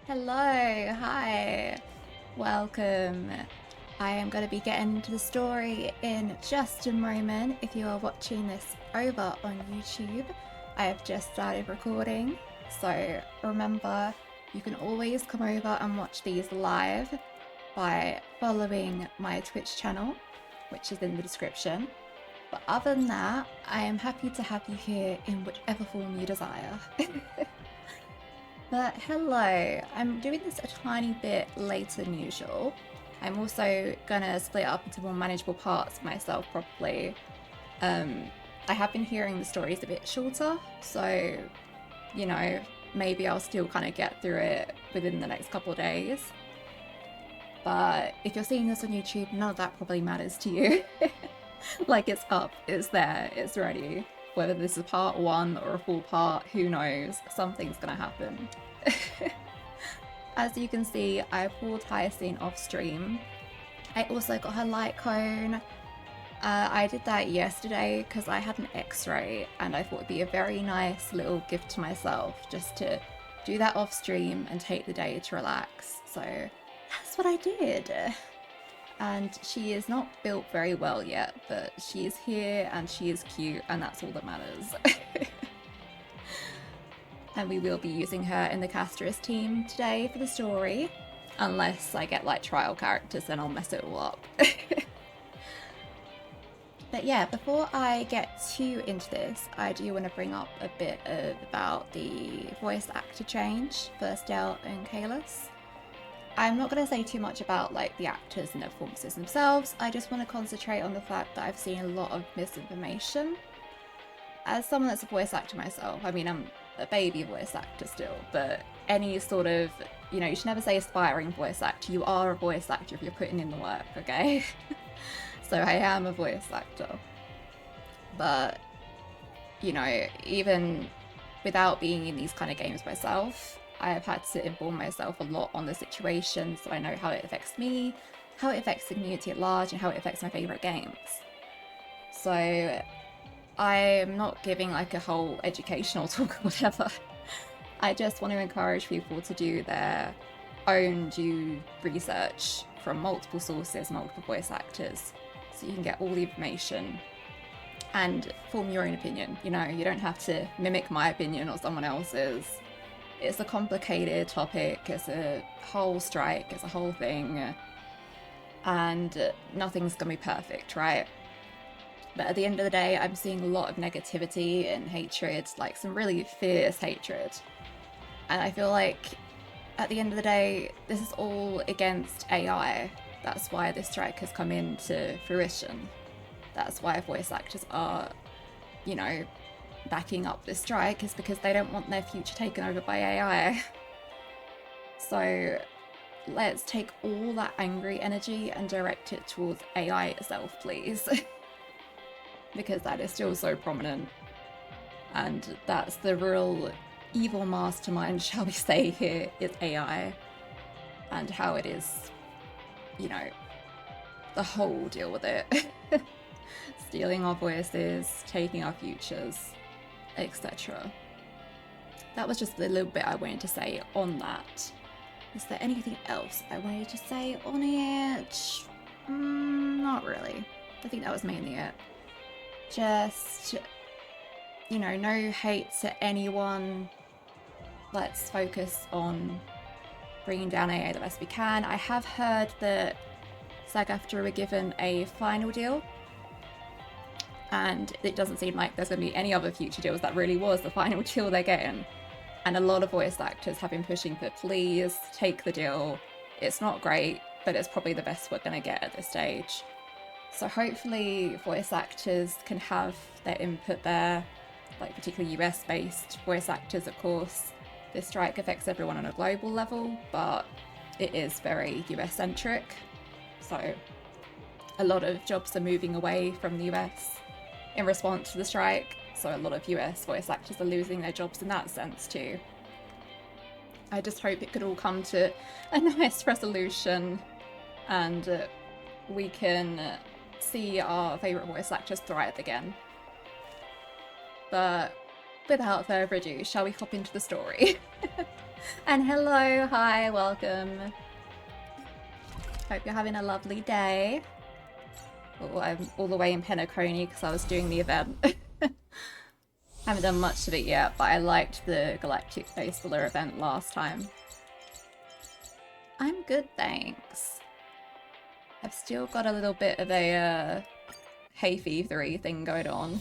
Hello, hi, welcome. I am going to be getting into the story in just a moment. If you are watching this over on YouTube, I have just started recording. So remember, you can always come over and watch these live by following my Twitch channel, which is in the description. But other than that, I am happy to have you here in whichever form you desire. But hello, I'm doing this a tiny bit later than usual. I'm also gonna split it up into more manageable parts myself properly. I have been hearing the stories a bit shorter, so you know, maybe I'll still kind of get through it within the next couple of days. But if you're seeing this on YouTube, none of that probably matters to you. Like it's up, it's there, it's ready. Whether this is part one or a full part, who knows? Something's gonna happen. As you can see, I pulled Hyacinth off stream. I also got her light cone. I did that yesterday because I had an x-ray and I thought it'd be a very nice little gift to myself just to do that off stream and take the day to relax. So that's what I did. And she is not built very well yet, but she is here and she is cute and that's all that matters. And we will be using her in the Casterus team today for the story. Unless I get like trial characters, then I'll mess it all up. But yeah, before I get too into this, I do want to bring up a bit about the voice actor change for Stell and Kalis. I'm not going to say too much about like the actors and their performances themselves. I just want to concentrate on the fact that I've seen a lot of misinformation. As someone that's a voice actor myself, I mean, I'm a baby voice actor still, but any sort of, you should never say aspiring voice actor. You are a voice actor if you're putting in the work, okay? So I am a voice actor. But, even without being in these kind of games myself, I have had to inform myself a lot on the situation so I know how it affects me, how it affects the community at large, and how it affects my favourite games. So I'm not giving like a whole educational talk or whatever. I just want to encourage people to do their own due research from multiple sources, multiple voice actors, so you can get all the information and form your own opinion. You don't have to mimic my opinion or someone else's. It's a complicated topic, it's a whole strike, it's a whole thing, and nothing's gonna be perfect, right? But at the end of the day, I'm seeing a lot of negativity and hatred, like some really fierce hatred. And I feel like at the end of the day, this is all against AI. That's why this strike has come into fruition. That's why voice actors are, backing up this strike, is because they don't want their future taken over by AI. So let's take all that angry energy and direct it towards AI itself, please. Because that is still so prominent. And that's the real evil mastermind, shall we say, here is AI. And how it is, the whole deal with it. Stealing our voices, taking our futures, etc. That was just a little bit I wanted to say on that. Is there anything else I wanted to say on it? Not really. I think that was mainly it. Just, no hate to anyone. Let's focus on bringing down AA the best we can. I have heard that SAG-AFTRA were given a final deal, and it doesn't seem like there's going to be any other future deals. That really was the final deal they're getting. And a lot of voice actors have been pushing for, please take the deal. It's not great, but it's probably the best we're going to get at this stage. So hopefully voice actors can have their input there, like particularly US-based voice actors, of course. This strike affects everyone on a global level, but it is very US-centric. So a lot of jobs are moving away from the US in response to the strike. So a lot of US voice actors are losing their jobs in that sense too. I just hope it could all come to a nice resolution and we can see our favourite voice actors thrive again. But without further ado, shall we hop into the story? And hello, hi, welcome. Hope you're having a lovely day. Oh, I'm all the way in Penacony because I was doing the event. Haven't done much of it yet, but I liked the Galactic Baseballer event last time. I'm good, thanks. I've still got a little bit of a hay fevery thing going on.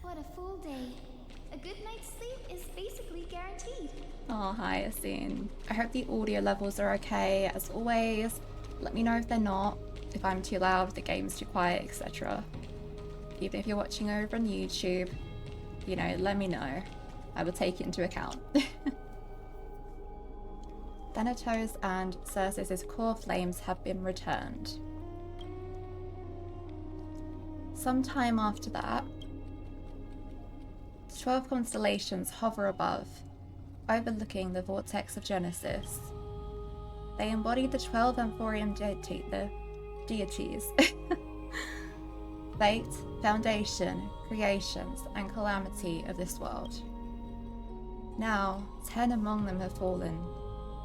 What a full day. A good night's sleep is basically guaranteed. Oh, hi, Yassine. I hope the audio levels are okay. As always, let me know if they're not, if I'm too loud, if the game's too quiet, etc. Even if you're watching over on YouTube, you know, let me know. I will take it into account. Thanatos and Circe's core flames have been returned. Sometime after that, 12 constellations hover above, overlooking the vortex of Genesis. They embody the 12 Amphorium deities. Fate, foundation, creations, and calamity of this world. Now, 10 among them have fallen.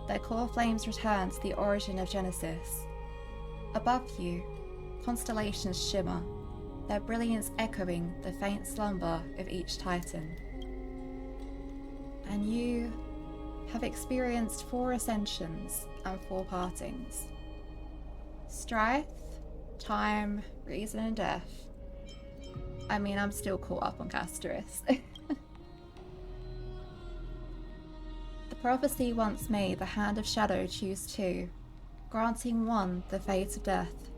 Their core flames return to the origin of Genesis. Above you, constellations shimmer, their brilliance echoing the faint slumber of each titan. And you have experienced 4 ascensions and 4 partings. Strife, time, reason, and death. I mean, I'm still caught up on Castoris. The prophecy once made the Hand of Shadow choose 2, granting one the fate of death.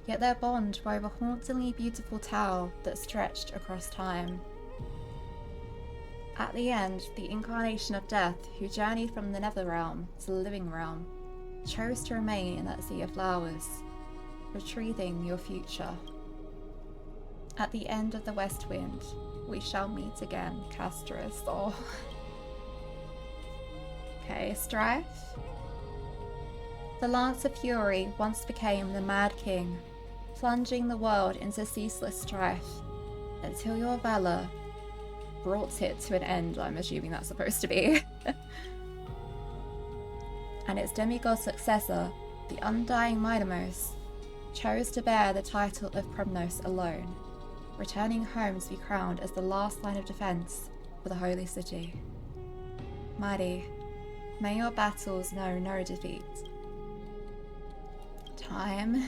Yet their bond wove a hauntingly beautiful towel that stretched across time. At the end, the incarnation of death, who journeyed from the nether realm to the living realm, chose to remain in that sea of flowers, retrieving your future. At the end of the west wind, we shall meet again, Castoris. Oh. Okay, Strife. The Lance of Fury once became the Mad King, plunging the world into ceaseless strife, until your valor brought it to an end, I'm assuming that's supposed to be. And its demigod successor, the undying Minamos, chose to bear the title of Premnos alone, returning home to be crowned as the last line of defense for the Holy City. Mighty, may your battles know no defeat. Time.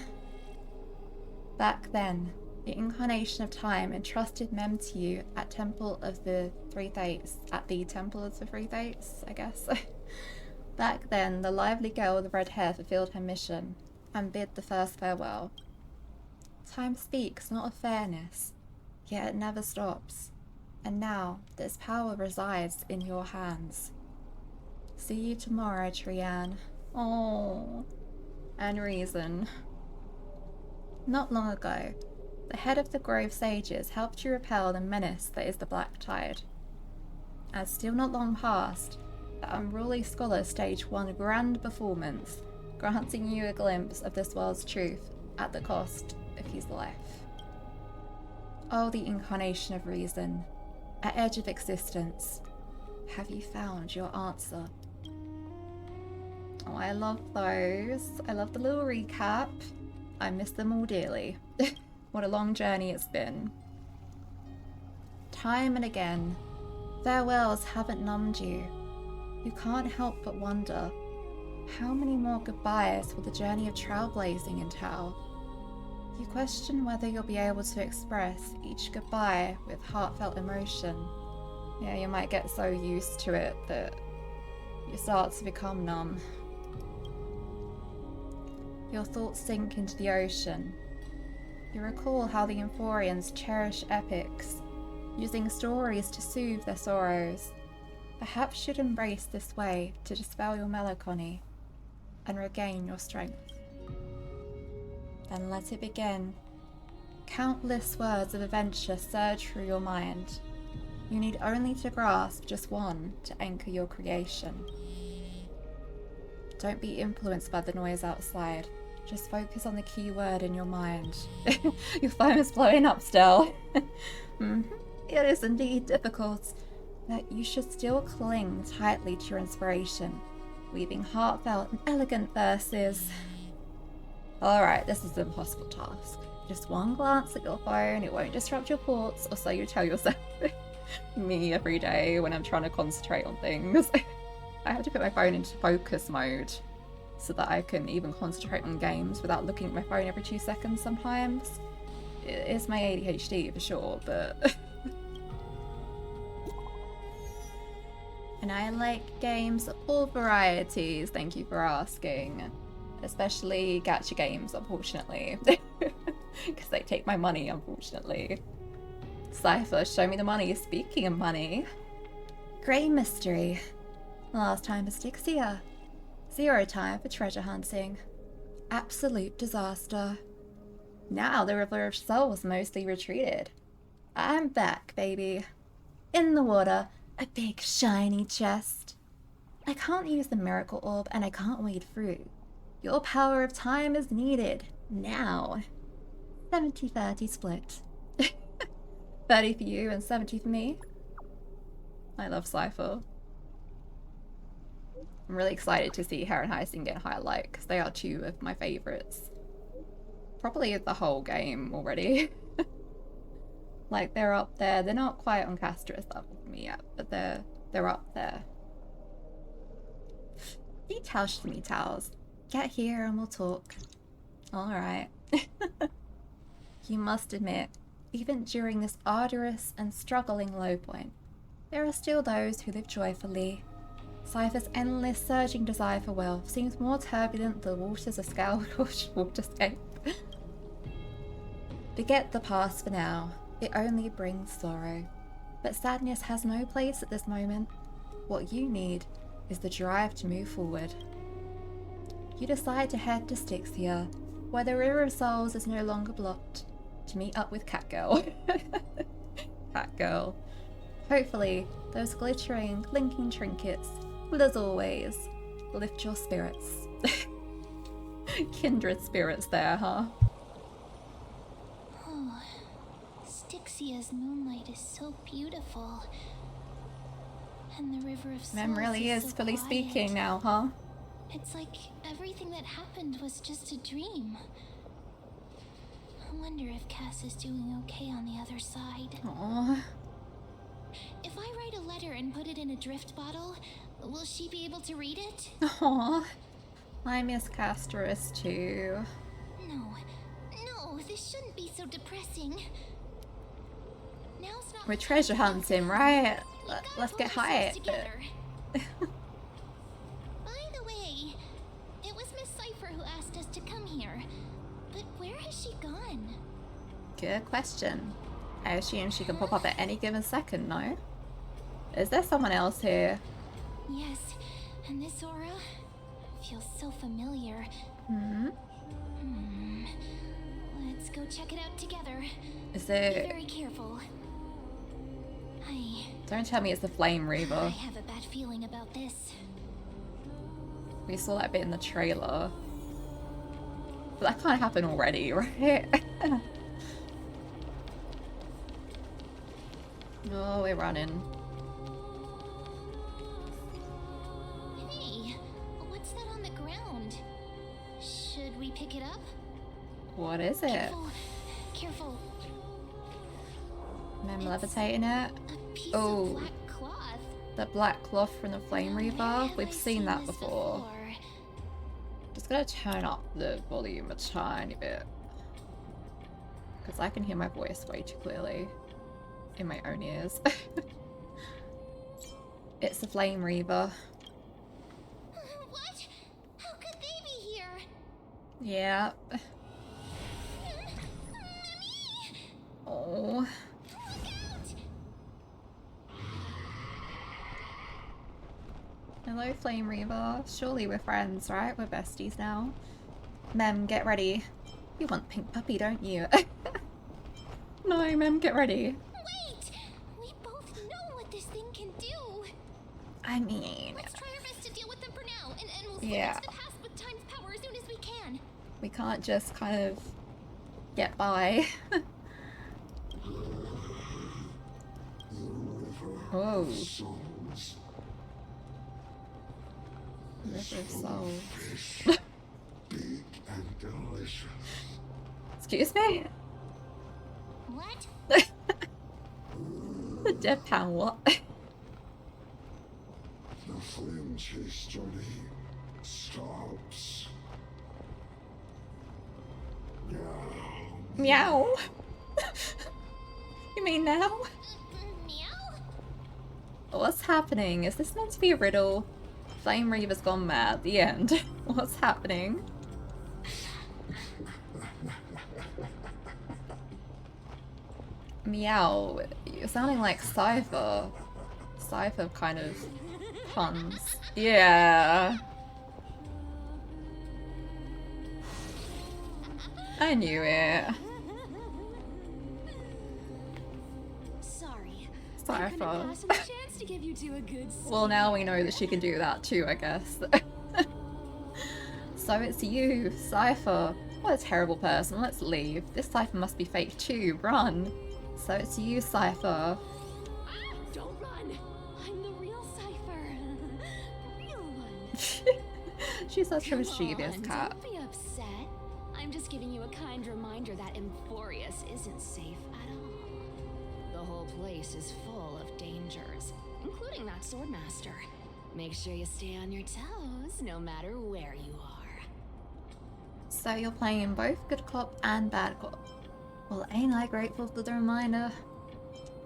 Back then, the incarnation of time entrusted Mem to you at the Temple of the Three Fates, I guess. Back then, the lively girl with the red hair fulfilled her mission and bid the first farewell. Time speaks not of fairness, yet it never stops, and now this power resides in your hands. See you tomorrow, Trianne. Oh, and Reason. Not long ago, the head of the Grove Sages helped you repel the menace that is the Black Tide. And still not long past, the unruly scholar staged one grand performance, granting you a glimpse of this world's truth at the cost of his life. Oh, the incarnation of reason, at edge of existence, have you found your answer? Oh, I love those. I love the little recap. I miss them all dearly. What a long journey it's been. Time and again, farewells haven't numbed you. You can't help but wonder, how many more goodbyes will the journey of trailblazing entail? You question whether you'll be able to express each goodbye with heartfelt emotion. Yeah, you might get so used to it that you start to become numb. Your thoughts sink into the ocean. You recall how the Amphorians cherish epics, using stories to soothe their sorrows. Perhaps you'd embrace this way to dispel your melancholy and regain your strength. Then let it begin. Countless words of adventure surge through your mind. You need only to grasp just one to anchor your creation. Don't be influenced by the noise outside. Just focus on the key word in your mind. Your phone is blowing up still. It is indeed difficult, that you should still cling tightly to your inspiration, weaving heartfelt and elegant verses. Alright, this is an impossible task. Just one glance at your phone, it won't disrupt your thoughts, or so you tell yourself. Me every day when I'm trying to concentrate on things. I have to put my phone into focus mode so that I can even concentrate on games without looking at my phone every 2 seconds sometimes. It's my ADHD for sure, but... And I like games of all varieties, thank you for asking. Especially gacha games, unfortunately. Because they take my money, unfortunately. Cypher, show me the money. Speaking of money. Grey mystery. Last time for Styxia. 0 time for treasure hunting. Absolute disaster. Now the River of Souls mostly retreated. I'm back, baby. In the water, a big shiny chest. I can't use the miracle orb and I can't wade through. Your power of time is needed. Now. 70-30 split. 30 for you and 70 for me. I love Cypher. I'm really excited to see her and Hyacinth get highlight because they are 2 of my favourites. Probably the whole game already. Like, they're up there. They're not quite on Castra's level for me yet, but they're up there. Details to me, towels. Get here and we'll talk. Alright. You must admit, even during this arduous and struggling low point, there are still those who live joyfully. Cypher's endless surging desire for wealth seems more turbulent than the waters of scoured waterscape. Forget the past for now. It only brings sorrow. But sadness has no place at this moment. What you need is the drive to move forward. You decide to head to Styxia, where the River of Souls is no longer blocked, to meet up with Catgirl. Catgirl. Hopefully, those glittering, clinking trinkets will, as always, lift your spirits. Kindred spirits there, huh? Oh, Styxia's moonlight is so beautiful. And the River of Souls Mem really is so fully quiet. speaking now, huh? It's like everything that happened was just a dream. I wonder if Cass is doing okay on the other side. Aww. If I write a letter and put it in a drift bottle, will she be able to read it? Aww. I miss Castris too. No, this shouldn't be so depressing. Now's not We're treasure hunting, right? Let's get high. Together. By the way, it was Miss Cypher who asked us to come here. But where has she gone? Good question. I assume she can pop up at any given second, no? Is there someone else here? Yes, and this aura feels so familiar. Let's go check it out together. Is Be it... very careful. Don't tell me it's the Flame I Reaver. have a bad feeling about this. We saw that bit in the trailer. But that can't happen already, right? Oh, we're running. Hey, what's that on the ground? Should we pick it up? What is it? Careful. Am I levitating it? A piece Oh. of black cloth. The black cloth from the Flame Where Reaver? have We've I seen that this before. Just gonna turn up the volume a tiny bit. Because I can hear my voice way too clearly in my own ears. It's the Flame Reaver. What? How could they be here? Yeah. Mommy! Oh. Look out! Hello, Flame Reaver. Surely we're friends, right? We're besties now. Mem, get ready. You want pink puppy, don't you? No, Mem, get ready. Wait! We both know what this thing can do. I mean, Let's try our best to deal with them for now, and we'll slip Yeah. into the past with time's power as soon as we can. we can't just kind of get by. Whoa. Souls. River of Souls. Fish. Big and delicious. Excuse me? What? The deadpan what? The flame chase journey stops. Now. Meow. You mean now? Meow? What's happening? Is this meant to be a riddle? Flame Reaver's gone mad. The end. What's happening? Meow. You're sounding like Cypher. Cypher kind of puns. Yeah. I knew it. Sorry. Cypher. Pass on the chance to give you two a good Well, now we know that she can do that too, I guess. So it's you, Cypher. What a terrible person. Let's leave. This Cypher must be fake too. Run. So it's you, Cypher. Don't run! I'm the real Cypher. Real one. She's such a Come mischievous on, cat. Don't be upset. I'm just giving you a kind reminder that Emphorius isn't safe at all. The whole place is full of dangers, including that swordmaster. Make sure you stay on your toes, no matter where you are. So you're playing both good cop and bad cop. Well, ain't I grateful for the reminder?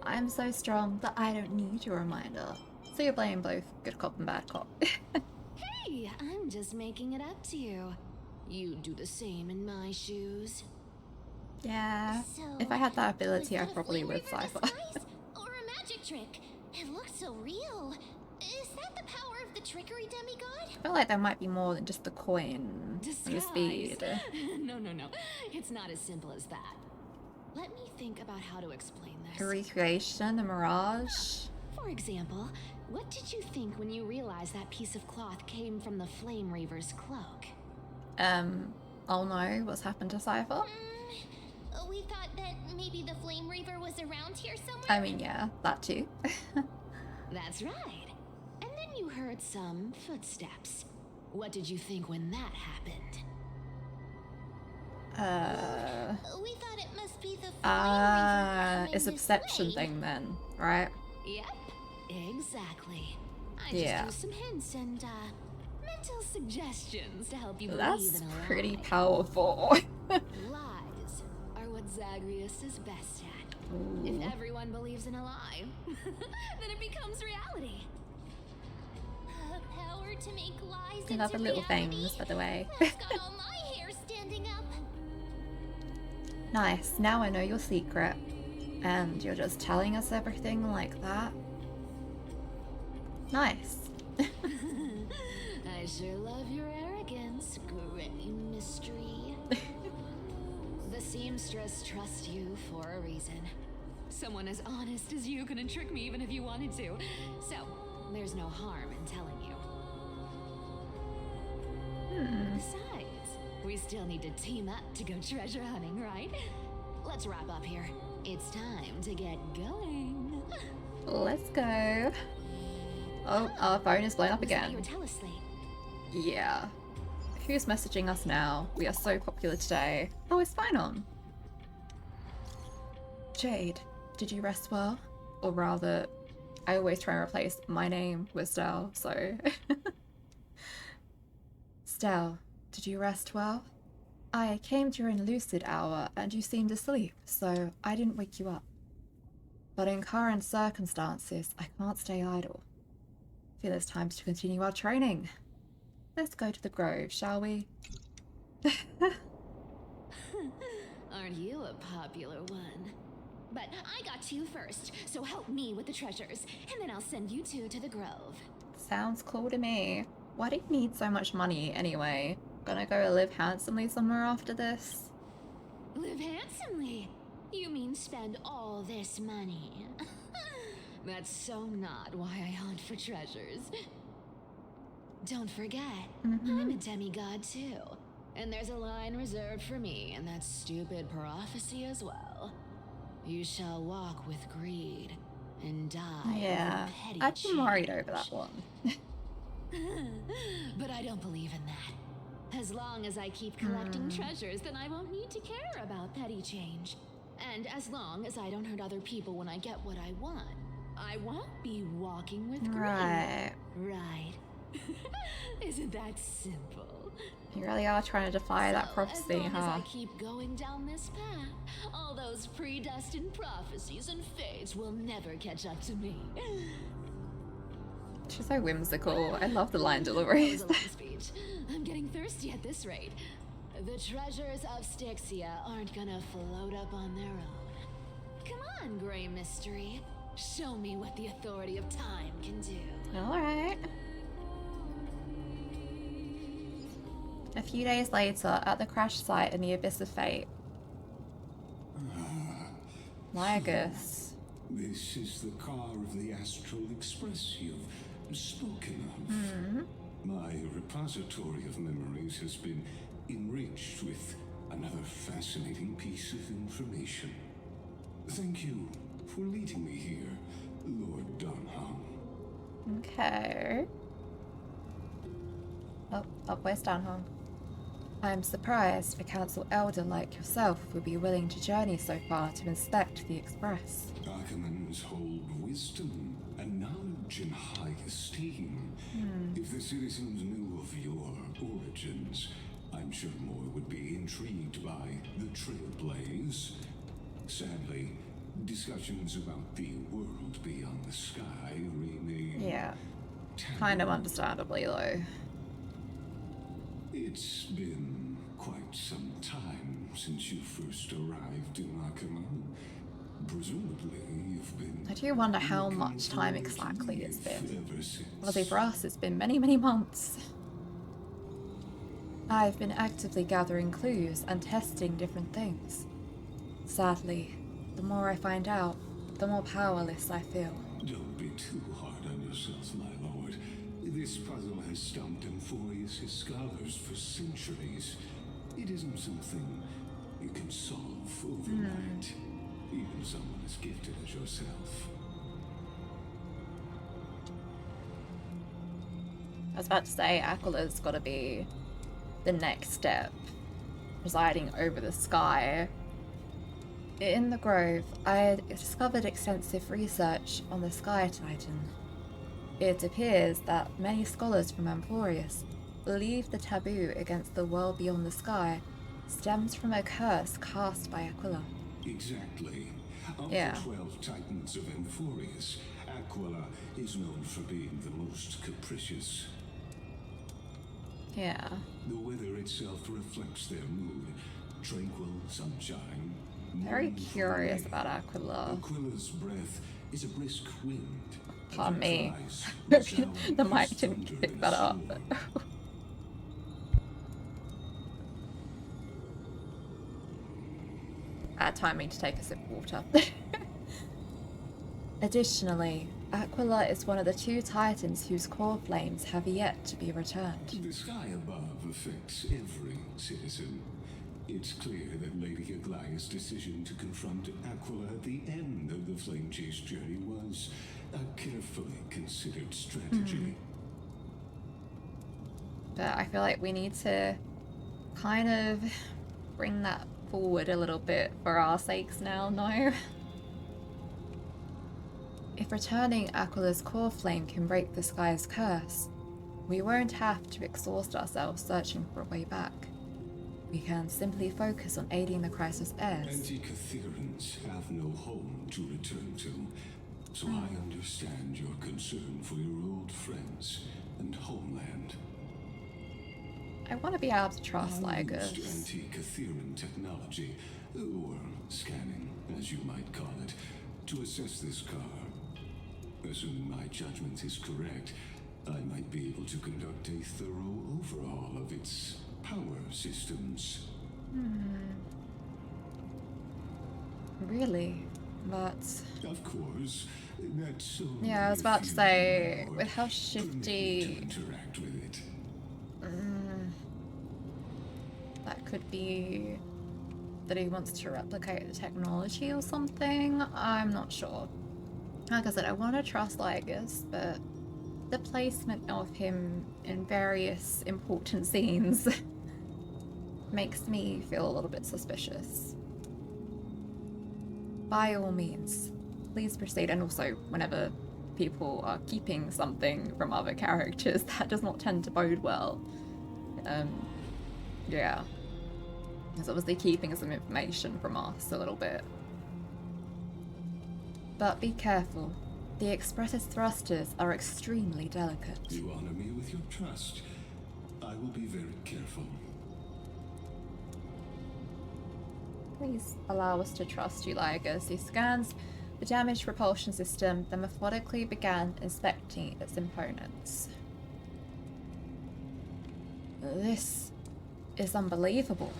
I'm so strong that I don't need your reminder. So you're playing both good cop and bad cop. Hey, I'm just making it up to you. You'd do the same in my shoes. Yeah. So, If I had that was ability, I that a probably flame would reaver Cypher. disguise? Or a magic trick? It looked so real. Is that the power of the trickery demigod? I feel like there might be more than just the coin and the speed. No. It's not as simple as that. Let me think about how to explain this. A recreation, a mirage. For example, what did you think when you realized that piece of cloth came from the Flame Reaver's cloak? Oh no, what's happened to Cypher? We thought that maybe the Flame Reaver was around here somewhere. I mean, yeah, that too. That's right. And then you heard some footsteps. What did you think when that happened? We thought it must be the it's a perception thing then, right? Yep, exactly. I Yeah. just used some hints and mental suggestions to help you believe That's in a lie. pretty powerful. Lies are what Zagreus is best at. If everyone believes in a lie, then it becomes reality. Power to make lies I love the into little reality. things, by the way. That's got all my hair standing up. Nice, now I know your secret. And you're just telling us everything like that? Nice. I sure love your arrogance, Gray Mystery. The seamstress trusts you for a reason. Someone as honest as you couldn't trick me even if you wanted to. So, there's no harm in telling you. Besides, we still need to team up to go treasure hunting, right? Let's wrap up here. It's time to get going. Let's go. Oh, our phone is blown up Was that again. your teleslate? Yeah. Who's messaging us now? We are so popular today. Oh, it's fine on. Jade, did you rest well? Or rather, I always try and replace my name with Stell, so... Stell, did you rest well? I came during lucid hour and you seemed asleep, so I didn't wake you up. But in current circumstances, I can't stay idle. Feel it's time to continue our training. Let's go to the grove, shall we? Aren't you a popular one? But I got two first, so help me with the treasures, and then I'll send you two to the grove. Sounds cool to me. Why do you need so much money anyway? Gonna go live handsomely somewhere after this? Live handsomely? You mean spend all this money? That's so not why I hunt for treasures. Don't forget, I'm a demigod too. And there's a line reserved for me in that stupid prophecy as well. You shall walk with greed, and die Yeah, over petty I've been worried over change. that one. But I don't believe in that. As long as I keep collecting treasures, then I won't need to care about petty change. And as long as I don't hurt other people when I get what I want, I won't be walking with greed. Right. Right. Isn't that simple? You really are trying to defy that So, prophecy, as long huh? as I keep going down this path, all those predestined prophecies and fates will never catch up to me. She's so whimsical. I love the line That deliveries. was a long speech. I'm getting thirsty at this rate. The treasures of Styxia aren't gonna float up on their own. Come on, Grey Mystery. Show me what the authority of time can do. Alright. A few days later, at the crash site in the Abyss of Fate. Lygus. This is the car of the Astral Express you've spoken of. My repository of memories has been enriched with another fascinating piece of information. Thank you for leading me here, Lord Dunham. Okay. Oh, where's Danhong? I'm surprised a council elder like yourself would be willing to journey so far to inspect the Express. Arcanans hold wisdom and knowledge in high esteem. If the citizens knew of your origins, I'm sure more would be intrigued by the Trailblaze. Sadly, discussions about the world beyond the sky remain... Yeah. Kind of understandably, though. It's been quite some time since you first arrived in Akama. Presumably, you've been... I do wonder how looking much time forward to exactly it's leave been. ever since. Well, see, for us, it's been many, many months. I've been actively gathering clues and testing different things. Sadly, the more I find out, the more powerless I feel. Don't be too hard on yourself, my lord. This puzzle has stumped Amphorius' scholars for centuries. It isn't something you can solve overnight. Even someone as gifted as yourself. I was about to say, Aquila's got to be the next step, presiding over the sky. In the Grove, I discovered extensive research on the Sky Titan. It appears that many scholars from Amphorius believe the taboo against the world beyond the sky stems from a curse cast by Aquila. Exactly. Of Yeah. the 12 Titans of Amphorius, Aquila is known for being the most capricious. Yeah. The weather itself reflects their mood. Tranquil sunshine. Very morning curious rain. about Aquila. Aquila's breath is a brisk wind. Pardon me. Cries The resound mic as didn't thunder pick in a that up. storm. Bad timing to take a sip of water. Additionally, Aquila is one of the 2 titans whose core flames have yet to be returned. The sky above affects every citizen. It's clear that Lady Aglaya's decision to confront Aquila at the end of the Flame Chase journey was a carefully considered strategy. But I feel like we need to kind of bring that forward a little bit for our sakes now, no? If returning Aquila's core flame can break the sky's curse, we won't have to exhaust ourselves searching for a way back. We can simply focus on aiding the crisis heirs. Anti-Catherians have no home to return to, so I understand your concern for your old friends and homeland. I want to be able to trust I used Lygus. anti-Catherian technology, or scanning, as you might call it, to assess this car. Assuming my judgment is correct, I might be able to conduct a thorough overhaul of its power systems. Really? But Of course, that's yeah, I was about to say, with how shifty interact with it. that could be, that he wants to replicate the technology or something, I'm not sure. Like I said, I want to trust Lygus, but the placement of him in various important scenes makes me feel a little bit suspicious. By all means, please proceed. And also, whenever people are keeping something from other characters, that does not tend to bode well. Yeah. It's obviously keeping some information from us a little bit. But be careful. The Express's thrusters are extremely delicate. You honor me with your trust. I will be very careful. Please allow us to trust you, Lygus. He scans the damaged propulsion system, then methodically began inspecting its components. This is unbelievable.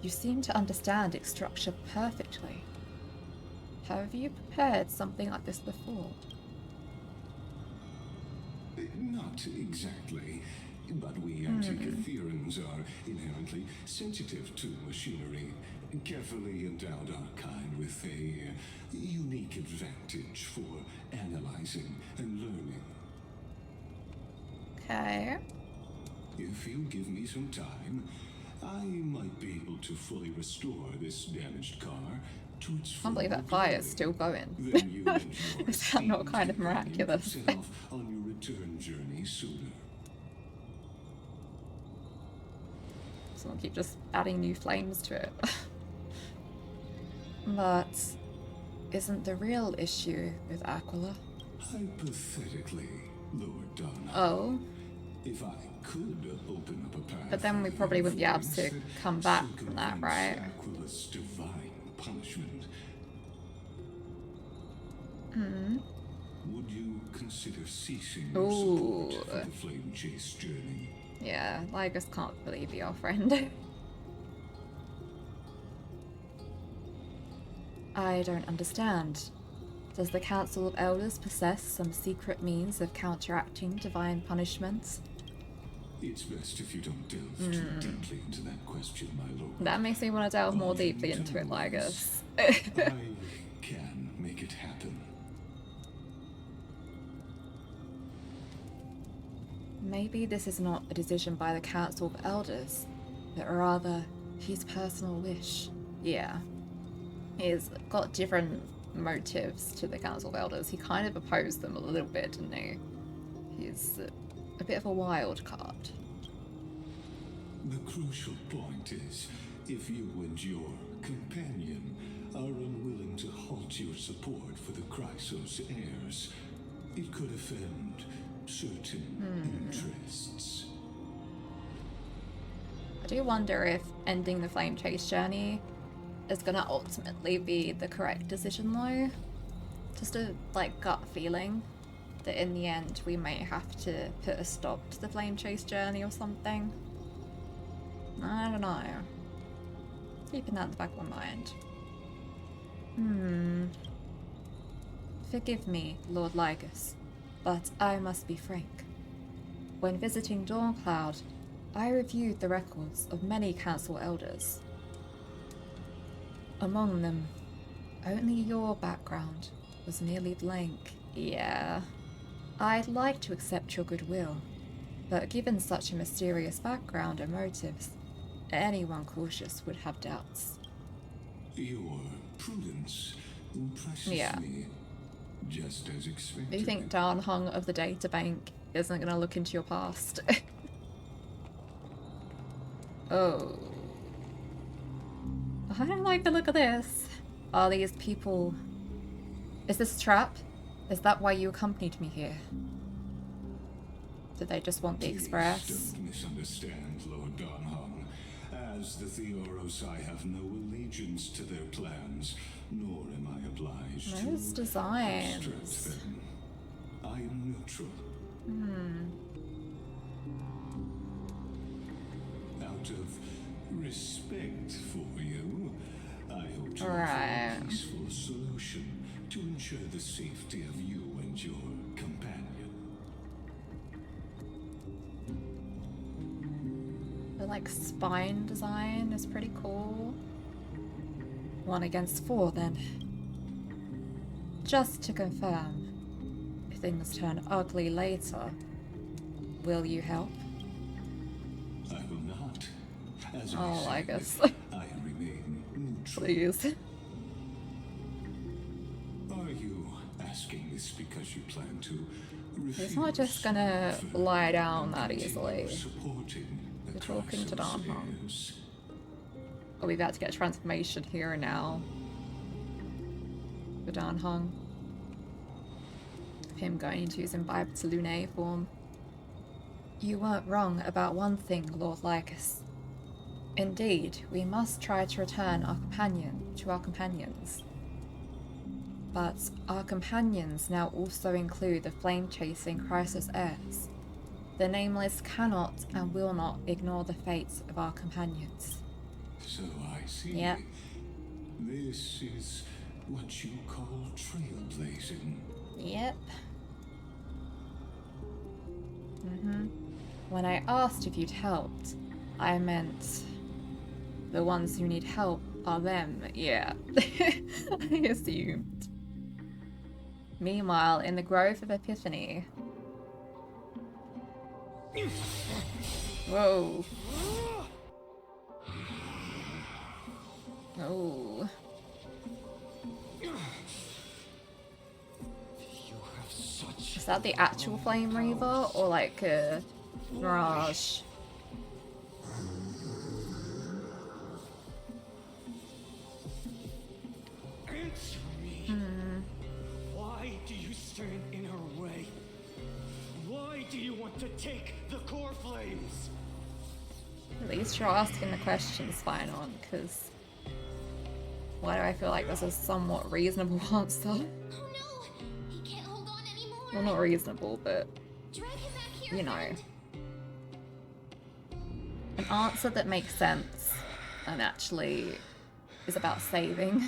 You seem to understand its structure perfectly. Have you prepared something like this before? Not exactly, but we Antikytherians are inherently sensitive to machinery. Carefully endowed our kind with a unique advantage for analyzing and learning. Okay. If you give me some time, I might be able to fully restore this damaged car to its I can't believe that fire's still going. Then you and your Is that not esteemed kind of companion miraculous? set off on your return journey sooner. Someone keep just adding new flames to it. But isn't the real issue with Aquila? Hypothetically, Lord Donna. Oh. If I could open up a path, But then we probably wouldn't be able to come back from that, right? Aquila's divine punishment. Would you consider ceasing your support for the flame chase journey? Yeah, Lygus can't really be our friend. I don't understand. Does the Council of Elders possess some secret means of counteracting divine punishments? It's best if you don't delve too deeply into that question, my lord. That makes me want to delve more deeply into it, Lygus. I can make it happen. Maybe this is not a decision by the Council of Elders, but rather his personal wish. Yeah. He's got different motives to the Council of Elders. He kind of opposed them a little bit, didn't he? He's a bit of a wild card. The crucial point is, if you and your companion are unwilling to halt your support for the Chrysos heirs, it could offend certain interests. I do wonder if ending the Flame Chase journey is gonna ultimately be the correct decision though. Just a gut feeling that in the end we may have to put a stop to the Flame Chase journey or something. I don't know. Keeping that in the back of my mind. Forgive me, Lord Lygus, but I must be frank. When visiting Dawn-Cloud, I reviewed the records of many council elders. Among them, only your background was nearly blank. Yeah. I'd like to accept your goodwill, but given such a mysterious background and motives, anyone cautious would have doubts. Your prudence impresses me, just as expected. Do you think Dan Hung of the databank isn't going to look into your past? Oh. I don't like the look of this. Are these people... Is this a trap? Is that why you accompanied me here? Did they just want the Express? Don't misunderstand, Lord Donhung. As the Theoros, I have no allegiance to their plans, nor am I obliged Those to designs. obstruct them. I am neutral. Out of respect for you, I hope to offer a peaceful solution to ensure the safety of you and your companion. The spine design is pretty cool. 1 against 4 then. just to confirm, if things turn ugly later, will you help? I will not. As Oh, I said, guess. I remain neutral. Please. Are you asking this because you plan to refuse? He's not just gonna lie down that continue easily. supporting the You're talking to Chrysos Dan. heirs? Oh, we've got to get transformation here and now. For Dan Hung. Him going into his imbibed Lune form. You weren't wrong about one thing, Lord Lycus. Indeed, we must try to return our companions. But our companions now also include the flame-chasing Chrysos heirs. The Nameless cannot and will not ignore the fates of our companions. So I see. Yep. This is what you call trailblazing. Yep. When I asked if you'd helped, I meant the ones who need help are them. Yeah. I assumed. Meanwhile, in the Grove of Epiphany. Whoa. Oh. Is that the actual Flame Reaver or like a mirage? Answer me. Why do you stand in her way? Why do you want to take the core flames? At least you're asking the questions, Finon, because why do I feel like this is a somewhat reasonable answer? Oh no! He can't hold on anymore! Well, not reasonable, but Drag him back here, you know, friend. an answer that makes sense and actually is about saving.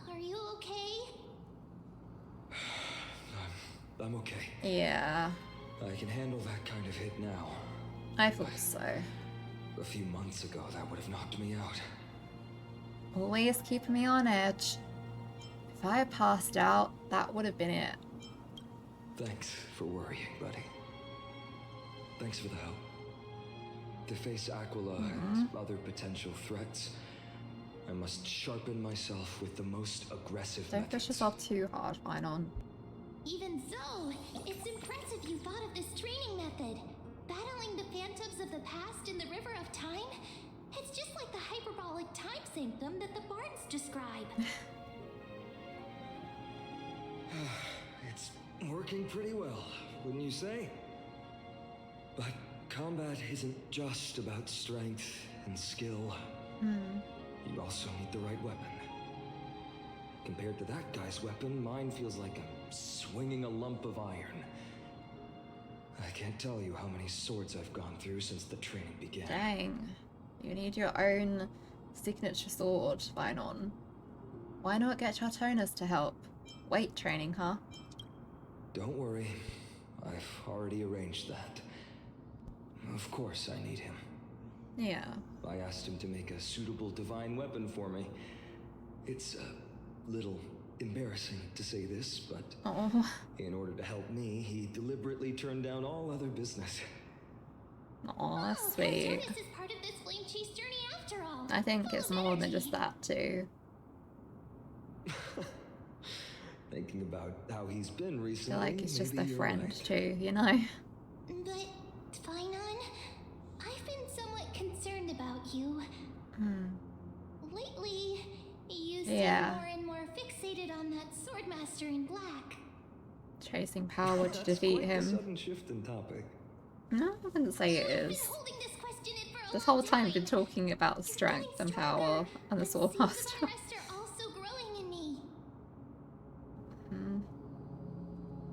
Are you okay? I'm okay. Yeah, I can handle that kind of hit now. I thought so. A few months ago, that would have knocked me out. Always keeping me on edge. If I had passed out, that would have been it. Thanks for worrying, buddy. Thanks for the help. To face Aquila and other potential threats, I must sharpen myself with the most aggressive Don't push methods. yourself too hard, Finon. Even so, it's impressive you thought of this training method. Battling the phantoms of the past in the river of time? It's just like the hyperbolic time sanctum that the bards describe. It's working pretty well, wouldn't you say? But combat isn't just about strength and skill. You also need the right weapon. Compared to that guy's weapon, mine feels like I'm swinging a lump of iron. I can't tell you how many swords I've gone through since the training began. Dang. You need your own signature sword, Finon. Why not get Chartonas to help? Weight training, huh? Don't worry, I've already arranged that. Of course I need him. Yeah. I asked him to make a suitable divine weapon for me. It's a little embarrassing to say this, but Oh. in order to help me, he deliberately turned down all other business. Aw, that's sweet. Patronus is part of this flame chase journey after all. I think Full it's of more than energy. just that, too. Thinking about how he's been I recently, feel like it's just maybe their you're friend, right. too, you know? But, Finon, I've been somewhat concerned about you. Lately, you seem Yeah. more and more fixated on that swordmaster in black. Chasing power to That's defeat quite the him. sudden shift in topic. No, I wouldn't say it I've been is. holding this question in for a This long whole time time. been talking about You're strength getting and power stronger, and the but sword seeds of master. unrest are also growing in me.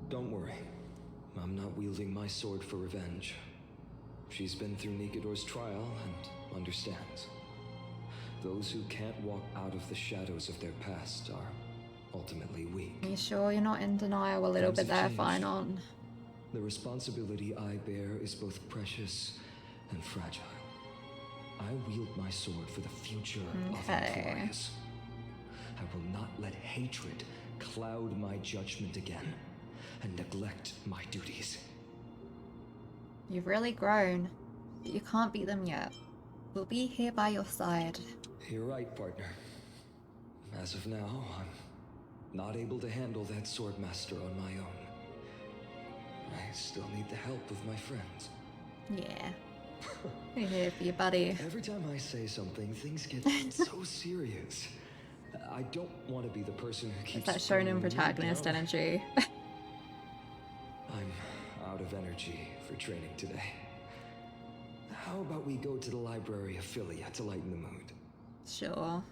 Don't worry. I'm not wielding my sword for revenge. She's been through Nikodor's trial and understands. Those who can't walk out of the shadows of their past are ultimately weak. Are you sure you're not in denial a little Times bit there, have changed. Finon? The responsibility I bear is both precious and fragile. I wield my sword for the future Okay. of Emporius. I will not let hatred cloud my judgment again and neglect my duties. You've really grown, but you can't beat them yet. We'll be here by your side. You're right, partner. As of now, I'm not able to handle that Swordmaster on my own. I still need the help of my friends. Yeah. We're here for you, buddy. Every time I say something, things get so serious. I don't want to be the person who keeps It's that shonen bringing you protagonist down. energy. I'm out of energy for training today. How about we go to the library affiliate to lighten the mood? Sure.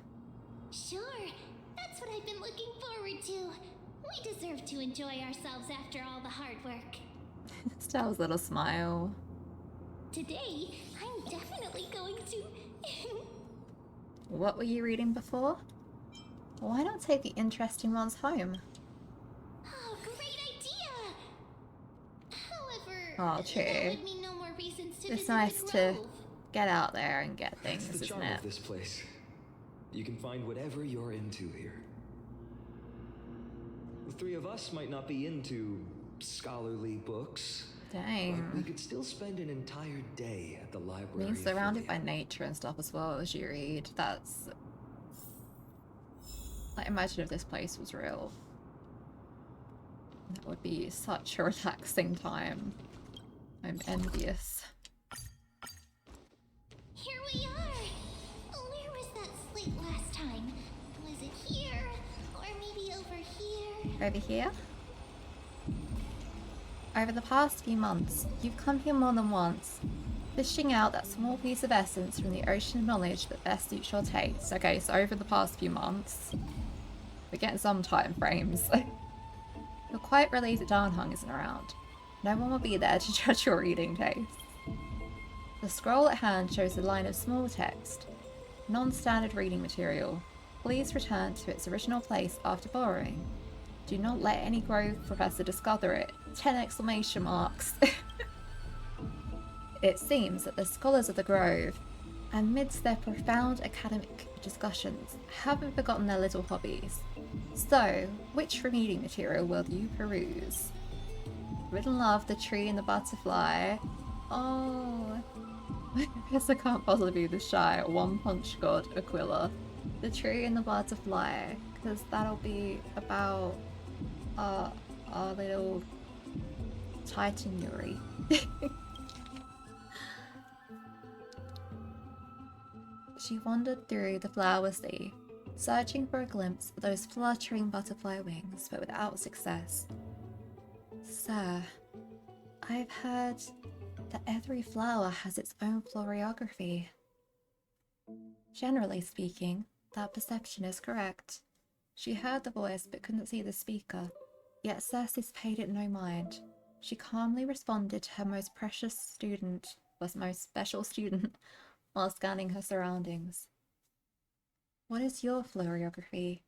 Sure, that's what I've been looking forward to. We deserve to enjoy ourselves after all the hard work. Stell's little smile. Today, I'm definitely going to... What were you reading before? Why not take the interesting ones home? Oh, great idea! However, Oh, that true. would mean no more reasons to It's visit nice the to grove. get out there and get That's things, the isn't charm it? of this place. You can find whatever you're into here. The three of us might not be into scholarly books, but we Dang. could still spend an entire day at the library. Being surrounded by affiliate. nature and stuff as well as you read, that's... Like, imagine if this place was real. That would be such a relaxing time. I'm envious. Here we are! Where was that slate last time? Was it here? Or maybe over here? Over here? Over the past few months, you've come here more than once, fishing out that small piece of essence from the ocean of knowledge that best suits your taste. Okay, so over the past few months, we're getting some time frames. You're quite relieved that Darnhung isn't around. No one will be there to judge your reading taste. The scroll at hand shows a line of small text. Non-standard reading material. Please return to its original place after borrowing. Do not let any Grove professor discover it. 10 exclamation marks. It seems that the scholars of the Grove, amidst their profound academic discussions, haven't forgotten their little hobbies. So, which reading material will you peruse? Riddle Love, The Tree and the Butterfly. Oh, I guess I can't possibly be the shy One Punch God Aquila. The Tree and the Butterfly, because that'll be about our little Titan Yuri. She wandered through the flower sea, searching for a glimpse of those fluttering butterfly wings, but without success. Sir, I've heard that every flower has its own florography. Generally speaking, that perception is correct. She heard the voice but couldn't see the speaker, yet Cersei paid it no mind. She calmly responded to her most special student, while scanning her surroundings. What is your florography?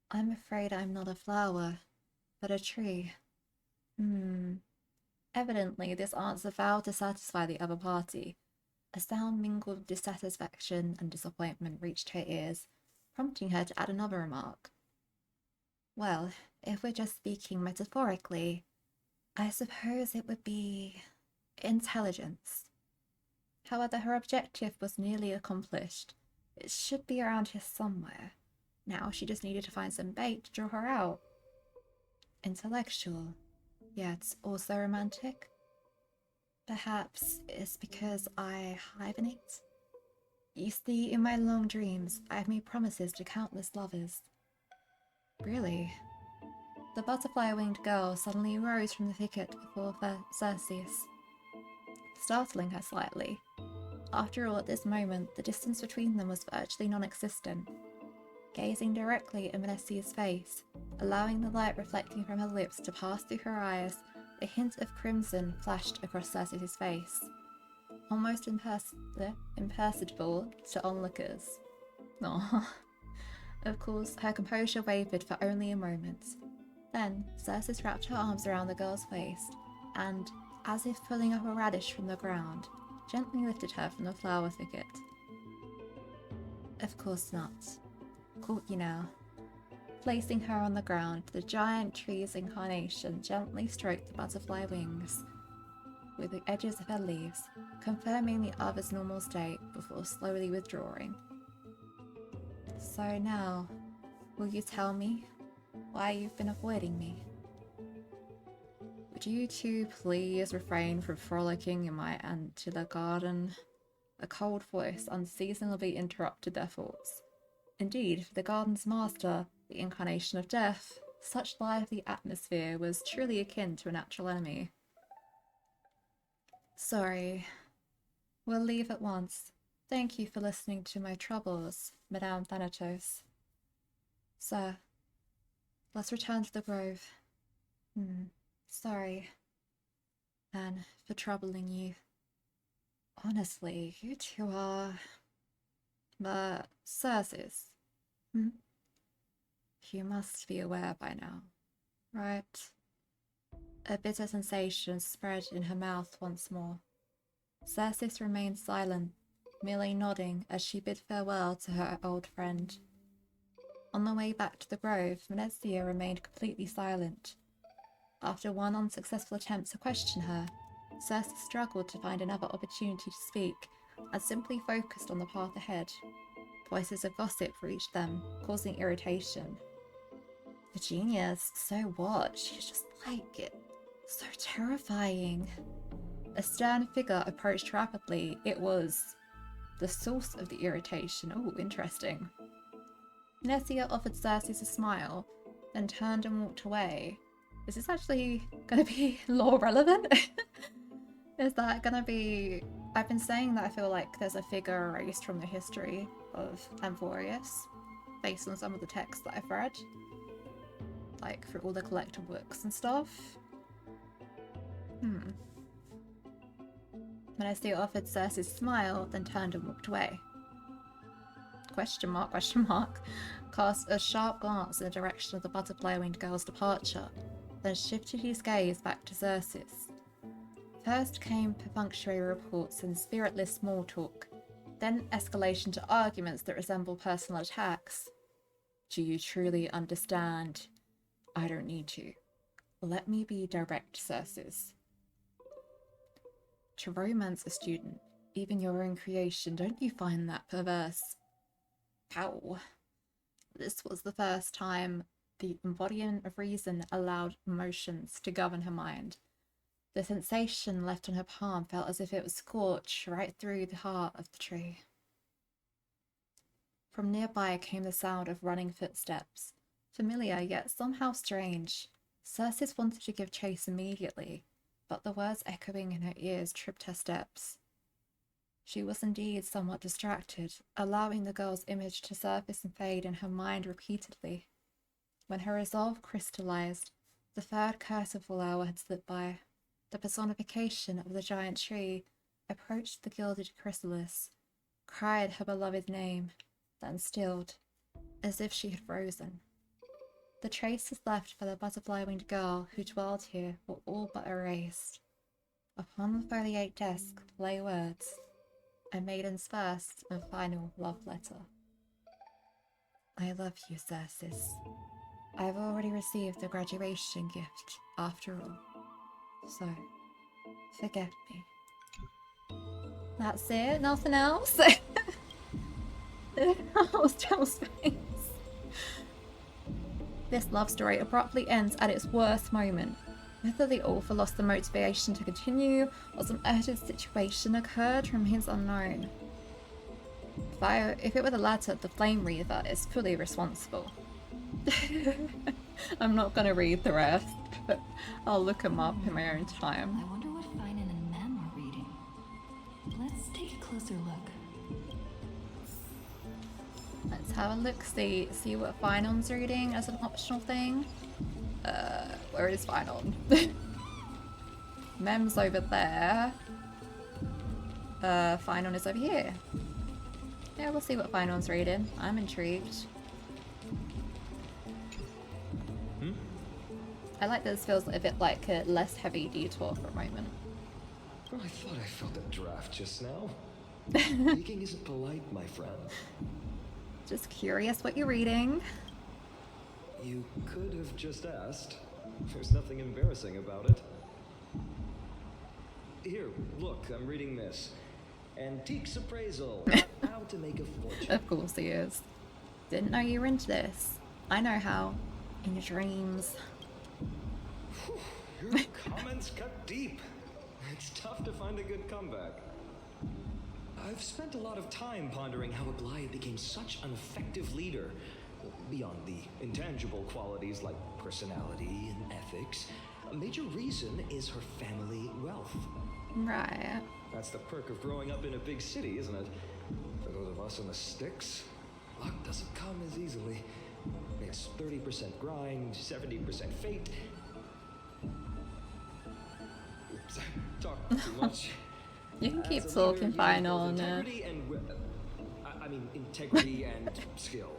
I'm afraid I'm not a flower, but a tree. Evidently, this answer failed to satisfy the other party. A sound mingled with dissatisfaction and disappointment reached her ears, prompting her to add another remark. Well, if we're just speaking metaphorically, I suppose it would be intelligence. However, her objective was nearly accomplished. It should be around here somewhere. Now she just needed to find some bait to draw her out. Intellectual, yet also romantic. Perhaps it's because I hibernate. You see, in my long dreams, I've made promises to countless lovers. Really? The butterfly-winged girl suddenly rose from the thicket before Cersei, startling her slightly. After all, at this moment, the distance between them was virtually non-existent. Gazing directly at Menesia's face, allowing the light reflecting from her lips to pass through her eyes, a hint of crimson flashed across Cersei's face, almost imperceptible to onlookers. Aww. Of course, her composure wavered for only a moment. Then, Cersei wrapped her arms around the girl's waist, and, as if pulling up a radish from the ground, gently lifted her from the flower thicket. Of course not. Caught you now. Placing her on the ground, the giant tree's incarnation gently stroked the butterfly wings with the edges of her leaves, confirming the other's normal state before slowly withdrawing. So now, will you tell me why you've been avoiding me? Would you two please refrain from frolicking in my antler garden? A cold voice unseasonably interrupted their thoughts. Indeed, for the garden's master, the incarnation of death, such lively atmosphere was truly akin to a natural enemy. Sorry. We'll leave at once. Thank you for listening to my troubles, Madame Thanatos. Sir, let's return to the grove. Sorry, Anne, for troubling you. Honestly, you two are... Circes. You must be aware by now, right? A bitter sensation spread in her mouth once more. Circes remained silent, merely nodding as she bid farewell to her old friend. On the way back to the grove, Venezia remained completely silent. After one unsuccessful attempt to question her, Circe struggled to find another opportunity to speak and simply focused on the path ahead. Voices of gossip reached them, causing irritation. The genius, so what? She's just like it. So terrifying. A stern figure approached rapidly. It was the source of the irritation. Oh, interesting. Nessia offered Circes a smile, then turned and walked away. Is this actually going to be lore relevant? Is that going to be... I've been saying that I feel like there's a figure erased from the history of Amphorius, based on some of the texts that I've read. Like, through all the collector books and stuff. Menestio offered Circe's smile, then turned and walked away. Question mark, cast a sharp glance in the direction of the butterfly-winged girl's departure, then shifted his gaze back to Circe's. First came perfunctory reports and spiritless small talk, then escalation to arguments that resemble personal attacks. Do you truly understand? I don't need to. Let me be direct, Circes. To romance a student, even your own creation, don't you find that perverse? Pow. This was the first time the embodiment of reason allowed emotions to govern her mind. The sensation left on her palm felt as if it was scorched right through the heart of the tree. From nearby came the sound of running footsteps. Familiar, yet somehow strange. Circes wanted to give chase immediately, but the words echoing in her ears tripped her steps. She was indeed somewhat distracted, allowing the girl's image to surface and fade in her mind repeatedly. When her resolve crystallized, the third cursive hour had slipped by. The personification of the giant tree approached the gilded chrysalis, cried her beloved name, then stilled, as if she had frozen. The traces left by the butterfly-winged girl who dwelled here were all but erased. Upon the foliate desk lay words, a maiden's first and final love letter. I love you, Circes. I've already received the graduation gift, after all. So, forget me. That's it? Nothing else? That was Joel's face. This love story abruptly ends at its worst moment. Whether the author lost the motivation to continue, or some urgent situation occurred, remains unknown. If it were the latter, the Flame Reaver is fully responsible. I'm not going to read the rest, but I'll look them up in my own time. I wonder what Finan and Mem are reading. Let's take a closer look. Let's have a look, see what Finon's reading as an optional thing. Where is Finon? Mem's over there. Finon is over here. Yeah, we'll see what Finon's reading. I'm intrigued. I like that this feels a bit like a less heavy detour for a moment. Oh, I thought I felt a draft just now. Speaking isn't polite, my friend. Just curious what you're reading. You could have just asked. There's nothing embarrassing about it. Here, look, I'm reading this. Antiques Appraisal. How to make a fortune. Of course he is. Didn't know you were into this. I know how. In your dreams. Your comments cut deep. It's tough to find a good comeback. I've spent a lot of time pondering how Aglaia became such an effective leader. Beyond the intangible qualities like personality and ethics, a major reason is her family wealth. Right. That's the perk of growing up in a big city, isn't it? For those of us in the sticks, luck doesn't come as easily. It's 30% grind, 70% fate. Oops, I talked too much. You can keep As a leader, talking you fine need both on integrity and integrity and skill.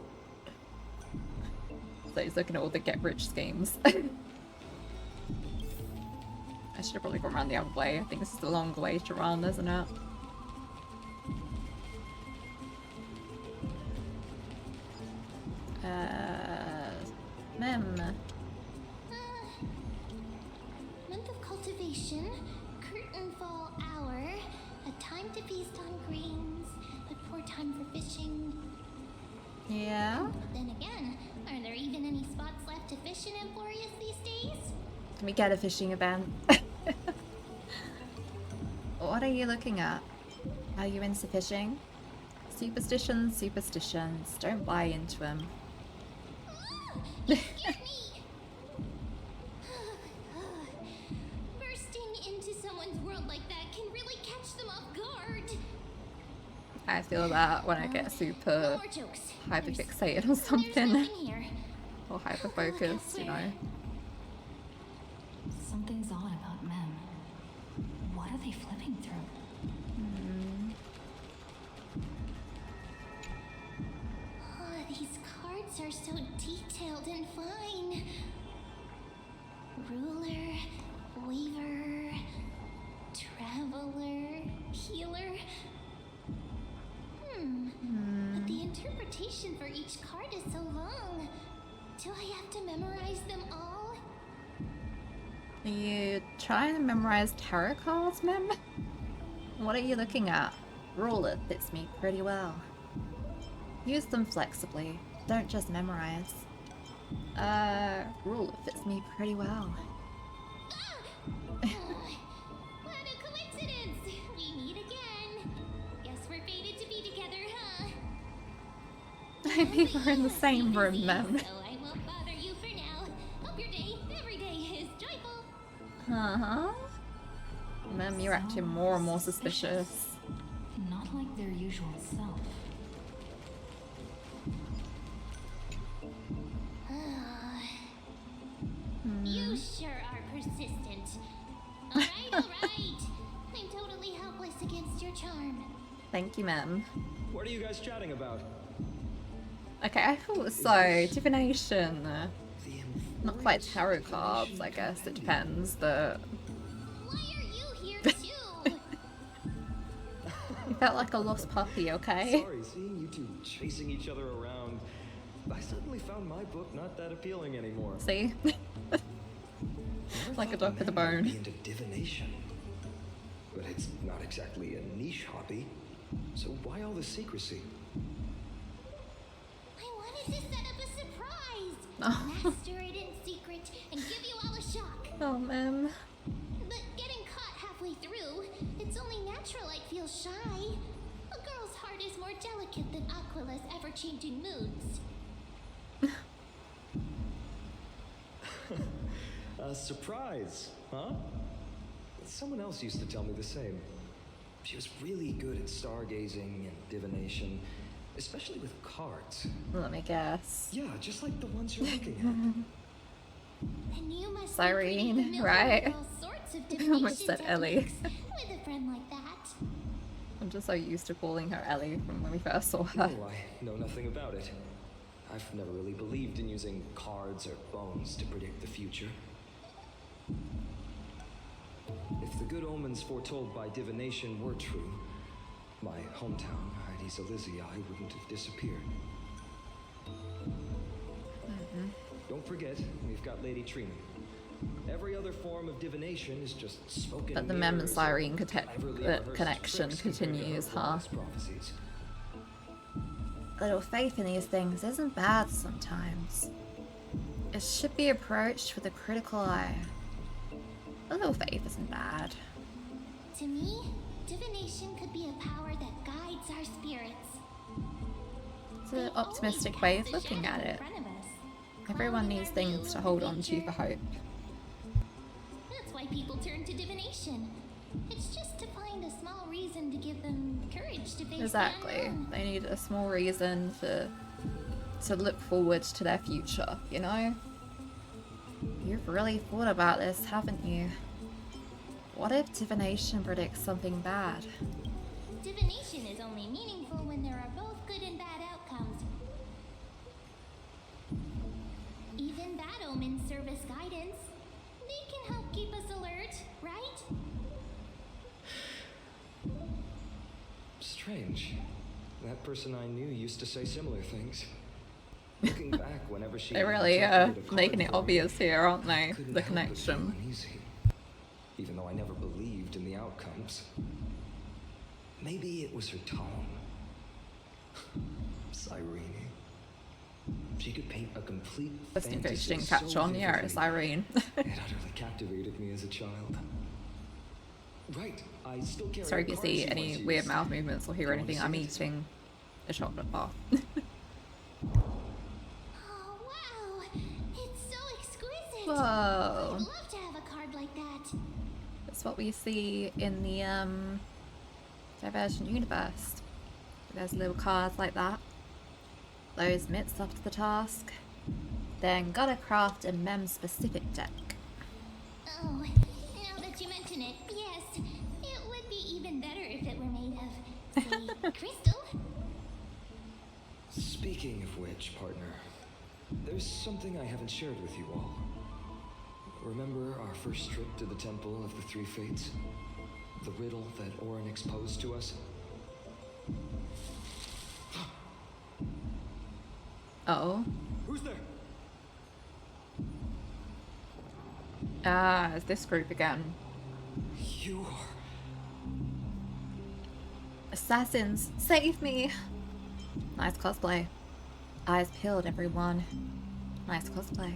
So he's looking at all the get rich schemes. I should have probably gone around the other way. I think this is the longer way to run, isn't it? Mem. Month of cultivation, curtain fall hour, a time to feast on grains, but poor time for fishing. Yeah? Then again, are there even any spots left to fish in Emporius these days? Can we get a fishing event? What are you looking at? Are you into fishing? Superstitions, superstitions. Don't buy into them. Excuse me! Bursting into someone's world like that can really catch them off guard. I feel that when I get No super more jokes. hyper There's- fixated on there's something. nothing here. Or hyper focused, you know. Something's odd about Mem. What are they flipping through? Oh, these cards are so detailed and fine. Ruler, weaver, traveler, healer. But the interpretation for each card is so long. Do I have to memorize them all? Are you trying to memorize tarot cards, Mem? What are you looking at? Ruler fits me pretty well. Use them flexibly. Don't just memorize. Ruler fits me pretty well. What a coincidence! We meet again. Guess we're fated to be together, huh? I mean, we're in the same room, Mem. So I won't bother you for now. Hope your day, every day, is joyful. Uh-huh. Mem, you're acting more and more suspicious. Not like their usual self. You sure are persistent. Alright, alright. I'm totally helpless against your charm. Thank you, Mem. What are you guys chatting about? Okay, I thought so. Divination. The Not quite tarot cards, I guess. It depends, but Why are you here too? you felt like a lost puppy, okay? Sorry, seeing you two chasing each other around. I suddenly found my book not that appealing anymore. See? Never Like a thought dog with a men would bone. be into divination. But it's not exactly a niche hobby. So why all the secrecy? I wanted to set up a surprise. Oh. Master it in secret and give you all a shock. Oh, Mem. But getting caught halfway through, it's only natural I'd feel shy. A girl's heart is more delicate than Aquila's ever-changing moods. A surprise, huh? Someone else used to tell me the same. She was really good at stargazing and divination, especially with cards. Let me guess. Yeah, just like the ones you're looking And you must Cyrene, be pretty familiar right? with all sorts of I divination almost said Ellie. techniques with a friend like that. I'm just so used to calling her Ellie from when we first saw at. her. No, I know nothing about it. I've never really believed in using cards or bones to predict the future. If the good omens foretold by divination were true, my hometown, Hydes Elysiae, wouldn't have disappeared. Don't forget, we've got Lady Trina. Every other form of divination is just spoken. But the Mem and mirrors Cyrene or cleverly rehearsed connection tricks compared to continues, her huh? flawless prophecies. A little faith in these things isn't bad sometimes. It should be approached with a critical eye. A little faith isn't bad. To me, divination could be a power that guides our spirits. It's an optimistic way of looking at it. Everyone needs things to hold on to for hope. That's why people turn to divination. It's just to find a small reason to give them courage to face Exactly. the unknown. They need a small reason to look forward to their future, you know? You've really thought about this, haven't you? What if divination predicts something bad? Divination is only meaningful when there are both good and bad outcomes. Even bad omens serve as guidance. They can help keep us alert, right? Strange. That person I knew used to say similar things. Looking back, whenever she They really interpreted a card making it for me, obvious here, aren't they? I couldn't The help but feel connection. uneasy, even though I never believed in the outcomes. Maybe it was her tone. Cyrene. She could paint a complete Just in case fantasy you didn't catch so on, yeah, vividly. it's Irene. It utterly captivated me as a child. Right, I still carry Sorry a if you card see she any once weird used. mouth movements or hear Wanna anything. see I'm it? eating a chocolate bar. Oh, wow! It's so exquisite! Whoa. I'd love to have a card like that. That's what we see in the Divergent universe. There's little cards like that. Those mitts up to the task. Then gotta craft a mem specific deck. Oh, now that you mention it, yes, it would be even better if it were made of, say, crystal. Speaking of which, partner, there's something I haven't shared with you all. Remember our first trip to the Temple of the Three Fates? The riddle that Orin exposed to us? Oh. Who's there? Ah, it's this group again. You are... Assassins, save me! Nice cosplay. Eyes peeled, everyone. Nice cosplay.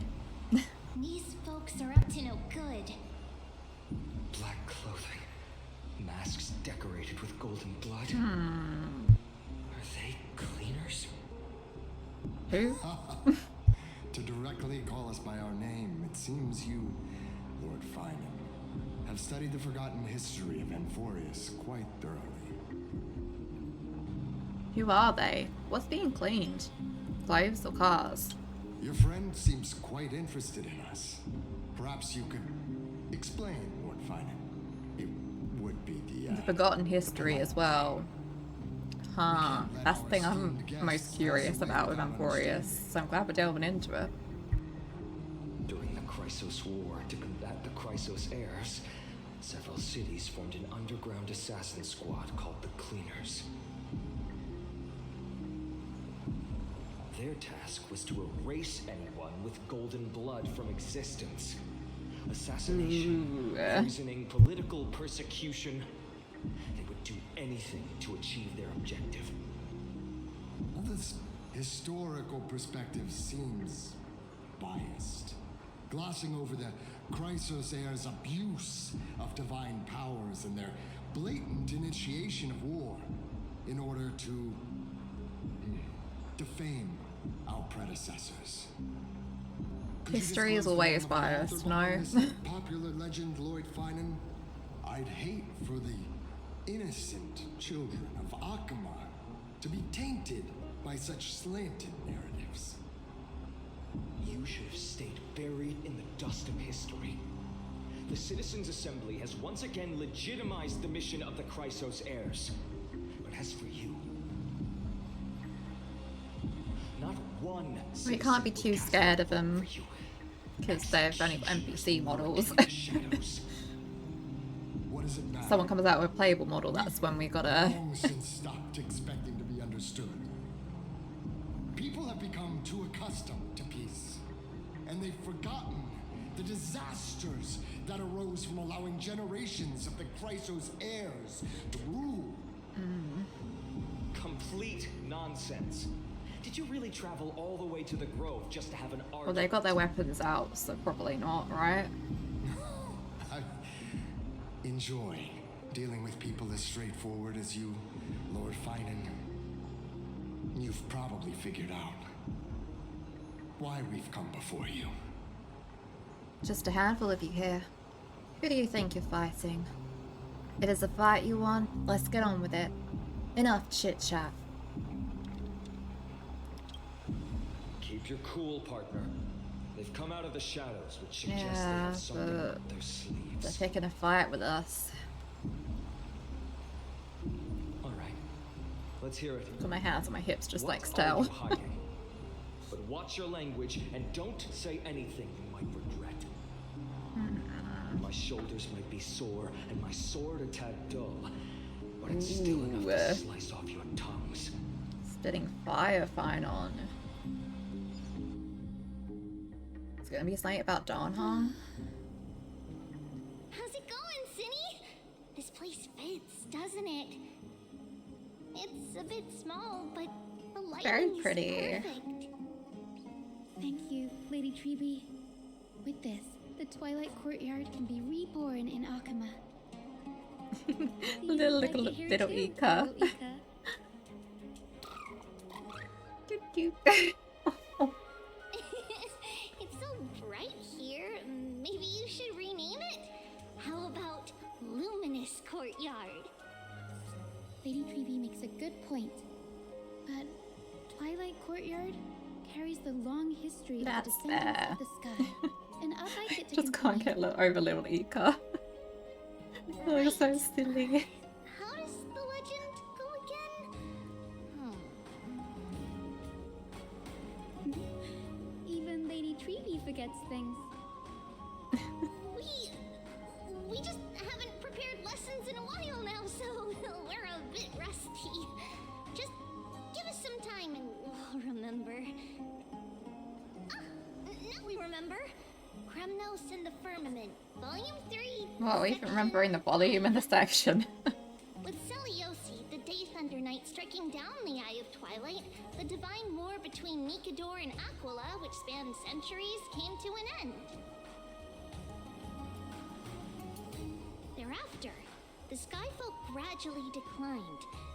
These folks are up to no good. Black clothing. Masks decorated with golden blood. Are they cleaners? Who? To directly call us by our name, it seems you, Lord Finan, have studied the forgotten history of Amphorius quite thoroughly. Who are they? What's being cleaned? Clothes or cars? Your friend seems quite interested in us. Perhaps you could explain, Lord Finan. It would be the The forgotten history as well. Huh. That's the thing I'm most curious about with Amphorius, so I'm glad we're delving into it. During the Chrysos War, to combat the Chrysos heirs, several cities formed an underground assassin squad called the Cleaners. Their task was to erase anyone with golden blood from existence. Assassination, poisoning, political persecution. They would do anything to achieve their objective. Well, this historical perspective seems biased, glossing over the Chrysos heirs' abuse of divine powers and their blatant initiation of war in order to defame our predecessors. Could you History is disclose the always name of the biased, author no? behind this popular legend, Lloyd Finan? I'd hate for the innocent children of Akamar to be tainted by such slanted narratives. You should have stayed buried in the dust of history. The Citizens' Assembly has once again legitimized the mission of the Chrysos heirs. But as for you, not one We can't be citizen too would cast scared a of them, vote for you. because they've only got NPC models. In the shadows. What does it matter? Someone comes out with a playable model, that's when we gotta... Long since stopped expecting to be understood. People have become too accustomed to peace. and they've forgotten the disasters that arose from allowing generations of the Chrysos heirs to rule. Complete nonsense. Did you really travel all the way to the Grove just to have an argument? Well, they got their weapons out, so probably not, right? I enjoy dealing with people as straightforward as you, Lord Finan. You've probably figured out why we've come before you. Just a handful of you here. Who do you think you're fighting? If it's a fight you want, let's get on with it. Enough chit-chat. Keep your cool, partner. They've come out of the shadows, which suggests they Yeah, have something but up their they're sleeves. picking a fight with us. All right, let's hear it. Got my hands on my hips just like What Stell. are you hiding? But watch your language and don't say anything you might regret. My shoulders might be sore and my sword a tad dull, but it's still enough to slice off your tongues. Spitting fire fine on. It's gonna be something about Donhong. How's it going, Cinny? This place fits, doesn't it? It's a bit small, but the lighting Very is pretty. perfect. Thank you, Lady Treby. With this, the Twilight Courtyard can be reborn in Akama. Little Like it here little too, Ika. little Ika. Doot doot. It's so bright here. Maybe you should rename it? How about Luminous Courtyard? Lady Treby makes a good point. But Twilight Courtyard carries the long history of That's the descendants fair. of the sky. And I'd like it to Just can't continue. get over little Ika. Oh, you're so silly. How does the legend go again? Even Lady Treby forgets things. We just haven't prepared lessons in a while now, so we're a bit rusty. Just give us some time and we'll remember. Now we remember. Kremnos in the Firmament, Volume 3. Well, even Section- remembering the volume and the section. With Seliosi, the Day Thunder Knight, striking down the Eye of Twilight, the divine war between Nikador and Aquila, which spanned centuries, came to an end. Thereafter, the Skyfolk gradually declined.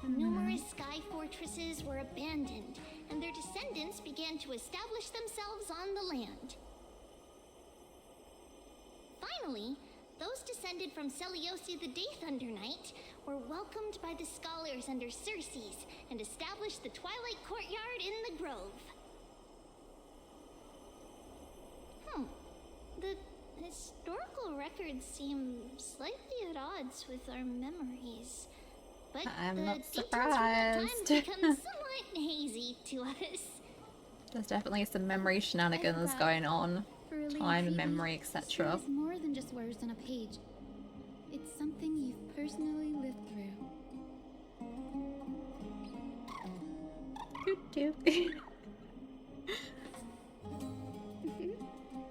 Numerous sky fortresses were abandoned, and their descendants began to establish themselves on the land. Finally, those descended from Seliosi the Day Thunder Knight were welcomed by the scholars under Circes and established the Twilight Courtyard in the Grove. The historical records seem slightly at odds with our memories. But I'm the not details from that time surprised. become somewhat hazy to us. There's definitely some memory shenanigans going on. For Lady Time, Treby, memory, history etc. is more than just words on a page. It's something you've personally lived through. Doot doot.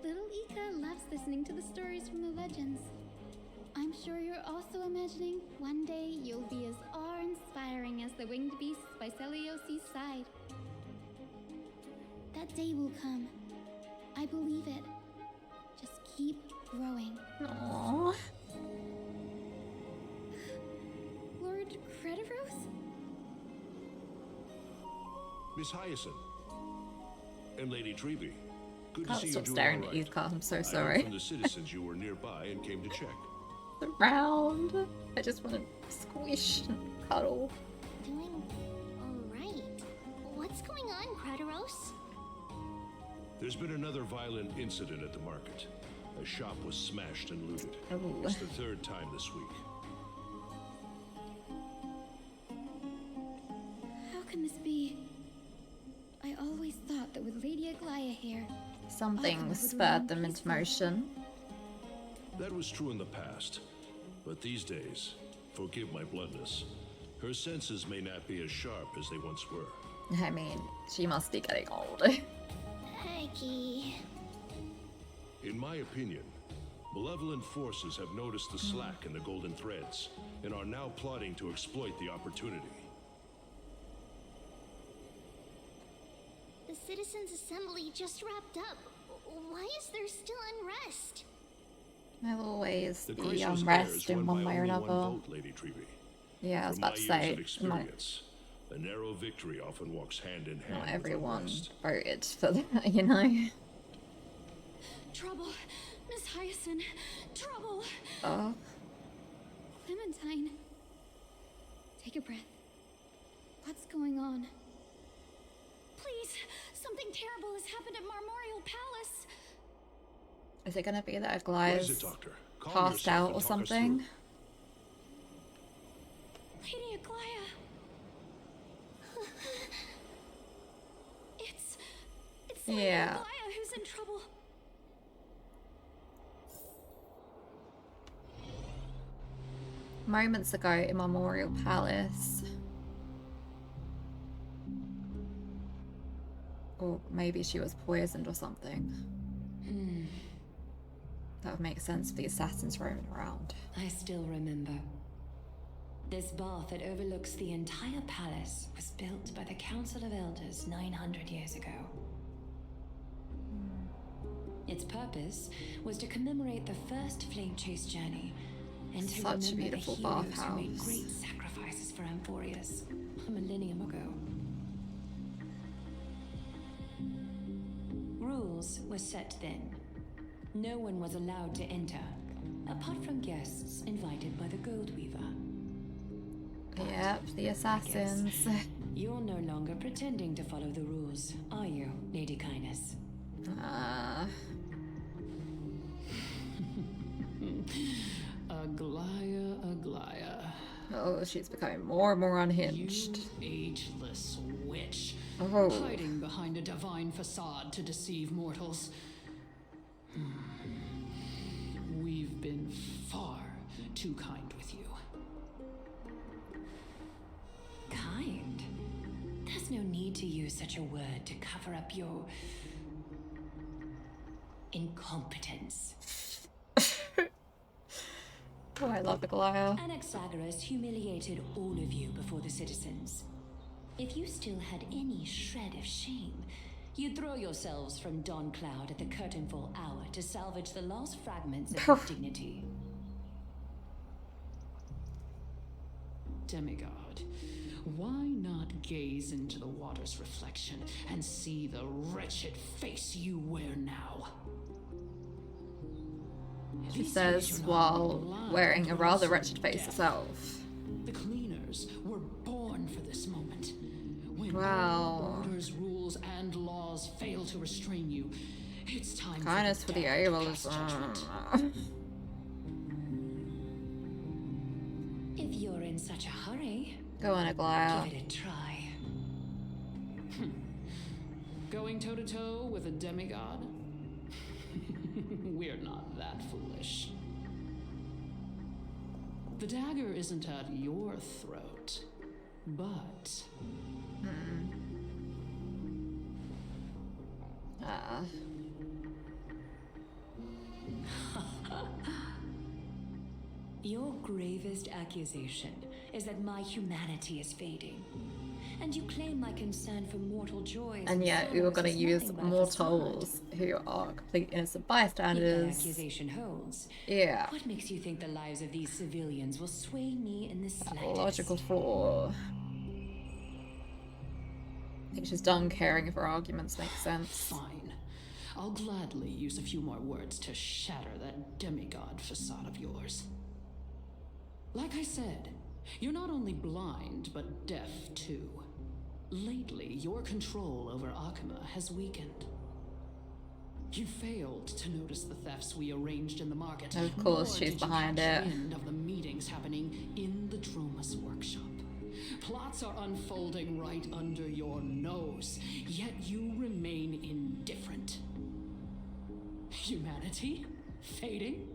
Little Ika loves listening to the stories from the legends. I'm sure you're also imagining one day you'll be as awe-inspiring as the winged beasts by Seliosi's side. That day will come. I believe it. Just keep growing. Aww. Lord Crediros? Miss Hyacinth. And Lady Treby. Good to Can't see you stop doing staring all at right. Ika, I'm so I heard sorry. from the citizens you were nearby and came to check. Around. I just want to squish and cuddle. Doing alright. What's going on, Crediros? There's been another violent incident at the market. A shop was smashed and looted. Ooh. It's the third time this week. How can this be? I always thought that with Lady Aglaya here, Something would spurred remain them into peaceful. motion. That was true in the past. But these days, forgive my bluntness, her senses may not be as sharp as they once were. I mean, she must be getting old. Hecky. In my opinion, malevolent forces have noticed the slack in the golden threads and are now plotting to exploit the opportunity. The Citizens' Assembly just wrapped up. Why is there still unrest? There'll always The be Chrysos unrest heirs in won one by way or only another. one vote, Lady Treevy. Yeah, I was From about my to years say, of experience, a narrow victory often walks hand in hand not with everyone unrest. voted for that, you know? Trouble! Miss Hyacinth! Trouble! Oh, Clementine. Take a breath. What's going on? Please! Something terrible has happened at Marmorial Palace! is it gonna be that What is Aglia's it, Doctor? Calm passed yourself out and or talk us something? through. Lady Aglaia! It's Lady Yeah. Aglaia who's in trouble. Moments ago in Memorial Palace. Or maybe she was poisoned or something. That would make sense for the assassins roaming around. I still remember. This bath that overlooks the entire palace was built by the Council of Elders 900 years ago. Its purpose was to commemorate the first flame chase journey and to Such a remember beautiful the heroes who made bathhouse. great sacrifices for Amphorius a millennium ago. Rules were set then. No one was allowed to enter, apart from guests invited by the Gold Weaver. Yep, the assassins. You're no longer pretending to follow the rules, are you, Lady Kindness? Aglaia, Aglaia. Oh, she's becoming more and more You unhinged. ageless witch. Oh. Hiding behind a divine facade to deceive mortals. We've been far too kind with you. Kind? There's no need to use such a word to cover up your incompetence. Oh, I love Aglaia. Anaxagoras humiliated all of you before the citizens. If you still had any shred of shame, you'd throw yourselves from dawn cloud at the curtainfall hour to salvage the last fragments of your dignity. Demigod, why not gaze into the water's reflection and see the wretched face you wear now? At She least at least says you're not while blind, wearing a but rather also wretched face deaf. herself. The cleaners were born for this moment. When Wow. all orders, rules, and laws fail to restrain you, it's time Kindness for the damned to able pass is. judgment. If you're in such a hurry, Go on, Aglaia. give it a try. Going toe-to-toe with a demigod? We're not that foolish. The dagger isn't at your throat, but... Your gravest accusation is that my humanity is fading. And you claim my concern for mortal joys. And yet, we were sorrows going to is use nothing but a mortals who are complete innocent facade. If that bystanders. accusation holds, Yeah. what makes you think the lives of these civilians will sway me in the slightest? Logical flaw. I think she's done caring if her arguments make sense. Fine. I'll gladly use a few more words to shatter that demigod facade of yours. Like I said, you're not only blind, but deaf too. Lately, your control over Akima has weakened. You failed to notice the thefts we arranged in the market. Of course, nor she's did you behind catch it. wind of the meetings happening in the Dromus workshop. Plots are unfolding right under your nose, yet you remain indifferent. Humanity? Fading?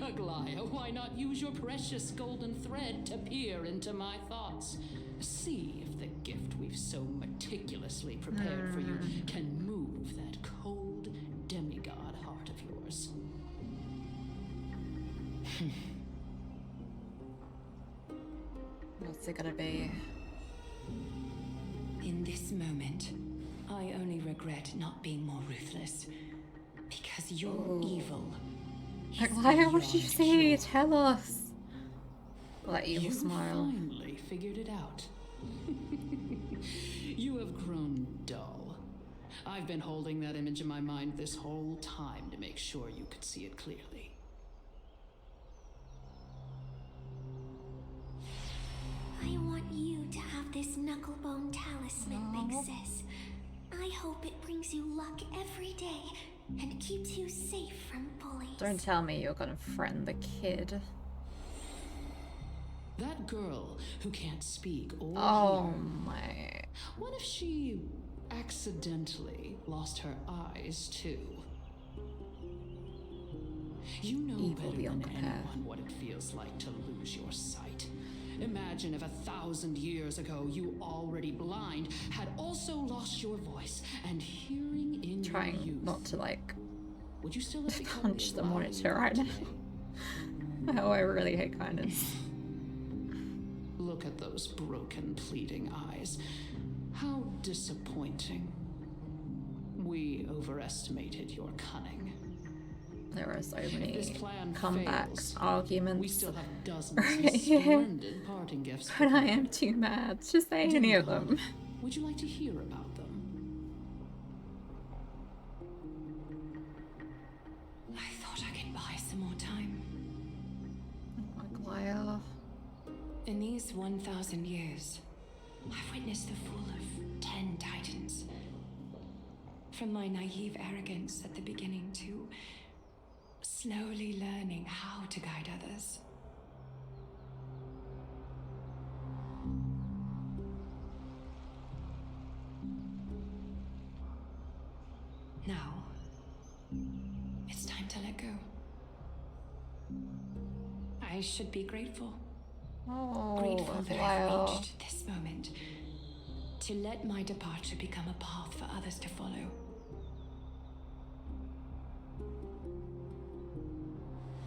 Aglaia, why not use your precious golden thread to peer into my thoughts? See if the gift we've so meticulously prepared for you can move that cold demigod heart. heart of yours. What's it gonna be? In this moment, I only regret not being more ruthless. Because your evil is Why would you beyond say? cure. Tell us. That evil You smile. finally figured it out. You have grown dull. I've been holding that image in my mind this whole time to make sure you could see it clearly. I want you to have this knucklebone talisman, Big Sis. I hope it brings you luck every day and keeps you safe from bullies. Don't tell me you're gonna threaten the kid. That girl who can't speak or Oh hear. my. What if she accidentally lost her eyes too? You know Evil better beyond than compare. anyone what it feels like to lose your sight. Imagine if 1,000 years ago you, already blind, had also lost your voice and hearing in your Trying youth. not to like Would you still have become punch the ally monitor you are right now. today? Oh, I really hate kindness. Look at those broken, pleading eyes. How disappointing. We overestimated your cunning. There are so This many plan comebacks, fails. arguments. We still have dozens Right of here. splendid parting gifts. But I am too mad to say any of them. Would you like to hear about them? I thought I could buy some more time. Aglaya. In these 1,000 years, I've witnessed the fall of 10 titans. From my naive arrogance at the beginning to slowly learning how to guide others. Now, it's time to let go. I should be grateful. Oh, Grateful that I've Aglaya. reached this moment. To let my departure become a path for others to follow.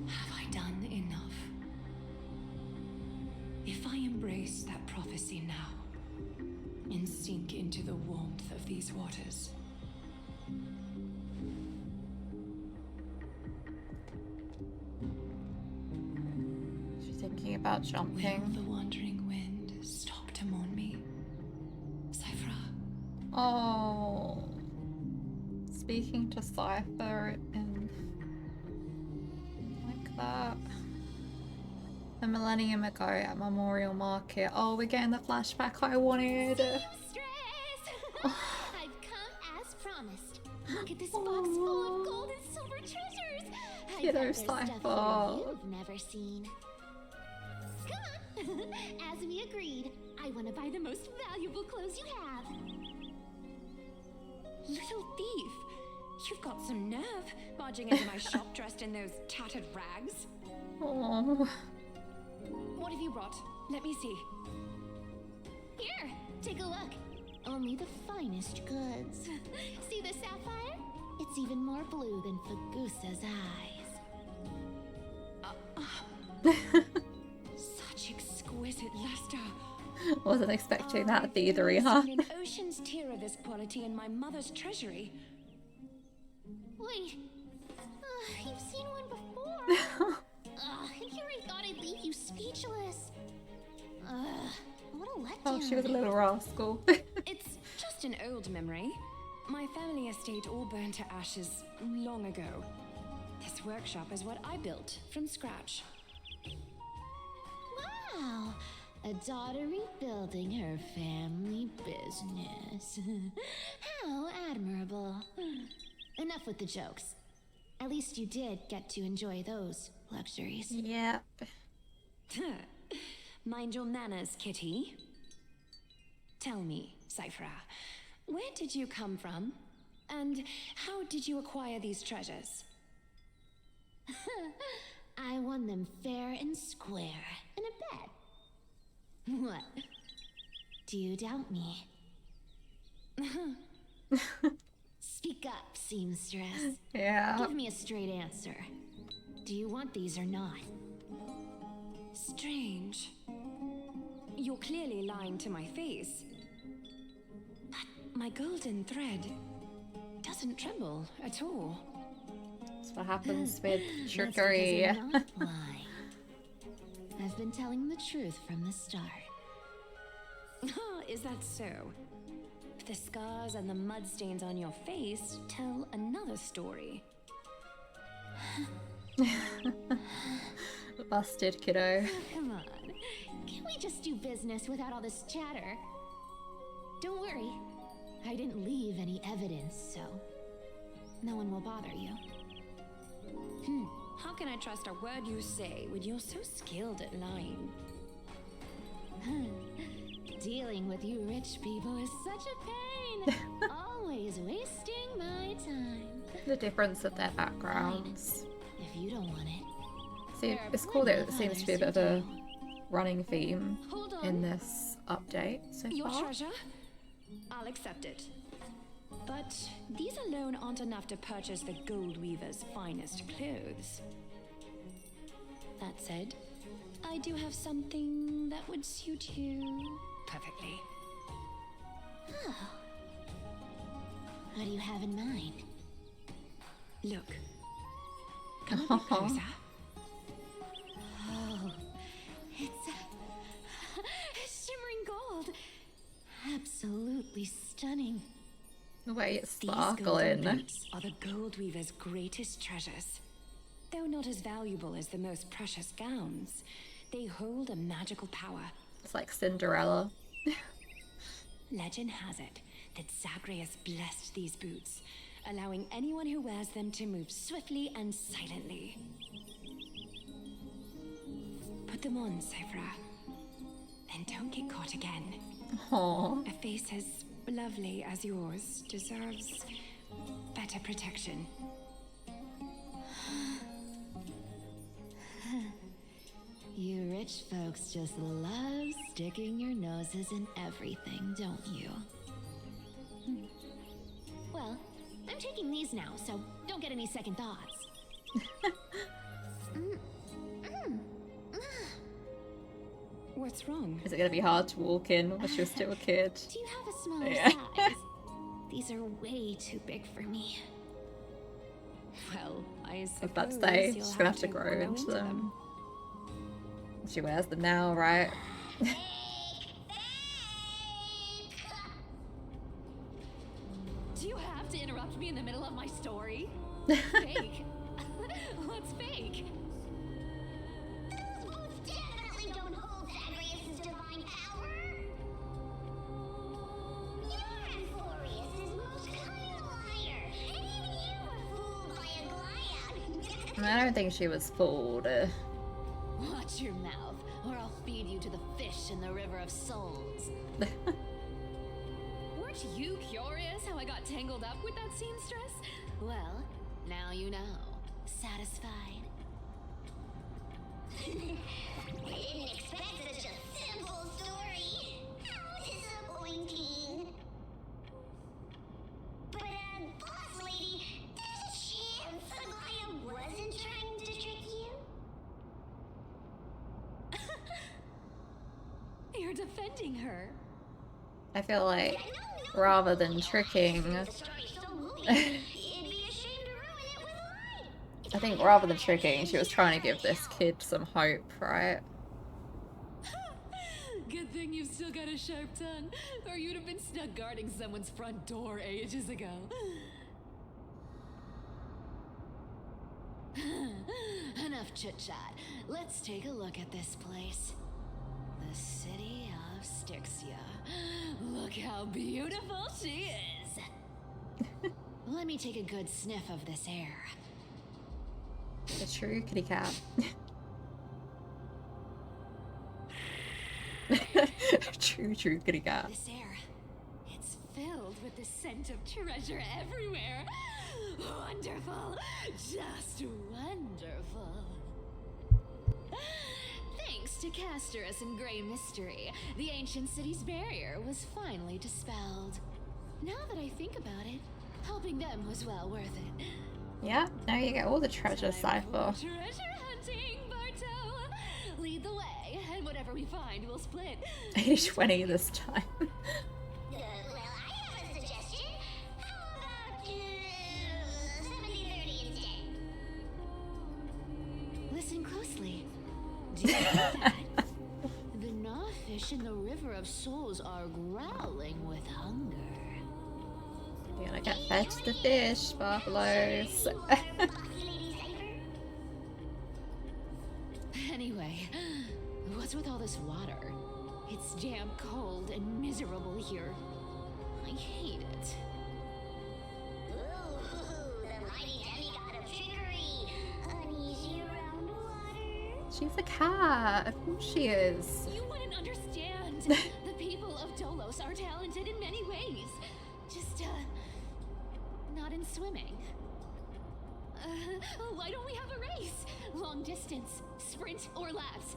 Have I done enough? If I embrace that prophecy now, and sink into the warmth of these waters, She's thinking about will jumping. the wandering wind stop to mourn me? Cypher, Oh. Speaking to Cypher and like that. A millennium ago at Memorial Market. Oh, we're getting the flashback I wanted. Seamstress! I've come as promised. Look at this box full of gold and silver treasures. I Kiddo bet there's stuff Cypher. here you've never seen. Come on. As we agreed, I want to buy the most valuable clothes you have. little thief! You've got some nerve, barging into my shop dressed in those tattered rags. Oh. What have you brought? Let me see. Here, take a look. Only the finest goods. See the sapphire? It's even more blue than Fagusa's eyes. Such exquisite luster. Wasn't expecting that I've thievery, never huh? seen an ocean's tier of this quality in my mother's treasury. Wait, you've seen one before. And here I thought I'd leave you speechless. What a letdown. Oh, she was a little rascal. It's just an old memory. My family estate all burned to ashes long ago. This workshop is what I built from scratch. Wow, a daughter rebuilding her family business. How admirable. Enough with the jokes. At least you did get to enjoy those luxuries. Yep. Mind your manners, kitty. Tell me, Cyphra, where did you come from? And how did you acquire these treasures? I won them fair and square in a bet. What? Do you doubt me? Speak up, seamstress. Yeah. Give me a straight answer. Do you want these or not? Strange. You're clearly lying to my face. But my golden thread doesn't tremble at all. That's what happens with That's trickery. because I'm not lying. I've been telling the truth from the start. Is that so? The scars and the mud stains on your face tell another story. Busted, kiddo. Come on. Can we just do business without all this chatter? Don't worry. I didn't leave any evidence, so no one will bother you. How can I trust a word you say when you're so skilled at lying? Dealing with you rich people is such a pain. Always wasting my time. The difference of their backgrounds. If you don't want it. See, it's cool that it seems to be a bit of a running theme in this update so Your far. treasure? I'll accept it. But these alone aren't enough to purchase the Gold Weaver's finest clothes. That said, I do have something that would suit you perfectly. Oh. What do you have in mind? Look. Come a bit closer. Oh, it's shimmering gold. Absolutely stunning. The way it's These golden sparkling. boots are the Gold Weaver's greatest treasures. Though not as valuable as the most precious gowns, they hold a magical power. It's like Cinderella. Legend has it that Zagreus blessed these boots, allowing anyone who wears them to move swiftly and silently. Put them on, Sephra. Then don't get caught again. Aww. A face as lovely as yours deserves better protection. You rich folks just love sticking your noses in everything, don't you? Well, I'm taking these now, so don't get any second thoughts. What's wrong? Is it gonna be hard to walk in while you're still a kid? Do you have a smaller Yeah. size? These are way too big for me. Well, I I was suppose about to say, you'll she's gonna have to grow grow into them. She wears them now, right? Do you have to interrupt me in the middle of my story? Fake. What's fake? Those boots definitely don't hold Zagreus' divine power. You're Amphorius' most cunning liar, and even you were fooled by a Glyad. I don't think she was fooled. Watch your mouth, or I'll feed you to the fish in the river of souls. Weren't you curious how I got tangled up with that seamstress? Well, now you know. Satisfied? I didn't expect such a simple story. How disappointing. But, boss lady, there's a chance Aglaia wasn't trying to trick you? You're defending her. I feel like rather than tricking, The story's so moving, it'd be a shame to ruin it with a lie. I think rather than tricking, she was trying to give this kid some hope, right? Good thing you've still got a sharp tongue, or you'd have been stuck guarding someone's front door ages ago. Enough chit-chat. Let's take a look at this place. The city of Styxia. Look how beautiful she is. Let me take a good sniff of this air. The true kitty cat. True kitty cat. This air. It's filled with the scent of treasure everywhere. Wonderful. Just wonderful. Thanks to Castorus and Grey Mystery, the ancient city's barrier was finally dispelled. Now that I think about it, Helping them was well worth it. Yeah, now you get all the treasure, Time for Cypher. treasure hunting, Barto. Lead the way, and whatever we find, we'll split. 80-20 this time. Well, I have a suggestion. How about 70-30 instead? Listen closely. Do you hear that? The gnawfish in the River of Souls are growling with hunger. You're gonna get fed to the fish, buffaloes. Anyway, what's with all this water? It's damp, cold, and miserable here. I hate it. Ooh, the mighty demigod of trickery. Uneasy around water. She's a cat. Of course she is. You wouldn't understand. The people of Dolos are talented in many ways. Just, not in swimming. Why don't we have a race? Long distance, sprint, or laps?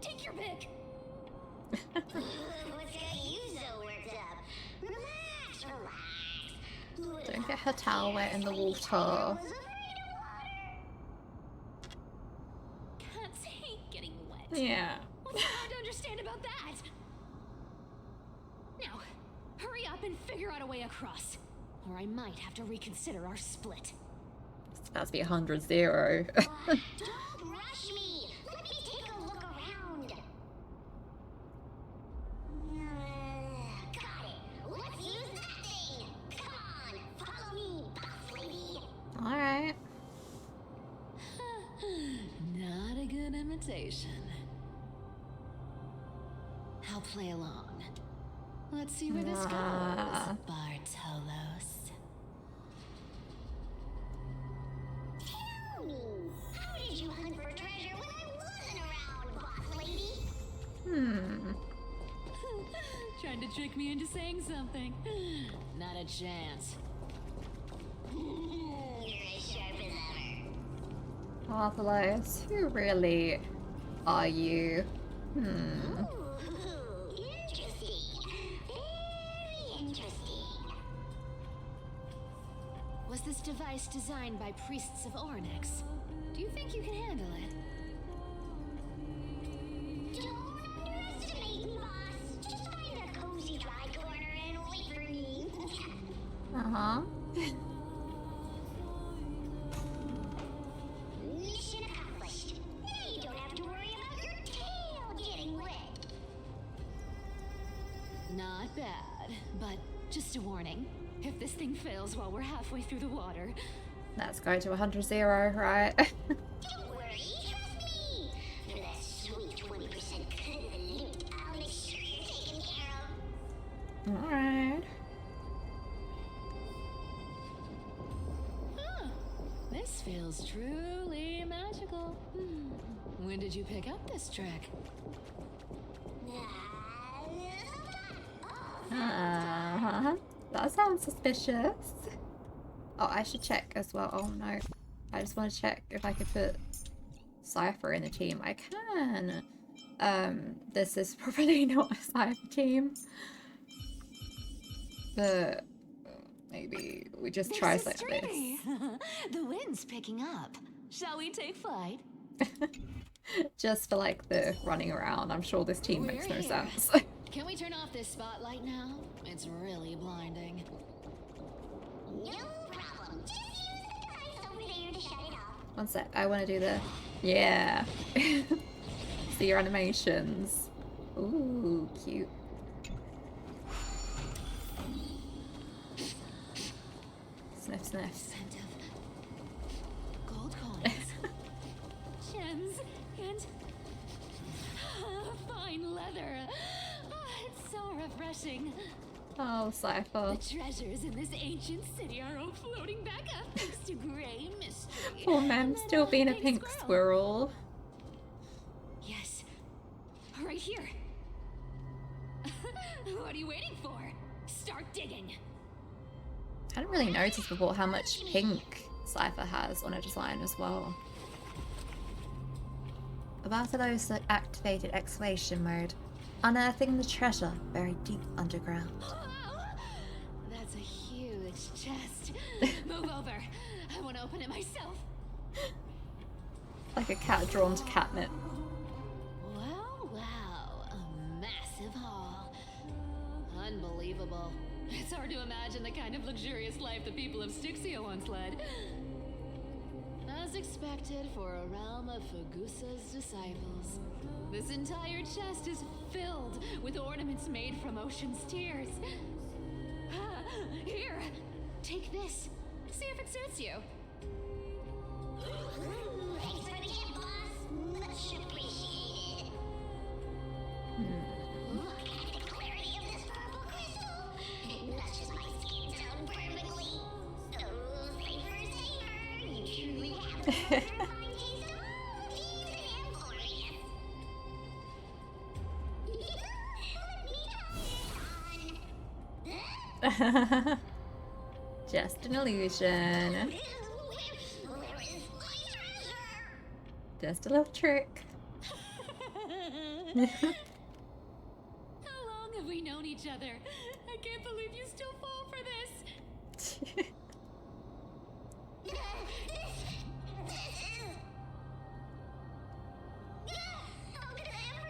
Take your pick. What's got you so worked up? Relax, relax. Don't get her towel wet in the water. Was afraid of water. Cats hate getting wet. Yeah. What's hard to understand about that? Now, hurry up and figure out a way across. Or I might have to reconsider our split. It's about to be 100-0. Don't rush me. Let me take a look around. Got it. Let's use that thing. Come on, follow me, boss lady. Alright. Not a good imitation. I'll play along. Let's see where this goes, Bartolos. Tell me, how did you hunt for treasure when I wasn't around, boss lady? Trying to trick me into saying something. Not a chance. You're as sharp as ever. Buffaloes, who really are you? Ooh, interesting. Very interesting. Was this device designed by priests of Ornyx? Do you think you can handle it? Don't underestimate me, boss. Just find a cozy dry corner and wait for me. Uh-huh. Mission accomplished. Now you don't have to worry about your tail getting wet. Not bad, but just a warning. If this thing fails while we're halfway through the water, Let's go to 100-0, right? Don't worry, trust me. For that sweet 20% cut of the loot, I'll make sure you're taken care of. Alright. this feels truly magical. When did you pick up this trick? Uh-huh. That sounds suspicious. Oh, I should check as well. Oh no. I just want to check if I could put Cypher in the team. I can. This is probably not a Cypher team. But maybe we just try something like this. The wind's picking up. Shall we take flight? Just for like the running around. I'm sure this team We're makes no here. sense. Can we turn off this spotlight now? It's really blinding. No problem. Just use the device over there to shut it off. One sec. I want to do the... Yeah. See your animations. Ooh, cute. Sniff, sniff. Scent of gold coins, gems, and fine leather. It's so refreshing. Oh, Cypher. The treasures in this ancient city are all floating back up thanks to Grey Mystery. Poor man, And still being a Pink pink squirrel. Yes, right here. What are you waiting for? Start digging. I didn't really notice before how much pink Cypher has on her design as well. Bartolos activated excavation mode, unearthing the treasure buried deep underground. That's a huge chest. Move over. I want to open it myself. Like a cat drawn to catnip. Wow, wow. A massive hall. Unbelievable. It's hard to imagine the kind of luxurious life the people of Styxia once led. As expected for a realm of Fagusa's disciples. This entire chest is filled with ornaments made from ocean's tears. Here, take this. See if it suits you. Thanks for the gift, boss. Much appreciated. Look at the clarity of this purple crystal. It matches my skin tone perfectly. So, safer, safer. You truly have the most refined taste of all these and glorious. Let me try it on. Just an illusion. Where is my treasure? Just a little trick. How long have we known each other? I can't believe you still fall for this.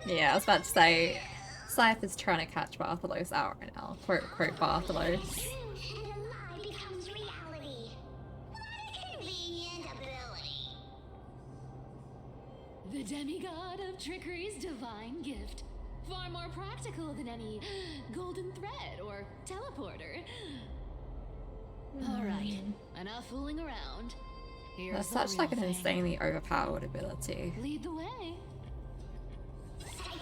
Yeah, I was about to say, Scythe is trying to catch Bartholos out right now. Quote, quote, Bartholos. And a lie becomes reality. What a convenient ability. The demigod of trickery's divine gift. Far more practical than any golden thread or teleporter. Alright, enough fooling around. Here's That's the such like real an thing. insanely overpowered ability. Lead the way.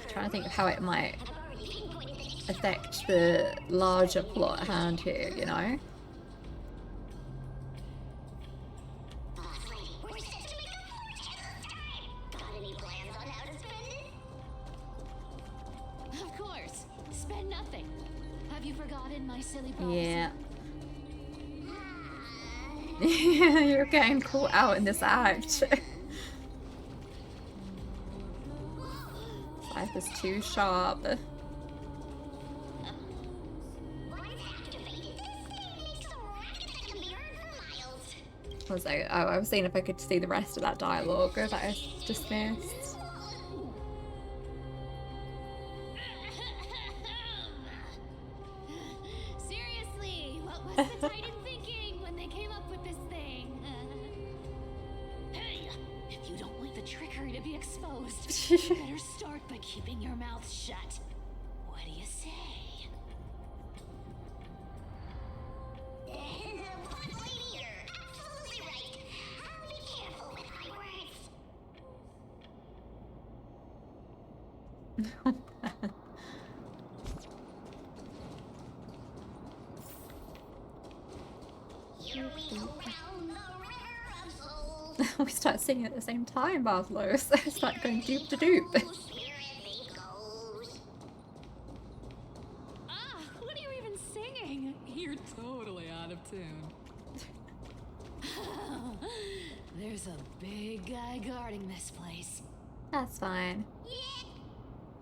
Trying to think of how it might affect the larger plot at hand here, you know? Boss lady, we're set to make a fortune this time. Got any plans on how to spend it? Of course. Spend nothing. Have you forgotten my silly prophecy? Yeah. You're getting caught out in this act. Scythe is too sharp. Once activated, this thing makes a racket that can be heard for miles. I was seeing if I could see the rest of that dialogue that I just missed. Seriously, what was the Titan thinking when they came up with this thing? Hey, if you don't want the trickery to be exposed, you better start by keeping your mouth shut. What do you say? Boss lady, you're absolutely right. I'll be careful with my words. Here we go round the river of souls. We start singing at the same time, Bartholos. It's like going dupe to dupe. Spirit goes. Ah, what are you even singing? You're totally out of tune. There's a big guy guarding this place. That's fine.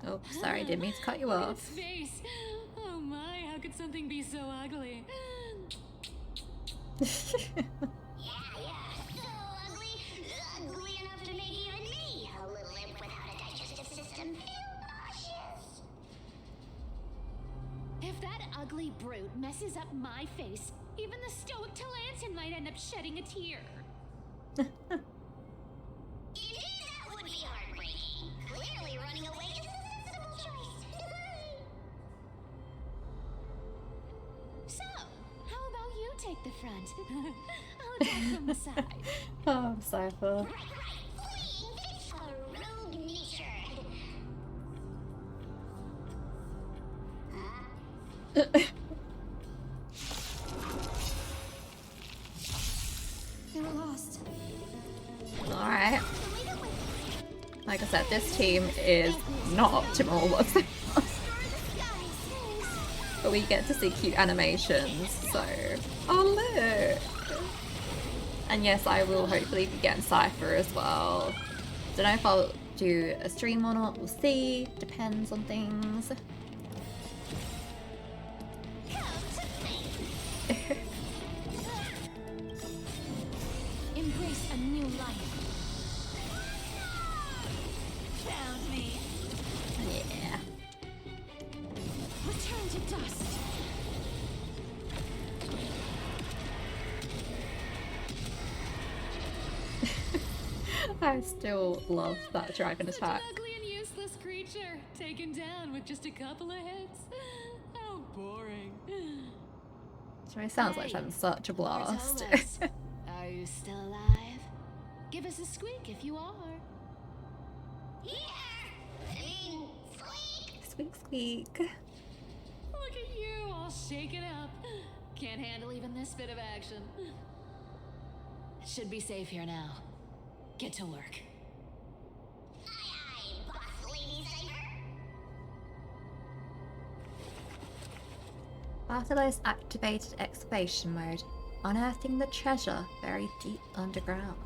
Oh, sorry, didn't mean to cut you Look at off. its face. Oh my, how could something be so ugly? Yeah, so ugly. Ugly enough to make even me, a little imp without a digestive system, feel nauseous. If that ugly brute messes up my face, even the stoic Talantin might end up shedding a tear. Indeed, that would be heartbreaking. Clearly running away is a sensible choice. So, how about you take the front? I'll attack from the side. Oh, Cypher. Right. Fleeing fits a rogue nature. They were lost. Alright. Like I said, this team is not optimal whatsoever. But we get to see cute animations, so... Oh, look! And yes, I will hopefully be getting Cypher as well. Don't know if I'll do a stream or not, we'll see. Depends on things. Turn to dust. I still love that dragon Such attack. an ugly and useless creature, taken down with just a couple of hits. How boring. Joy sounds like she's having such a poor blast. Tolas. Are you still alive? Give us a squeak if you are. Squeak, squeak. Look at you, all shaken up. Can't handle even this bit of action. Should be safe here now. Get to work. Bartholomew's activated excavation mode, unearthing the treasure buried deep underground.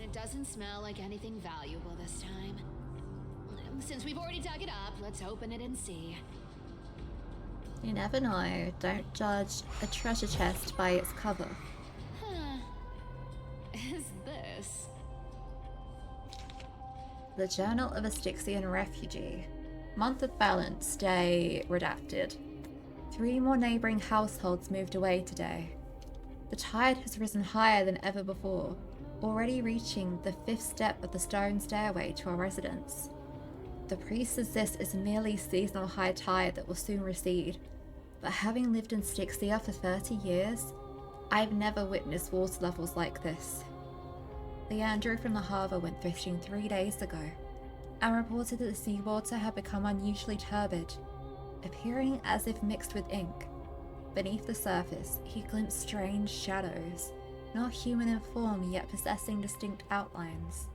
It doesn't smell like anything valuable this time. Since we've already dug it up, let's open it and see. You never know. Don't judge a treasure chest by its cover. Huh. Is this? The Journal of a Styxian Refugee. Month of Balance, day redacted. 3 more neighbouring households moved away today. The tide has risen higher than ever before, already reaching the 5th step of the stone stairway to our residence. The priest says this is merely seasonal high tide that will soon recede, but having lived in Styxia for 30 years, I've never witnessed water levels like this. Leandro from the harbour went fishing 3 days ago, and reported that the seawater had become unusually turbid, appearing as if mixed with ink. Beneath the surface, he glimpsed strange shadows, not human in form yet possessing distinct outlines.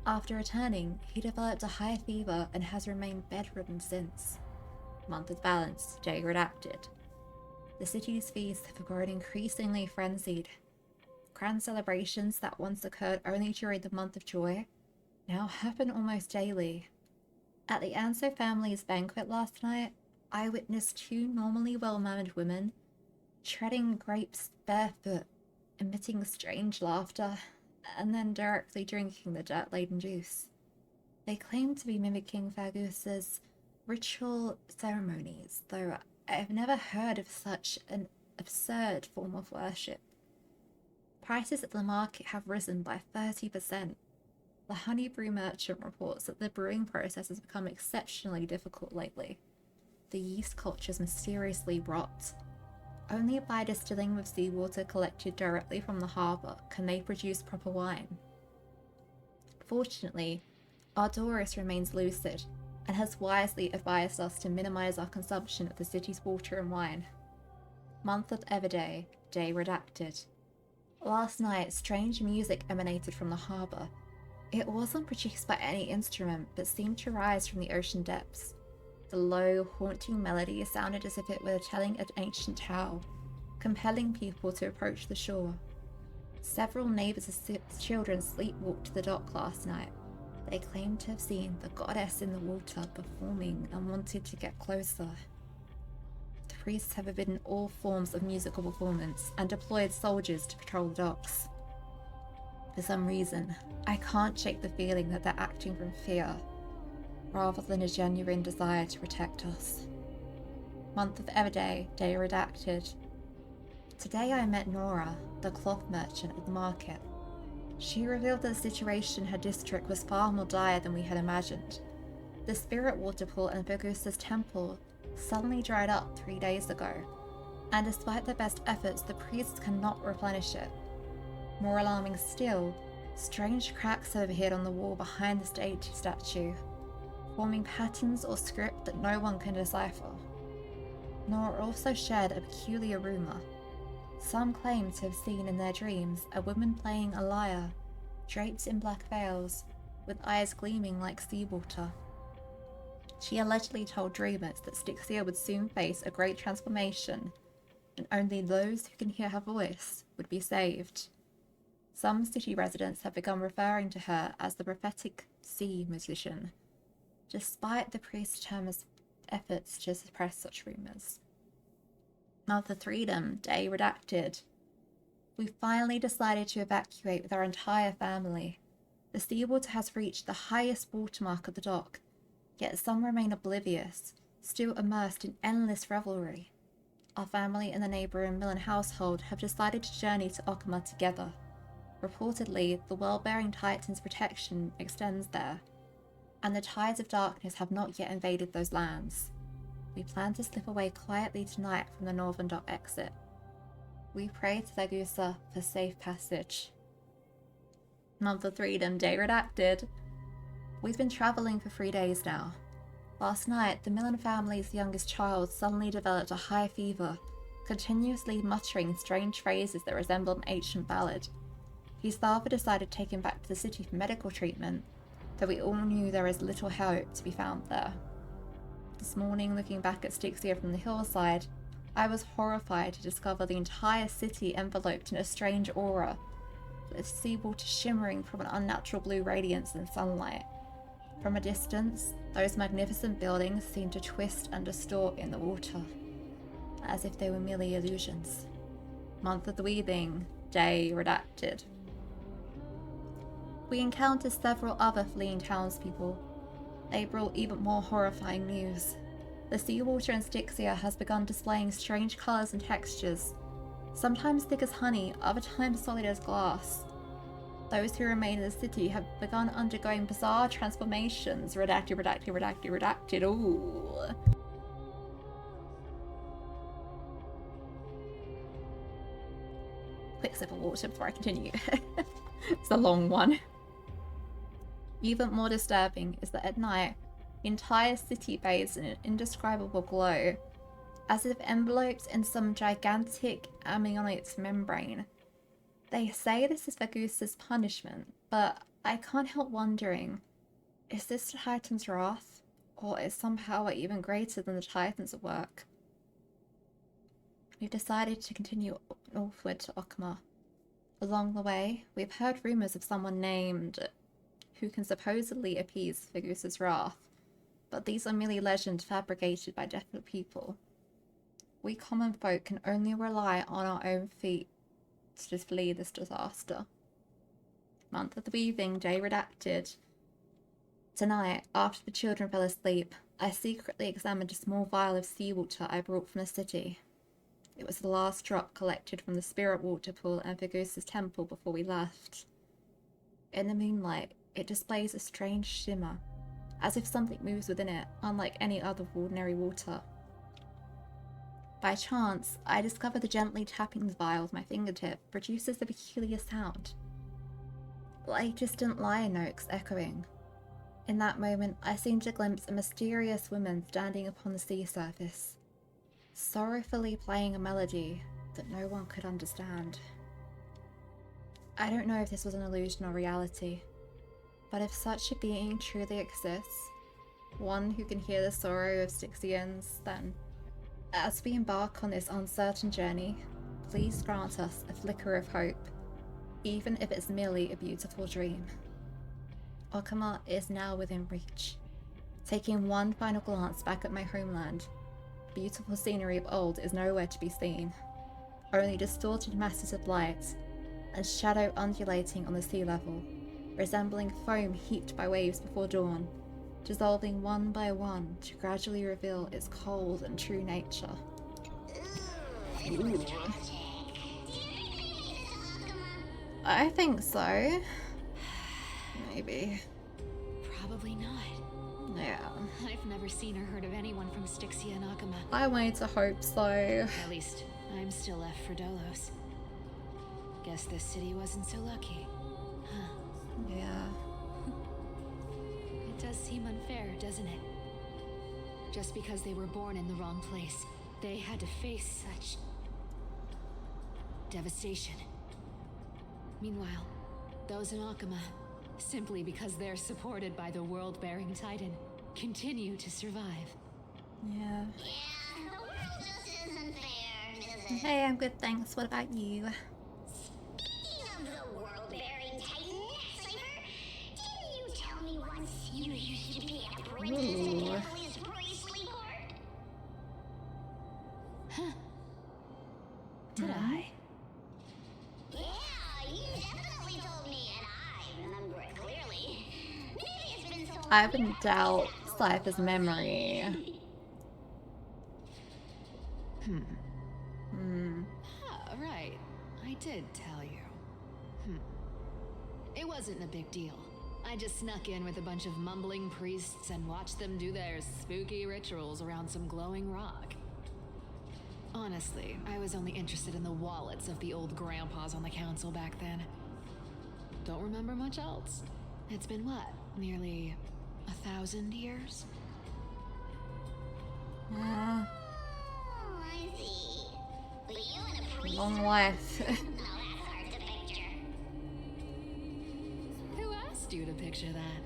After returning, he developed a high fever and has remained bedridden since. Month of Balance, day redacted. The city's feasts have grown increasingly frenzied. Grand celebrations that once occurred only during the month of joy now happen almost daily. At the Anso family's banquet last night, I witnessed 2 normally well-mannered women treading grapes barefoot, emitting strange laughter, and then directly drinking the dirt-laden juice. They claim to be mimicking Fagusa's ritual ceremonies, though I have never heard of such an absurd form of worship. Prices at the market have risen by 30%. The honey brew merchant reports that the brewing process has become exceptionally difficult lately. The yeast cultures mysteriously rot. Only by distilling with seawater collected directly from the harbour can they produce proper wine. Fortunately, Ardoris remains lucid and has wisely advised us to minimise our consumption of the city's water and wine. Month of Everday, day redacted. Last night, strange music emanated from the harbour. It wasn't produced by any instrument, but seemed to rise from the ocean depths. The low, haunting melody sounded as if it were telling an ancient tale, compelling people to approach the shore. Several neighbours' children sleepwalked to the dock last night. They claimed to have seen the goddess in the water performing and wanted to get closer. The priests have forbidden all forms of musical performance and deployed soldiers to patrol the docks. For some reason, I can't shake the feeling that they're acting from fear, rather than a genuine desire to protect us. Month of Everday, day redacted. Today I met Nora, the cloth merchant at the market. She revealed that the situation in her district was far more dire than we had imagined. The spirit waterpool in Vegusa's temple suddenly dried up 3 days ago, and despite their best efforts, the priests cannot replenish it. More alarming still, strange cracks have appeared on the wall behind the deity statue, forming patterns or script that no one can decipher. Nora also shared a peculiar rumour. Some claim to have seen in their dreams a woman playing a lyre, draped in black veils, with eyes gleaming like seawater. She allegedly told dreamers that Styxia would soon face a great transformation, and only those who can hear her voice would be saved. Some city residents have begun referring to her as the prophetic sea musician, despite the priest's term's efforts to suppress such rumours. Month of Freedom, day redacted. We finally decided to evacuate with our entire family. The seawater has reached the highest watermark of the dock, Yet some remain oblivious, still immersed in endless revelry. Our family and the neighbouring Millen household have decided to journey to Okama together. Reportedly, the world-bearing Titan's protection extends there, and the tides of darkness have not yet invaded those lands. We plan to slip away quietly tonight from the northern dock exit. We pray to Vegusa for safe passage. Month of Freedom, Day Redacted. We've been travelling for 3 days now. Last night, the Millen family's youngest child suddenly developed a high fever, continuously muttering strange phrases that resembled an ancient ballad. His father decided to take him back to the city for medical treatment, though we all knew there is little hope to be found there. This morning, looking back at Styxia from the hillside, I was horrified to discover the entire city enveloped in a strange aura, with seawater shimmering from an unnatural blue radiance in sunlight. From a distance, those magnificent buildings seemed to twist and distort in the water, as if they were merely illusions. Month of the Weaving, Day Redacted. We encountered several other fleeing townspeople. They brought even more horrifying news. The seawater in Styxia has begun displaying strange colours and textures, sometimes thick as honey, other times solid as glass. Those who remain in the city have begun undergoing bizarre transformations. Redacted, redacted, redacted, redacted. Ooh. Quick sip of water before I continue. It's a long one. Even more disturbing is that at night, the entire city bathes in an indescribable glow, as if enveloped in some gigantic amnionite membrane. They say this is Vegusa's punishment, but I can't help wondering, is this the Titan's wrath, or is some power even greater than the Titans at work? We've decided to continue northward to Okama. Along the way, we've heard rumours of someone named who can supposedly appease Vegusa's wrath, but these are merely legends fabricated by definite people. We common folk can only rely on our own feet to flee this disaster. Month of the Weaving, Day Redacted. Tonight, after the children fell asleep, I secretly examined a small vial of seawater I brought from the city. It was the last drop collected from the spirit water pool and Vegusa's temple before we left. In the moonlight, it displays a strange shimmer, as if something moves within it, unlike any other ordinary water. By chance, I discovered the gently tapping the vial with my fingertip produces a peculiar sound, like distant lion notes echoing. In that moment, I seemed to glimpse a mysterious woman standing upon the sea surface, sorrowfully playing a melody that no one could understand. I don't know if this was an illusion or reality, but if such a being truly exists, one who can hear the sorrow of Styxians, then, as we embark on this uncertain journey, please grant us a flicker of hope, even if it's merely a beautiful dream. Okama is now within reach. Taking one final glance back at my homeland, beautiful scenery of old is nowhere to be seen. Only distorted masses of light and shadow undulating on the sea level, resembling foam heaped by waves before dawn, dissolving one by one to gradually reveal its cold and true nature. Ooh. I think so. Maybe. Probably not. Yeah. I've never seen or heard of anyone from Styxia and Akama. I wanted to hope so. At least, I'm still left for Dolos. Guess this city wasn't so lucky. Huh. Yeah. It does seem unfair, doesn't it? Just because they were born in the wrong place, they had to face such devastation. Meanwhile, those in Akama, simply because they're supported by the world-bearing Titan, continue to survive. Yeah. Yeah, the world just isn't fair, is it? Hey, I'm good, thanks. What about you? Speaking of the world-bearing Titan, Cypher, didn't you tell me once you used to be an apprentice Ooh. at Cavali's priestly court? Huh. Did I? Yeah, you definitely told me, and I remember it clearly. Maybe it's been so long. I wouldn't doubt life is memory. Oh, right. I did tell you. It wasn't a big deal. I just snuck in with a bunch of mumbling priests and watched them do their spooky rituals around some glowing rock. Honestly, I was only interested in the wallets of the old grandpas on the council back then. Don't remember much else. It's been what? Nearly 1,000 years? Yeah, Oh, I see. But you and a priest long life. no, that's hard to picture. Who asked you to picture that?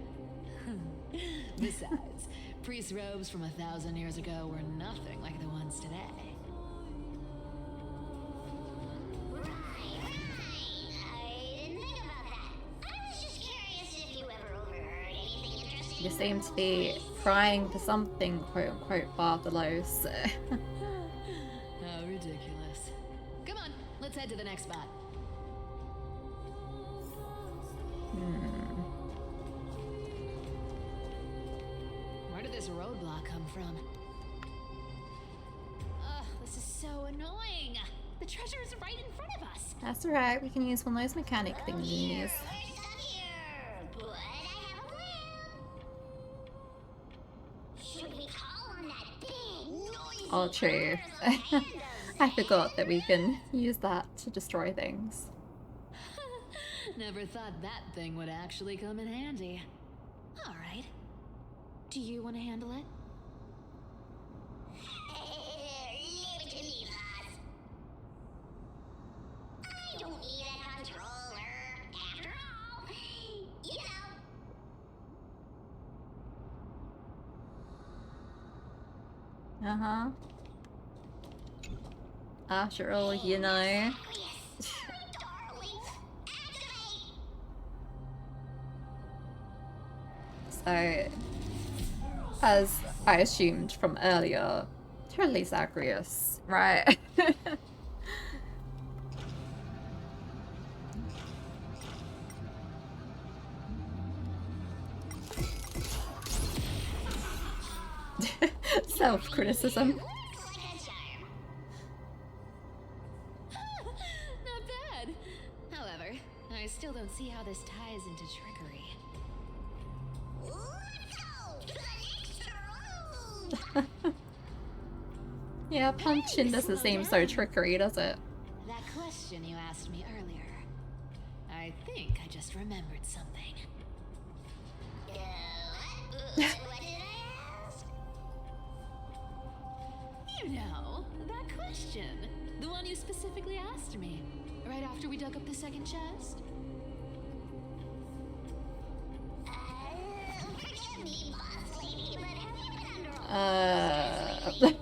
Besides, priest robes from 1,000 years ago were nothing like the ones today. Right. I didn't think about that. I was just curious if you ever overheard anything interesting. You seem to be crying for something, quote unquote, fatherless. How ridiculous. Come on, let's head to the next spot. Where did this roadblock come from? Ugh, this is so annoying. The treasure is right in front of us. That's alright, we can use one of those mechanic thingies. We're stuck here, but I have a plan. Should we call on that big, noisy Oh, true. I forgot that we can use that to destroy things. Never thought that thing would actually come in handy. All right. Do you want to handle it? Leave it to me, boss. I don't need a controller. After all, you know. Uh-huh. After all, you know. Yes, my darling. Activate. So, as I assumed from earlier, totally Zagreus, right? Self-criticism. Looks like a charm. Not bad. However, I still don't see how this ties into trickery. Let's go to the next room. Yeah, punching doesn't seem so trickery, does it? That question you asked me earlier. I think I just remembered something. What did I ask? You know, that question. The one you specifically asked me. Right after we dug up the second chest. Forgive me, boss lady, but have you been under all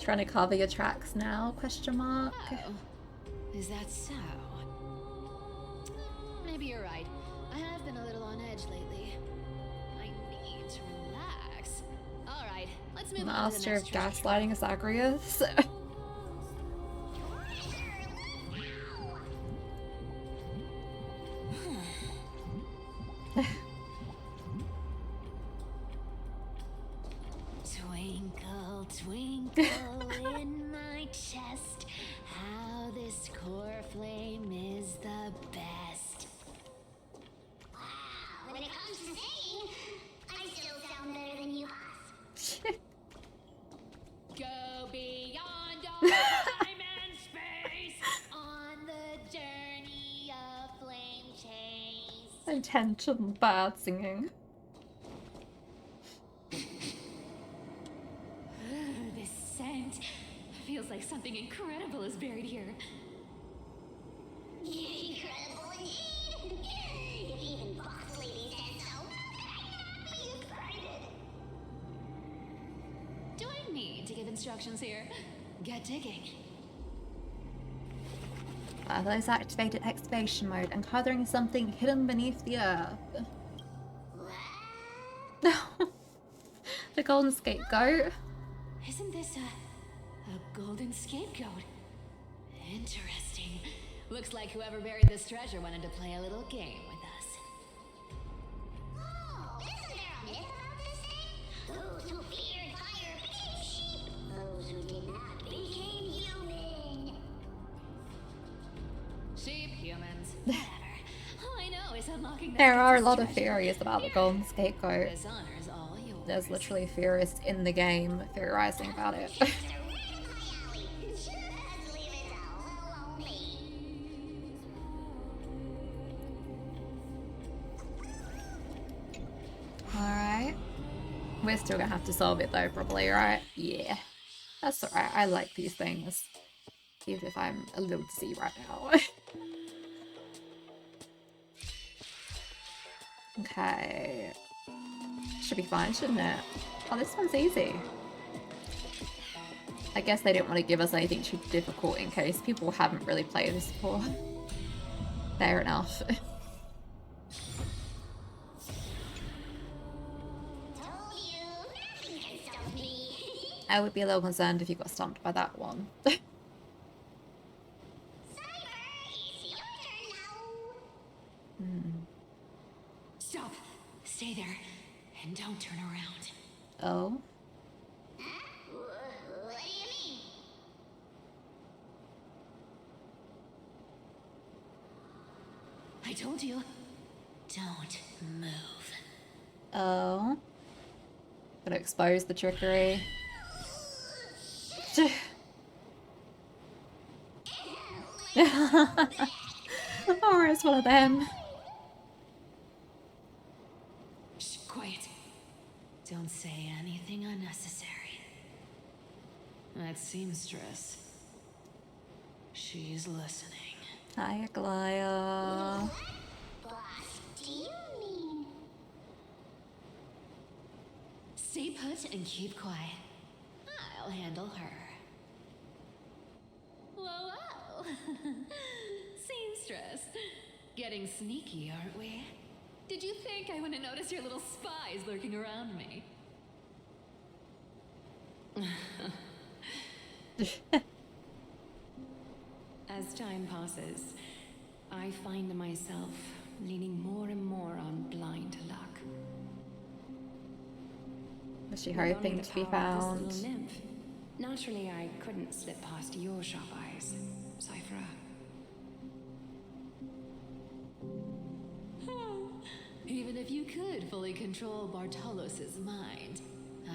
Trying to cover your tracks now? Question mark. Oh, is that so? Maybe you're right. I have been a little on edge lately. I need to relax. All right, let's move on to the Master of next treasure. gaslighting Zagreus. Twinkle, twinkle in my chest, how this core flame is the best. Wow, when it comes to singing, I still sound better than you, boss. Go beyond all time and space On the journey of flame chase. Intentional bad singing. This scent feels like something incredible is buried here. Incredible indeed. If even boss lady said so, I'm happy you excited. Do I need to give instructions here? Get digging. Those activated excavation mode, uncovering something hidden beneath the earth. The golden scapegoat. Isn't this a golden scapegoat? Interesting. Looks like whoever buried this treasure wanted to play a little game with us. talking that There are a gets lot us of treasure. theories about the Here, golden scapegoat. this honor's all yours. There's literally theorists in the game theorizing about it. Alright. We're still gonna have to solve it though, probably, right? Yeah. That's alright, I like these things. Even if I'm a little dizzy right now. Okay. Should be fine, shouldn't it? Oh, this one's easy. I guess they didn't want to give us anything too difficult in case people haven't really played this before. Fair enough. I would be a little concerned if you got stumped by that one. Stop. Stay there. And don't turn around. Oh? What do you mean? I told you. Don't move. Oh? Gonna expose the trickery. Or it's one of them. Shh, quiet. Don't say anything unnecessary. That seamstress. She's listening. Hi, Aglaya. Boss, do you mean? Stay put and keep quiet. I'll handle her. Whoa, whoa. Seamstress. Getting sneaky, aren't we? Did you think I wouldn't notice your little spies lurking around me? As time passes, I find myself leaning more and more on blind luck. Was she Not only hoping the to be power of found? this little nymph. Naturally, I couldn't slip past your sharp eyes, Cypher. Even if you could fully control Bartolos's mind,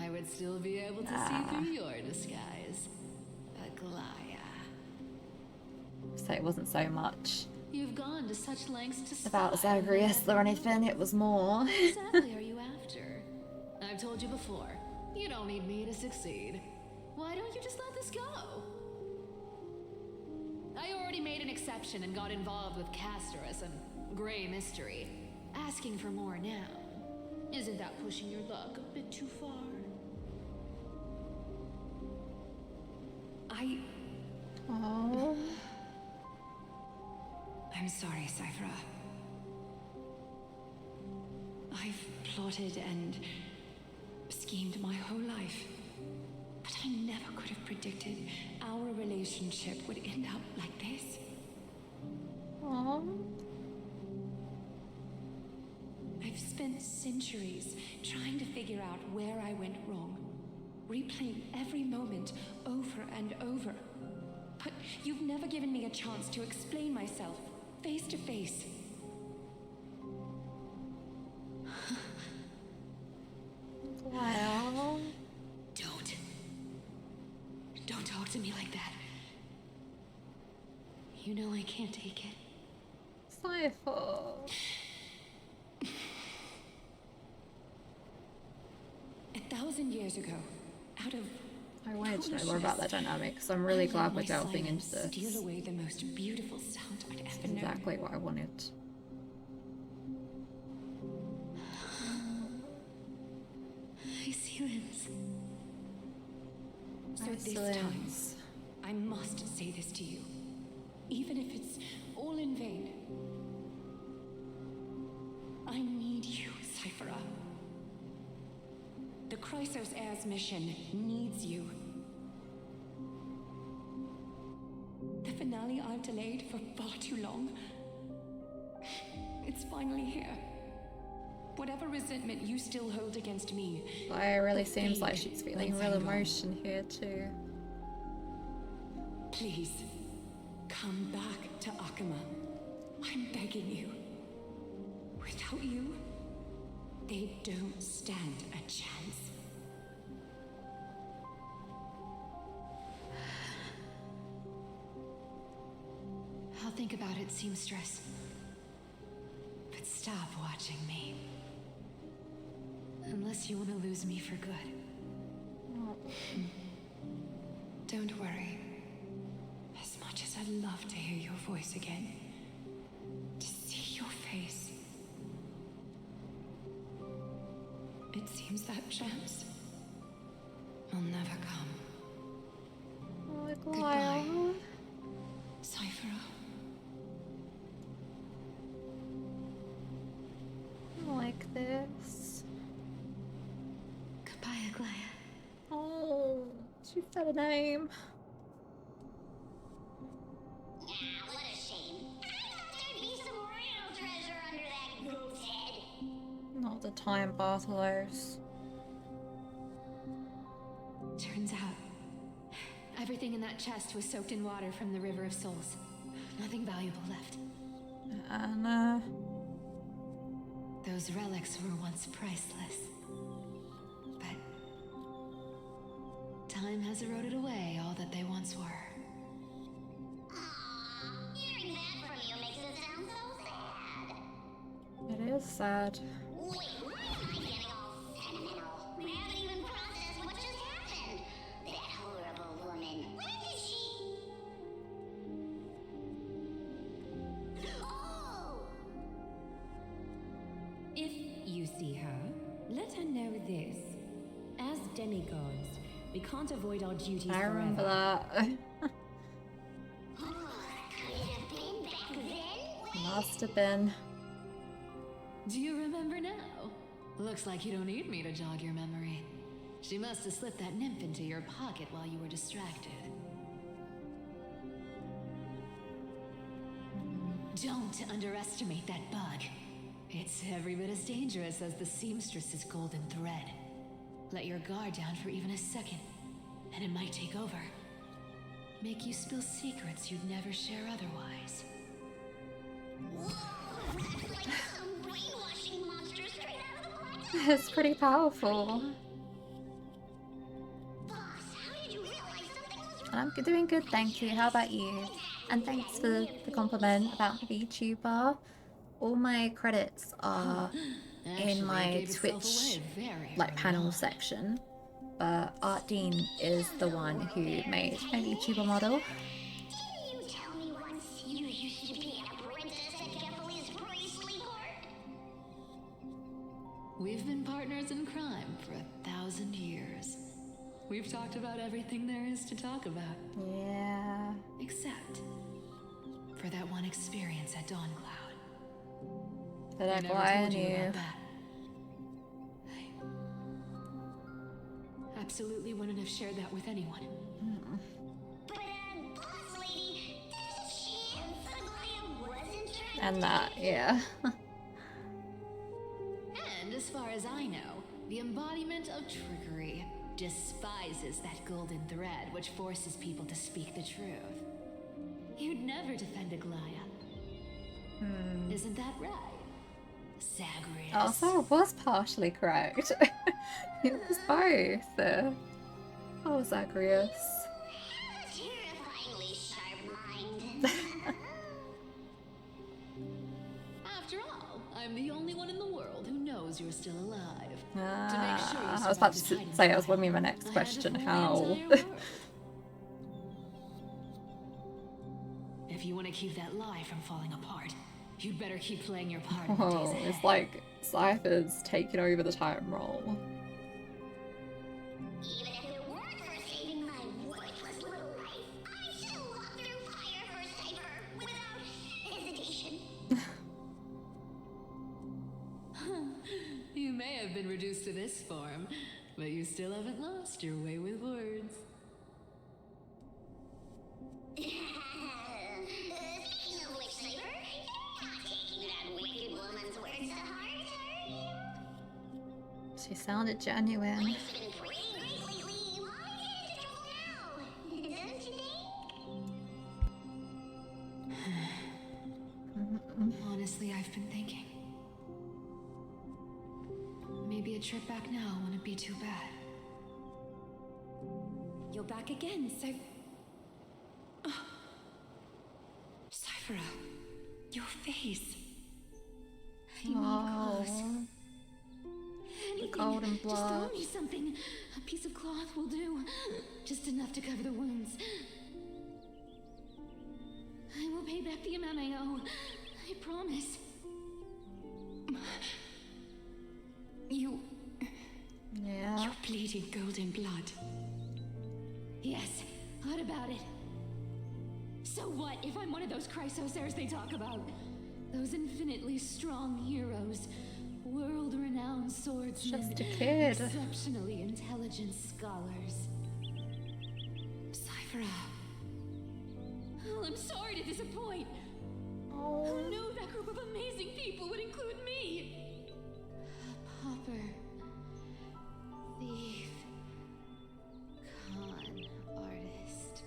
I would still be able to see through your disguise. Aglaya. So it wasn't so much You've gone to such lengths to about spy on my Zagreus or anything, it was more. What exactly are you after? I've told you before, you don't need me to succeed. Why don't you just let this go? I already made an exception and got involved with Castorus and Grey Mystery. Asking for more now. Isn't that pushing your luck a bit too far? Oh. I'm sorry, Cypher. I've plotted and schemed my whole life. But I never could have predicted our relationship would end up like this. Oh. I've spent centuries trying to figure out where I went wrong, replaying every moment over and over. But you've never given me a chance to explain myself face to face. Well. Don't talk to me like that. You know I can't take it. Cypher. 1,000 years ago, out of I wanted to know more about that dynamic, so I'm really glad we're delving into this. Steal away the most beautiful sound I'd It's ever known. exactly what I wanted. Silence. So this time, I must say this to you, even if it's all in vain. I need you, Cypher. The Chrysos Heir's mission needs you. The finale I've delayed for far too long. It's finally here. Whatever resentment you still hold against me. It really seems like she's feeling real emotion here too. Please, come back to Akama. I'm begging you. Without you, they don't stand a chance. I'll think about it, seamstress. But stop watching me. Unless you want to lose me for good. Don't worry. As much as I'd love to hear your voice again, to see your face, it seems that chance will never come. Goodbye, Cyphera. Like this. Goodbye, Aglaya. Oh, she said a name. What a shame. I thought there'd be some real treasure under that goat's head. Not the time, Bartolos. Turns out, everything in that chest was soaked in water from the River of Souls. Nothing valuable left. And, Those relics were once priceless. But time has eroded away all that they once were. Aww, hearing that from you makes it sound so sad. it is sad. Wait, why am I getting all sentimental? We haven't even processed what just happened. That horrible woman. When did she... Oh! If you see her, let her know this. As demigods, we can't avoid our duties I remember forever. that. Could it have been back then? Must have been. Do you remember now? Looks like you don't need me to jog your memory. She must have slipped that nymph into your pocket while you were distracted. Don't underestimate that bug. It's every bit as dangerous as the seamstress's golden thread. Let your guard down for even a second, and it might take over. Make you spill secrets you'd never share otherwise. Whoa, that's like some brainwashing monster straight out of the black. It's pretty powerful. Boss, how did you realize something was And I'm doing good, thank you. How about you? And thanks for the compliment about the VTuber. All my credits are Actually, in my gave itself Twitch away very like early panel on. section. But Art Dean is the one who made my VTuber model. Didn't you tell me once you used to be an apprentice at Kefali's priestly court? We've been partners in crime for 1,000 years. We've talked about everything there is to talk about, Yeah. except for that one experience at Dawncloud. But I I never lie told on you you. about that. I absolutely wouldn't have shared that with anyone. But, boss lady, there's a chance Aglaya wasn't trying And to that, yeah. And as far as I know, the embodiment of trickery despises that golden thread which forces people to speak the truth. You'd never defend Aglaya. Isn't that right? Zagreus. Oh, Sarah was partially correct. It was both. Oh, Zagreus. have a terrifyingly sharp mind. After all, I'm the only one in the world who knows you're still alive. I was about to say, that was going to be my next question. How? If you want to keep that lie from falling apart, you'd better keep playing your part in the Oh, days ahead. it's like Cypher's taking over the time role. Even if it weren't for saving my worthless little life, I still walk through fire for Cypher without hesitation. You may have been reduced to this form, but you still haven't lost your way with words. Speaking of which, Cypher, you're not taking that wicked woman's words to heart, are you? She sounded genuine. Life's been pretty great lately. Why get into trouble now? Doesn't you think? Honestly, I've been thinking. Maybe a trip back now wouldn't be too bad. You're back again, so... Cyphera, your face. You need clothes. The golden Just blood. throw me something. A piece of cloth will do. Just enough to cover the wounds. I will pay back the amount I owe. I promise. You're Yeah. bleeding golden blood. Yes, what about it? So what if I'm one of those Chrysosairs they talk about? Those infinitely strong heroes, world-renowned swordsmen, Just a kid. exceptionally intelligent scholars. Cyphera. Oh, I'm sorry to disappoint. Oh. Who knew that group of amazing people would include me? A pauper, thief, con artist.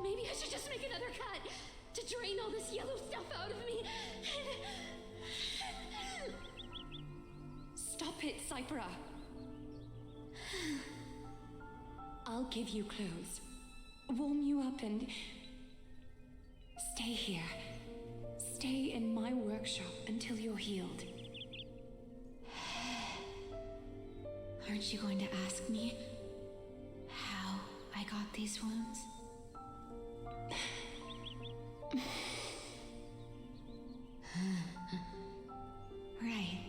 Maybe I should just make another cut to drain all this yellow stuff out of me. Stop it, Cyphera. I'll give you clothes, warm you up, and stay here. Stay in my workshop until you're healed. Aren't you going to ask me how I got these wounds? Right.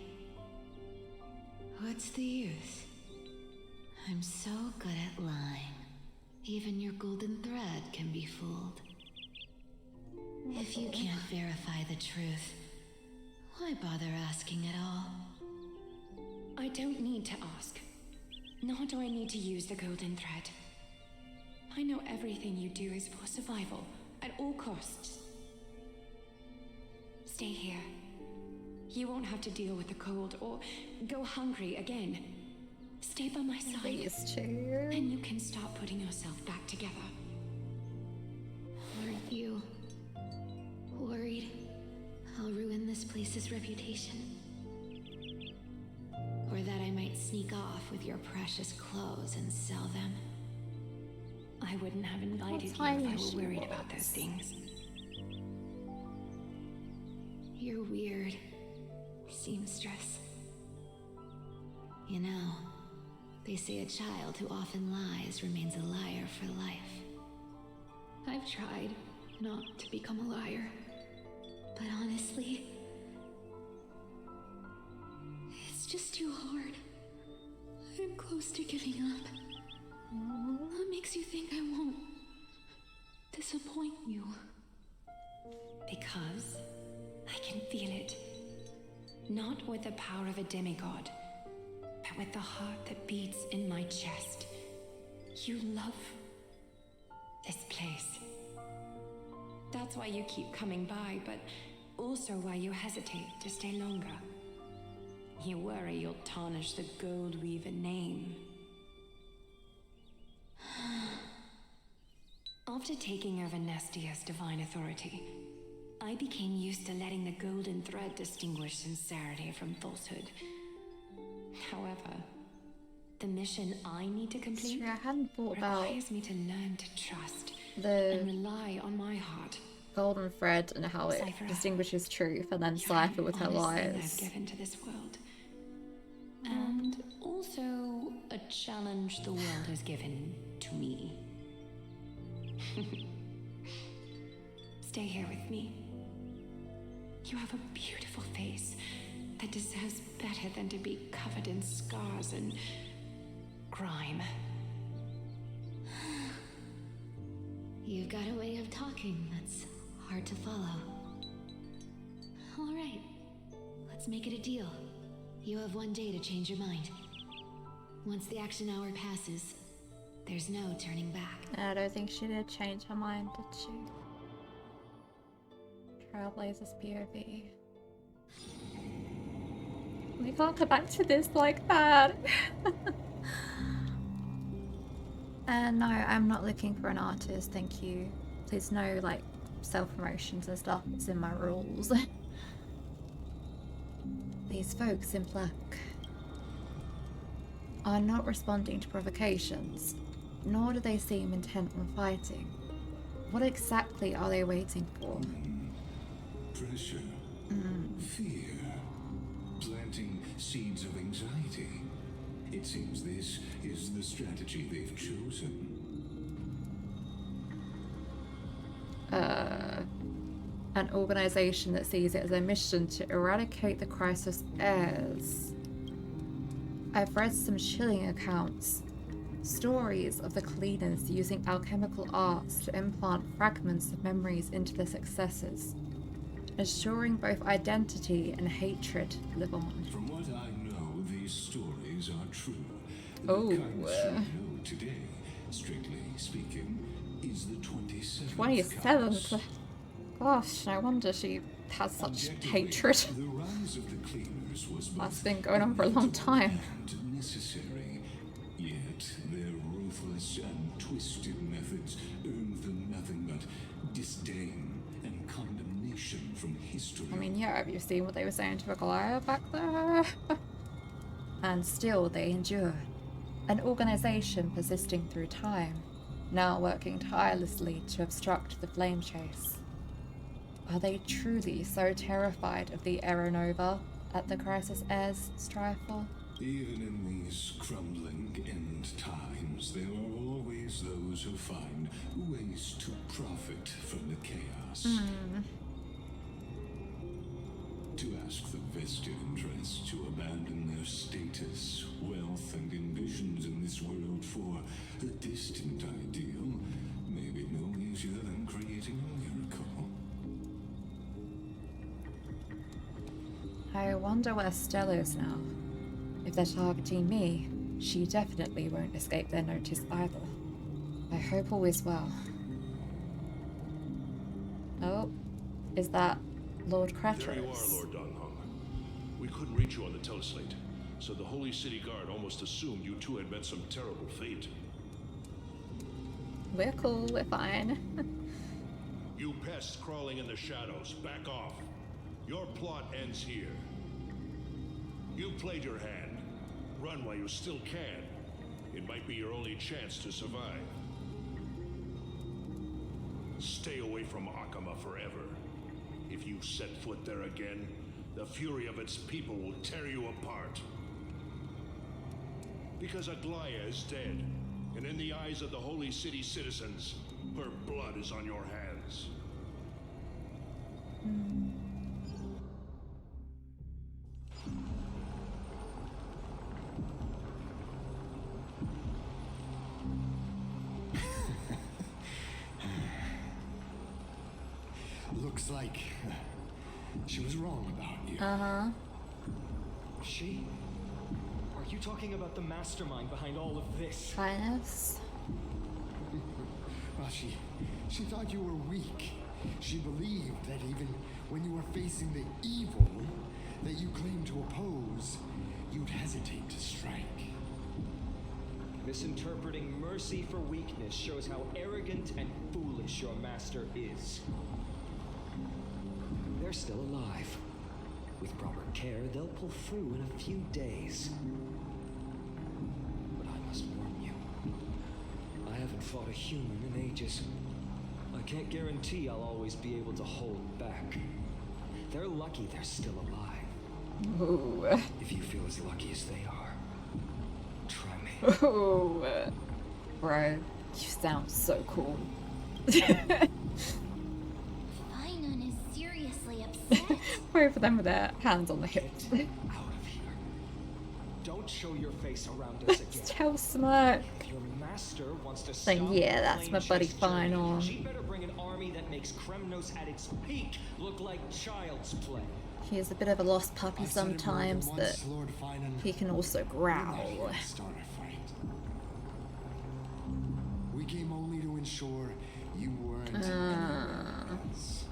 What's the use? I'm so good at lying. Even your golden thread can be fooled. If you can't verify the truth, why bother asking at all? I don't need to ask. Nor do I need to use the golden thread. I know everything you do is for survival, at all costs. Stay here. You won't have to deal with the cold or go hungry again. Stay by my side. These two. Then you can start putting yourself back together. Aren't you worried I'll ruin this place's reputation? Or that I might sneak off with your precious clothes and sell them? I wouldn't have invited you if tiny I she were worried about was. those things. You're weird, seamstress. You know, they say a child who often lies remains a liar for life. I've tried not to become a liar, but honestly, it's just too hard. I'm close to giving up. What makes you think I won't disappoint you? Because I can feel it. Not with the power of a demigod, but with the heart that beats in my chest. You love this place. That's why you keep coming by, but also why you hesitate to stay longer. You worry you'll tarnish the Gold Weaver name. After taking over Nestia's divine authority, I became used to letting the golden thread distinguish sincerity from falsehood. However, the mission I need to complete Sure, I hadn't thought about requires me to learn to trust and the rely on my heart. golden thread and how it Cyphera, distinguishes truth, and then You're Cypher an with her honest thing lies. I've given to this world. And also a challenge the world has given to me. Stay here with me. You have a beautiful face that deserves better than to be covered in scars and grime. You've got a way of talking that's hard to follow. All right, let's make it a deal. You have 1 day to change your mind. Once the action hour passes, there's no turning back. I don't think she did change her mind, did she? Trailblazers POV. We can't go back to this like that. No, I'm not looking for an artist, thank you. Please no, like, self-promotions and stuff. It's in my rules. These folks in black are not responding to provocations, nor do they seem intent on fighting. What exactly are they waiting for? Pressure. Fear. Planting seeds of anxiety. It seems this is the strategy they've chosen. An organization that sees it as a mission to eradicate the Crisis heirs. I've read some chilling accounts. Stories of the cleaners using alchemical arts to implant fragments of memories into their successors, ensuring both identity and hatred live on. From what I know, these stories are true. Oh. The kinds we know today, strictly speaking, is the 27th. 27th? Gosh, no wonder she has such hatred. The rise of the cleaners was That's been going on for a long time. and necessary, yet their ruthless and twisted methods earned them nothing but disdain and condemnation from history. I mean, yeah, have you seen what they were saying to Aglaya back there? And still they endure. An organization persisting through time, now working tirelessly to obstruct the flame chase. Are they truly so terrified of the Aeronova that the Crisis heirs strive for? Even in these crumbling end times, there are always those who find ways to profit from the chaos. To ask the vested interests to abandon their status, wealth, and ambitions in this world for a distant ideal may be no easier than creating a miracle. I wonder where Stella is now. If they're targeting me, she definitely won't escape their notice either. I hope all is well. Oh, is that Lord Kratos? There you are, Lord Donghong. We couldn't reach you on the teleslate, so the Holy City Guard almost assumed you two had met some terrible fate. We're cool, we're fine. You pests crawling in the shadows, back off. Your plot ends here. You played your hand. Run while you still can. It might be your only chance to survive. Stay away from Akama forever. If you set foot there again, the fury of its people will tear you apart. Because Aglaya is dead, and in the eyes of the Holy City citizens, her blood is on your hands. Looks like she was wrong about you. She? Are you talking about the mastermind behind all of this? Highness. Well, she thought you were weak. She believed that even when you were facing the evil that you claimed to oppose, you'd hesitate to strike. Misinterpreting mercy for weakness shows how arrogant and foolish your master is. They're still alive. With proper care, they'll pull through in a few days. But I must warn you, I haven't fought a human in ages. I can't guarantee I'll always be able to hold back. They're lucky they're still alive. Ooh. If you feel as lucky as they are, try me. Ooh. Bro, you sound so cool. Finon is seriously upset. Both of them with their hands on the hips. Out of here. Don't show your face around us again. Tell Smirk. If your master wants to Saying, stop yeah, the that's plane my buddy chase journey, Finon. she better bring an army that makes Kremnos at its peak look like child's play. He is a bit of a lost puppy I've said it more than sometimes, but once, Lord Finan, he can also we're not growl. here to start a fight. We came only to ensure you weren't anyone else.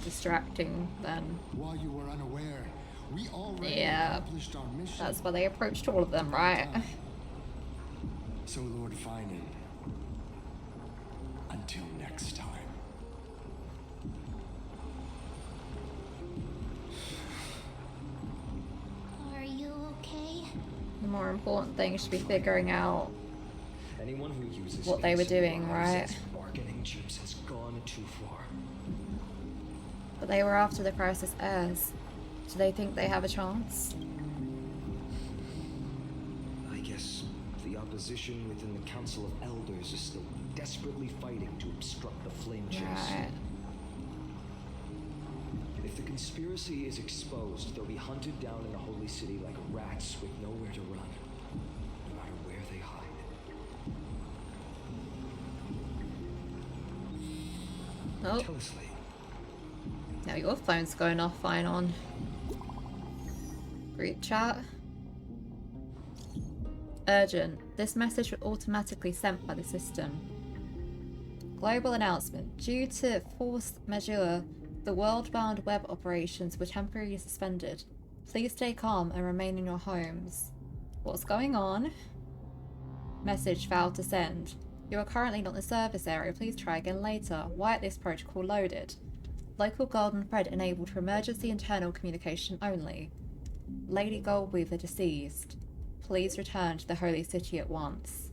Distracting then. While you were unaware, we already Yeah. accomplished our mission. That's why they approached all of them, right? So, Lord Finan, until next time. Are you okay? more important thing should be figuring out Anyone who uses what they were innocent doing, lives right? as bargaining chips has gone too far. But they were after the Crisis heirs. Do they think they have a chance? I guess the opposition within the Council of Elders is still desperately fighting to obstruct the flame chase. Right. If the conspiracy is exposed, they'll be hunted down in the Holy City like rats with nowhere to run, no matter where they hide. Oh. Telesly. Now your phone's going off fine on group chat. Urgent. This message was automatically sent by the system. Global announcement. Due to force majeure, the world-bound web operations were temporarily suspended. Please stay calm and remain in your homes. What's going on? Message failed to send. You are currently not in the service area. Please try again later. Wireless protocol loaded. Local golden thread enabled for emergency internal communication only. Lady Goldweaver deceased. Please return to the Holy City at once.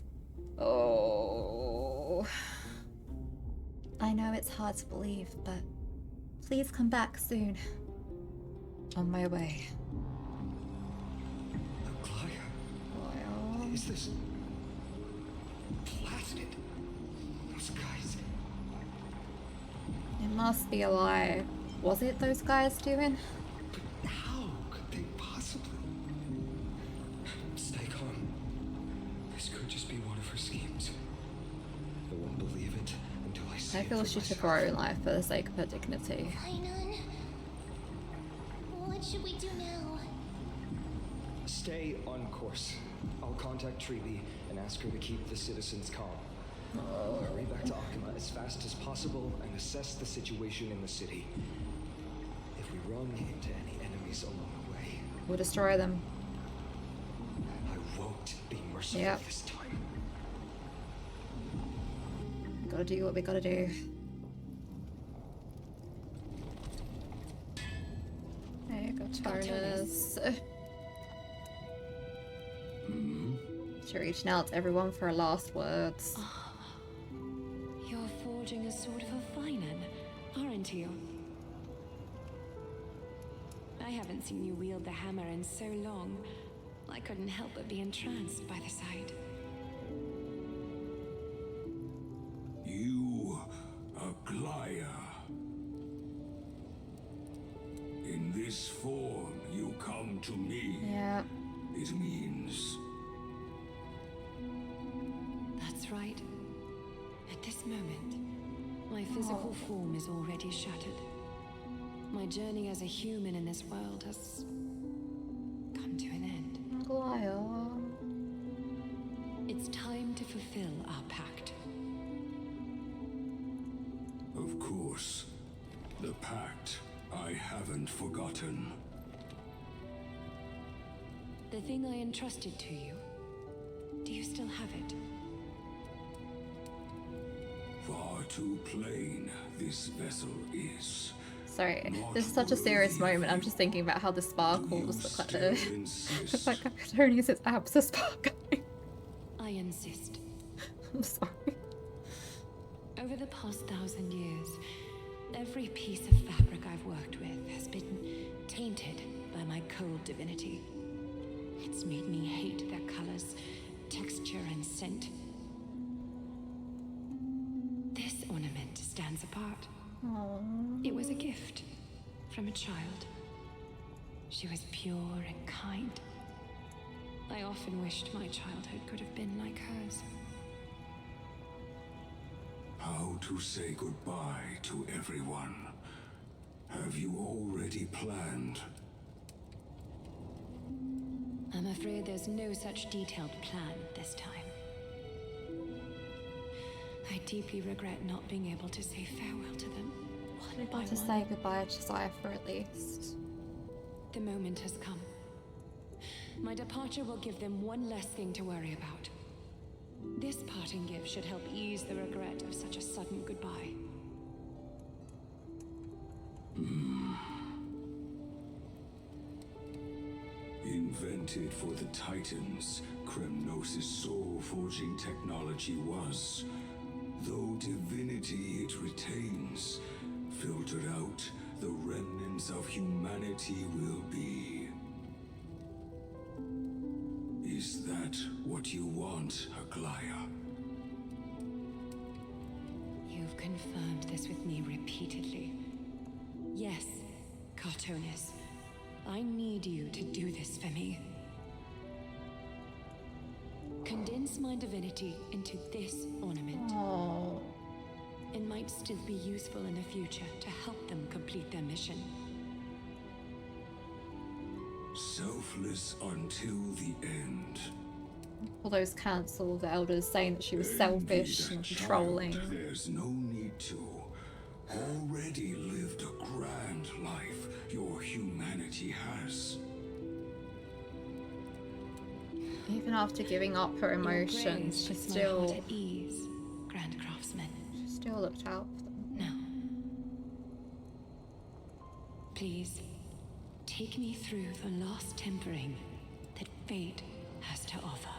Oh. I know it's hard to believe, but please come back soon. On my way. Aglaya, Well, is this blasted? Those guys. it must be a lie. Was it those guys doing? But how could they possibly? Stay calm. This could just be one of her schemes. I won't believe it until I see I it feel for she took myself. her own life for the sake of her dignity. Kainan, what should we do now? Stay on course. I'll contact Treeby and ask her to keep the citizens calm. Hurry back to Akima as fast as possible and assess the situation in the city. If we run into any enemies along the way, We'll destroy them. I won't be merciful Yep. this time. Gotta do what we gotta do. There you go, Tonus. She's reaching out to everyone for her last words. You're forging a sort of a Finan, aren't you? I haven't seen you wield the hammer in so long. I couldn't help but be entranced by the sight. You, Aglaya. In this form, you come to me. Yeah. It means That's right. At this moment, my physical form is already shattered. My journey as a human in this world has come to an end. Glyle. It's time to fulfill our pact. of course, the pact. I haven't forgotten. The thing I entrusted to you, do you still have it? Far too plain this vessel is. Sorry, this is such a serious moment. I'm just thinking about how the sparkles look like it's like Acadonius' abs are sparkling. I insist. I'm sorry. Over the past 1,000 years, every piece of fabric I've worked with has been tainted by my cold divinity. It's made me hate their colors, texture, and scent. This ornament stands apart. Aww. It was a gift from a child. She was pure and kind. I often wished my childhood could have been like hers. How to say goodbye to everyone? Have you already planned? I'm afraid there's no such detailed plan this time. I deeply regret not being able to say farewell to them. One by To one. say goodbye to Cypher at least. The moment has come. My departure will give them one less thing to worry about. This parting gift should help ease the regret of such a sudden goodbye. In Invented for the Titans, Kremnos' soul-forging technology was. Though divinity it retains, filtered out, the remnants of humanity will be. Is that what you want, Aglaya? You've confirmed this with me repeatedly. Yes, Cartonis. I need you to do this for me. Condense my divinity into this ornament. Oh. It might still be useful in the future to help them complete their mission. Selfless until the end. All those cancelled elders saying that she was selfish and controlling. There's no need to. Already lived a grand life your humanity has. Even after giving up her emotions, she still at ease, Grand Craftsman. She still looked out for them. Now, please take me through the last tempering that fate has to offer.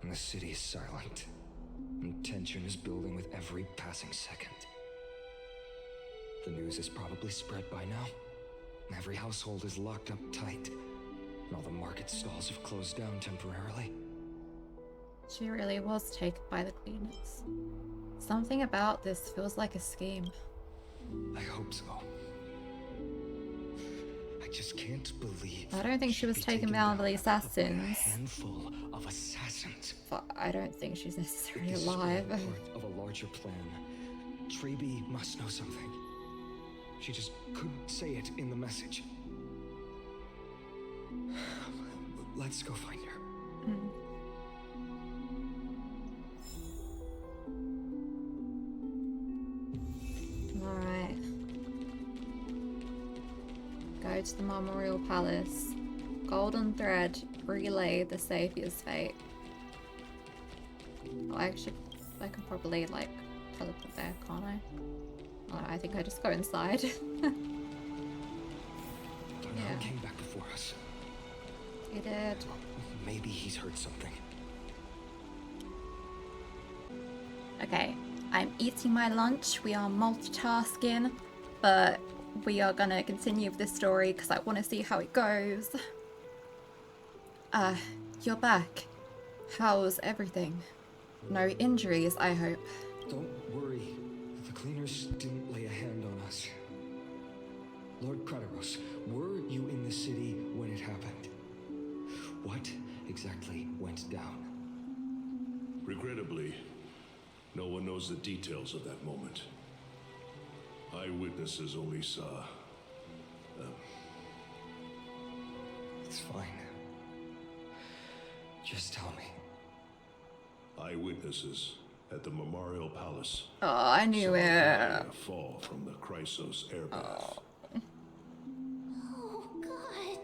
And the city is silent, and tension is building with every passing second. The news is probably spread by now. Every household is locked up tight, and all the market stalls have closed down temporarily. She really was taken by the cleaners. Something about this feels like a scheme. I hope so. I just can't believe. I don't think she was taken down by the assassins. A handful of assassins. But I don't think she's necessarily This is all alive. part of a larger plan. Traby must know something. She just couldn't say it in the message. Let's go find her. Alright. Go to the Memorial Palace. Golden thread. Relay the Savior's fate. Oh, I can probably, like, teleport there, can't I? Oh, I think I just go inside. Dunham Yeah. came back before us. He did. Maybe he's heard something. Okay, I'm eating my lunch. We are multitasking, but we are gonna continue with this story because I want to see how it goes. You're back. How's everything? No injuries, I hope. Don't worry. The cleaners didn't lay a hand on us. Lord Crateros, were you in the city when it happened? What exactly went down? Regrettably, no one knows the details of that moment. Eyewitnesses only saw... It's fine. Just tell me. eyewitnesses at the Memorial Palace. Oh, I knew it. A fall from the Chrysos airbath. Oh, God.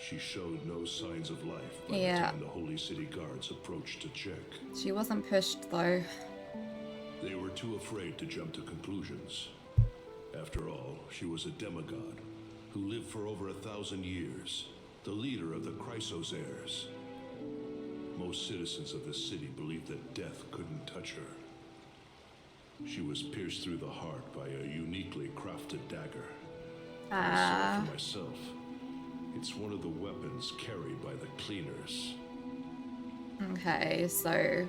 She showed no signs of life by the time the Holy City guards approached to check. She wasn't pushed though. They were too afraid to jump to conclusions. After all, she was a demigod who lived for over 1,000 years, the leader of the Chrysos heirs. Most citizens of this city believed that death couldn't touch her. She was pierced through the heart by a uniquely crafted dagger. I saw it for myself. It's one of the weapons carried by the cleaners. Okay, so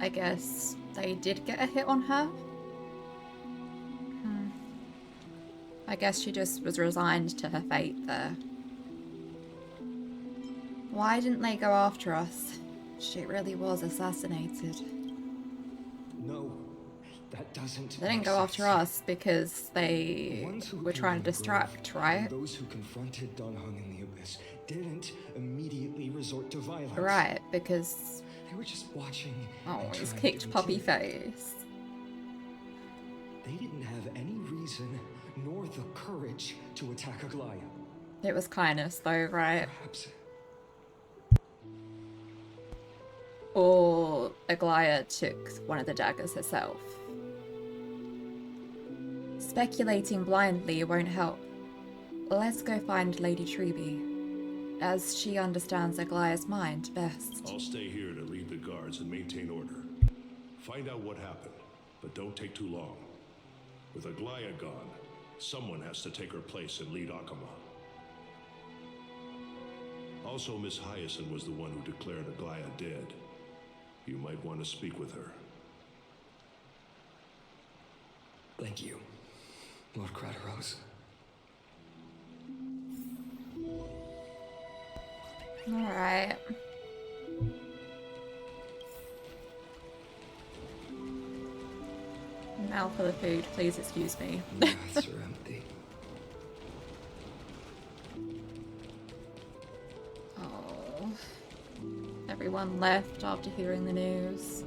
I guess they did get a hit on her. I guess she just was resigned to her fate there. Why didn't they go after us? She really was assassinated. No, that doesn't. They didn't go after us because they were trying to distract, right? Those who confronted Dunhung in the Abyss didn't immediately resort to violence. Right, because... They were just watching. Oh, and he's trying kicked to puppy intimidate. face. They didn't have any reason nor the courage to attack Aglaya. It was kindness though, right? Perhaps. Aglaia took one of the daggers herself. Speculating blindly won't help. Let's go find Lady Truby, as she understands Aglaia's mind best. I'll stay here to lead the guards and maintain order. Find out what happened, but don't take too long. With Aglaia gone, someone has to take her place and lead Akama. Also, Miss Hyacinth was the one who declared Aglaia dead. You might want to speak with her. Thank you, Lord Crateros. Alright. Now for the food, please excuse me. Mouths are empty. Oh. Everyone left after hearing the news.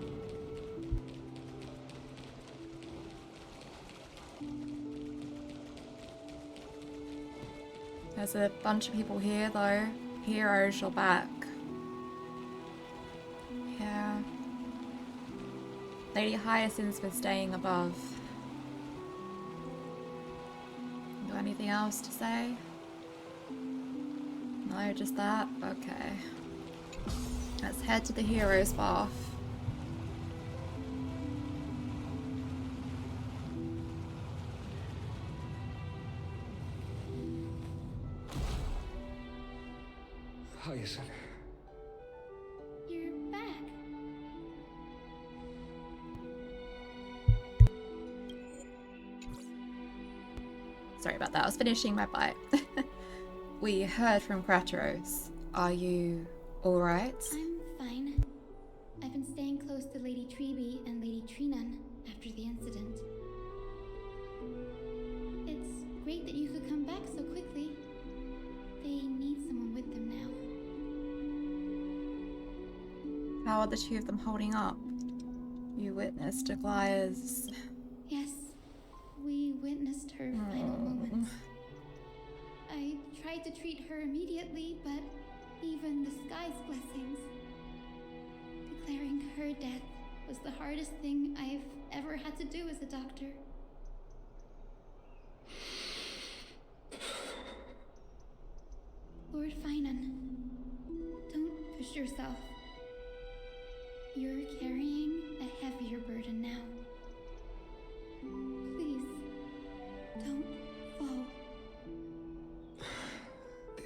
There's a bunch of people here though. Heroes, you're back. Yeah. Lady Hyacinth's been staying above. Got anything else to say? No, just that? Okay. Let's head to the Heroes Bath. Hyacinth. You're back. Sorry about that, I was finishing my bite. We heard from Crateros. Are you alright? I'm fine. I've been staying close to Lady Treby and Lady Trinan after the incident. It's great that you could come back so quickly. They need someone with them now. How are the two of them holding up? You witnessed Aglaia's... Yes, we witnessed her final moments. I tried to treat her immediately, but even the sky's blessings. Declaring her death was the hardest thing I've ever had to do as a doctor. Lord Finan, don't push yourself. You're carrying a heavier burden now. Please, don't fall.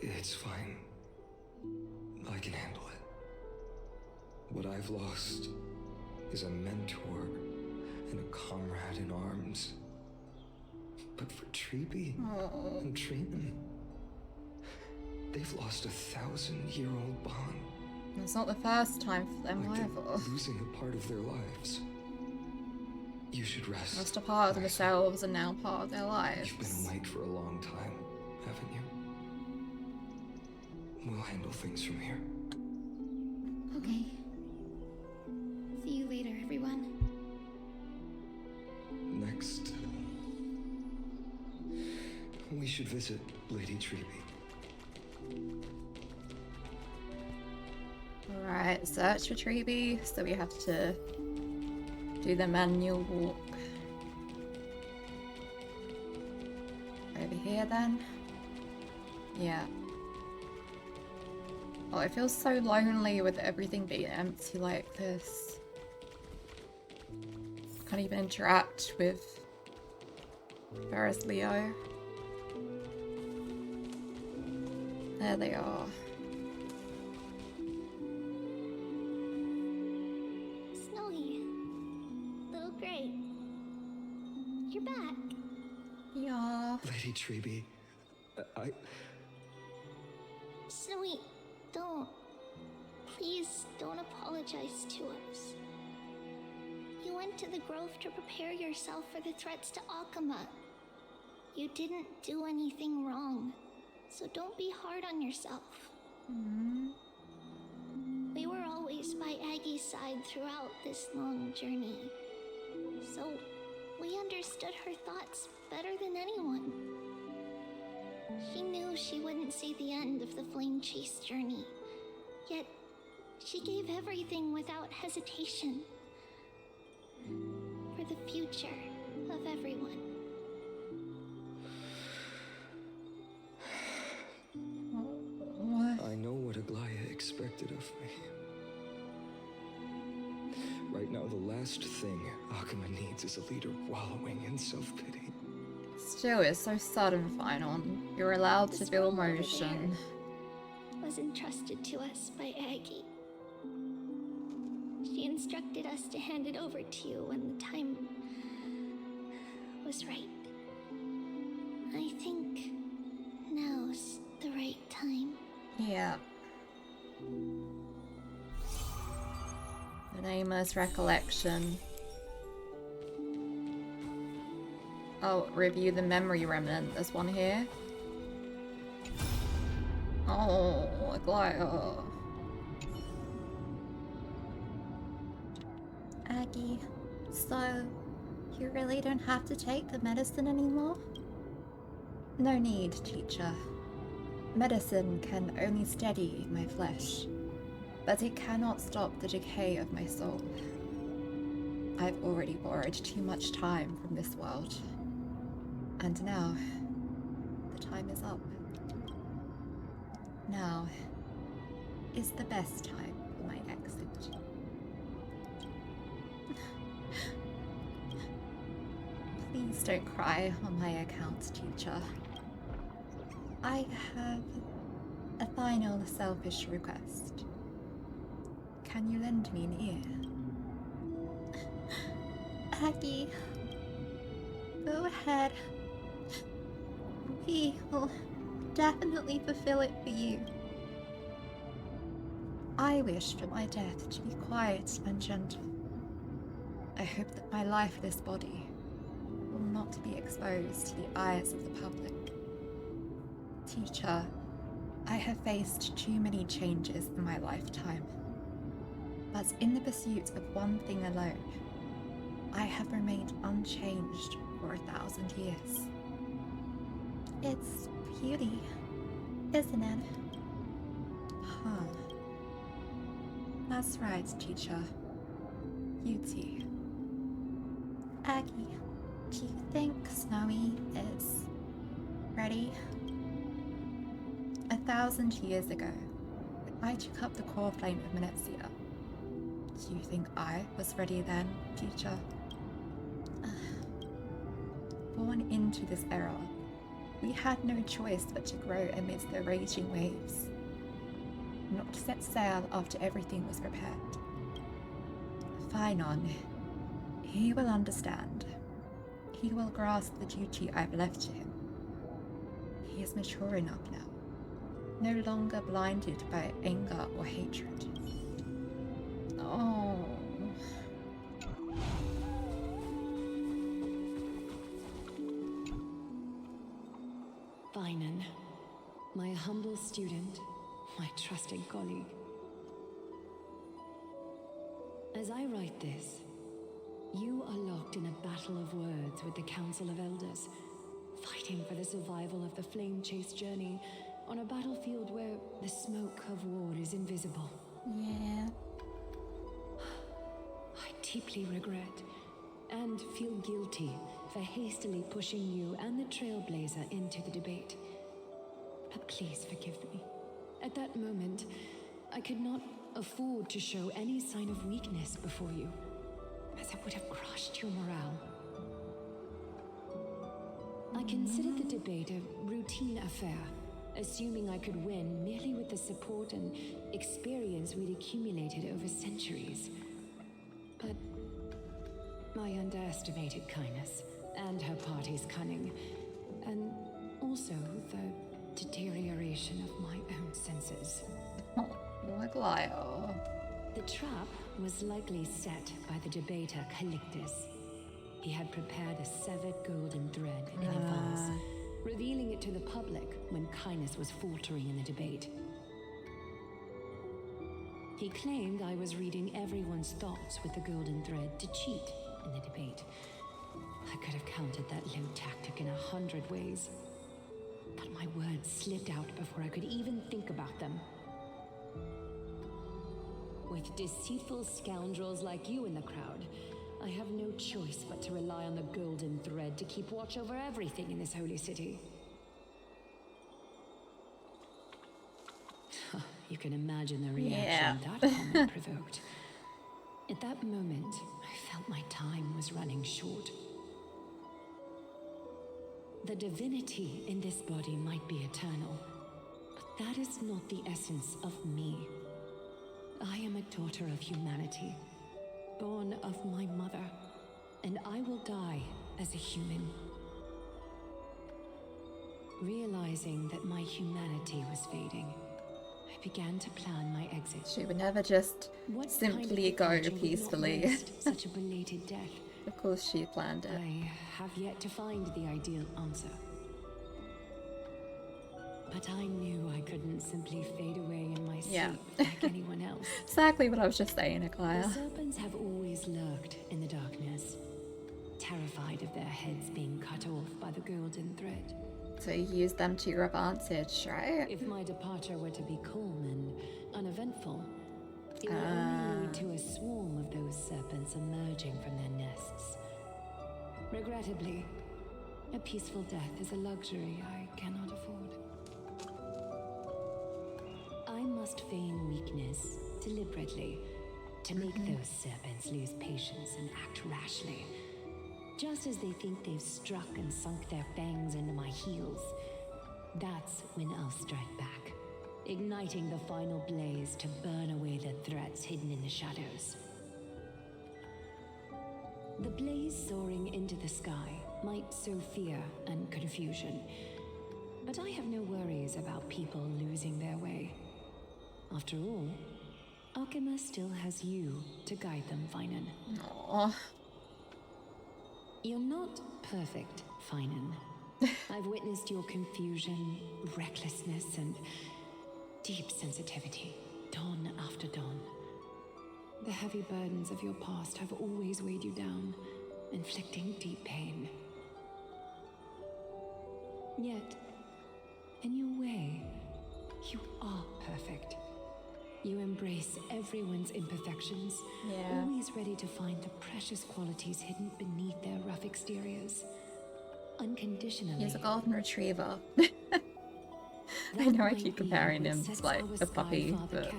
It's fine. I can handle it. What I've lost is a mentor and a comrade in arms. But for Treby and Trinan, they've lost a 1,000-year-old bond. It's not the first time for them Like either. they're losing a part of their lives. You should rest. Lost a part of Hyacinth. themselves and now part of their lives. You've been awake for a long time, haven't you? We'll handle things from here. Okay. See you later, everyone. Next, we should visit Lady Treby. Alright, search for Treby, so we have to do the manual walk. Over here then? Yeah. Oh, it feels so lonely with everything being empty like this. Can't even interact with Ferris Leo. There they are. Snowy. Little Gray. You're back. Yeah. Lady Treby, I... Snowy, don't. Please don't apologize to us. You went to the grove to prepare yourself for the threats to Akama. You didn't do anything wrong, so don't be hard on yourself. We were always by Aggie's side throughout this long journey, so we understood her thoughts better than anyone. She knew she wouldn't see the end of the Flame Chase journey, yet She gave everything without hesitation. For the future of everyone. What? I know what Aglaya expected of me. Right now, the last thing Akuma needs is a leader wallowing in self-pity. Still, it's so sudden, Finon. You're allowed to This feel room over emotion. there was entrusted to us by Aggie. She instructed us to hand it over to you when the time was right. I think now's the right time. Yeah. The nameless recollection. Oh, review the memory remnant. There's one here. Oh, Aglaya. Aggie, so you really don't have to take the medicine anymore? No need, teacher. Medicine can only steady my flesh, but it cannot stop the decay of my soul. I've already borrowed too much time from this world. And now, the time is up. Now is the best time for my exit. Please don't cry on my account, teacher. I have a final selfish request. Can you lend me an ear? Aggie, go ahead. We will definitely fulfill it for you. I wish for my death to be quiet and gentle. I hope that my lifeless body will not be exposed to the eyes of the public. Teacher, I have faced too many changes in my lifetime, but in the pursuit of one thing alone, I have remained unchanged for 1,000 years. It's beauty, isn't it? Huh. That's right, teacher. Beauty. Aggie, do you think Snowy is ready? 1,000 years ago, when I took up the core flame of Menezia, do you think I was ready then, teacher? Born into this era, we had no choice but to grow amidst the raging waves, not to set sail after everything was prepared. Finon, he will understand. He will grasp the duty I've left to him. He is mature enough now, no longer blinded by anger or hatred. Oh. Finan, my humble student, my trusted colleague. As I write this, you are locked in a battle of words with the Council of Elders, fighting for the survival of the flame-chased journey on a battlefield where the smoke of war is invisible. Yeah. I deeply regret and feel guilty for hastily pushing you and the Trailblazer into the debate. But please forgive me. At that moment, I could not afford to show any sign of weakness before you, as it would have crushed your morale. I considered the debate a routine affair, assuming I could win merely with the support and experience we'd accumulated over centuries. But I underestimated Kindness and her party's cunning, and also the deterioration of my own senses. Oh, Aglaya. The trap was likely set by the debater Calictus. He had prepared a severed golden thread in advance, revealing it to the public when Kindness was faltering in the debate. He claimed I was reading everyone's thoughts with the golden thread to cheat in the debate. I could have countered that low tactic in 100 ways, but my words slipped out before I could even think about them. With deceitful scoundrels like you in the crowd, I have no choice but to rely on the golden thread to keep watch over everything in this holy city. You can imagine the reaction that comment provoked. At that moment, I felt my time was running short. The divinity in this body might be eternal, but that is not the essence of me. I am a daughter of humanity, born of my mother, and I will die as a human. Realizing that my humanity was fading, I began to plan my exit. She would never just simply go peacefully. Such a belated death. Of course she planned it. I have yet to find the ideal answer. But I knew I couldn't simply fade away in my sleep like anyone else. Exactly what I was just saying, Aglaya. The serpents have always lurked in the darkness, terrified of their heads being cut off by the golden thread. So you use them to your advantage, right? If my departure were to be calm and uneventful, it would only lead to a swarm of those serpents emerging from their nests. Regrettably, a peaceful death is a luxury I cannot afford. I must feign weakness deliberately to make those serpents lose patience and act rashly. Just as they think they've struck and sunk their fangs into my heels, that's when I'll strike back, igniting the final blaze to burn away the threats hidden in the shadows. The blaze soaring into the sky might sow fear and confusion, but I have no worries about people losing their way. After all, Arkema still has you to guide them, Finan. Aww. You're not perfect, Finan. I've witnessed your confusion, recklessness, and deep sensitivity, dawn after dawn. The heavy burdens of your past have always weighed you down, inflicting deep pain. Yet, in your way, you are perfect. You embrace everyone's imperfections, always ready to find the precious qualities hidden beneath their rough exteriors. Unconditionally. He's a golden retriever. I know I keep comparing him to like a puppy, but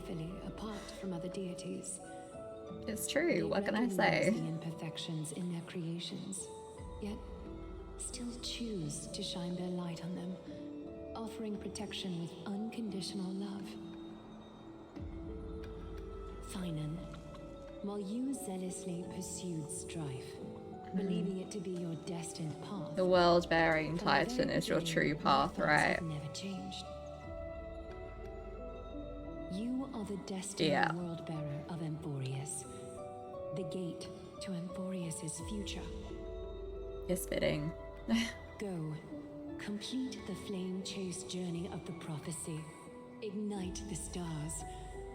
apart from other deities. It's true. What can I say? The imperfections in their creations, yet still choose to shine their light on them, offering protection with unconditional love. Finan, while you zealously pursued strife, believing it to be your destined path, The world-bearing titan is your true path, right? never changed. You are the destined world-bearer of Emphorius, the gate to Emphorius's future. It's fitting. Go, complete the flame-chased journey of the prophecy, ignite the stars,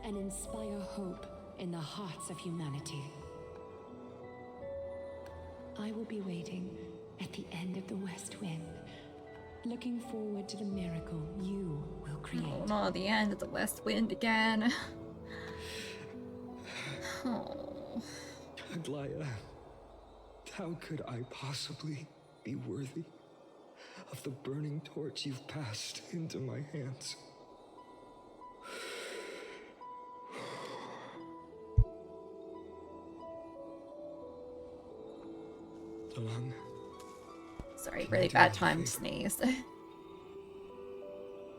and inspire hope in the hearts of humanity. I will be waiting at the end of the West Wind, looking forward to the miracle you will create. Oh, not the end of the West Wind again. Oh. Aglaya, how could I possibly be worthy of the burning torch you've passed into my hands? Along. Sorry, really bad time to sneeze.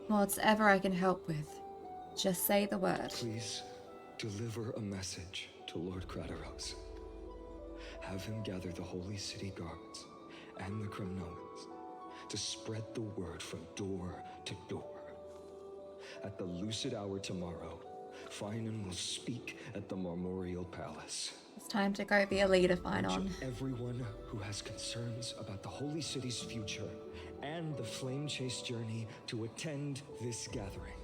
Whatever I can help with, just say the word. Please deliver a message to Lord Crateros. Have him gather the holy city guards and the Kremnoans to spread the word from door to door. At the lucid hour tomorrow, Finan will speak at the Marmorial Palace. It's time to go be a leader, Finan. Everyone who has concerns about the holy city's future and the flame chase journey to attend this gathering.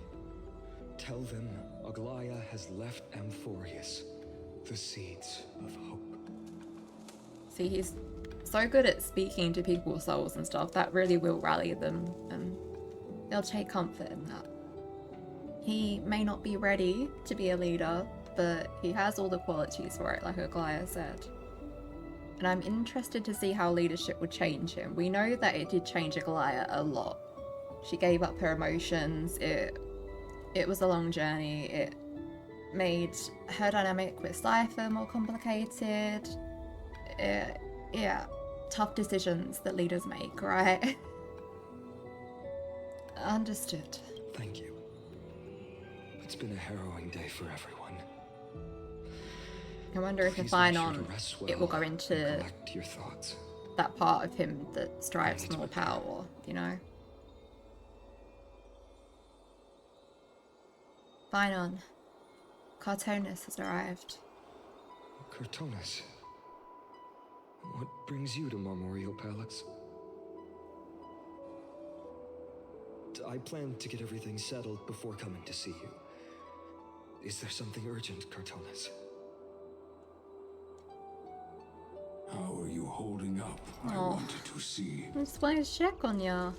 Tell them Aglaya has left Amphorius the seeds of hope. See, he's so good at speaking to people's souls and stuff. That really will rally them, and they'll take comfort in that. He may not be ready to be a leader, but he has all the qualities for it, like Aglaya said. And I'm interested to see how leadership would change him. We know that it did change Aglaya a lot. She gave up her emotions. It was a long journey. It made her dynamic with Cypher more complicated. Yeah, tough decisions that leaders make, right? Understood. Thank you. It's been a harrowing day for everyone. I wonder if Please if I'm make sure on, to rest it will well go and into collect your thoughts. that part of him that strives I for need more to prepare. power, you know? Fine on. Cartoonist has arrived. Cortonis, what brings you to Marmoreal Palace? I plan to get everything settled before coming to see you. Is there something urgent, Cortonis? How are you holding up? I Oh. wanted to see. I just wanted to check on ya.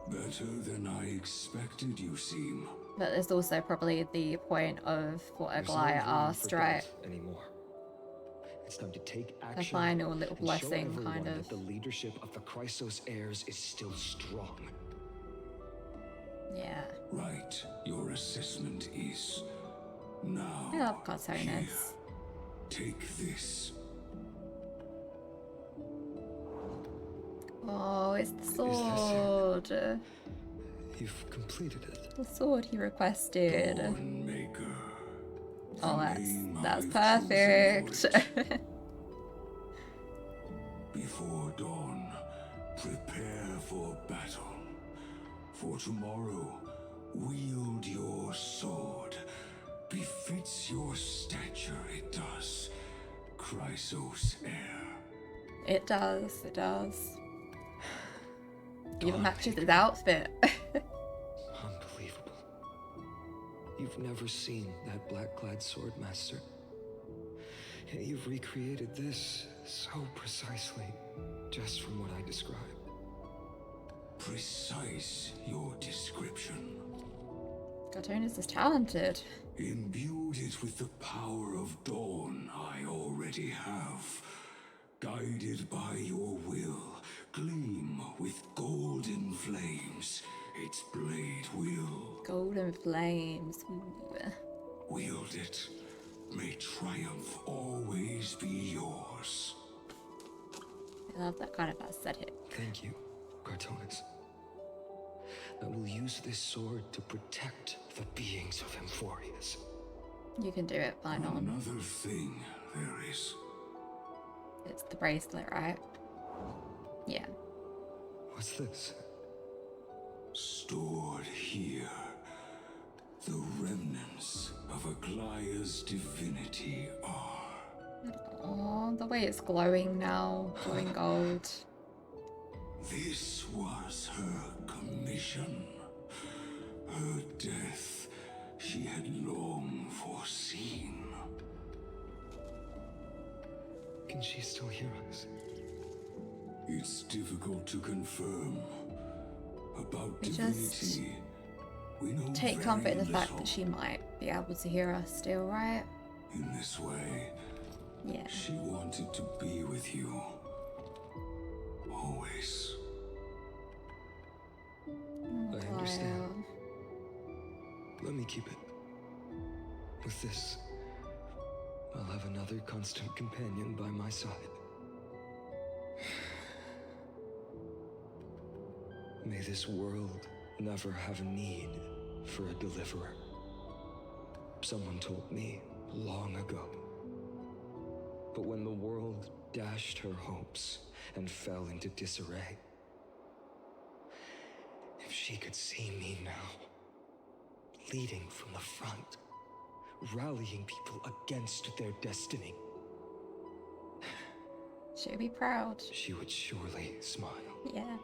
Better than I expected, you seem. But there's also probably the point of what There's no Aglaya room asked, for right? doubt anymore. It's time to take A action final little and show blessing, everyone kind of. that the leadership of the Chrysos heirs is still strong. Yeah. Right. Your assessment is now. I love Here, cartoonists. take this. Oh, it's the this it? sword. You've completed it. The sword he requested. Dawnmaker. Oh, The name that's I've perfect. chosen for it. Before dawn, prepare for battle. For tomorrow, wield your sword. Befits your stature, it does. Chrysos heir. It does, it does. Even Dawnmaker. matches his outfit. Unbelievable. You've never seen that black-clad sword master. Yet you've recreated this so precisely, just from what I described. Precise your description. Cartoonist is talented. Imbued it with the power of dawn I already have. Guided by your will, gleam with golden flames. Its blade will Golden flames. Ooh. wield it. May triumph always be yours. I love that kind of aesthetic. Thank you, Cartonis. I will use this sword to protect the beings of Emphorius. You can do it, fine on. Another thing there is. It's the bracelet, right? Yeah. What's this? Stored here, the remnants of Aglaya's divinity are. Oh, the way it's glowing now, glowing gold. This was her commission. Her death she had long foreseen. Can she still hear us? It's difficult to confirm. About We divinity, just we know Take very comfort in the fact little. that she might be able to hear us still, right? In this way, Yeah. she wanted to be with you. Always. Oh, I understand. Cloud. Let me keep it. With this, I'll have another constant companion by my side. May this world never have a need for a deliverer. Someone told me long ago. But when the world dashed her hopes and fell into disarray, if she could see me now, leading from the front, rallying people against their destiny, She'll be proud. she would surely smile. Yeah.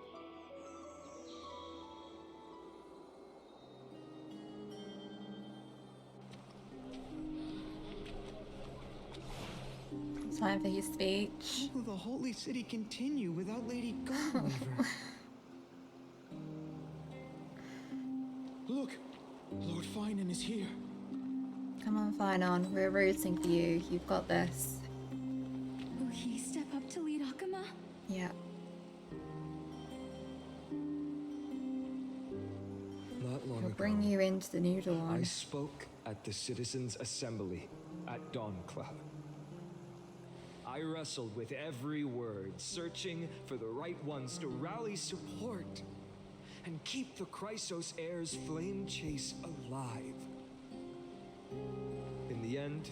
Time for his speech. How will the holy city continue without Lady Godweaver? Look, Lord Finan is here. Come on, Finon. We're rooting for you. You've got this. Will he step up to lead Akama? Yeah. Not long He'll ago, bring you into the new dawn. I spoke at the Citizens' Assembly at Dawncloud. I wrestled with every word, searching for the right ones to rally support and keep the Chrysos Heir's flame chase alive. In the end,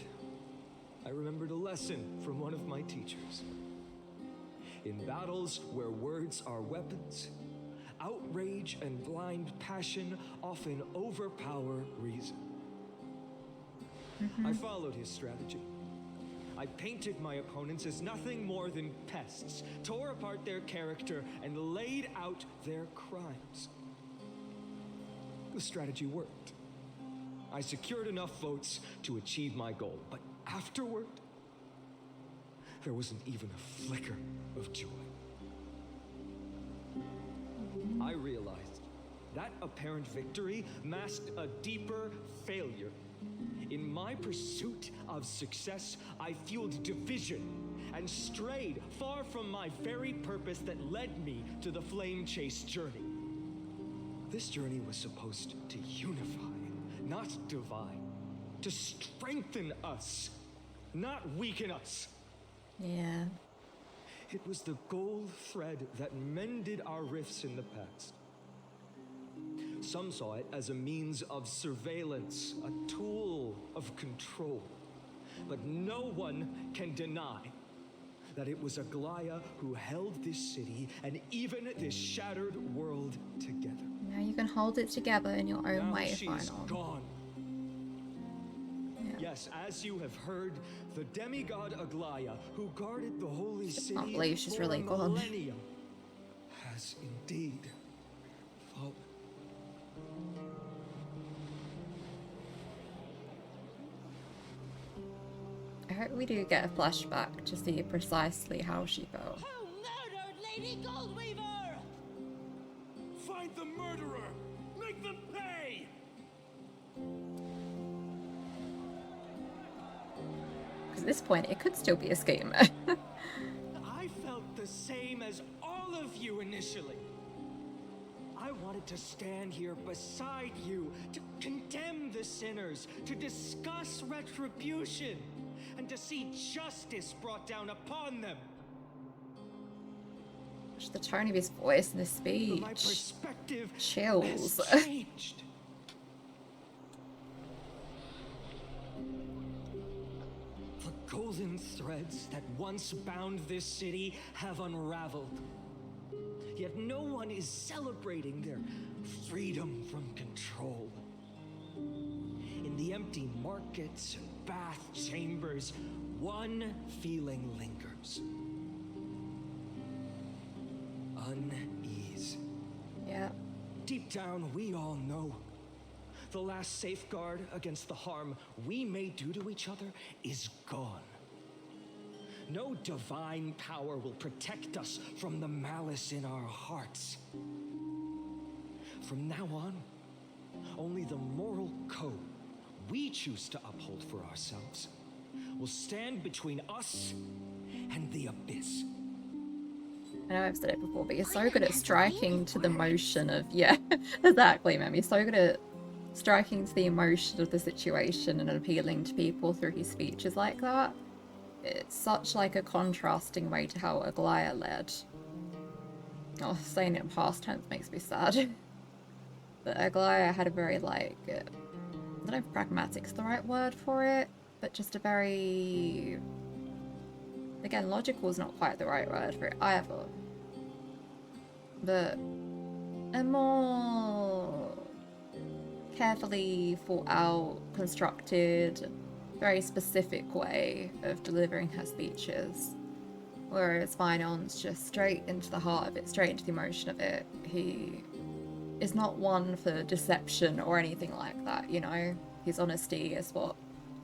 I remembered a lesson from one of my teachers. In battles where words are weapons, outrage and blind passion often overpower reason. I followed his strategy. I painted my opponents as nothing more than pests, tore apart their character, and laid out their crimes. The strategy worked. I secured enough votes to achieve my goal, but afterward, there wasn't even a flicker of joy. I realized that apparent victory masked a deeper failure. In my pursuit of success, I fueled division and strayed far from my very purpose that led me to the Flame Chase journey. This journey was supposed to unify, not divide, to strengthen us, not weaken us. Yeah. It was the gold thread that mended our rifts in the past. Some saw it as a means of surveillance, a tool of control. But no one can deny that it was Aglaya who held this city and even this shattered world together. Now you can hold it together in your own Now way, she's Finon. gone. Yeah. Yes, as you have heard, the demigod Aglaya, who guarded the holy city Can't believe she's for really a gone. millennium, has indeed fallen. I hope we do get a flashback to see precisely how she felt. Who murdered Lady Goldweaver? Find the murderer! Make them pay! Because at this point, it could still be a scheme. I felt the same as all of you initially. I wanted to stand here beside you, to condemn the sinners, to discuss retribution, and to see justice brought down upon them. Just the tone of his voice and his speech. But my perspective Chills. has changed. The golden threads that once bound this city have unraveled. Yet no one is celebrating their freedom from control. In the empty markets and bath chambers, one feeling lingers. Unease. Yeah. Deep down, we all know the last safeguard against the harm we may do to each other is gone. No divine power will protect us from the malice in our hearts. From now on, only the moral code we choose to uphold for ourselves will stand between us and the abyss. I know I've said it before, but you're so good at striking to the motion of, yeah, exactly, Mem. You're so good at striking to the emotion of the situation and appealing to people through his speeches like that. It's such like a contrasting way to how Aglaya led. Oh, saying it in past tense makes me sad. But Aglaya had a very like, I don't know if pragmatic's the right word for it, but just a very, again, logical is not quite the right word for it either. But a more carefully thought out, constructed, very specific way of delivering her speeches. Whereas Finon's just straight into the heart of it, straight into the emotion of it. He is not one for deception or anything like that, you know? His honesty is what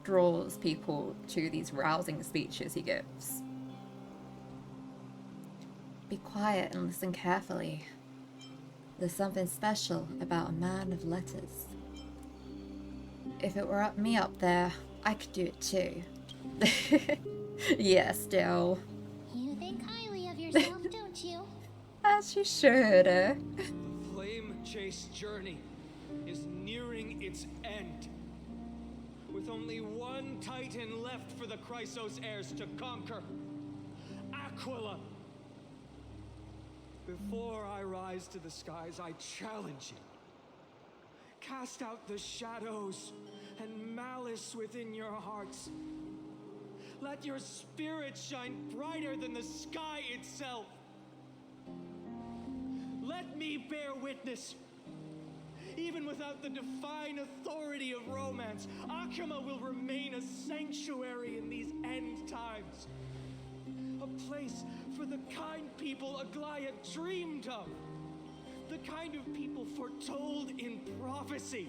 draws people to these rousing speeches he gives. Be quiet and listen carefully. There's something special about a man of letters. If it were me up there, I could do it too. Yeah, still. You think highly of yourself, don't you? As you should. The flame chase journey is nearing its end. With only one titan left for the Chrysos heirs to conquer. Aquila! Before I rise to the skies, I challenge you. Cast out the shadows and malice within your hearts. Let your spirit shine brighter than the sky itself. Let me bear witness. Even without the divine authority of romance, Akima will remain a sanctuary in these end times. A place for the kind people Aglaia dreamed of. The kind of people foretold in prophecy.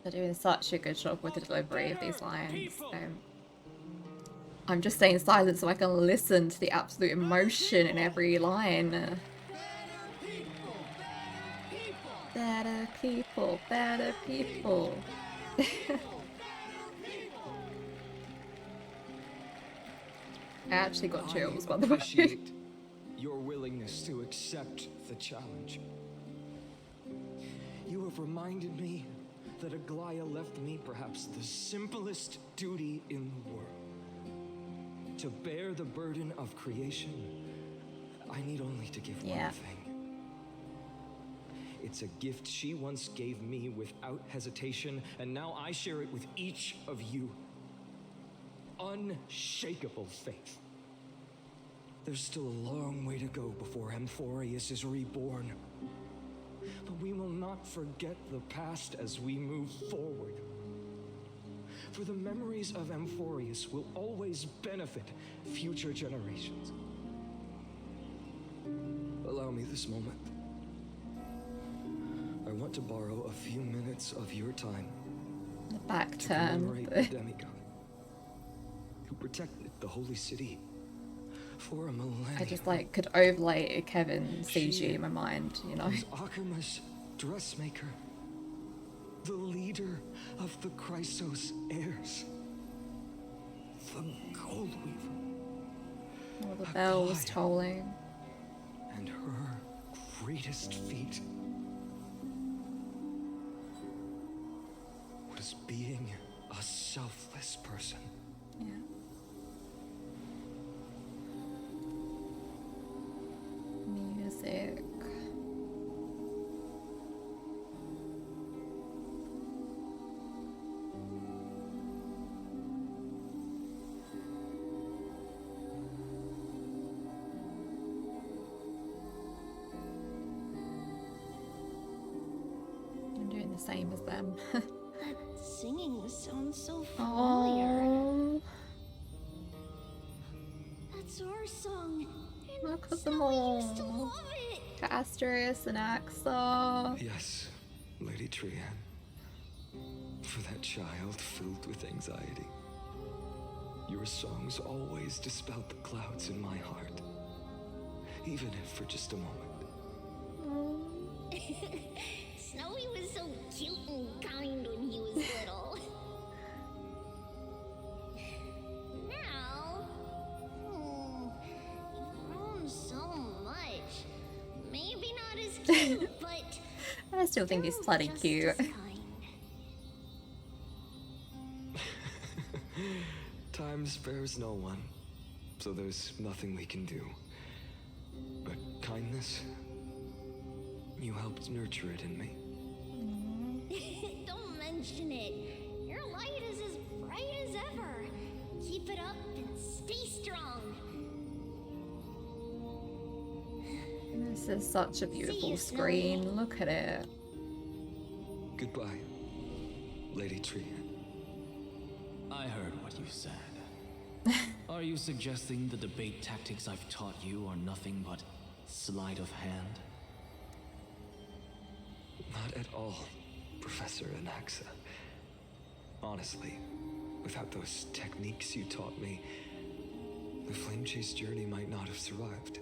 They're doing such a good job with the delivery of these lines. I'm just staying silent so I can listen to the absolute emotion in every line. Better people, better people. I actually got chills, by the way. Appreciate your willingness to accept the challenge. You have reminded me that Aglaia left me perhaps the simplest duty in the world. To bear the burden of creation, I need only to give one thing. It's a gift she once gave me without hesitation, and now I share it with each of you. Unshakable faith. There's still a long way to go before Amphorius is reborn. But we will not forget the past as we move forward. For the memories of Amphorius will always benefit future generations. Allow me this moment. I want to borrow a few minutes of your time. The back to turn. commemorate the demigod who protected the holy city for a millennium. I just like could overlay Kevin CG in my mind, you know. Was Akima's dressmaker, the leader of the Chrysos heirs, the Gold Weaver. All the bells tolling. And her greatest feat was being a selfless person. Yeah. Music. I'm doing the same as them. That singing sounds so familiar. Oh, That's our song. And look at them Sally used to all. love it. Castrius and Axa. Yes, Lady Trian. For that child filled with anxiety. Your songs always dispelled the clouds in my heart. Even if for just a moment. Snowy was so cute and kind when he was little. Now, you've grown so much. Maybe not as cute, but I still think he's bloody just cute. as kind. Time spares no one, so there's nothing we can do. But kindness, you helped nurture it in me. Don't mention it. Your light is as bright as ever. Keep it up and stay strong. This is such a beautiful screen. Look at it. Goodbye, Lady Trian. I heard what you said. Are you suggesting the debate tactics I've taught you are nothing but sleight of hand? Not at all, Professor Anaxa. Honestly, without those techniques you taught me, the Flame Chase journey might not have survived.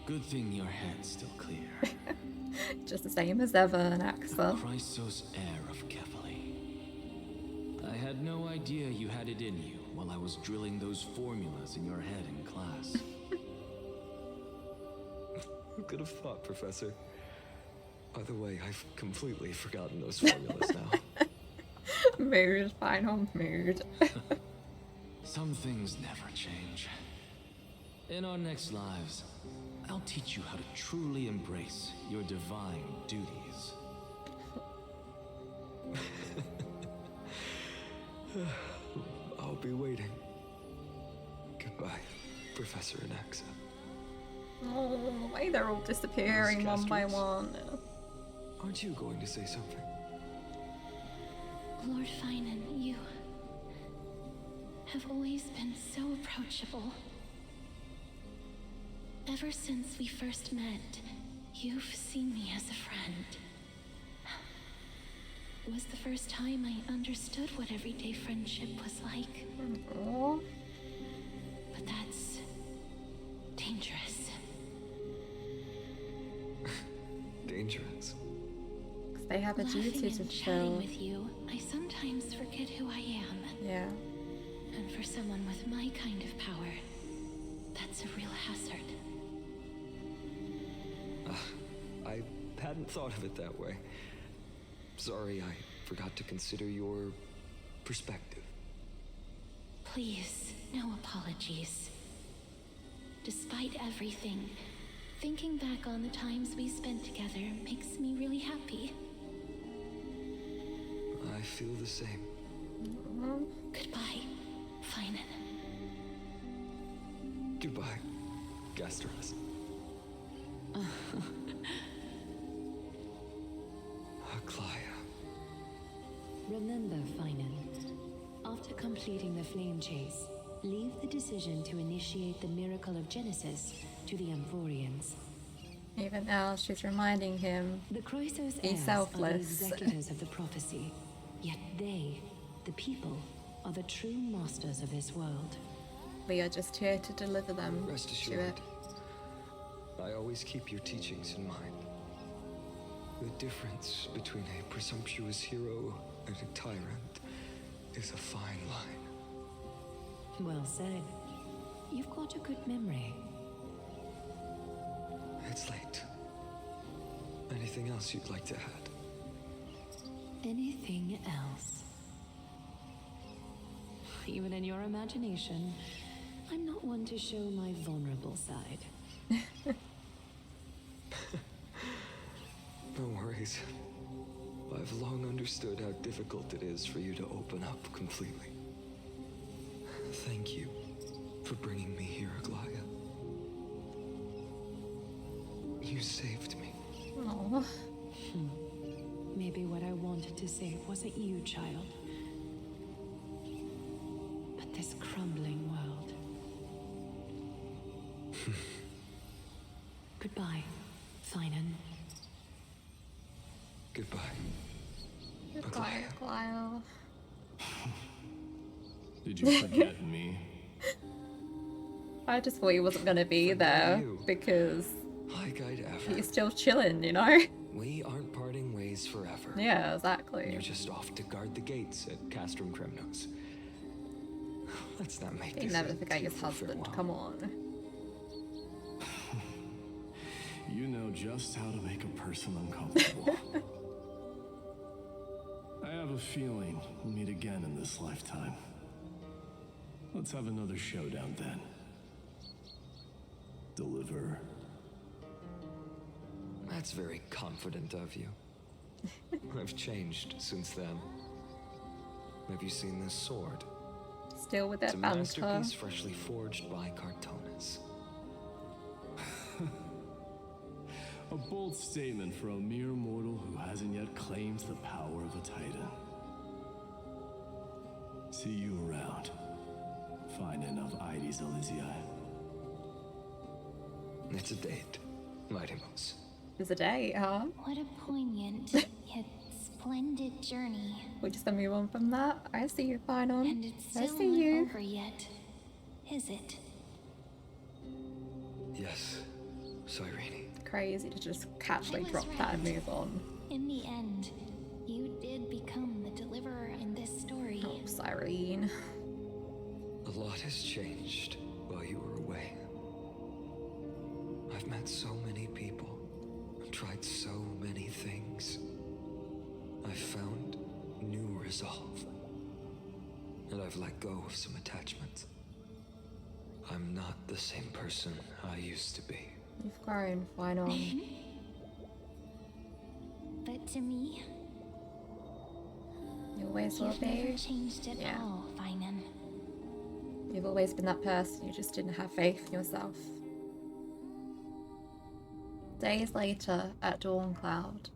Good thing your head's still clear. Just the same as ever, Naxa. Chrysos heir of Kefali. I had no idea you had it in you while I was drilling those formulas in your head in class. Who could have thought, Professor? By the way, I've completely forgotten those formulas now. Mood, final mood. Some things never change. In our next lives, I'll teach you how to truly embrace your divine duties. I'll be waiting. Goodbye, Professor Anaxa. Oh, why they're all disappearing one by one. Aren't you going to say something? Lord Finan, you have always been so approachable. Ever since we first met, you've seen me as a friend. It was the first time I understood what everyday friendship was like. Oh. But that's dangerous. Dangerous? Because they have a duty Laughing to and chatting fulfill. with you, I sometimes forget who I am. Yeah. And for someone with my kind of power, that's a real hazard. I hadn't thought of it that way. Sorry, I forgot to consider your perspective. Please, no apologies. Despite everything, thinking back on the times we spent together makes me really happy. I feel the same. Goodbye, Finan. Goodbye, Gasteros. Aglaya. Remember, Finan, after completing the flame chase, leave the decision to initiate the miracle of Genesis to the Amphorians. Even now, she's reminding him The Chrysos be heirs selfless. are the executors of the prophecy, yet they, the people, are the true masters of this world. We are just here to deliver them Rest to assured, it. I always keep your teachings in mind. The difference between a presumptuous hero and a tyrant is a fine line. Well said. You've got a good memory. It's late. Anything else you'd like to add? Anything else? Even in your imagination, I'm not one to show my vulnerable side. No worries. I've long understood how difficult it is for you to open up completely. Thank you for bringing me here, Aglaya. You saved me. Aww. Maybe what I wanted to save wasn't you, child, but this crumbling world. Goodbye, Finan. Goodbye. Goodbye, Aglaya. Did you forget me? I just thought he wasn't going to be there because Like I'd ever. he's still chilling, you know? We aren't parting ways forever. Yeah, exactly. You're just off to guard the gates at Castrum Kremnos. Let's not make He'd this never a forget his tearful husband, farewell. come on. You know just how to make a person uncomfortable. I have a feeling we'll meet again in this lifetime. Let's have another showdown then. Deliver. That's very confident of you. I've changed since then. Have you seen this sword? Still with It's that a banter. masterpiece freshly forged by Cartonis. A bold statement for a mere mortal who hasn't yet claimed the power of a titan. See you around. Finan of Ides Elysiae. It's a date, Mightimos. It's a day, huh? What a poignant yet splendid journey. We're just gonna move on from that. I see you, Final. And it's I still see not you. over yet, is it? Yes. Cyrene. Crazy to just casually I was drop that and right. move on. In the end, you did become the deliverer in this story. Oh, Cyrene. A lot has changed while you were away. I've met so many people, tried so many things. I've found new resolve. And I've let go of some attachments. I'm not the same person I used to be. You've grown, finally. But to me, You always will you've never be. changed at Yeah. all, Finan. You've always been that person, you just didn't have faith in yourself. Days later, at Dawncloud.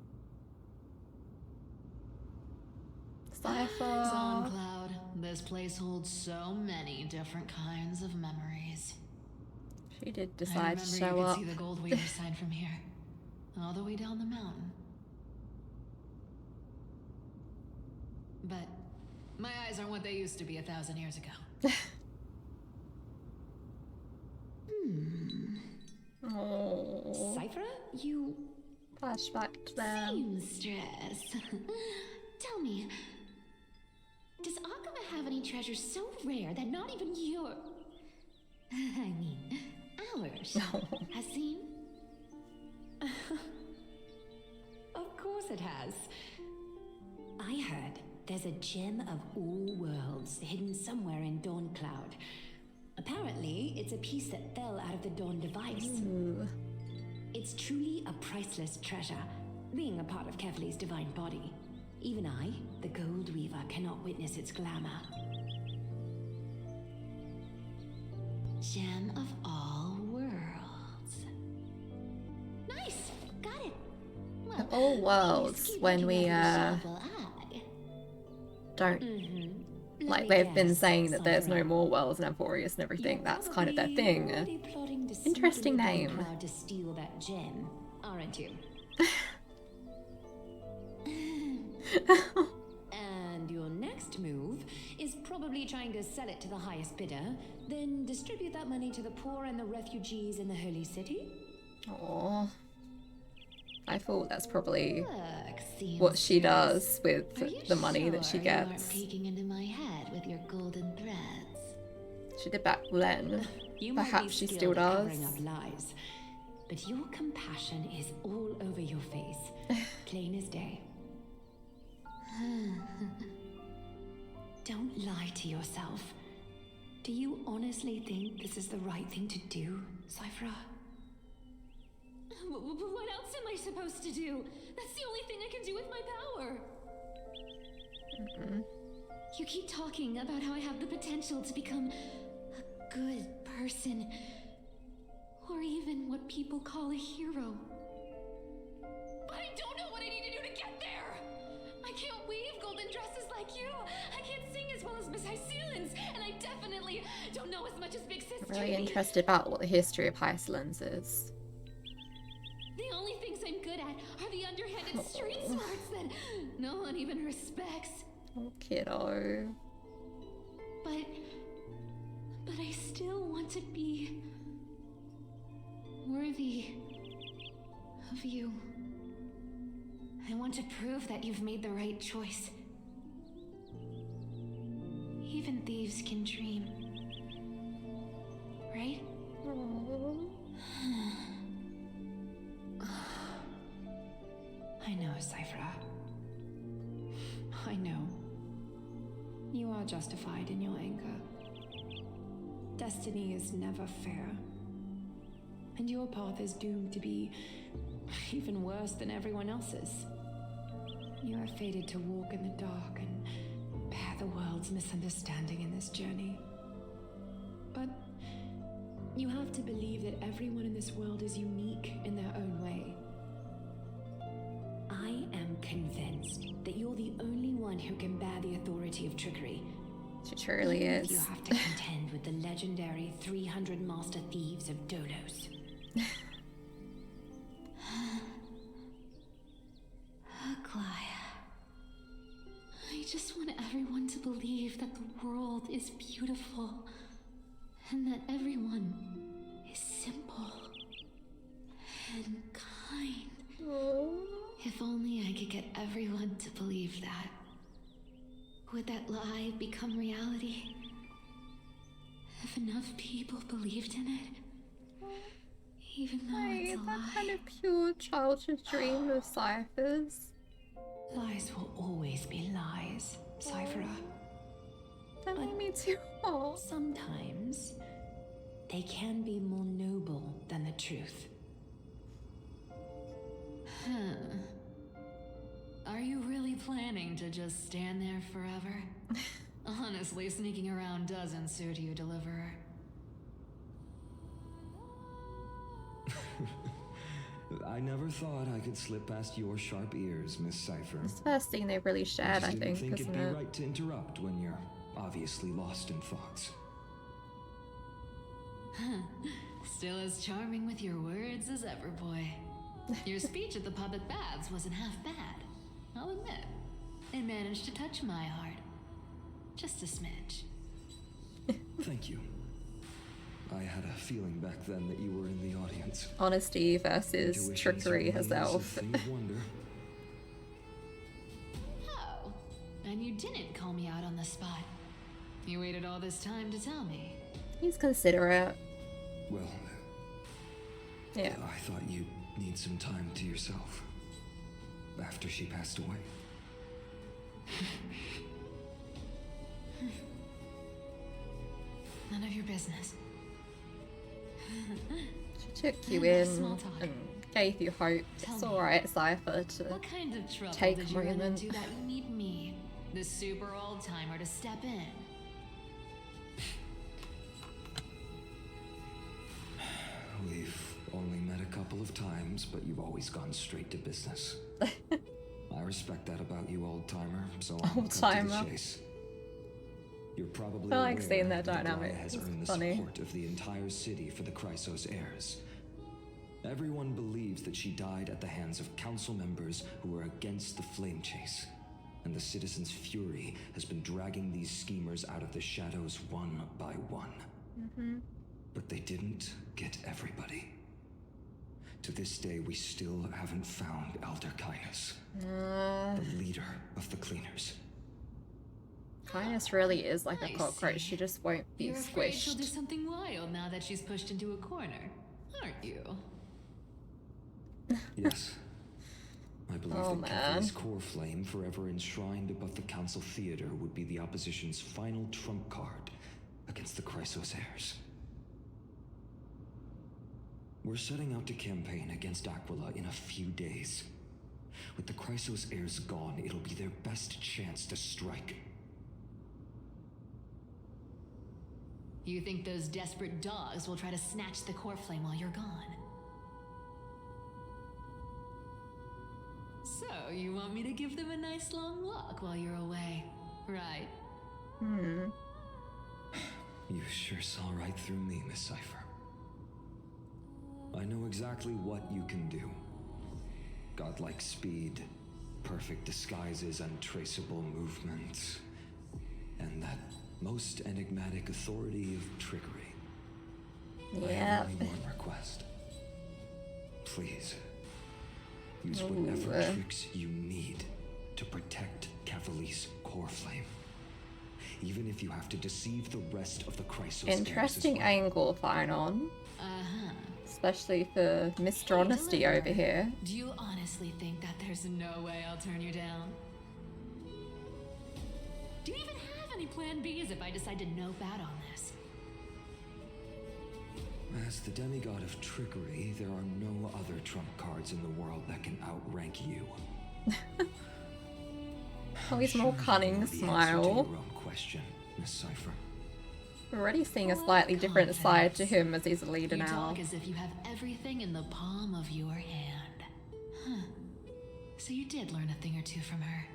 Cypher. Dawncloud, this place holds so many different kinds of memories. She did I decide remember to show you up. could see the Gold Weaver sign from here, all the way down the mountain. But my eyes aren't what they used to be 1,000 years ago. Oh. Cypher, you... Flashback to them. Seamstress. Tell me, does Akaba have any treasures so rare that not even your... I mean, ours has seen? Of course it has. I heard there's a gem of all worlds hidden somewhere in Dawncloud. Apparently, it's a piece that fell out of the Dawn device. Ooh. It's truly a priceless treasure, being a part of Kevli's divine body. Even I, the Gold Weaver, cannot witness its glamour. Gem of all worlds. Nice, got it. Well, All just worlds keep when looking we out for the sharper eye. don't Let like me they've been guess, saying that there's no Cypher. more worlds and Amphorius and everything. You're That's kind of their probably thing. already plotting to sneak Interesting into name. Dawncloud to steal that gem, aren't you? And your next move is probably trying to sell it to the highest bidder, then distribute that money to the poor and the refugees in the Holy City? Aww. I thought that's probably Look, what she seamstress. does with Are you the money that she sure you aren't gets. peeking into my head with your golden threads? She did back then. You might be Perhaps she still skilled at does. covering up lies, but your compassion is all over your face, plain as day. Don't lie to yourself. Do you honestly think this is the right thing to do, Cypher? What else am I supposed to do? That's the only thing I can do with my power. You keep talking about how I have the potential to become a good person, or even what people call a hero. But I don't know what I need to do to get there. I can't weave golden dresses like you. I can't sing as well as Miss Hycelens, and I definitely don't know as much as Big Sis Really Judy. interested about what the history of Hycelens is. The only things I'm good at are the underhanded street smarts that no one even respects. Oh, kiddo. But I still want to be worthy of you. I want to prove that you've made the right choice. Even thieves can dream. Right? I know, Cypher. I know. You are justified in your anger. Destiny is never fair. And your path is doomed to be even worse than everyone else's. You are fated to walk in the dark and bear the world's misunderstanding in this journey. But you have to believe that everyone in this world is unique in their own way. I am convinced that you're the only one who can bear the authority of trickery. She truly Even if is. you have to contend with the legendary 300 master thieves of Dolos. Aglaya. I just want everyone to believe that the world is beautiful and that everyone is simple and kind. If only I could get everyone to believe that. Would that lie become reality? If enough people believed in it, even though it's a that lie. kind of pure childhood dream of Cypher's. Lies will always be lies, Cyphera. That made me too hot. Sometimes they can be more noble than the truth. Are you really planning to just stand there forever? Honestly, sneaking around doesn't suit you, Deliverer. I never thought I could slip past your sharp ears, Miss Cypher. It's the first thing they've really shared, I think, it'd isn't be it? right to interrupt when you're obviously lost in thoughts. Still as charming with your words as ever, boy. Your speech at the public baths wasn't half bad. I'll admit. It managed to touch my heart. Just a smidge. Thank you. I had a feeling back then that you were in the audience. Honesty versus Intuition trickery certainly is a herself. thing of wonder. Oh, and you didn't call me out on the spot. You waited all this time to tell me. He's considerate. Well, yeah. I thought you'd need some time to yourself after she passed away. None of your business. She took you in and gave you hope. It's alright, Cypher, to What kind of trouble take did a you run moment. into that you need me, the super old timer, to step in? We've only met a couple of times, but you've always gone straight to business. I respect that about you, old-timer, so I'll cut to Old-timer. the chase. You're probably I like aware seeing their that dynamic. Gaia has It's earned the funny. support of the entire city for the Chrysos heirs. Everyone believes that she died at the hands of council members who were against the flame chase. And the citizens' fury has been dragging these schemers out of the shadows one by one. But they didn't get everybody. To this day, we still haven't found Elder Kindness, the leader of the cleaners. Kindness really is like a I cockroach. see. She just won't be You're afraid she'll do squished. something wild now that she's pushed into a corner, aren't you? Yes. I believe Oh, that man. Kefri's core flame, forever enshrined above the council theater, would be the opposition's final trump card against the Chrysos heirs. We're setting out to campaign against Aquila in a few days. With the Chrysos heirs gone, it'll be their best chance to strike. You think those desperate dogs will try to snatch the core flame while you're gone? So, you want me to give them a nice long walk while you're away, right? You sure saw right through me, Miss Cypher. I know exactly what you can do. Godlike speed, perfect disguises, untraceable movements, and that most enigmatic authority of trickery. I Yeah. have only one request. Please, use whatever tricks you need to protect Cavali's core flame. Even if you have to deceive the rest of the Chrysos heirs as Interesting well. angle, Finon. Uh-huh. Especially for Mr. Honesty Deliverer, over here. Do you honestly think that there's no way I'll turn you down? Do you even have any plan Bs if I decide to nope out on this? As the demigod of trickery, there are no other trump cards in the world that can outrank you. Oh, he's more cunning smile. Your own question, Miss Cypher. We're already seeing a slightly different side to him as he's a leader You now. talk as if you have everything in the palm of your hand. Huh. So you did learn a thing or two from her.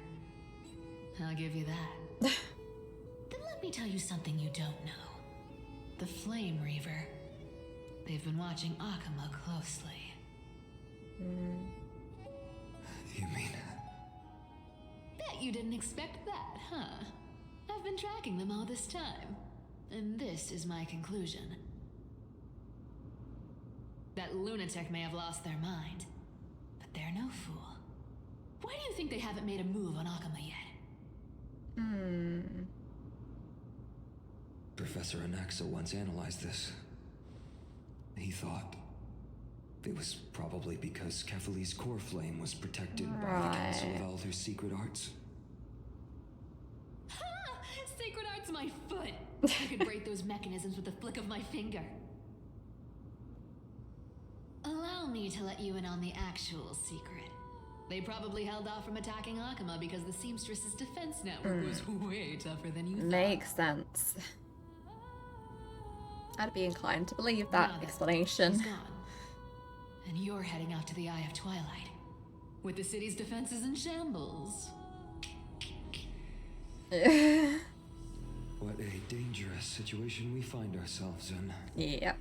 I'll give you that. Then let me tell you something you don't know. The Flame Reaver. They've been watching Akama closely. You mean... Bet you didn't expect that, huh? I've been tracking them all this time. And this is my conclusion. That that lunatic may have lost their mind, but they're no fool. Why do you think they haven't made a move on Akama yet? Professor Anaxa once analyzed this. He thought it was probably because Kefali's core flame was protected by the Council of Elder's secret arts. Ha! Sacred art's my foot! I could break those mechanisms with the flick of my finger. Allow me to let you in on the actual secret. They probably held off from attacking Akama because the Seamstress's defense network was way tougher than you thought. Makes sense. I'd be inclined to believe that explanation. She's gone. And you're heading out to the Eye of Twilight. With the city's defenses in shambles. What a dangerous situation we find ourselves in. Yep.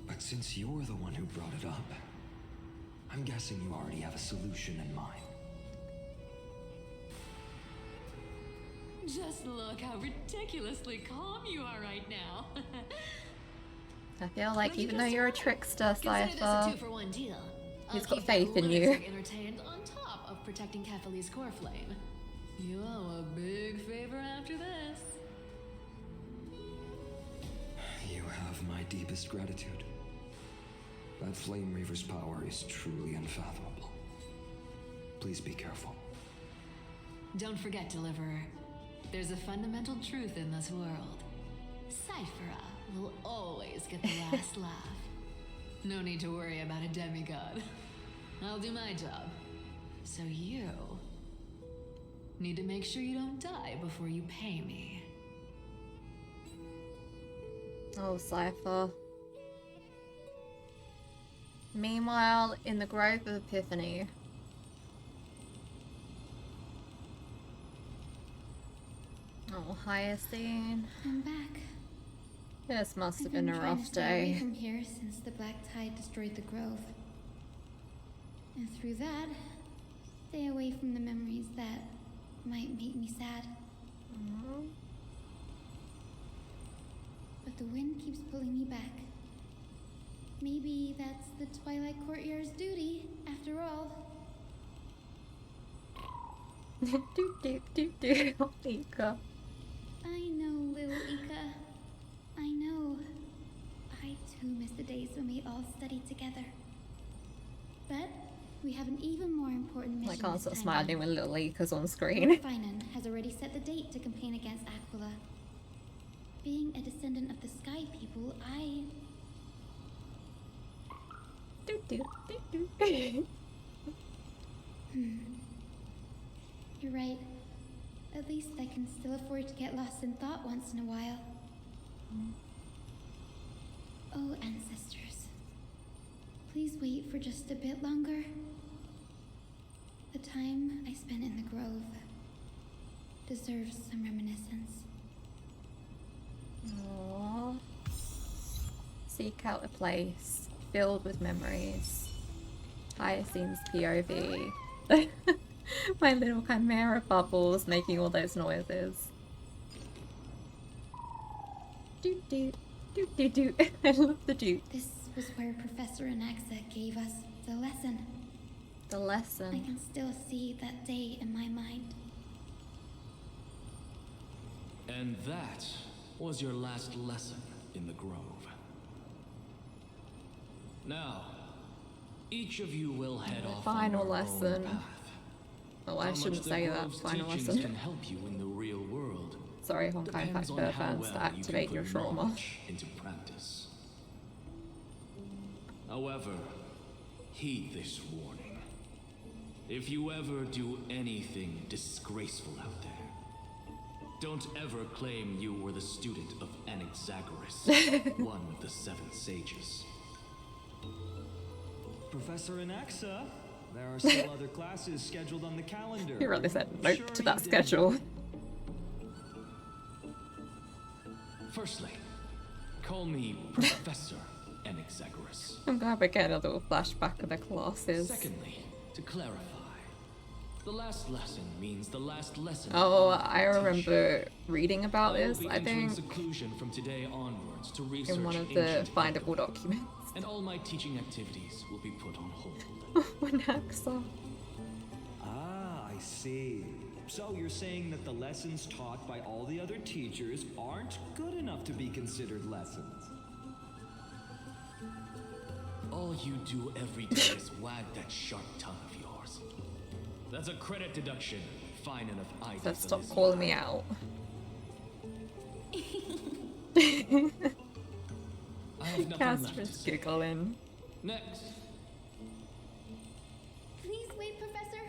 But since you're the one who brought it up, I'm guessing you already have a solution in mind. Just look how ridiculously calm you are right now. I feel like even though you're a trickster, Consider this a Cypher, 2-for-1 deal. he's I'll got keep faith the in you. lunatic entertained on top of protecting Kefali's core flame. You owe a big favor after this. You have my deepest gratitude. That Flame Reaver's power is truly unfathomable. Please be careful. Don't forget, Deliverer. There's a fundamental truth in this world. Cyphera will always get the last laugh. No need to worry about a demigod. I'll do my job. So you need to make sure you don't die before you pay me. Oh, Cypher. Meanwhile, in the Grove of Epiphany. Oh, Hyacinth. I'm back. This must have I've been a trying to rough stay away day. from here since the Black Tide destroyed the Grove. And through that, stay away from the memories that might make me sad. But the wind keeps pulling me back. Maybe that's the Twilight Courtyard's duty, after all. Do do do do. Ika. I know, little Ika. I know. I too miss the days when we all studied together. But we have an even more important mission. I can't this stop time smiling around. when little Ika's on Lord screen. Finan has already set the date to campaign against Aquila. Being a descendant of the Sky People, I... Do do do do. You're right. At least I can still afford to get lost in thought once in a while. Oh, ancestors. Please wait for just a bit longer. The time I spent in the Grove deserves some reminiscence. Aww. Seek out a place filled with memories. Hyacinth's POV. My little chimera bubbles making all those noises. Do do do do do. I love the do. This was where Professor Anaxa gave us the lesson. The lesson. I can still see that day in my mind. And that was your last lesson in the Grove. Now, each of you will head off Final on your lesson. own path. Oh, I How shouldn't much the say that. Grove's Final teachings lesson. can help you in the real world Sorry, Honkai depends on Factor how fans, well to you can activate your put trauma. knowledge into practice. However, heed this warning. If you ever do anything disgraceful out there, don't ever claim you were the student of Anaxagoras, one of the 7 sages. Professor Anaxa, there are still other classes scheduled on the calendar. You really said nope Sure to you that did. schedule. Firstly, call me Professor Anaxagoras. I'm glad we're getting a little flashback of the classes. Secondly, to clarify, the last lesson means the last lesson. Oh, of I the remember reading about I will this, be I entering think, seclusion from today onwards to research in one of the ancient findable documents. and all my teaching activities will be put on hold. Wanaxa. Ah, I see. So you're saying that the lessons taught by all the other teachers aren't good enough to be considered lessons? All you do every day is wag that sharp tongue of yours. That's a credit deduction. Fine enough ID. So stop calling me out. Castra's giggling. Next. Please wait, Professor.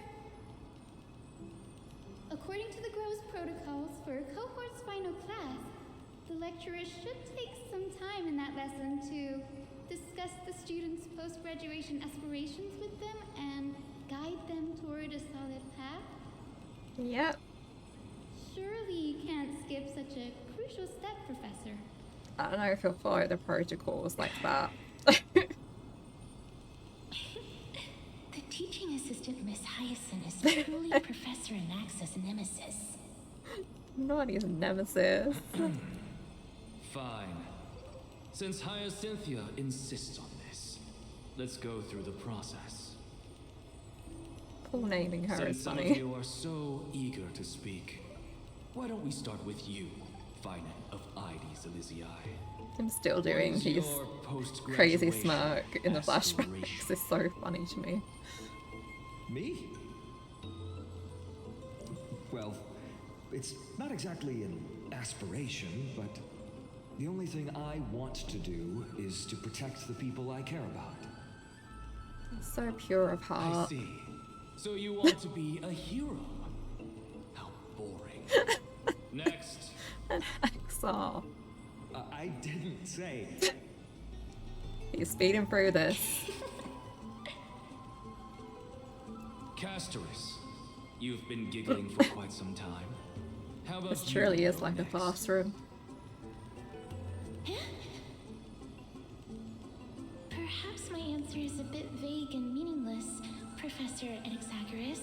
According to the Grove's protocols for a cohort's final class, the lecturer should take some time in that lesson to discuss the students' post-graduation aspirations with them and guide them toward a solid path. Yep. Surely you can't skip such a crucial step, Professor. I don't know if he'll follow the protocols like that. The teaching assistant, Miss Hyacinth, is truly Professor Anax's nemesis. Not his nemesis. Fine. Since Hyacinthia insists on this, let's go through the process. Paul naming her Since is some of funny. you are so eager to speak, why don't we start with you, Finite of Ides Elysiae? I'm still doing What is his your crazy post-graduation smirk in the aspiration? flashbacks. It's so funny to me. Me? Well, it's not exactly an aspiration, but the only thing I want to do is to protect the people I care about. So pure of I heart. see. So you want to be a hero? How boring. Next. An XR. I didn't say. He's speeding through this. Castoris, you've been giggling for quite some time. How about This you truly is go like a next? classroom. Perhaps my answer is a bit vague and meaningless, Professor Anaxagoras,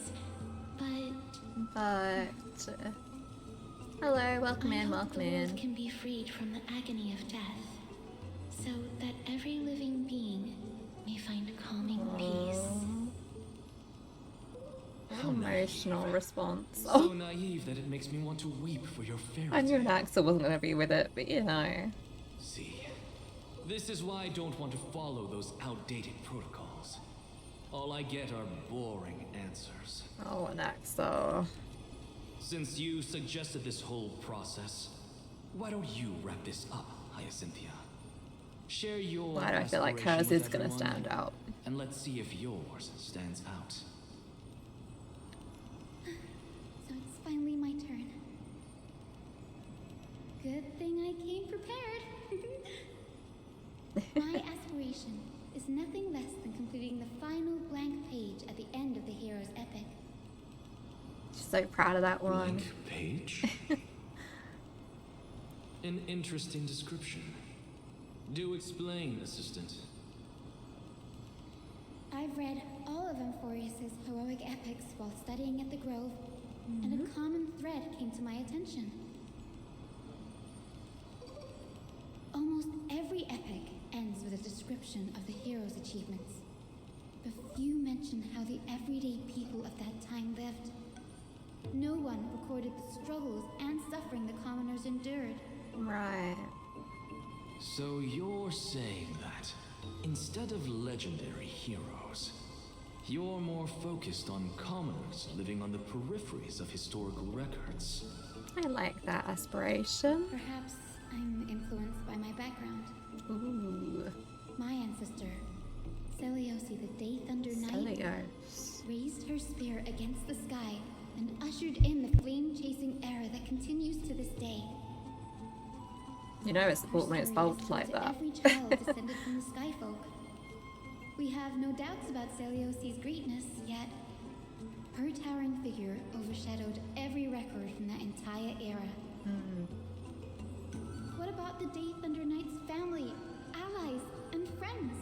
but hello, welcome I in, hope welcome the world in. can be freed from the agony of death, so that every living being may find calming peace. How emotional response. So Oh, naive that it makes me want to weep for your fairy I knew tale. Naxa wasn't going to be with it, but you know. See, this is why I don't want to follow those outdated protocols. All I get are boring answers. Oh, Naxa. Since you suggested this whole process, why don't you wrap this up, Hyacinthia? Share your Why do I feel like aspiration hers with is going to everyone, stand out? and let's see if yours stands out. So it's finally my turn. Good thing I came prepared. My aspiration is nothing less than completing the final blank page at the end of the hero's epic. She's so proud of that one. Blank page? An interesting description. Do explain, assistant. I've read all of Amphorius's heroic epics while studying at the Grove, and a common thread came to my attention. Almost every epic ends with a description of the hero's achievements. But few mention how the everyday people of that time lived. No one recorded the struggles and suffering the commoners endured. Right. So you're saying that instead of legendary heroes, you're more focused on commoners living on the peripheries of historical records. I like that aspiration. Perhaps I'm influenced by my background. Ooh. My ancestor, Seliosi the Day Thunder Knight, Celios. raised her spear against the sky and ushered in the flame-chasing era that continues to this day. You know it's important when it's bold like To that. every child descended from the Skyfolk. We have no doubts about Celiosi's greatness, yet her towering figure overshadowed every record from that entire era. What about the Day Thunder Knight's family, allies, and friends?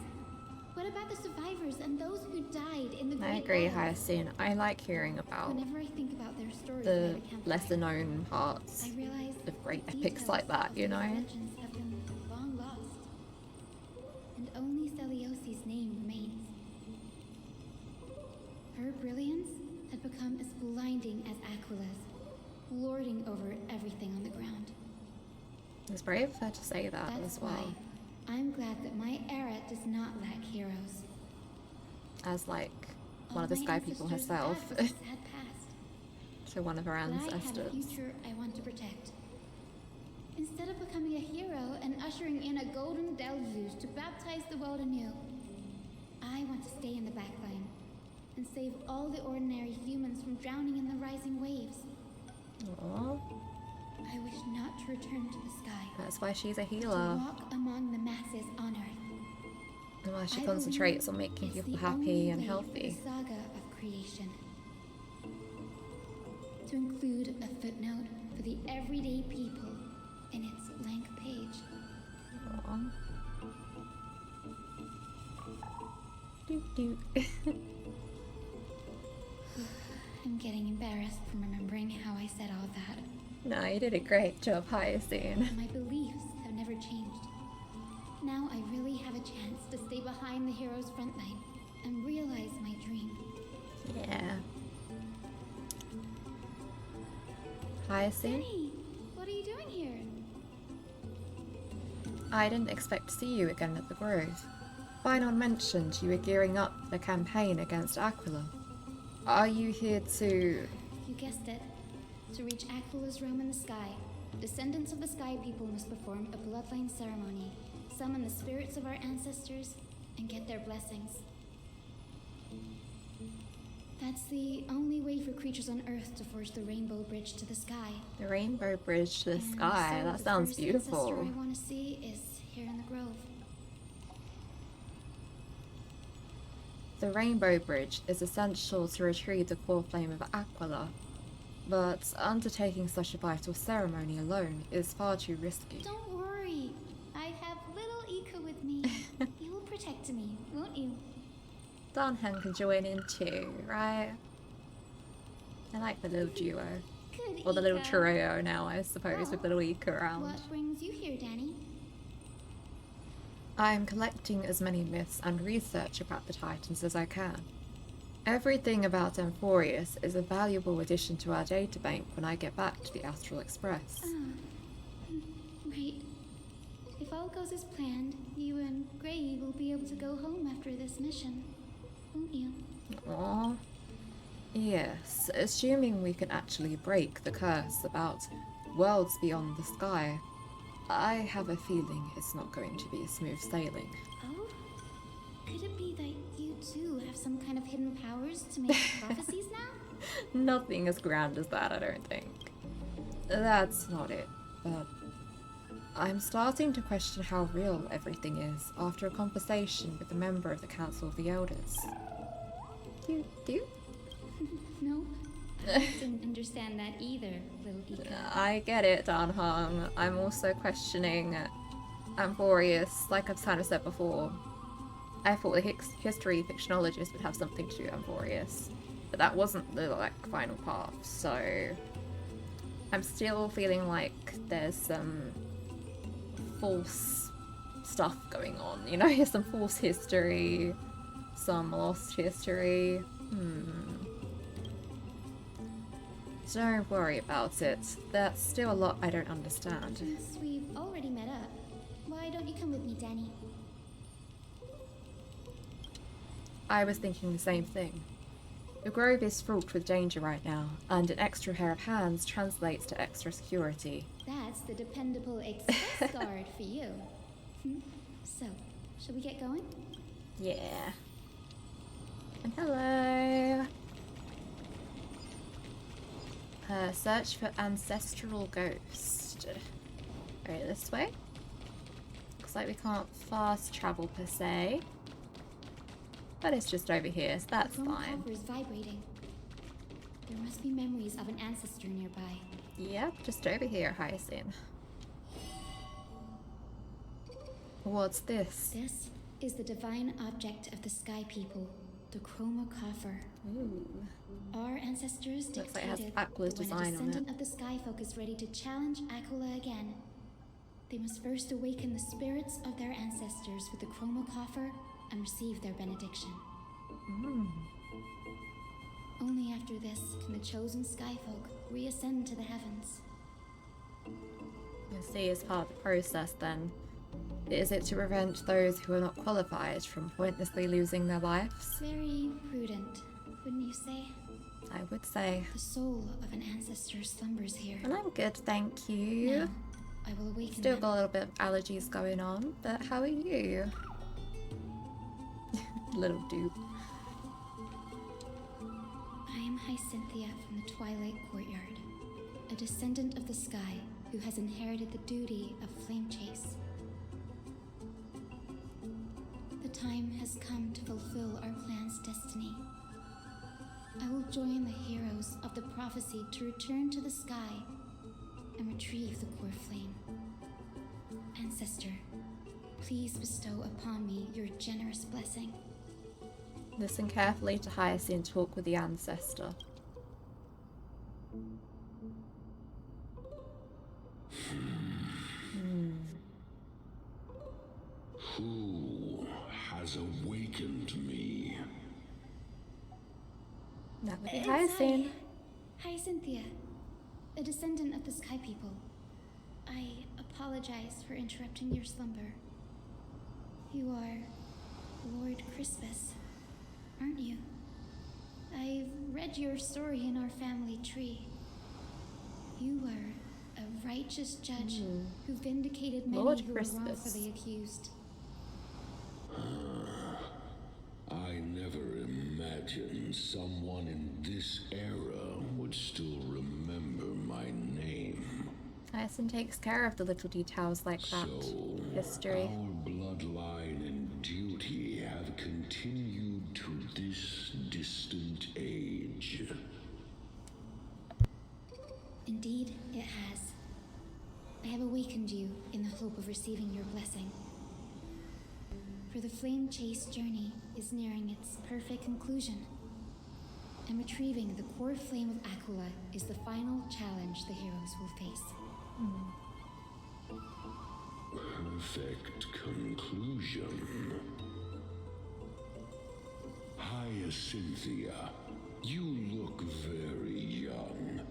What about the survivors and those who died in the I Great agree, Wars? Hyacinth. I like hearing about Whenever I think about their stories the by the campfire, lesser known parts I realize of great the epics details like that, of you those know? legends have been long lost. And and only Celiosi's name remains. Her brilliance had become as blinding as Aquila's, lording over everything on the ground. It's brave of her to say that That's as well. why I'm glad that my era does not lack heroes. As like one All of the my Sky People ancestors herself. had was a sad past. So one of her But I have a ancestors. future I want to protect. Instead of becoming a hero and ushering in a golden deluge to baptize the world anew, I want to stay in the backline and save all the ordinary humans from drowning in the rising waves. Aww. I wish not to return to the sky. That's why she's a To healer. walk among the masses on Earth. And why she I concentrates on believe making it's people the happy only and way healthy. for the saga of creation. To include a footnote for the everyday people in its blank page. Aww. Doot doot. I'm getting embarrassed from remembering how I said all that. No, you did a great job, Hyacinth. My beliefs have never changed. Now I really have a chance to stay behind the hero's front line and realize my dream. Yeah. Hyacinth? Danny, what are you doing here? I didn't expect to see you again at the Grove. Finon mentioned you were gearing up the campaign against Aquila. Are you here to... You guessed it. To reach Aquila's realm in the sky, descendants of the Sky People must perform a bloodline ceremony, summon the spirits of our ancestors, and get their blessings. That's the only way for creatures on Earth to forge the rainbow bridge to the sky. The Rainbow Bridge to the And sky? so That the sounds first beautiful. ancestor I want to see is here in the grove. The Rainbow Bridge is essential to retrieve the core flame of Aquila, but undertaking such a vital ceremony alone is far too risky. Don't worry, I have little Ika with me. You will protect me, won't you? Danhan can join in too, right? I like the little duo. Good, Or the little Ika. trio now, I suppose, with little Ika around. What brings you here, Danny? I am collecting as many myths and research about the Titans as I can. Everything about Amphorius is a valuable addition to our databank when I get back to the Astral Express. Right. If all goes as planned, you and Gray will be able to go home after this mission, won't you? Aww. Yes, assuming we can actually break the curse about worlds beyond the sky. I have a feeling it's not going to be smooth sailing. Oh? Could it be that you too have some kind of hidden powers to make prophecies now? Nothing as grand as that, I don't think. That's not it, but I'm starting to question how real everything is after a conversation with a member of the Council of the Elders. Do? No, I didn't understand that either, little Ika. I get it, Danhong. I'm also questioning Amphorius, like I've kind of said before. I thought the history fictionologist would have something to do with Amphorius, but that wasn't the final path, so I'm still feeling like there's some false stuff going on, you know, some false history, some lost history. Don't worry about it. There's still a lot I don't understand. Since we've already met up, why don't you come with me, Danny? I was thinking the same thing. The grove is fraught with danger right now, and an extra pair of hands translates to extra security. That's the dependable express guard for you. So, shall we get going? Yeah. And hello. Search for ancestral ghost. Right, this way. Looks like we can't fast travel per se. But it's just over here, so that's The chrome fine. cover is vibrating. There must be memories of an ancestor nearby. Yep, just over here, Hyacinth. What's this? This is the divine object of the Sky People, the Chroma Coffer. Ooh. Our ancestors Looks like it has dictated Aquila's that when a design on it. descendant of the Sky Folk is ready to challenge Aquila again, They must first awaken the spirits of their ancestors with the chroma coffer and receive their benediction. Only after this can the chosen skyfolk reascend to the heavens. You see, as part of the process then, is it to prevent those who are not qualified from pointlessly losing their lives? Very prudent, wouldn't you say? I would say. The soul of an ancestor slumbers here. And I'm good, thank you. Now, I will awaken Still them. got a little bit of allergies going on, but how are you? Little dupe. I am Hyacinthia from the Twilight Courtyard, a descendant of the sky who has inherited the duty of flame chase. The time has come to fulfill our clan's destiny. I will join the heroes of the prophecy to return to the sky and retrieve the core flame. Ancestor, please bestow upon me your generous blessing. Listen carefully to Hyacinth talk with the ancestor. Who has awakened me? That would be It's Hyacinth. Hyacinthia, a descendant of the Sky People. I apologize for interrupting your slumber. You are Lord Crispus, aren't you? I've read your story in our family tree. You were a righteous judge who vindicated many Lord who Crispus. were wrongfully accused. I never imagined someone in this era would still remember my name. Hyacinth takes care of the little details like that. So, History. our bloodline and duty have continued to this distant age. Indeed, it has. I have awakened you in the hope of receiving your blessing. For the flame chase journey is nearing its perfect conclusion, and retrieving the core flame of Aquila is the final challenge the heroes will face. Perfect conclusion. Hyacinthia, you look very young,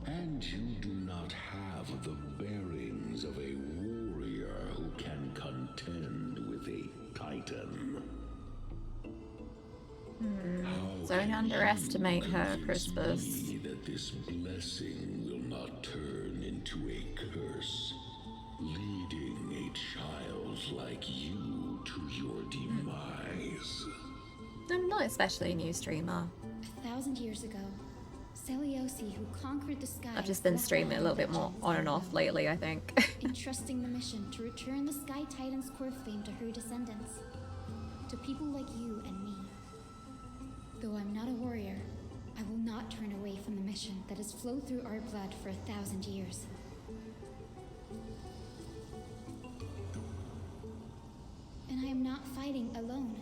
and you do not have the bearings of a warrior who can contend with a titan. Don't underestimate her, Crispus. See that this blessing will not turn into a curse, leading a child like you to your demise. I'm not especially a new streamer. 1,000 years ago, Seliosi, who conquered the sky, I've just been left streaming a little bit more behind on and legends off lately, I think. entrusting the mission to return the Sky Titan's core flame to her descendants, to people like you and me. Though I'm not a warrior, I will not turn away from the mission that has flowed through our blood for 1,000 years. And I am not fighting alone.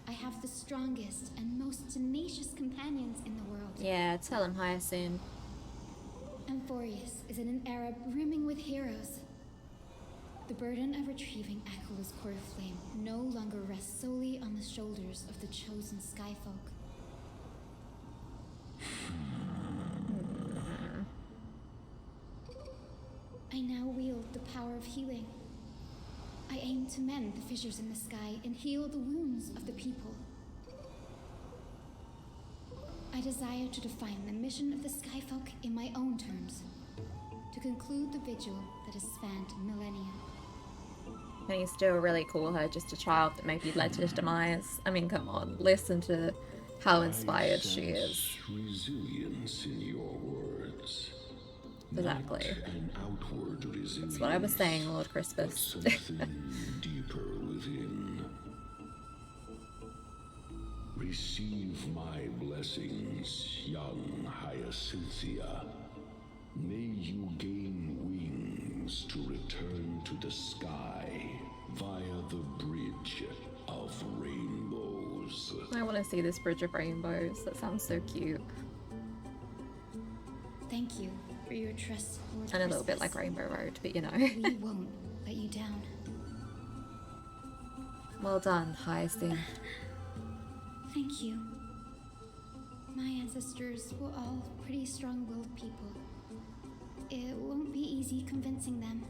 I have the strongest and most tenacious companions in the world. Yeah, tell him, Hyacinth. Amphorius is in an era brimming with heroes. The burden of retrieving Aquila's core flame no longer rests solely on the shoulders of the chosen skyfolk. I now wield the power of healing. I aim to mend the fissures in the sky and heal the wounds of the people. I desire to define the mission of the Skyfolk in my own terms, to conclude the vigil that has spanned millennia. And you still really call her just a child that maybe led to his demise. I mean, come on, listen to how inspired she is. Resilience in your words. Exactly. Not an outward resilience. That's what I was saying, Lord Crispus. Something deeper within. Receive my blessings, young Hyacinthia. May you gain wings to return to the sky via the bridge of rainbows. I want to see this bridge of rainbows. That sounds so cute. Thank you for your trust, Lord And a little bit Crispus. like Rainbow Road, but you know. We won't let you down. Well done, Hyacinth. Thank you. My ancestors were all pretty strong-willed people. It won't be easy convincing them.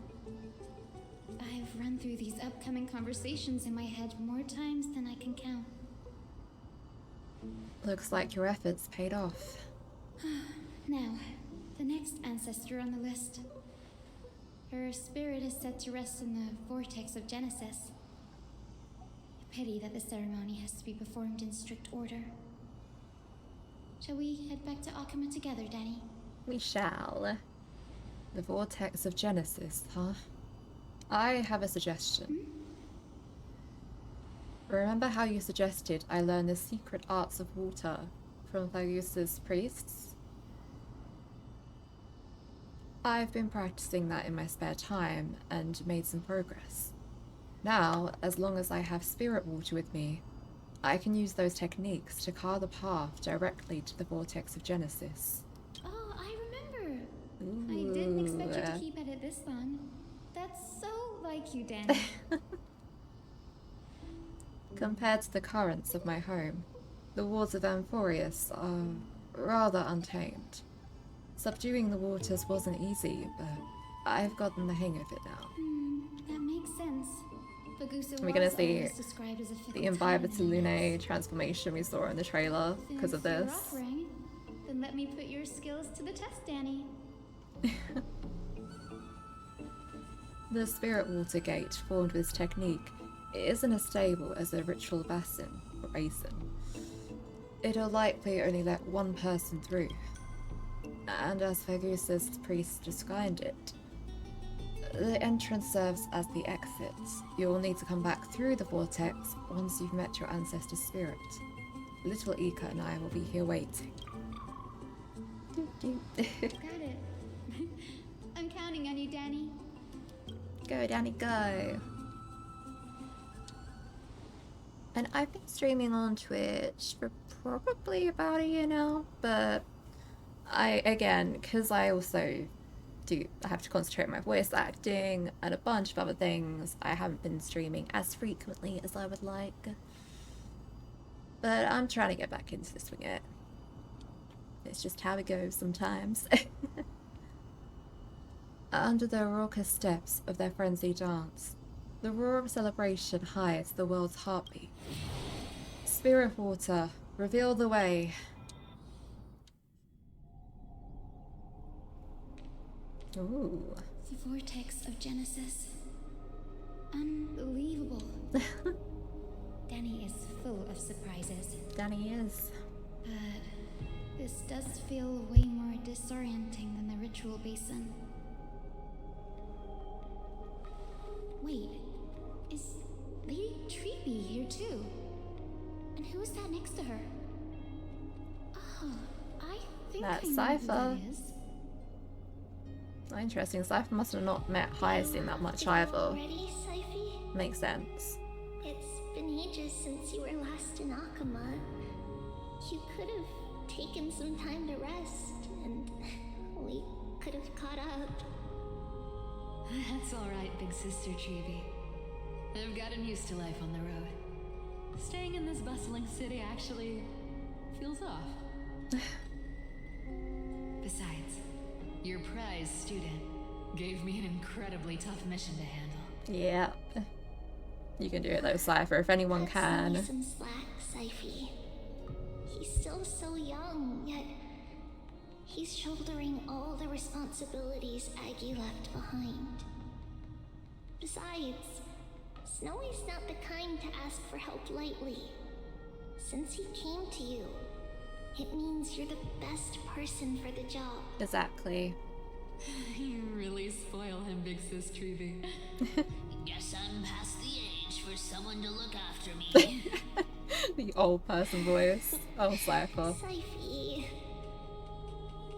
I've run through these upcoming conversations in my head more times than I can count. Looks like your efforts paid off. Now, the next ancestor on the list. Her spirit is set to rest in the vortex of Genesis. A pity that the ceremony has to be performed in strict order. Shall we head back to Akama together, Danny? We shall. The vortex of Genesis, huh? I have a suggestion. Remember how you suggested I learn the secret arts of water from Thagous's priests? I've been practicing that in my spare time and made some progress. Now, as long as I have spirit water with me, I can use those techniques to carve the path directly to the vortex of Genesis. Oh, I remember. Ooh. I didn't expect you to keep at it this long. That's so like you, Danny. Compared to the currents of my home, the waters of Amphorius are rather untamed. Subduing the waters wasn't easy, but I've gotten the hang of it now. That makes sense. We're gonna see the Imbiber to Lune transformation we saw in the trailer because of this. Offering, then let me put your skills to the test, Danny. The spirit water gate formed with this technique isn't as stable as a ritual basin or basin. It'll likely only let one person through. And as Fergus's priest described it, the entrance serves as the exit. You'll need to come back through the vortex once you've met your ancestor's spirit. Little Ika and I will be here waiting. Got it. I'm counting on you, Danny. Go, Danny, go. And I've been streaming on Twitch for probably about a year now, but because I also I have to concentrate on my voice acting and a bunch of other things, I haven't been streaming as frequently as I would like. But I'm trying to get back into the swing of it. It's just how it goes sometimes. Under the raucous steps of their frenzied dance, the roar of celebration hides the world's heartbeat. Spirit water, reveal the way. Ooh. The vortex of Genesis. Unbelievable. Danny is full of surprises. Danny is. But this does feel way more disorienting than the ritual basin. Wait, is Lady Treeby here too? And who's that next to her? Oh, I think That's I know Cypher. who that is. Interesting. Cypher must have not met Hyacinth that much either. Ready, Syphy? Makes sense. It's been ages since you were last in Akama. You could have taken some time to rest, and we could have caught up. That's alright, big sister Treeby. I've gotten used to life on the road. Staying in this bustling city actually feels off. Besides, your prize student gave me an incredibly tough mission to handle. Yeah. You can do it though, Cypher, if anyone can. Cut some slack, Syphy. He's still so young, yet he's shouldering all the responsibilities Aggie left behind. Besides, Snowy's not the kind to ask for help lightly. Since he came to you, it means you're the best person for the job. Exactly. You really spoil him, big sis Treeby. Guess I'm past the age for someone to look after me. The old person voice. Oh, Cypher. Syphy.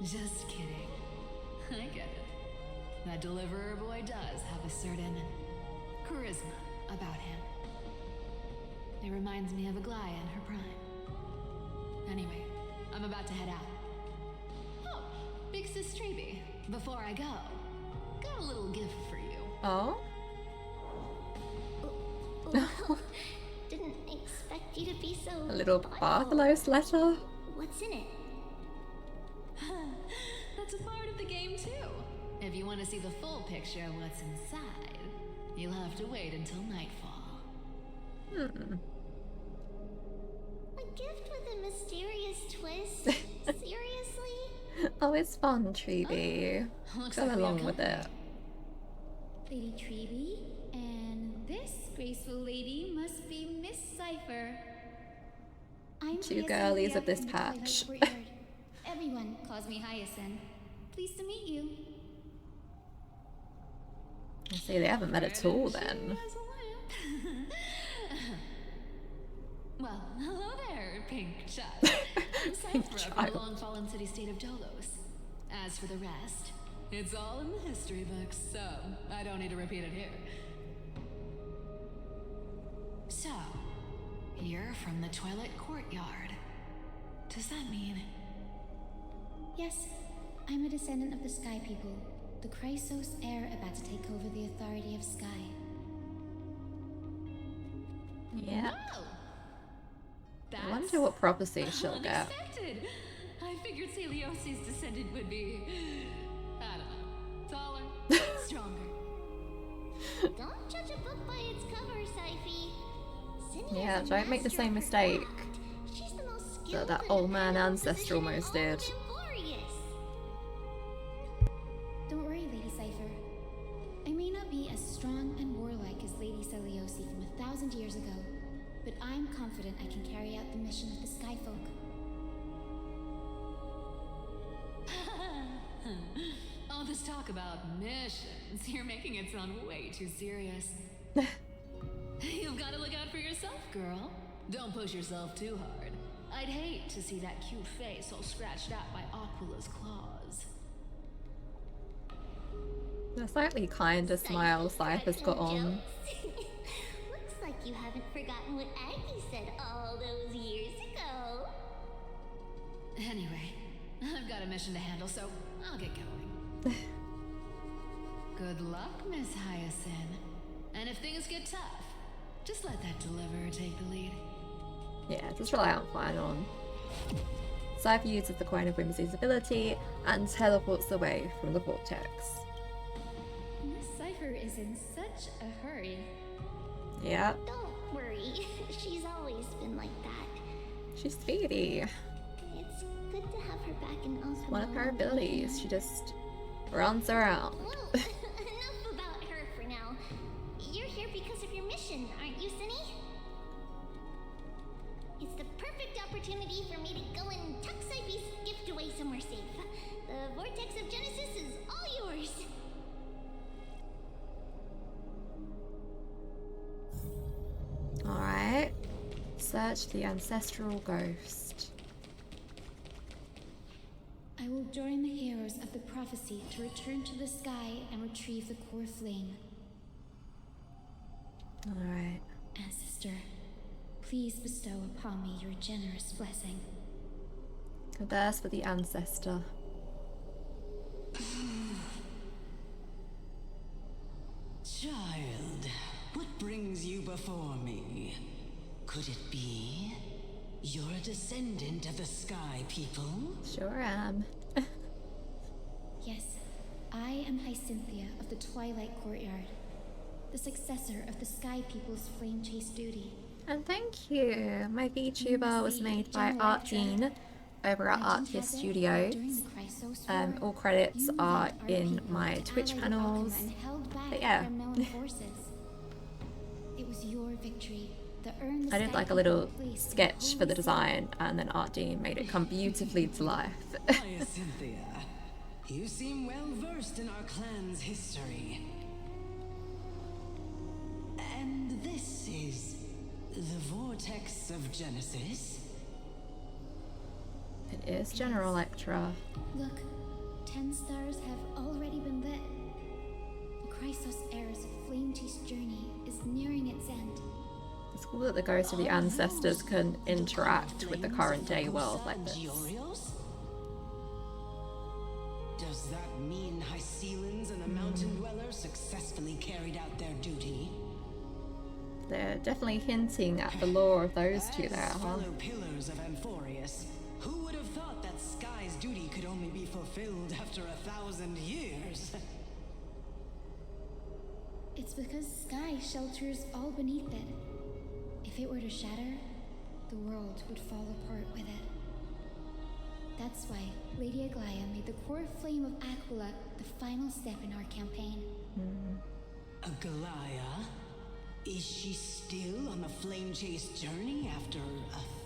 Just kidding. I get it. That deliverer boy does have a certain charisma about him. It reminds me of Aglaya in her prime. Anyway, I'm about to head out. Oh, big sis Treeby. Before I go, got a little gift for you. Oh? Didn't expect you to be so A little thoughtful. Bartholomew's letter. What's in it? That's a part of the game too. If you want to see the full picture of what's inside, you'll have to wait until nightfall. A gift with a mysterious twist? Seriously? Oh, it's fun, Treeby. Looks Go like we have along with company. it. Lady Treeby, and this graceful lady must be Miss Cipher. I'm Two Hyacinthia girlies of this from the Twilight patch. Courtyard. Everyone calls me Hyacinth. Pleased to meet you. I see they haven't met at all then. Well, hello there, pink child. I'm Cypher from the long fallen city state of Dolos. As for the rest, it's all in the history books, so I don't need to repeat it here. So, you're from the Twilight Courtyard. Does that mean... Yes, I'm a descendant of the Sky People, the Chrysos heir about to take over the authority of Sky. Yeah. Whoa! I wonder what prophecy she'll get. Unexpected. I figured Celiosi's descendant would be... I don't know. Taller, stronger. Don't judge a book by its cover, Syphy. Zinnia's Yeah, a don't make the master same of her mistake craft. She's the most skilled that and old man admirable ancestor physician in almost all did. of Emporius. Don't worry, Lady Cipher. I may not be as strong and warlike as Lady Celiosi from 1,000 years ago, but I'm confident I can carry out the mission of the Sky Folk. All this talk about missions, you're making it sound way too serious. You've got to look out for yourself, girl. Don't push yourself too hard. I'd hate to see that cute face all scratched out by Aquila's claws. The slightly kinder smile Cypher's got on. Looks like you haven't forgotten what Aggie said all those years ago. Anyway, I've got a mission to handle, so I'll get going. Good luck, Miss Hyacinth. And if things get tough, just let that deliverer take the lead. Yeah, just rely on Flynon. Cypher uses the Coin of Whimsy's ability and teleports away from the vortex. Miss Cipher is in such a hurry. Yeah, Don't worry, she's always been like that. she's speedy. It's good to have her back in Oswald. One of her abilities, she just runs around. Well, enough about her for now. You're here because of your mission, aren't you, Cinny? It's the perfect opportunity for me to go and tuck Syphy's gift away somewhere safe. The Vortex of Genesis is all yours. Alright. Search the ancestral ghost. I will join the heroes of the prophecy to return to the sky and retrieve the core flame. Alright. Ancestor, please bestow upon me your generous blessing. Converse with the ancestor. Child, what brings you before me? Could it be you're a descendant of the Sky People? Sure am. Yes, I am Hyacinthia of the Twilight Courtyard, the successor of the Sky People's flame chase duty. And thank you. My VTuber was made by Art Dean over at Artist Studios. All credits are in my Twitch panels. But yeah. It was your victory that earned the I did Sky like a little People place in the sketch for the holy design, and then Art Dean made it come beautifully to life. Hyacinthia, you seem well versed in our clan's history. And this is the Vortex of Genesis? It is General Electra. Look, 10 stars have already been lit. The Chrysos era's flame chase journey is nearing its end. It's cool that the ghosts of the ancestors can interact with the current day world like this. Does that mean Hycealans and the Mountain Dwellers successfully carried out their duty? They're definitely hinting at the lore of those two there, huh? Fellow pillars of Amphorius, who would have thought that Sky's duty could only be fulfilled after 1,000 years? It's because Sky shelters all beneath it. If it were to shatter, the world would fall apart with it. That's why Lady Aglaia made the core flame of Aquila the final step in our campaign. Aglaia? Is she still on the flame chase journey after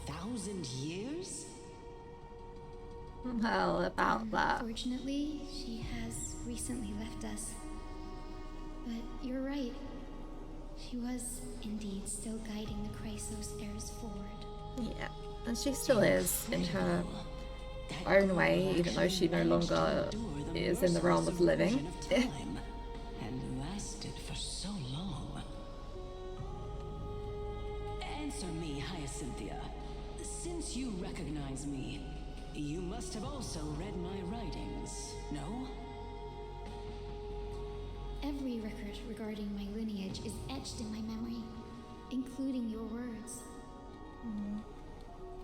1,000 years? Well, about that. Unfortunately, she has recently left us. But you're right. She was indeed still guiding the Chrysos heirs forward. Yeah, and she still is in her own way, even though she no longer is in the realm of living. And lasted for so long. Answer me, Hyacinthia. Since you recognize me, you must have also read my writings, no? Every record regarding my lineage is etched in my memory, including your words.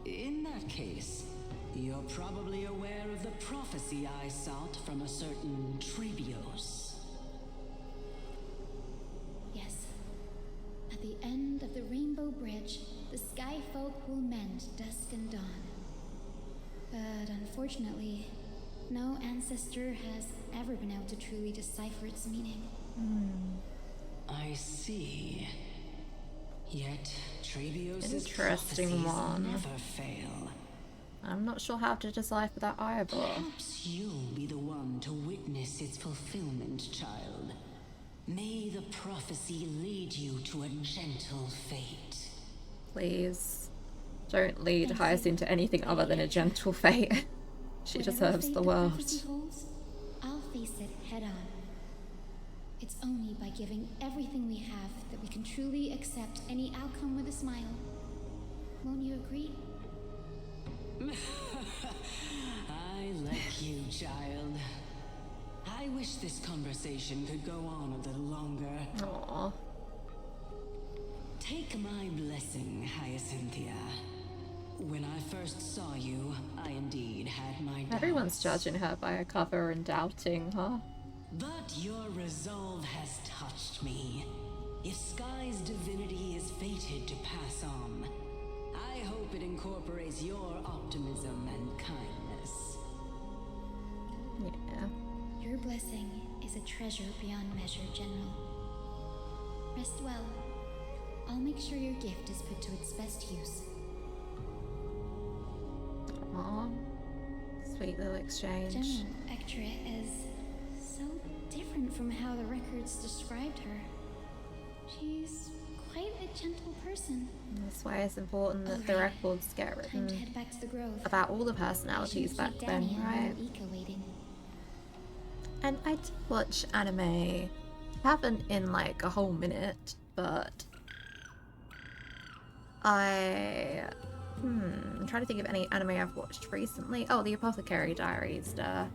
In that case, you're probably aware of the prophecy I sought from a certain Trebios. Yes. At the end of the Rainbow Bridge, the Sky Folk will mend dusk and dawn. But unfortunately, no ancestor has ever been able to truly decipher its meaning. I see. Yet Trebios' Interesting one. never fail. I'm not sure how to decipher that either. Perhaps you'll be the one to witness its fulfillment, child. May the prophecy lead you to a gentle fate. Please, don't lead Hyacinth to anything other than a gentle fate. She deserves the world. Prophecy holds, I'll face it head on. It's only by giving everything we have that we can truly accept any outcome with a smile. Won't you agree? I like you, child. I wish this conversation could go on a little longer. Aww. Take my blessing, Hyacinthia. When I first saw you, I indeed had my doubts. Everyone's judging her by her cover and doubting her. But your resolve has touched me. If Sky's divinity is fated to pass on, I hope it incorporates your optimism and kindness. Yeah. Your blessing is a treasure beyond measure, General. Rest well. I'll make sure your gift is put to its best use. Aw. Sweet little exchange. General Ectra is so different from how the records described her. She's quite a gentle person. That's why it's important that the records get Time to written head back to the grove. about all the personalities back then, right? Waiting. And I did watch anime. Haven't in like a whole minute, but I'm trying to think of any anime I've watched recently. Oh, The Apothecary Diaries, duh.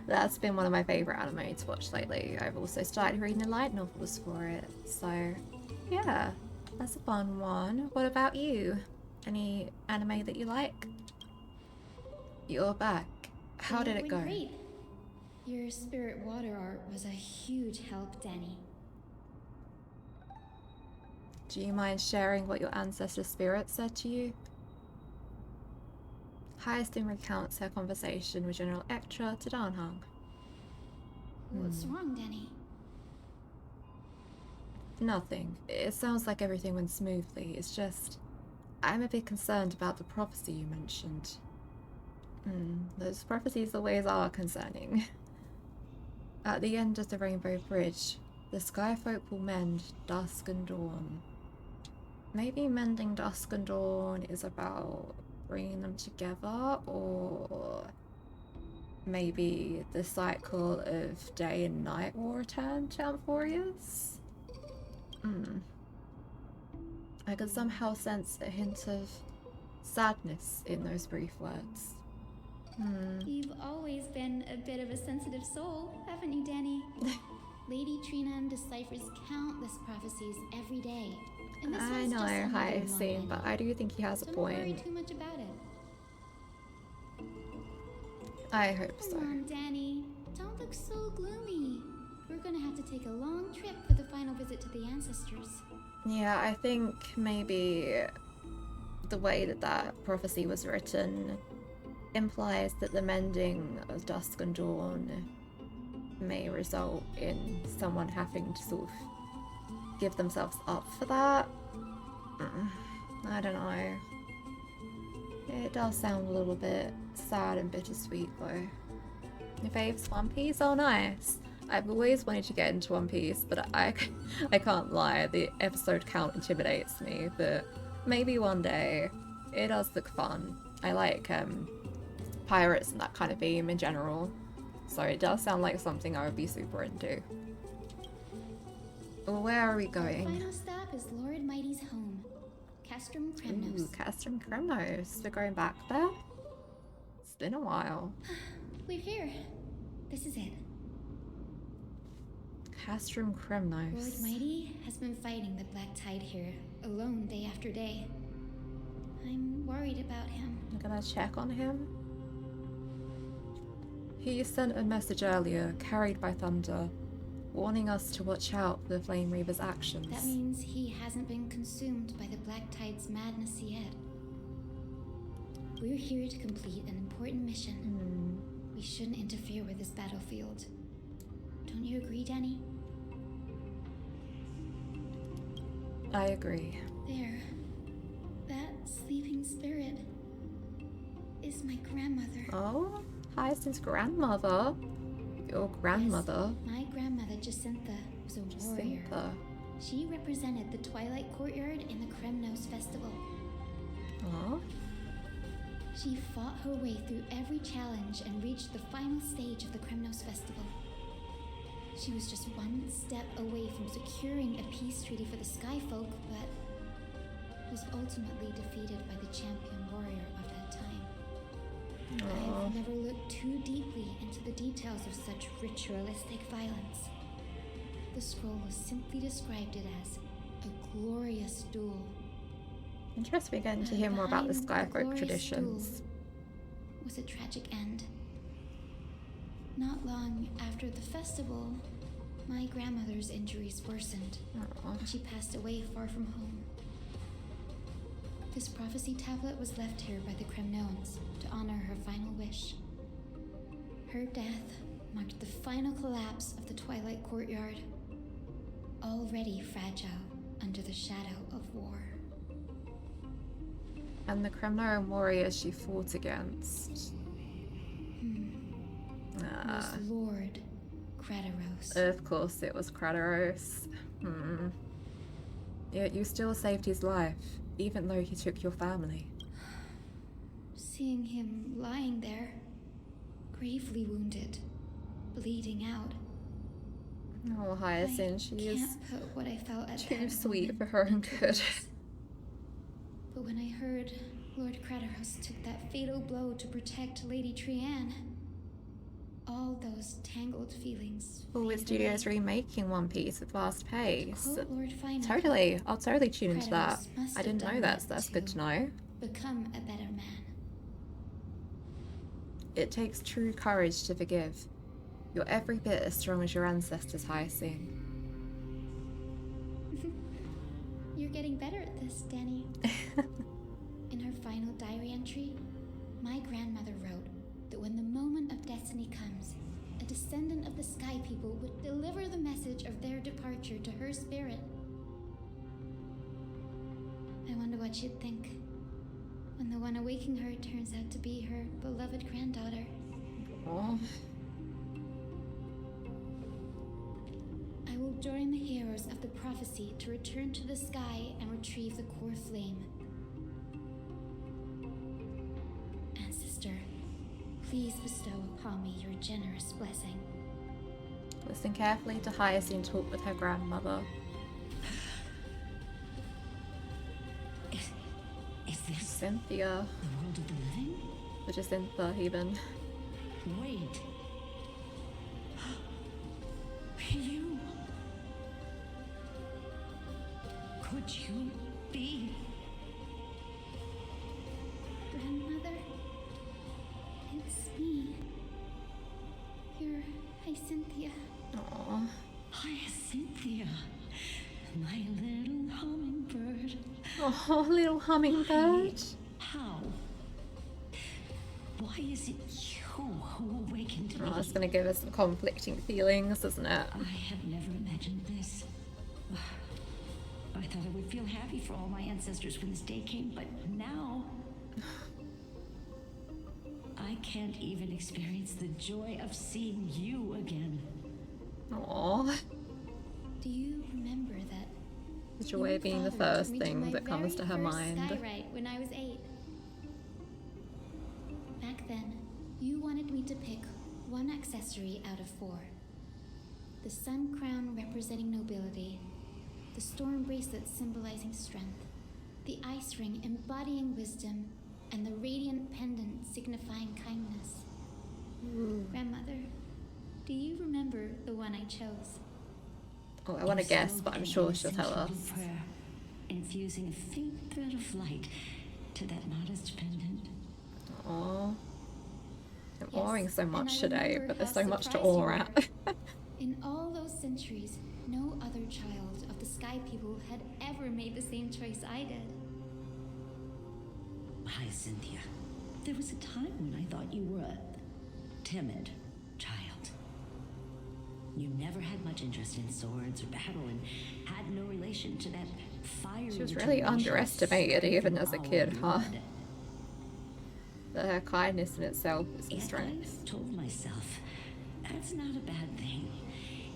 That's been one of my favourite anime to watch lately. I've also started reading the light novels for it, so yeah, that's a fun one. What about you? Any anime that you like? You're back. How did it go? Great. Your spirit water art was a huge help, Danny. Do you mind sharing what your ancestor spirit said to you? Hyacinth recounts her conversation with General Ectra to Darnhang. What's wrong, Danny? Nothing. It sounds like everything went smoothly. It's just, I'm a bit concerned about the prophecy you mentioned. Those prophecies always are concerning. At the end of the Rainbow Bridge, the Skyfolk will mend dusk and dawn. Maybe mending dusk and dawn is about bringing them together, or maybe the cycle of day and night will return to Amphorius? I could somehow sense a hint of sadness in those brief words. You've always been a bit of a sensitive soul, haven't you, Danny? Lady Trinan deciphers countless prophecies every day. And this I one's know, just another Hyacinth, one. but I do think he has a Don't worry point. too much about it. I hope so. Come on, Danny. Don't look so gloomy. We're gonna have to take a long trip for the final visit to the ancestors. Yeah, I think maybe the way that that prophecy was written implies that the mending of Dusk and Dawn may result in someone having to sort of give themselves up for that. I don't know. It does sound a little bit sad and bittersweet though. Your fave's One Piece? Oh nice. I've always wanted to get into One Piece, but I can't lie, the episode count intimidates me, but maybe one day. It does look fun. I like pirates and that kind of theme in general, so it does sound like something I would be super into. Where are we going? Final stop is Lord Mighty's home, Castrum Kremnos. Ooh, Castrum Kremnos. We're going back there? It's been a while. We're here. This is it. Castrum Kremnos. Lord Mighty has been fighting the Black Tide here, alone day after day. I'm worried about him. I'm gonna check on him. He sent a message earlier, carried by thunder, warning us to watch out for the Flame Reaver's actions. That means he hasn't been consumed by the Black Tide's madness yet. We're here to complete an important mission. We shouldn't interfere with this battlefield. Don't you agree, Danny? I agree. There. That sleeping spirit is my grandmother. Oh, Hyacinth's grandmother. Your grandmother. Yes, my grandmother Jacintha was a warrior. She represented the Twilight Courtyard in the Kremnos Festival. Oh. She fought her way through every challenge and reached the final stage of the Kremnos Festival. She was just one step away from securing a peace treaty for the Skyfolk, but was ultimately defeated by the champion warrior of that time. I've never looked too deeply into the details of such ritualistic violence. The scroll simply described it as a glorious duel. Interesting, we're getting to hear more about the Behind Skyfolk glorious traditions. duel was a tragic end. Not long after the festival, my grandmother's injuries worsened, and she passed away far from home. This prophecy tablet was left here by the Kremnoans to honor her final wish. Her death marked the final collapse of the Twilight Courtyard, already fragile under the shadow of war. And the Kremno warriors she fought against. Was Lord Kradaros. Of course it was Kradaros. Yet you still saved his life, even though he took your family. Seeing him lying there, gravely wounded, bleeding out. Oh, Hyacinth, she is can't put what I felt at too that sweet moment for her own good. But when I heard Lord Kradaros took that fatal blow to protect Lady Trian, all those tangled feelings. Always Studios remaking One Piece with fast pace. Quote Lord Final, Totally, I'll totally tune into that. Kradaros must I didn't have know done that, so that's good to know. become a better man. It takes true courage to forgive. You're every bit as strong as your ancestors, Hyacinth. You're getting better at this, Danny. In her final diary entry, my grandmother wrote that when the moment of destiny comes, a descendant of the Sky People would deliver the message of their departure to her spirit. I wonder what she'd think when the one awaking her turns out to be her beloved granddaughter. Oh. I will join the heroes of the prophecy to return to the sky and retrieve the core flame. Ancestor, please bestow upon me your generous blessing. Listen carefully to Hyacinth talk with her grandmother. Is this Cynthia? the world of the living? Or Jacintha, even. Wait. You. could you be? Grandmother, it's me. You're Hyacinthia. Aww. Hyacinthia, my little hummingbird. Oh, little hummingbird. How? Why is it you who awakened me? Oh, it's going to give us some conflicting feelings, isn't it? I have never imagined this. I thought I would feel happy for all my ancestors when this day came, but now I can't even experience the joy of seeing you again. Aww. Do you remember that? The joy being the first thing that comes to her mind. Skyrite when I was 8. Back then, you wanted me to pick one accessory out of 4. The sun crown representing nobility, the storm bracelet symbolizing strength, the ice ring embodying wisdom, and the radiant pendant signifying kindness. Grandmother, do you remember the one I chose? Oh, I want to guess, but I'm sure she'll tell us. Prayer, infusing a faint thread of light to that modest pendant. Aww. I'm awing so much I today, remember but there's how so much to surprised you awe at. In all those centuries, no other child of the Sky People had ever made the same choice I did. Hyacinthia, there was a time when I thought you were a timid child. You never had much interest in swords or battle and had no relation to that fire. She was really underestimated even as a kid, huh? But her kindness in itself is a strength. I told myself, that's not a bad thing.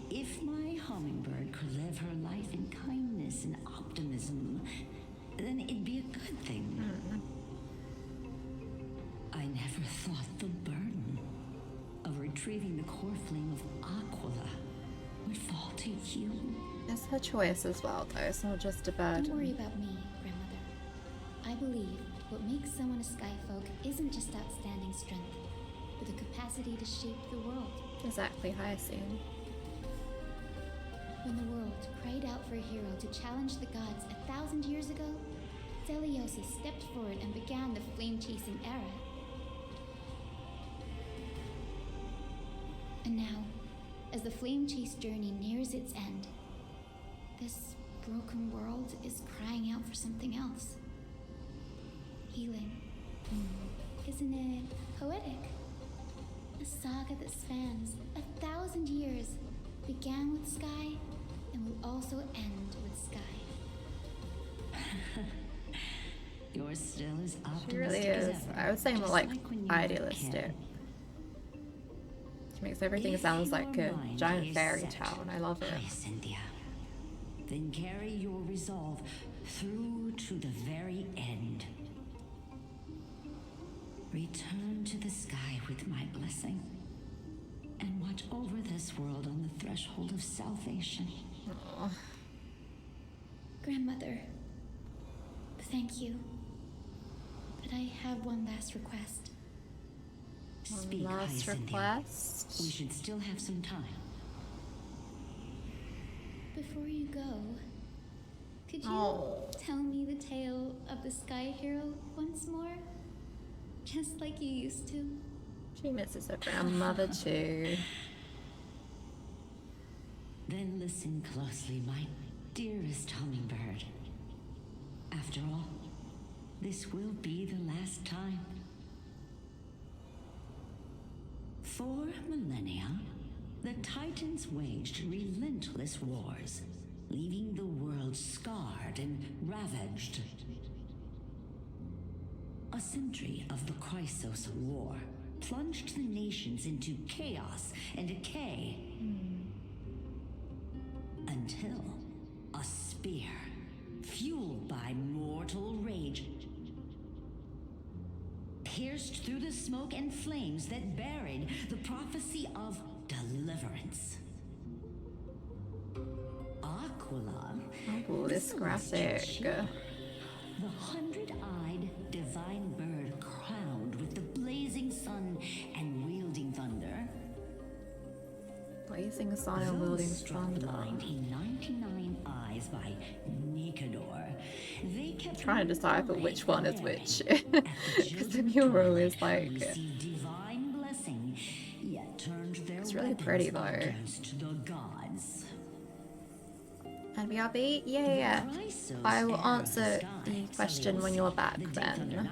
If my hummingbird could live her life in kindness and optimism, then it'd be a good thing. I never thought the burden of retrieving the core flame of Aquila would fall to you. It's her choice as well, though. It's not just a burden. Don't worry about me, Grandmother. I believe what makes someone a Skyfolk isn't just outstanding strength, but the capacity to shape the world. Exactly, Hyacinth. When the world cried out for a hero to challenge the gods 1,000 years ago, Deliosa stepped forward and began the flame-chasing era. And now, as the flame chase journey nears its end, this broken world is crying out for something else. Healing. Isn't it poetic? A saga that spans 1,000 years, began with Sky and will also end with Sky. You're still as optimistic. She really as is. ever, I would say more just like when you were a idealistic. kid. She makes everything If sound like your a mind giant is fairy set, tale, and I love it. Hyacinthia, then carry your resolve through to the very end. Return to the sky with my blessing, and watch over this world on the threshold of salvation. Aww. Grandmother, thank you. But I have one last request. Speak, Last Hyacinthia. request. We should still have some time. Before you go, could you Oh. tell me the tale of the Sky Hero once more? Just like you used to. She misses her grandmother too. Then listen closely, my dearest hummingbird. After all, this will be the last time. For millennia, the Titans waged relentless wars, leaving the world scarred and ravaged. A century of the Chrysos War plunged the nations into chaos and decay. Until a spear, fueled by mortal rage, pierced through the smoke and flames that buried the prophecy of deliverance. Aquila, Oh, this graphic. the 100-eyed divine bird crowned with the blazing sun and wielding thunder, Blazing sun and wielding struck thunder. blind in 99 eyes skies by Nikador, they kept Trying to decipher which one is which. Because the mural is like, divine blessing, yet turned their it's really pretty though. against the gods. And BRB? Yeah. I will answer the question when you're back then.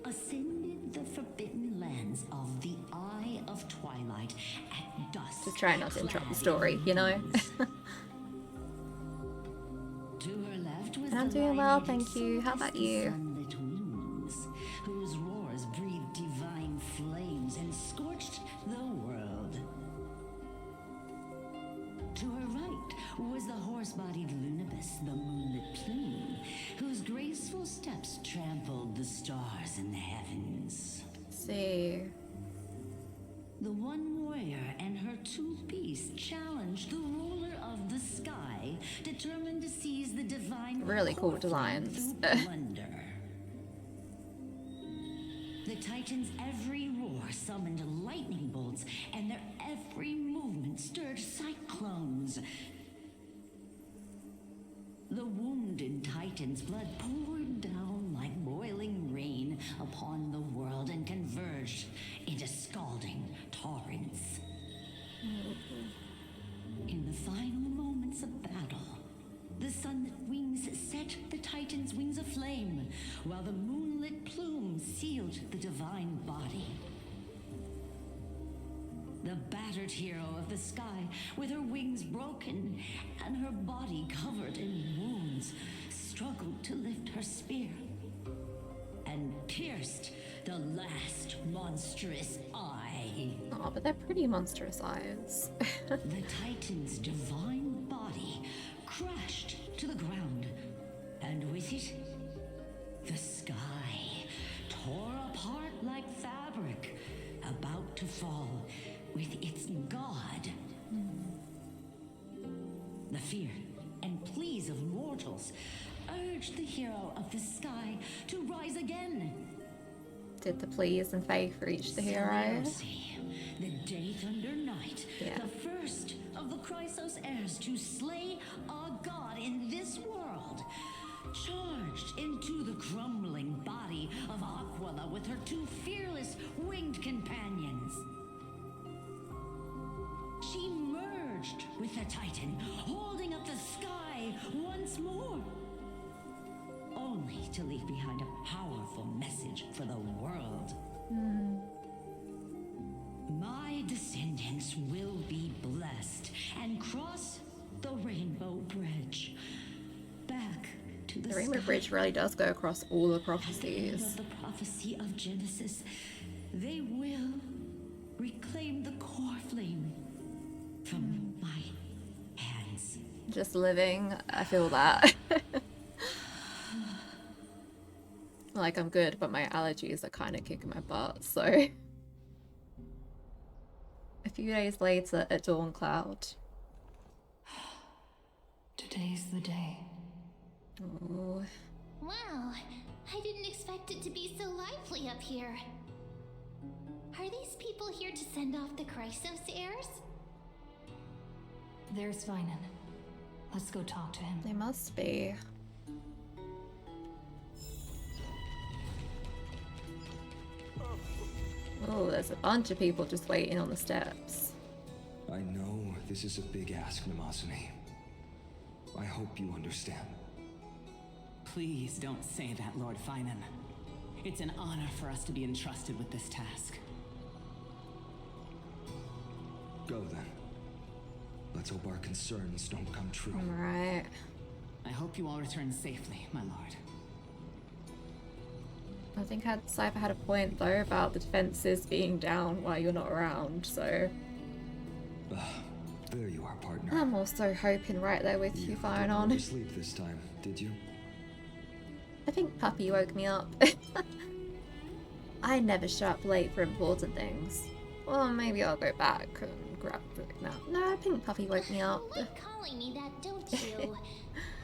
Ascended the forbidden lands of the Eye of Twilight at dusk. Just trying not to interrupt the story, you know? And I'm doing well, thank you. How about you? Whose roars breathed divine flames and scorched the world. To her right was the horse-bodied Lunibus, the moonlit plume, whose graceful steps trampled the stars in the heavens. See. The one warrior and her two beasts challenged the ruler of the sky, determined to seize the divine. Really cool designs. Plunder. The Titans' every roar summoned lightning bolts, and their every movement stirred cyclones. The wounded Titan's blood poured down like boiling rain upon the world and converged into scalding torrents. In the final moments of battle, the sunlit wings set the Titan's wings aflame, while the moonlit plume sealed the divine body. The battered hero of the sky, with her wings broken and her body covered in wounds, struggled to lift her spear and pierced the last monstrous eye. Oh, but they're pretty monstrous eyes. The Titan's divine body crashed to the ground, and with it, the sky tore apart like fabric, about to fall with its god. The fear and pleas of mortals urged the hero of the sky to rise again. Did the pleas and faith reach the hero? The Day Thunder Knight, the first of the Chrysos heirs to slay a god in this world, charged into the crumbling body of Aquila with her two fearless winged companions. She merged with the Titan, holding up the sky once more, only to leave behind a powerful message for the world. My descendants will be blessed and cross the Rainbow Bridge back to the Rainbow sky. Bridge really does go across all the prophecies. Of the prophecy of Genesis, they will reclaim the core flame from my hands. Just living, I feel that. Like, I'm good, but my allergies are kind of kicking my butt, so. A few days later at Dawn Cloud. Today's the day. Ooh. Wow, I didn't expect it to be so lively up here. Are these people here to send off the Chrysos heirs? There's Vinan. Let's go talk to him. They must be. Oh, there's a bunch of people just waiting on the steps. I know this is a big ask, Namasune. I hope you understand. Please don't say that, Lord Finan. It's an honor for us to be entrusted with this task. Go then. Let's hope our concerns don't come true. Right. I hope you all return safely, my lord. I think Cypher had a point though about the defenses being down while you're not around, so. There you are, partner. I'm also hoping right there with you, firing on. Didn't sleep this time, did you? I think Puppy woke me up. I never show up late for important things. Well, maybe I'll go back and grab the now. No, I think Puppy woke me up. You like calling me that, don't you?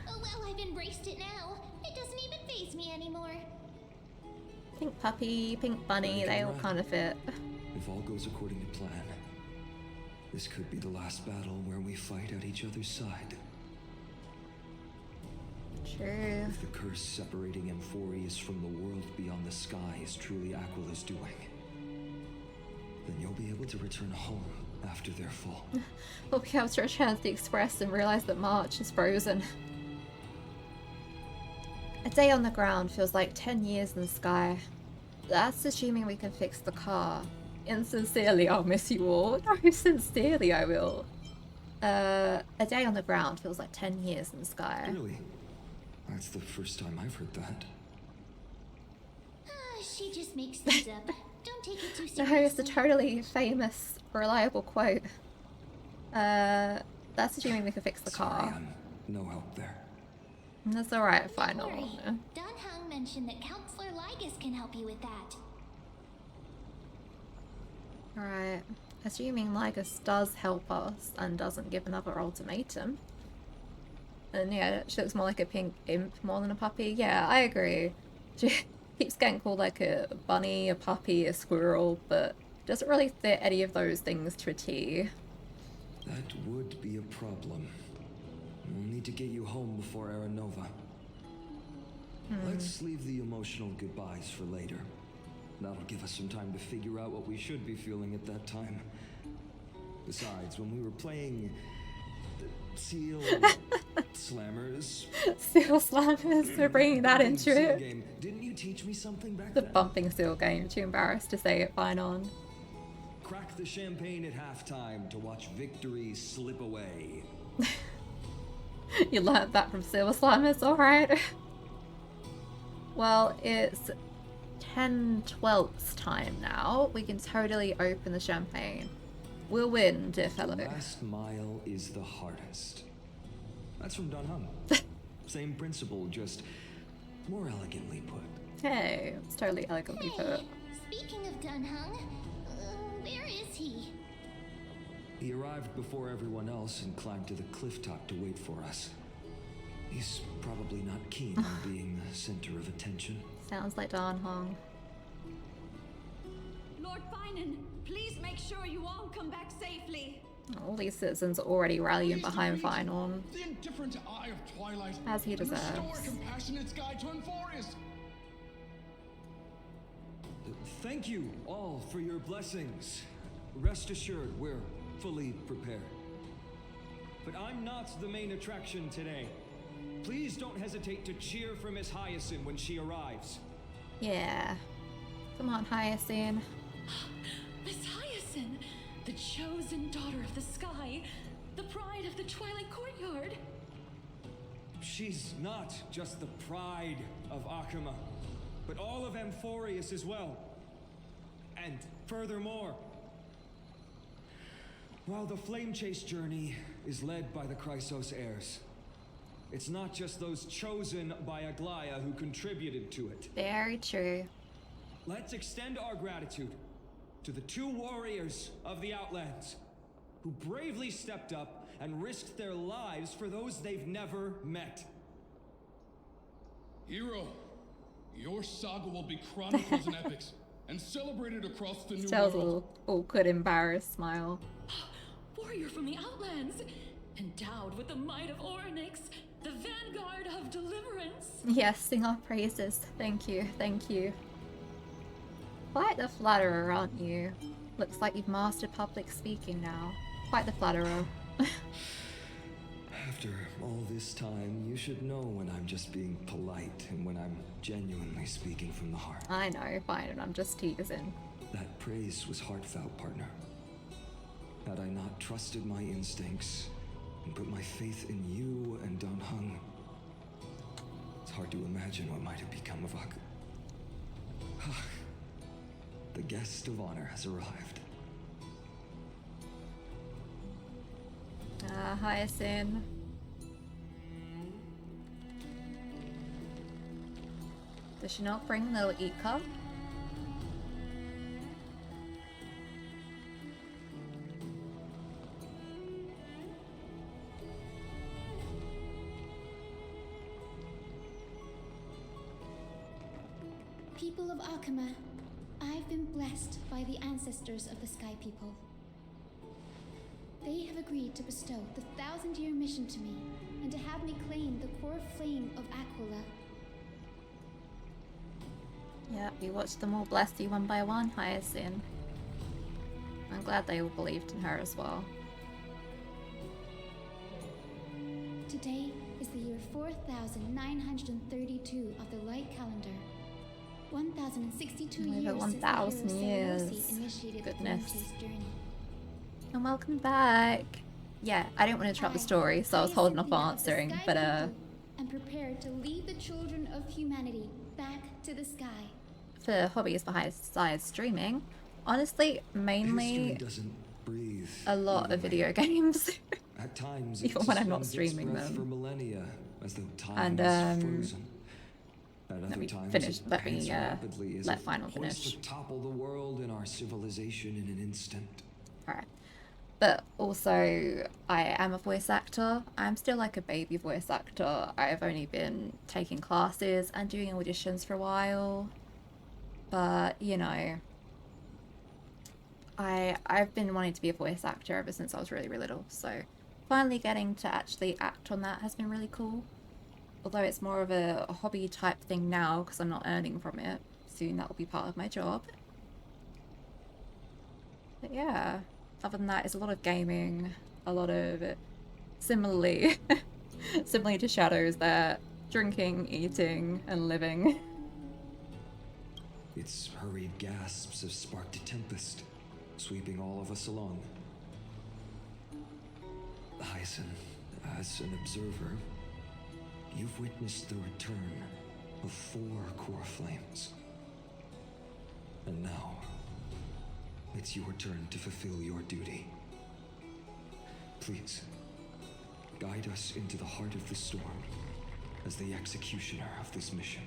Oh well, I've embraced it now. It doesn't even faze me anymore. Pink Puppy, Pink Bunny, they all kind of fit. If all goes according to plan, this could be the last battle where we fight at each other's side. True. If the curse separating Amphorius from the world beyond the sky is truly Aquila's doing, then you'll be able to return home after their fall. We'll be able to return to the Express and realize that March is frozen. A day on the ground feels like 10 years in the sky. That's assuming we can fix the car. Insincerely, I'll miss you all. No, sincerely, I will. A day on the ground feels like 10 years in the sky. Really? That's the first time I've heard that. She just makes things up. Don't take it too No, seriously. it's a totally famous, reliable quote. That's assuming we can fix the car. Sorry, I'm no help there. That's alright, final. Don't worry. Don Hung mentioned that Counselor Ligus can help you with that. Alright. Assuming Ligus does help us and doesn't give another ultimatum. And yeah, she looks more like a pink imp more than a puppy. Yeah, I agree. She keeps getting called like a bunny, a puppy, a squirrel, but doesn't really fit any of those things to a T. That would be a problem. We'll need to get you home before Aranova. Let's leave the emotional goodbyes for later. That'll give us some time to figure out what we should be feeling at that time. Besides, when we were playing the Seal Slammers... Seal Slammers, we're bringing that into Seal it. Game, didn't you teach me something back The then? bumping seal game, too embarrassed to say it, fine on. Crack the champagne at halftime to watch victory slip away. You learned that from Silver Slammers, alright. Well, it's 10/12 time now. We can totally open the champagne. We'll win, dear fellow. The last mile is the hardest. That's from Don Hung. Same principle, just more elegantly put. Hey, it's totally elegantly put. Speaking of Don Hung, where is he? He arrived before everyone else and climbed to the cliff top to wait for us. He's probably not keen on being the center of attention. Sounds like Don Hong. Lord Finan, please make sure you all come back safely. All these citizens are already rallying behind Finon, The indifferent eye of Twilight. as he and restore deserves. a compassionate sky to Amphorius. Thank you all for your blessings. Rest assured, we're fully prepared. But I'm not the main attraction today. Please don't hesitate to cheer for Miss Hyacinth when she arrives. Yeah. Come on, Hyacinth. Miss Hyacinth, the chosen daughter of the sky, the pride of the Twilight Courtyard. She's not just the pride of Akama, but all of Amphorius as well. And furthermore, while the Flame Chase journey is led by the Chrysos heirs, it's not just those chosen by Aglaya who contributed to it. Very true. Let's extend our gratitude to the 2 warriors of the Outlands who bravely stepped up and risked their lives for those they've never met. Hero, your saga will be chronicled in epics and celebrated across the new Tells a world. little awkward, embarrassed smile. Warrior from the Outlands, endowed with the might of Orynyx, the vanguard of deliverance. Yes, sing our praises. Thank you, thank you. Quite the flatterer, aren't you? Looks like you've mastered public speaking now. Quite the flatterer. After all this time, you should know when I'm just being polite and when I'm genuinely speaking from the heart. I know, fine, and I'm just teasing. That praise was heartfelt, partner. Had I not trusted my instincts and put my faith in you and Don Hung, it's hard to imagine what might have become of Ak. The guest of honor has arrived. Hyacinth. Does she not bring the little Ika? People of Akama, I've been blessed by the ancestors of the Sky People. They have agreed to bestow the 1,000-year mission to me and to have me claim the core flame of Aquila. Yeah, we watched them all bless you one by one, Hyacinth. I'm glad they all believed in her as well. Today is the year 4932 of the light calendar. 1062 Over years 1,000 since the hero years. Seleucus initiated Goodness. the Chase journey. And welcome back. Yeah, I didn't want to interrupt the story, so I was holding off answering, but and prepared to lead the children of humanity back to the sky. for hobbies besides streaming, honestly, mainly breathe a lot of video games. At times, even when I'm not streaming for them. millennia, as though time And is frozen. At let other me times, finish. it Let me advances rapidly as let if Final poised finish. to topple the world and our civilization in an instant. Alright. But also, I am a voice actor. I'm still like a baby voice actor. I've only been taking classes and doing auditions for a while. But, you know, I've been wanting to be a voice actor ever since I was really, really little. So finally getting to actually act on that has been really cool. Although it's more of a hobby type thing now because I'm not earning from it. Soon that will be part of my job. But yeah, other than that, it's a lot of gaming, a lot of similarly to Shadows there, drinking, eating, and living. Its hurried gasps have sparked a tempest, sweeping all of us along. Hyacinth, as an observer, you've witnessed the return of 4 core flames. And now, it's your turn to fulfill your duty. Please, guide us into the heart of the storm as the executioner of this mission.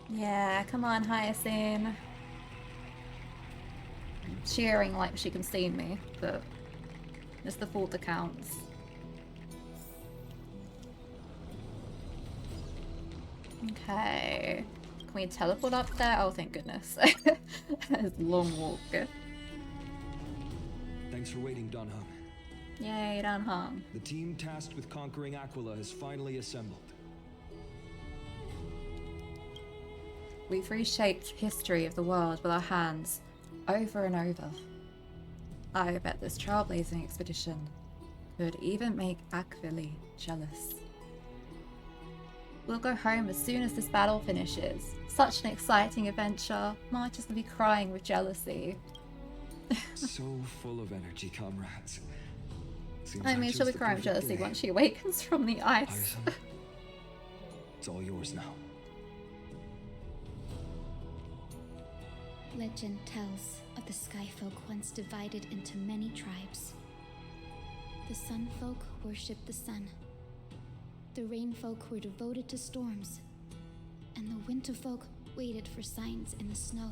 Yeah, come on, Hyacinth. Cheering like she can see me, but it's the thought that counts. Okay. Can we teleport up there? Oh, thank goodness. It's a long walk. Thanks for waiting, Dunham. Yay, Dunham. The team tasked with conquering Aquila has finally assembled. We've reshaped history of the world with our hands, over and over. I bet this trailblazing expedition could even make Aquila jealous. We'll go home as soon as this battle finishes. Such an exciting adventure. March is gonna be crying with jealousy. So full of energy, comrades. Seems I like mean, just she'll be the crying with perfect jealousy day. once she awakens from the ice. Hyacinth, it's all yours now. Legend tells of the Sky Folk once divided into many tribes. The Sun Folk worshipped the sun. The Rain Folk were devoted to storms. And the Winter Folk waited for signs in the snow.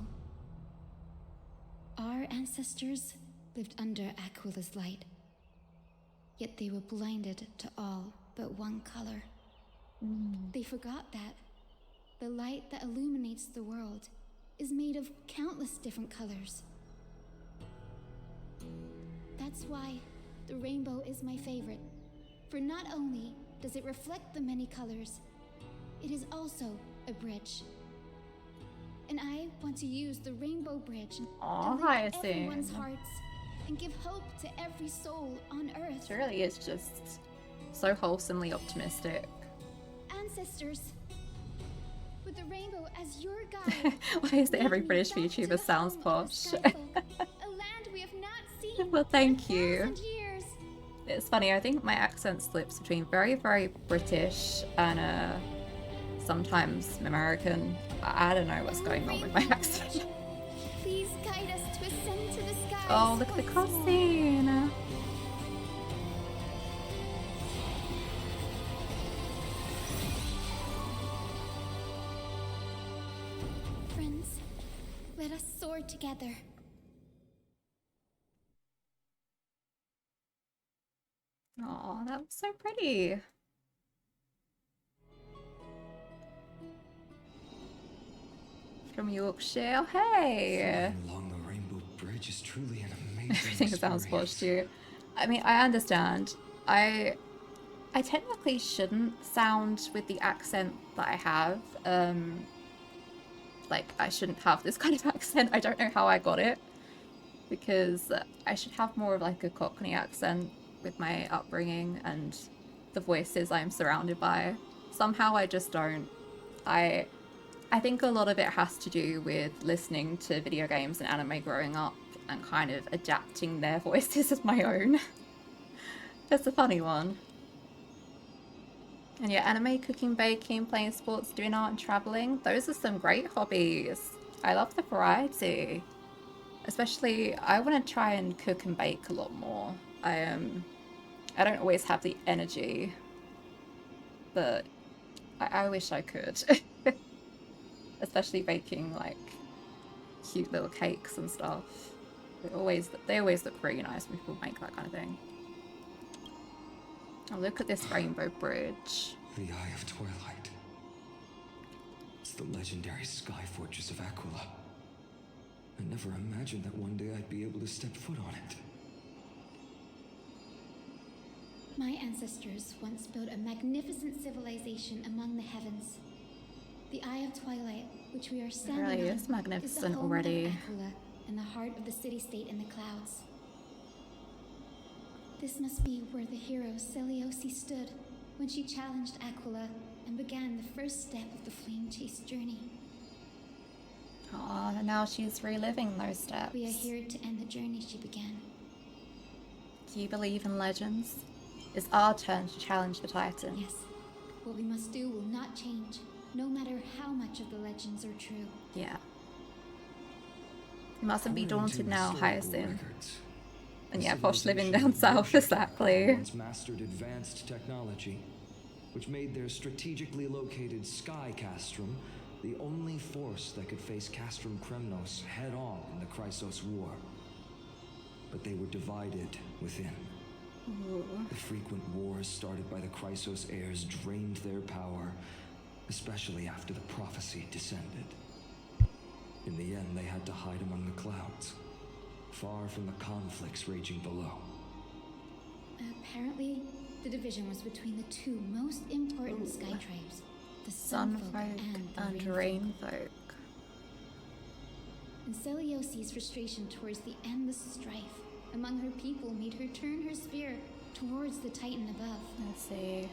Our ancestors lived under Aquila's light. Yet they were blinded to all but one color. They forgot that the light that illuminates the world is made of countless different colors. That's why the rainbow is my favorite. For not only does it reflect the many colors, it is also a bridge. And I want to use the rainbow bridge to lift Hyacinth. everyone's hearts and give hope to every soul on Earth. She really is just so wholesomely optimistic. Ancestors, with the rainbow as your guide, Why is it every British VTuber sounds posh? a land we have not seen Well, thank for you. 1,000 years. It's funny, I think my accent slips between very, very British and sometimes American. I don't know what's going on with my accent. Please guide us to ascend to the skies. Oh, look at the once more. cutscene. Friends, let us soar together. Oh, that was so pretty. From Yorkshire, hey! Flying along the Rainbow Bridge is truly an amazing Everything sounds experience. posh too. I mean, I understand. I technically shouldn't sound with the accent that I have. Like, I shouldn't have this kind of accent. I don't know how I got it. Because I should have more of like a Cockney accent with my upbringing and the voices I'm surrounded by. Somehow I just don't. I think a lot of it has to do with listening to video games and anime growing up and kind of adapting their voices as my own. That's a funny one. And yeah, anime, cooking, baking, playing sports, doing art and traveling. Those are some great hobbies. I love the variety. Especially, I want to try and cook and bake a lot more. I don't always have the energy, but I wish I could. Especially baking like cute little cakes and stuff. They always look really nice when people make that kind of thing. Oh, look at this rainbow bridge. The Eye of Twilight. It's the legendary sky fortress of Aquila. I never imagined that one day I'd be able to step foot on it. My ancestors once built a magnificent civilization among the heavens. The Eye of Twilight, which we are standing on, It really is magnificent already. Of Aquila and the heart of the city-state in the clouds. This must be where the hero Selioci stood when she challenged Aquila and began the first step of the flame-chased journey. Oh, and now she's reliving those steps. We are here to end the journey she began. Do you believe in legends? It's our turn to challenge the Titan. Yes. What we must do will not change, no matter how much of the legends are true. Yeah. You mustn't be daunted now, Hyacinth. And yeah, Posh living down south, exactly. Once mastered advanced technology, which made their strategically located Sky Castrum the only force that could face Castrum Kremnos head-on in the Chrysos War. But they were divided within. Ooh. The frequent wars started by the Chrysos heirs drained their power, especially after the prophecy descended. In the end, they had to hide among the clouds, far from the conflicts raging below. Apparently, the division was between the two most important sky tribes, the Sunfolk and the Rainfolk. And Seliosi's frustration towards the endless strife among her people made her turn her spear towards the Titan above. I see.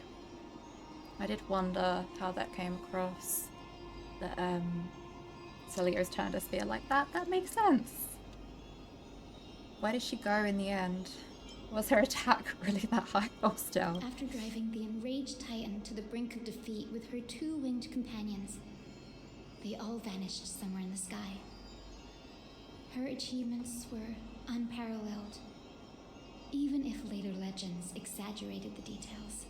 I did wonder how that came across. That Celios turned her spear like that. That makes sense. Where did she go in the end? Was her attack really that high or still? After driving the enraged Titan to the brink of defeat with her two winged companions, they all vanished somewhere in the sky. Her achievements were unparalleled, even if later legends exaggerated the details.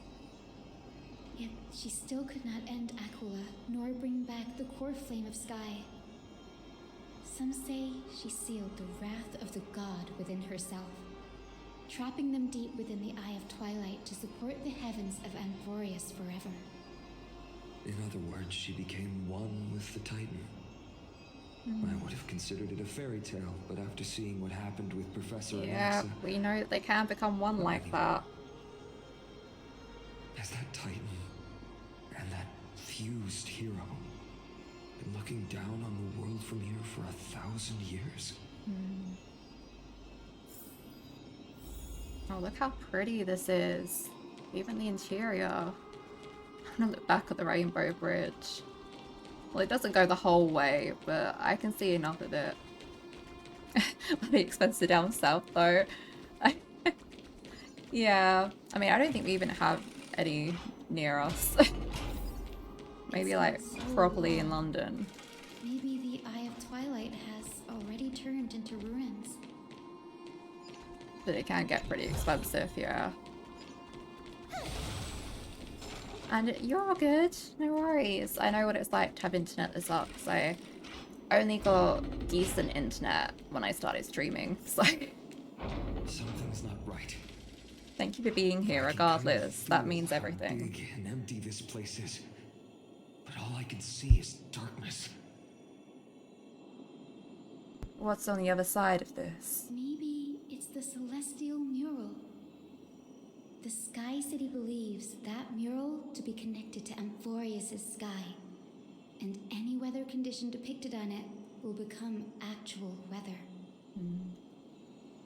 Yet she still could not end Aquila, nor bring back the core flame of Sky. Some say she sealed the wrath of the god within herself, trapping them deep within the Eye of Twilight to support the heavens of Amphorius forever. In other words, she became one with the Titan. I would have considered it a fairy tale, but after seeing what happened with Professor Yeah, Alexa, we know that they can become one like that. has that Titan and that fused hero been looking down on the world from here for 1,000 years? Oh, look how pretty this is. Even the interior. I'm gonna look back at the Rainbow Bridge. Well, it doesn't go the whole way, but I can see enough of it. Bloody expensive down south, though. Yeah. I mean, I don't think we even have any near us. Maybe, like, properly in London. Maybe the Eye of Twilight has already turned into ruins. But it can get pretty expensive, yeah. And you're all good, no worries. I know what it's like to have internet that sucks. I only got decent internet when I started streaming, so... Something's not right. Thank you for being here regardless. That means everything. Big and empty this place is, but all I can see is darkness. What's on the other side of this? Maybe it's the celestial mural. The Sky City believes that mural to be connected to Amphorius' sky, and any weather condition depicted on it will become actual weather.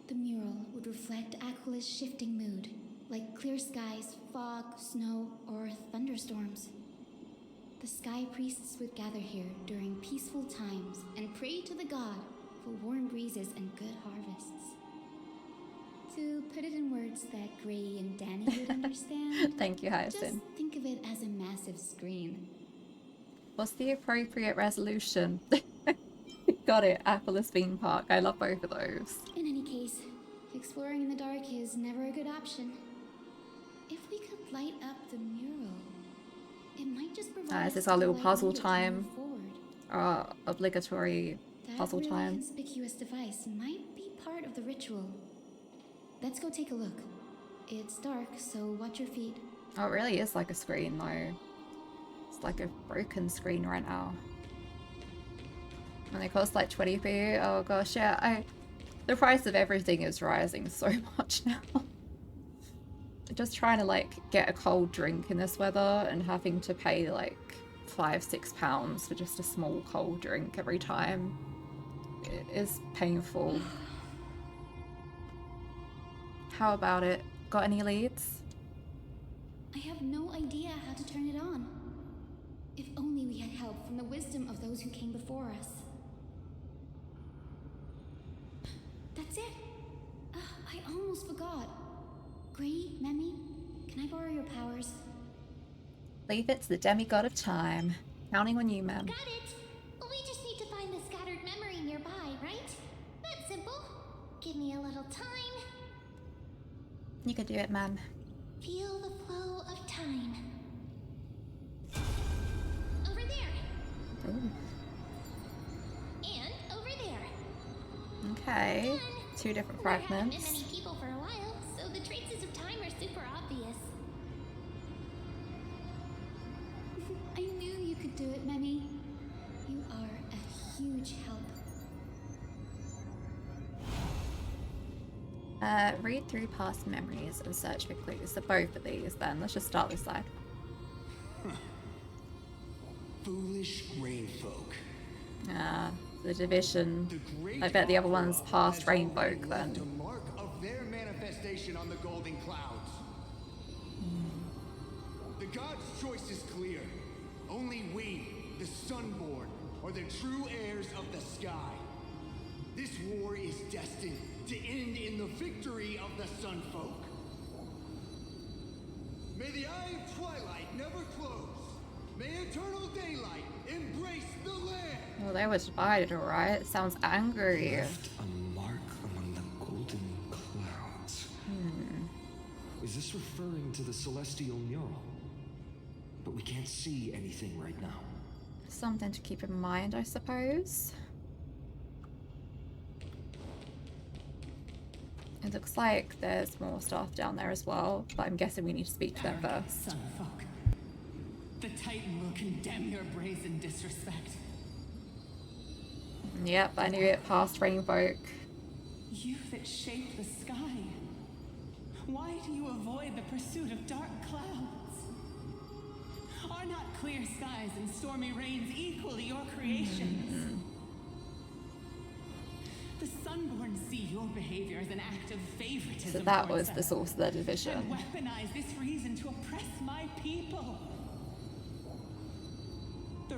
The mural would reflect Aquilus' shifting mood, like clear skies, fog, snow, or thunderstorms. The Sky Priests would gather here during peaceful times and pray to the god for warm breezes and good harvests. To put it in words that Gray and Danny would understand, Thank you, Hyacinth. just think of it as a massive screen. What's the appropriate resolution? Got it, Aquilus theme park. I love both of those. In any case, exploring in the dark is never a good option. If we could light up the mural, it might just provide Is this us our with little light puzzle needed to time? move forward. Our obligatory puzzle That really time? conspicuous device might be part of the ritual. Let's go take a look. It's dark, so watch your feet. Oh, it really is like a screen though. It's like a broken screen right now. And they cost like 20p. Oh gosh, yeah. The price of everything is rising so much now. Just trying to like get a cold drink in this weather and having to pay like £5-6 for just a small cold drink every time. It is painful. How about it? Got any leads? I have no idea how to turn it on. If only we had help from the wisdom of those who came before us. That's it. I almost forgot. Gray, Memi, can I borrow your powers? Leave it to the demigod of time. Counting on you, ma'am. Got it! We just need to find the scattered memory nearby, right? That's simple. Give me a little time. You can do it, man. Feel the flow of time. Over there. Ooh. And over there. Okay. 2 different There haven't been fragments. many people for a while, so the traces of time are super obvious. I knew you could do it, Memi. You are a huge help. Read through past memories and search for clues. So both of these then. Let's just start this side. Foolish grain folk. The division. The great I bet the other opera one's past has rainbow already left a then. mark of their manifestation on the golden clouds. The gods' choice is clear. Only we, the Sunborn, are the true heirs of the sky. This war is destined to end in the victory of the Sunfolk. May the eye of twilight never close. May eternal daylight embrace the land. Well, they were divided, alright. Sounds angry. Left a mark among the golden clouds. Is this referring to the celestial mural? But we can't see anything right now. Something to keep in mind, I suppose. It looks like there's more stuff down there as well, but I'm guessing we need to speak to them first. Sunfolk. The Titan will condemn your brazen disrespect. Yep, I knew it. Past rainfolk. You that shape the sky. Why do you avoid the pursuit of dark clouds? Are not clear skies and stormy rains equally your creations? The Sunborn see your behavior as an act of favoritism. So that towards was the them, source of their and division. weaponize this reason to oppress my people.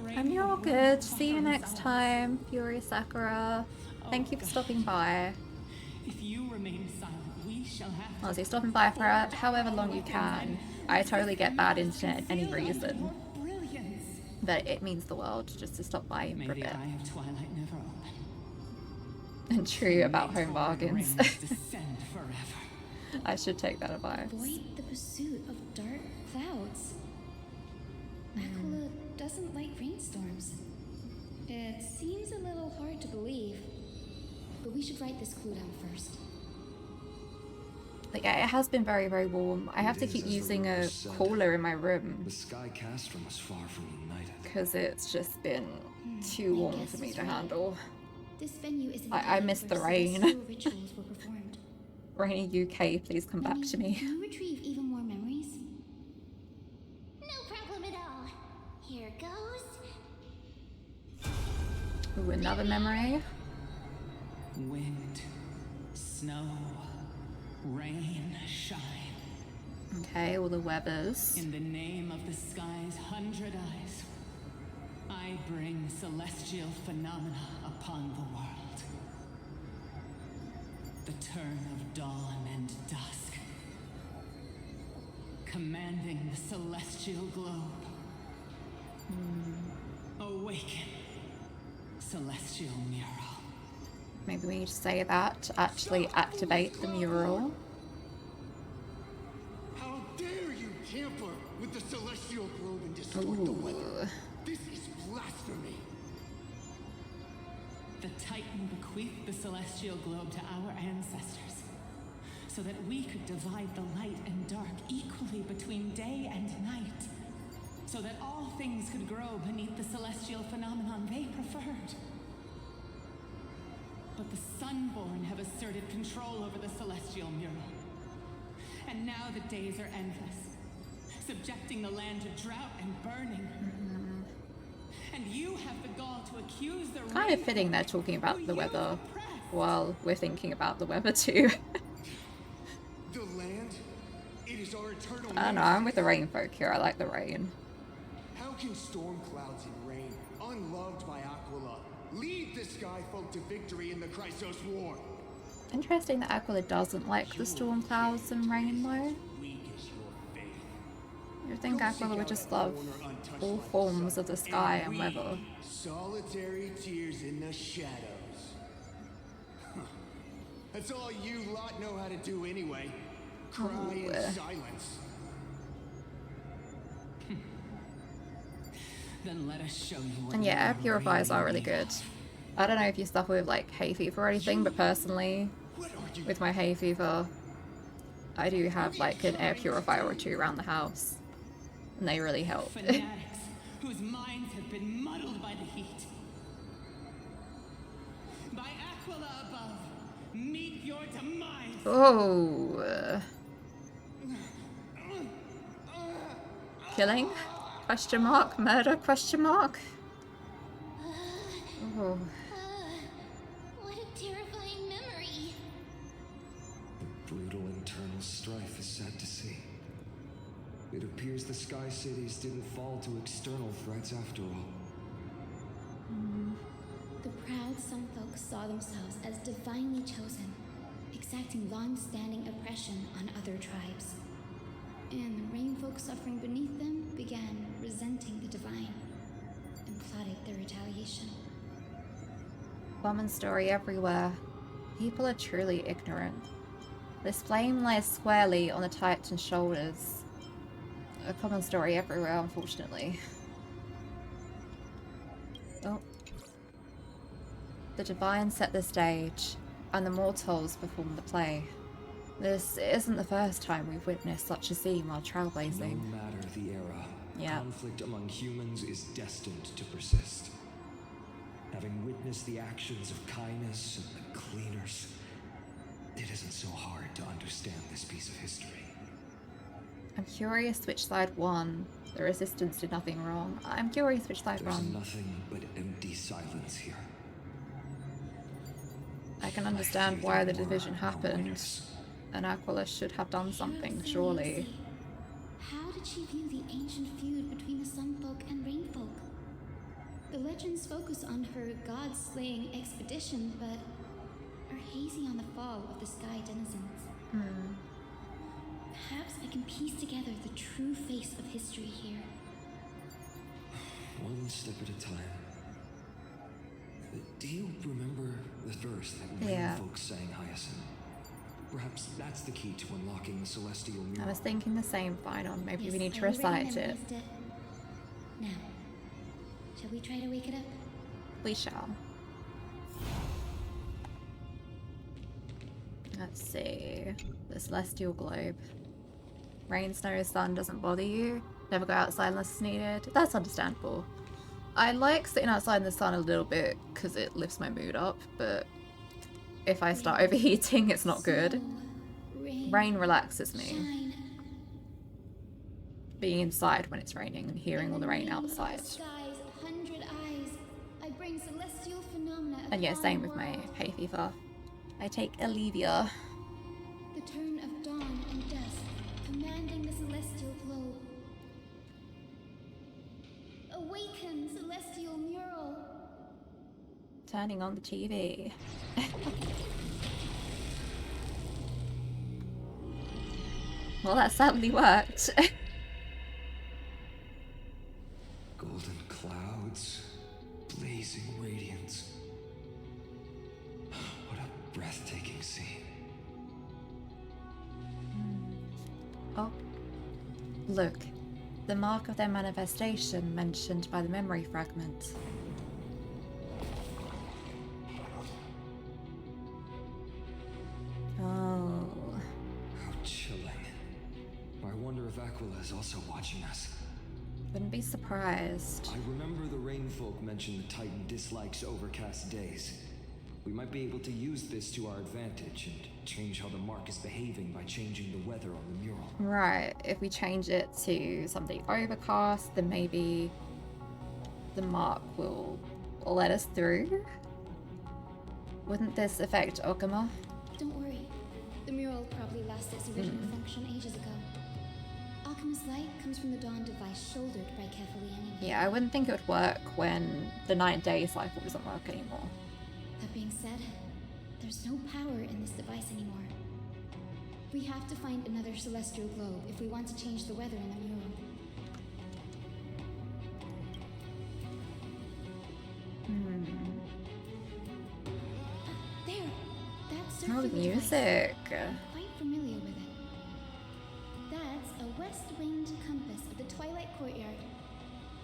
And you're all good. See you next time, Fury Sakura. Thank you for stopping by. If you remain silent, we shall have Honestly, stopping by for however long you can. I totally get bad internet at any reason. But it means the world just to stop by for a the bit. eye of twilight never open. And true about home bargains. Descend forever. I should take that advice. Avoid the pursuit of dark clouds. Aquila doesn't like rainstorms. It seems a little hard to believe, but we should write this clue down first. Like, yeah, it has been very, very warm. I have to keep using a cooler in my room The Sky Castrum is far from united. because it's just been too warm for me to handle. This venue is I miss the rain. rituals were performed. Rainy UK, please come back to me. Can you retrieve even Ooh, another memory. Wind, snow, rain, shine. Okay, all the weathers. In the name of the sky's 100 eyes, I bring celestial phenomena upon the world. The turn of dawn and dusk, commanding the celestial globe. Awaken, celestial mural. Maybe we need to say that to actually activate the mural. How dare you tamper with the celestial globe and distort the weather? This is blasphemy. The Titan bequeathed the celestial globe to our ancestors, so that we could divide the light and dark equally between day and night, so that all things could grow beneath the celestial phenomenon they preferred. But the Sunborn have asserted control over the celestial mural. And now the days are endless, subjecting the land to drought and burning. And you have the gall to accuse the Kind of fitting they're talking about the weather while we're thinking about the weather too. The land, it is our eternal I don't know, I'm with the rain folk here. I like the rain. How can storm clouds and rain, unloved by Aquila, lead the sky folk to victory in the Chrysos War? Interesting that Aquila doesn't like the storm clouds and rain though. You'd think Aquila would just love all forms of the sky and weather. Solitary tears in the shadows. That's all you lot know how to do anyway. Cry in silence. Then let us show you what. And yeah, air purifiers are really good. I don't know if you suffer with like hay fever or anything, but personally, with my hay fever, I do have like an air purifier or two around the house, and they really help. Fanatics whose minds have been muddled by the heat. By Aquila above, meet your demise. Oh. Killing? Question mark? Murder? Question mark? Oh. What a terrifying memory. The brutal internal strife is sad to see. It appears the Sky Cities didn't fall to external threats after all. The proud Sun folk saw themselves as divinely chosen, exacting long-standing oppression on other tribes. And the rain folk suffering beneath them began resenting the divine and plotted their retaliation. Common story everywhere. People are truly ignorant. This flame lies squarely on the Titan's shoulders. A common story everywhere, unfortunately. Oh. The divine set the stage, and the mortals perform the play. This isn't the first time we've witnessed such a scene while trailblazing. No matter the era, Yeah. conflict among humans is destined to persist. Having witnessed the actions of Kindness and the Cleaners, it isn't so hard to understand this piece of history. I'm curious which side won. The Resistance did nothing wrong. I'm curious which side There's won. nothing but empty silence here. I can understand why the division happened, and Aquila should have done something, surely. How did she view the ancient feud between the Sun folk and Rain folk? The legends focus on her god-slaying expedition, but are hazy on the fall of the sky denizens. Perhaps I can piece together the true face of history here. One step at a time. Do you remember the verse that Yeah. Rain folks sang, Hyacinth? Perhaps that's the key to unlocking the celestial I mural. was thinking the same, Final. Maybe Yes, we need to I already recite it. memorized it. Now, shall we try to wake it up? We shall. Let's see. The celestial globe. Rain, snow, sun doesn't bother you. Never go outside unless it's needed. That's understandable. I like sitting outside in the sun a little bit because it lifts my mood up, but if I start overheating, it's not good. Rain relaxes me. Shine. Being inside when it's raining and hearing all the rain outside. Sky's bring celestial phenomena. And yeah, upon same the with my world. hay fever. I take Olivia. The turn of dawn and dusk, commanding the celestial globe. Awaken, celestial mural. Turning on the TV. Well, that certainly worked. Golden clouds, blazing radiance. What a breathtaking scene. Oh, look. The mark of their manifestation mentioned by the memory fragment. Oh. How chilling. I wonder if Aquila is also watching us. Wouldn't be surprised. I remember the Rainfolk mentioned the Titan dislikes overcast days. We might be able to use this to our advantage and change how the mark is behaving by changing the weather on the mural. Right, if we change it to something overcast, then maybe the mark will let us through? Wouldn't this affect Okama? Don't worry. The mural probably lost its original function ages ago. Alchemist's light comes from the dawn device shouldered by Kefali anyway. Yeah, I wouldn't think it would work when the 9 day cycle doesn't work anymore. That being said, there's no power in this device anymore. We have to find another celestial globe if we want to change the weather in the mural. There! That's Oh, the circular music. device. I'm quite familiar with it. That's a west-winged compass of the Twilight Courtyard.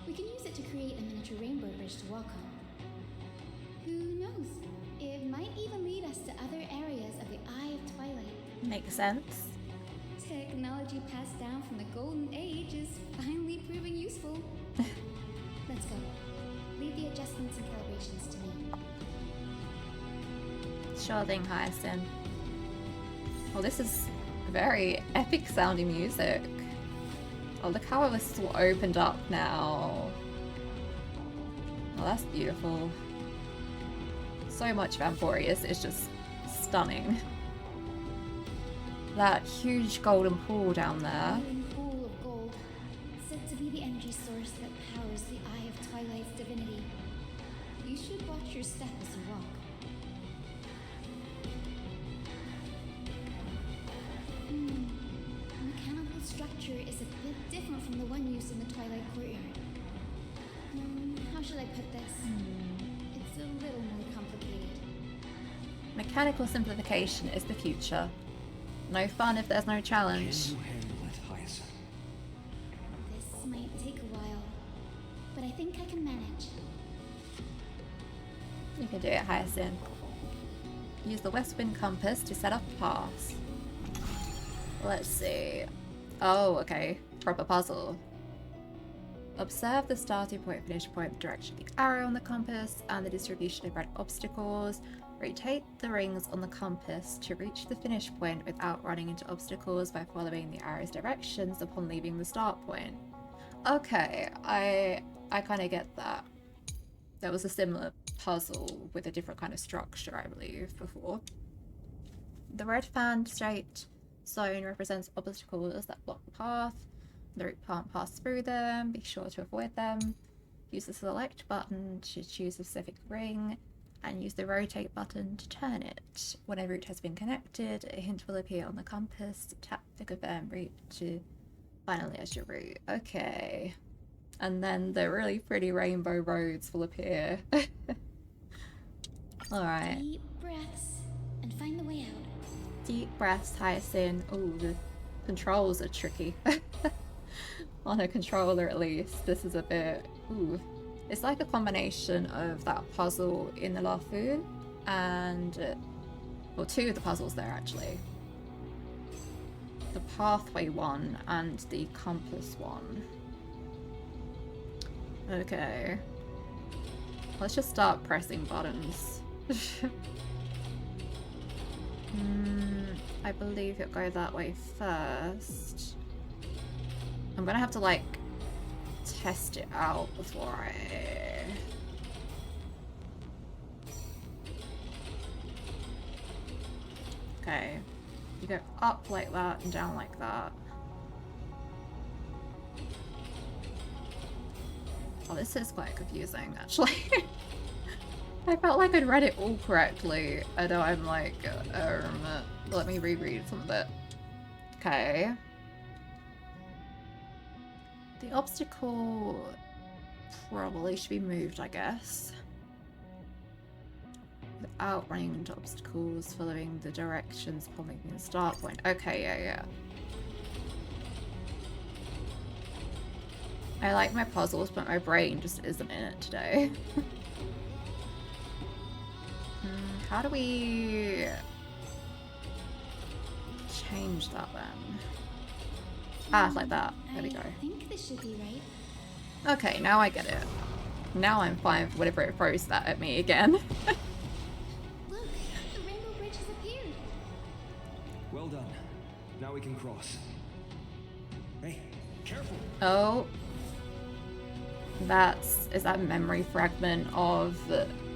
We can use it to create a miniature rainbow bridge to walk on. Who knows? It might even lead us to other areas of the Eye of Twilight. Makes sense. Technology passed down from the Golden Age is finally proving useful. Let's go. Leave the adjustments and calibrations to me. Sure thing, Hyacinth. Well, this is very epic sounding music. Oh, look how this all opened up now. Oh, that's beautiful. So much of Amborius is just stunning. That huge golden pool down there. Boiling pool of gold, said to be the energy source that powers the Eye of Twilight's divinity. You should watch your step as you walk. The mechanical structure is a bit different from the one used in the Twilight Courtyard. How should I put this? It's a little more complicated. Mechanical simplification is the future. No fun if there's no challenge. Can you handle it, Hyacinth? This might take a while, but I think I can manage. You can do it, Hyacinth. Use the west wind compass to set up paths. Let's see. Oh, okay. Proper puzzle. Observe the starting point, finish point, the direction of the arrow on the compass, and the distribution of red obstacles. Rotate the rings on the compass to reach the finish point without running into obstacles by following the arrow's directions upon leaving the start point. Okay, I kind of get that. There was a similar puzzle with a different kind of structure, I believe, before. The red fan straight zone represents obstacles that block the path. The route can't pass through them. Be sure to avoid them. Use the select button to choose a specific ring, and use the rotate button to turn it. When a route has been connected, a hint will appear on the compass. Tap the confirm route to finalize your route. Okay. And then the really pretty rainbow roads will appear. Alright. Deep breaths and find the way out. Deep breaths, Hyacinth. Ooh, the controls are tricky. On a controller at least. This is a bit... Ooh. It's like a combination of that puzzle in the Lafu and... well, two of the puzzles there actually. The pathway one and the compass one. Okay. Let's just start pressing buttons. I believe it'll go that way first. I'm gonna have to like test it out before I Okay. You go up like that and down like that. Oh, this is quite confusing, actually. I felt like I'd read it all correctly. I know I'm like, let me reread some of it. Okay. The obstacle probably should be moved, I guess. Without running into obstacles, following the directions pointing to the start point. Okay, yeah. I like my puzzles, but my brain just isn't in it today. How do we change that then? Ah, like that. There we go. I think this should be right. Okay, now I get it. Now I'm fine for whenever it throws that at me again. Look, the rainbow bridge has appeared. Well done. Now we can cross. Hey, careful. Oh. Is that a memory fragment of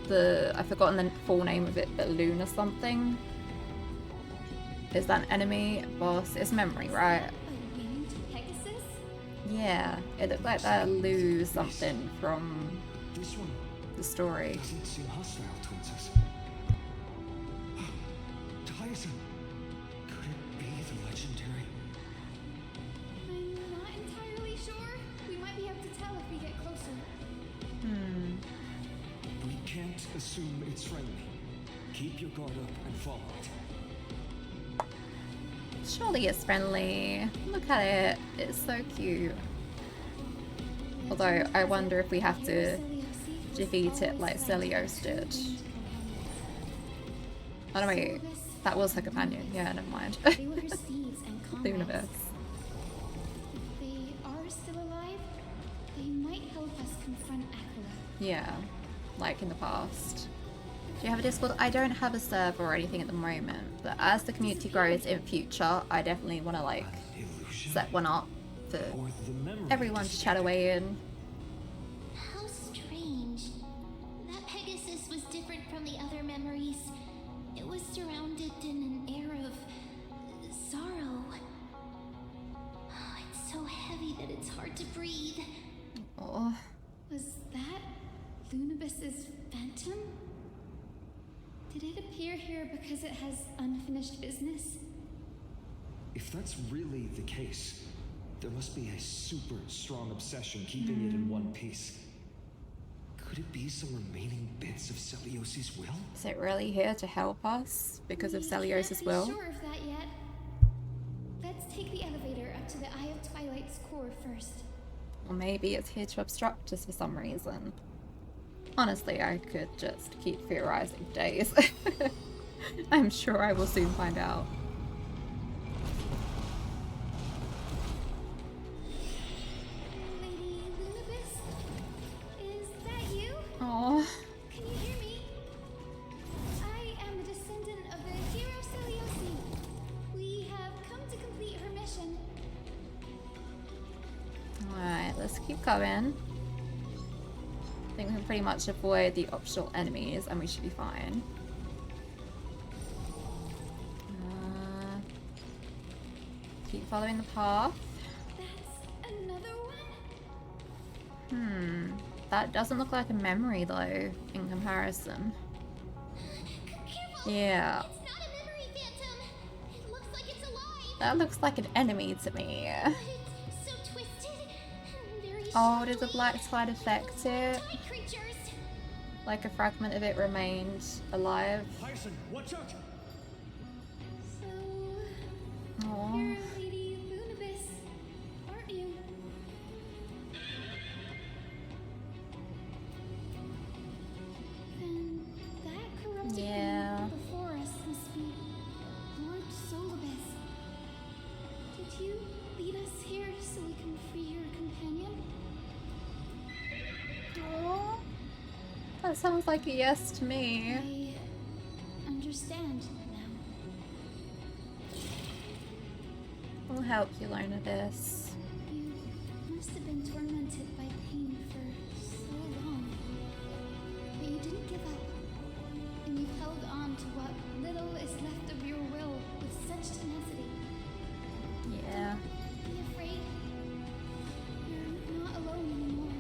I've forgotten the full name of it, but Luna something? Is that an enemy? Boss? It's memory, right? A winged Pegasus? Yeah. It looked like that lose something from This one the story. doesn't seem hostile towards us. Tyson, could it be the legendary? I'm not entirely sure. We might be able to tell if we get closer. We can't assume it's friendly. Keep your guard up and follow it. Surely it's friendly. Look at it. It's so cute. Although, I wonder if we have to defeat it like Celios did. Oh no, wait. That was her companion. Yeah, never mind. They were her steeds and The comrades. universe. If they are still alive, they might help us confront Aquila. Yeah, like in the past. Do you have a Discord? I don't have a server or anything at the moment, but as the community grows in future, I definitely want to like set one up for everyone to chat away in. How strange. That Pegasus was different from the other memories. It was surrounded in an air of sorrow. Oh, it's so heavy that it's hard to breathe. Oh. Was that Lunabis's phantom? Did it appear here because it has unfinished business? If that's really the case, there must be a super strong obsession keeping it in one piece. Could it be some remaining bits of Celios' will? Is it really here to help us because of Celios' will? I'm not sure of that yet. Let's take the elevator up to the Eye of Twilight's core first. Or maybe it's here to obstruct us for some reason. Honestly, I could just keep theorizing for days. I'm sure I will soon find out. Lady Lunabis? Is that you? Aww. Can you hear me? I am a descendant of the hero Celiosi. We have come to complete her mission. Alright, let's keep going. I think we can pretty much avoid the optional enemies and we should be fine. Keep following the path. That's another one? That doesn't look like a memory though, in comparison. Yeah. It's not a memory phantom. It looks like it's alive. That looks like an enemy to me. But it's so twisted and very Oh, did the black slide affect it? tiny creatures. Like a fragment of it remained alive? Tyson, watch out! So, Aww. you're Lady Lunabis, aren't you? Then that corrupted Yeah. being before us must be Lord Solibus. Did you lead us here so we can free your companion? Aww. That sounds like a yes to me. I understand now. We'll help you learn of this. You must have been tormented by pain for so long. But you didn't give up. And you've held on to what little is left of your will such tenacity. Yeah. Don't be afraid. You're not alone anymore.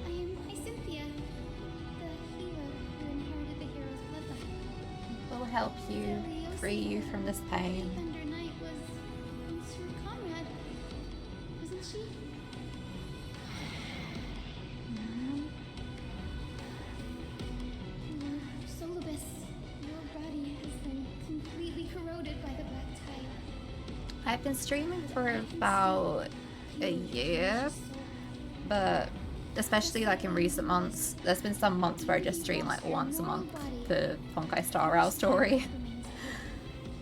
I am Cynthia, the hero who inherited the hero's bloodline. We'll help you, free you from this pain. Thunder Knight was her comrade, wasn't she? Lord Solibus, your body has been completely corroded by the black tide. I've been streaming for about a year, but especially like in recent months, there's been some months where I just stream like once a month for Honkai Star Rail story.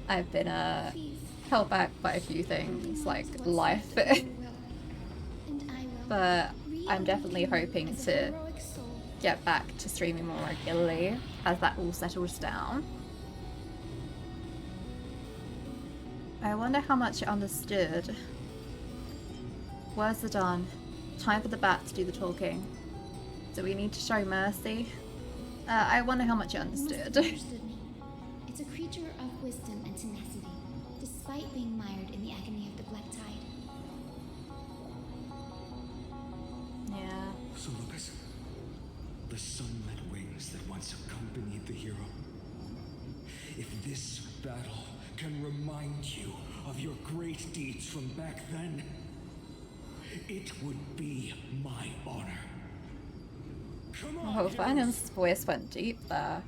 I've been held back by a few things like life, but I'm definitely hoping to get back to streaming more regularly as that all settles down. I wonder how much it understood. Words are done. Time for the bat to do the talking. Do we need to show mercy? I wonder how much it understood. It's a creature of wisdom and tenacity, despite being mired in the agony of the black tide. Yeah. Solibus, the sunlit wings that once accompanied the hero. If this battle can remind you of your great deeds from back then, it would be my honor. Come on, Oh, Finance voice went deep there.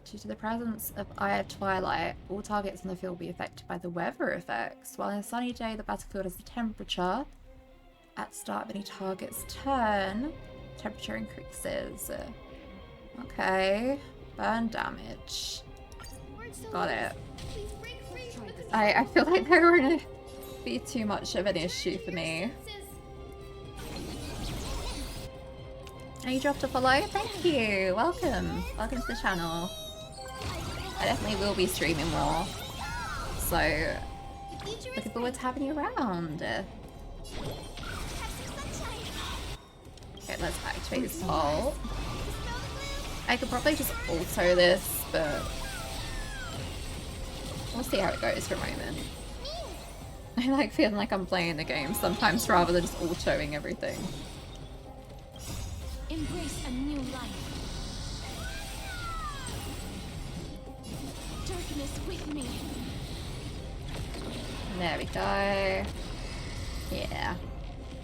Due to the presence of Eye of Twilight, all targets in the field will be affected by the weather effects. While on a sunny day, the battlefield has the temperature. At the start of any target's turn, temperature increases. Okay. Burn damage. Got it. I feel like they're gonna be too much of an issue for me. And you dropped a follow? Thank you! Welcome! Welcome to the channel. I definitely will be streaming more. So, looking forward to having you around. Okay, let's activate this pole. I could probably just auto this, but we'll see how it goes for a moment. I like feeling like I'm playing the game sometimes rather than just autoing everything. Embrace a new life. Darkness with me. There we go. Yeah.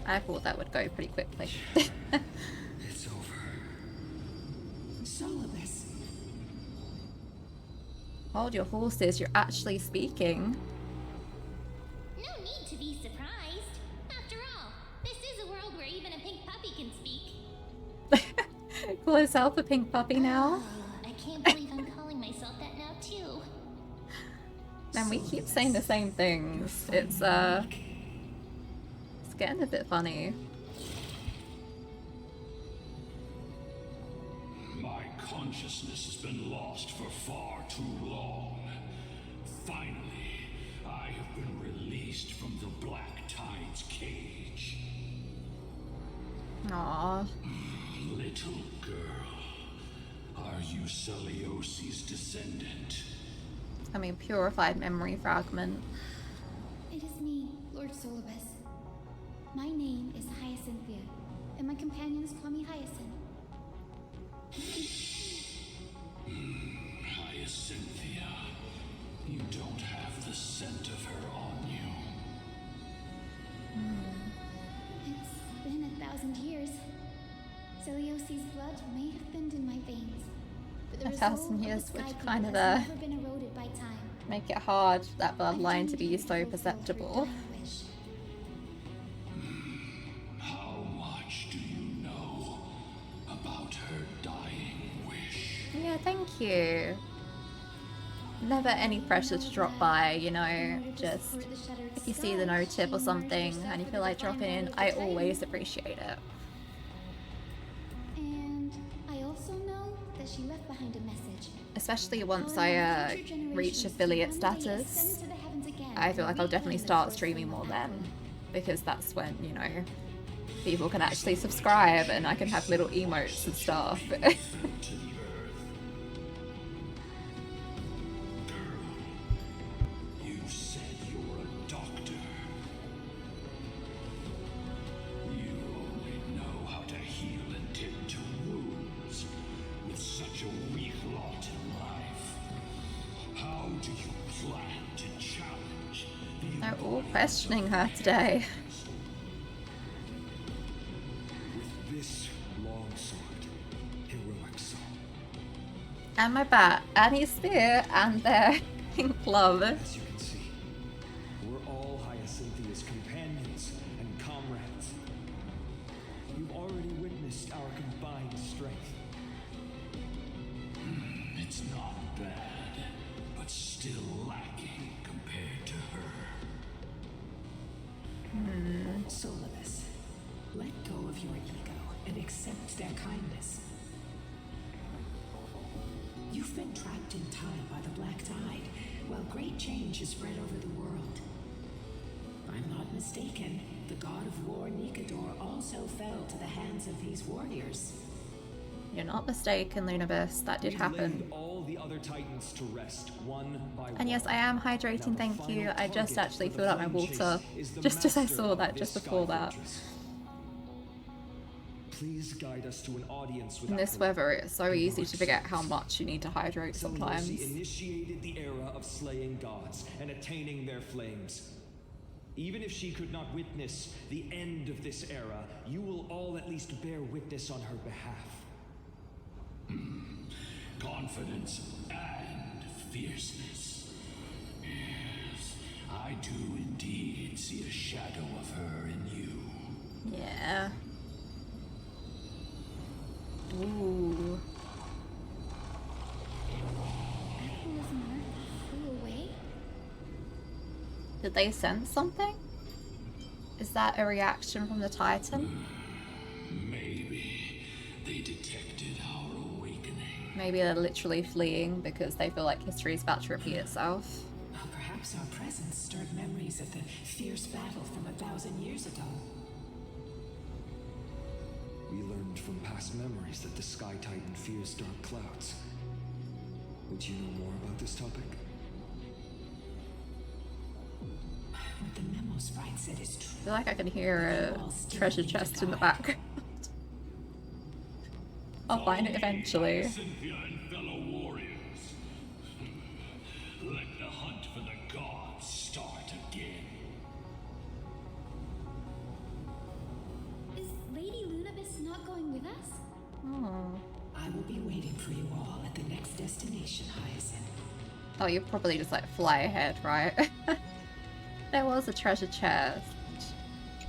I thought that would go pretty quickly. It's over. Solibus. Hold your horses, you're actually speaking. No need to be surprised. After all, this is a world where even a pink puppy can speak. Call yourself a pink puppy now? I can't believe I'm calling myself that now too. Man, we keep saying the same things. It's getting a bit funny. My consciousness has been lost for far too long. Finally, I have been released from the Black Tide's cage. Aww. Little girl, are you Celiosi's descendant? I mean, purified memory fragment. It is me, Lord Solibus. My name is Hyacinthia, and my companions call me Hyacinth. Hyacinthia, you don't have the scent of her on you. It's been 1,000 years. Celiosi's blood may have thinned in my veins, but the 1,000 years result would of the kind Sky of People has never been eroded by time. make it hard for that bloodline to be so perceptible. How much do you know about her dying wish? Yeah, thank you. Never any pressure to drop by, you know, just if you see the no-tip or something and you feel like dropping in, I always appreciate it. And I also know that she left behind a message. Especially once I reach affiliate status, I feel like I'll definitely start streaming more then, because that's when, you know, people can actually subscribe and I can have little emotes and stuff. All questioning her today. With this long sword, heroic soul. And my bat, and his spear, and their pink glove. As you can see, we're all Hyacinthia's companions and comrades. You've already witnessed our combined strength. It's not bad, but still lacking compared to her. Solibus, let go of your ego and accept their kindness. You've been trapped in time by the Black Tide, while great change has spread over the world. I'm not mistaken, the god of war Nikador also fell to the hands of these warriors. You're not mistaken, Lunabus. That did happen. Laid all the other titans to rest, one by And yes, one. I am hydrating, thank you. I just actually filled up my water just as I saw that, just before that. Please guide us to an audience with In this weather, it's so easy to forget how much you need to hydrate sometimes. She initiated the era of slaying gods and attaining their flames. Even if she could not witness the end of this era, you will all at least bear witness on her behalf. Confidence and fierceness. Yes, I do indeed see a shadow of her in you. Yeah. Ooh. Everything was on Earth flew away. Did they sense something? Is that a reaction from the Titan? Maybe they detected our awakening. Maybe they're literally fleeing because they feel like history is about to repeat itself. Well, perhaps our presence stirred memories of the fierce battle from 1,000 years ago. We learned from past memories that the Sky Titan fears dark clouds. Would you know more about this topic? What the memo sprite said is true. I feel like I can hear a treasure chest in the back. I'll find it eventually. Cynthia and fellow warriors. Let the hunt for the gods start again. Is Lady Lunabus not going with us? Oh. I will be waiting for you all at the next destination, Hyacinth. Oh, you probably just like fly ahead, right? There was a treasure chest.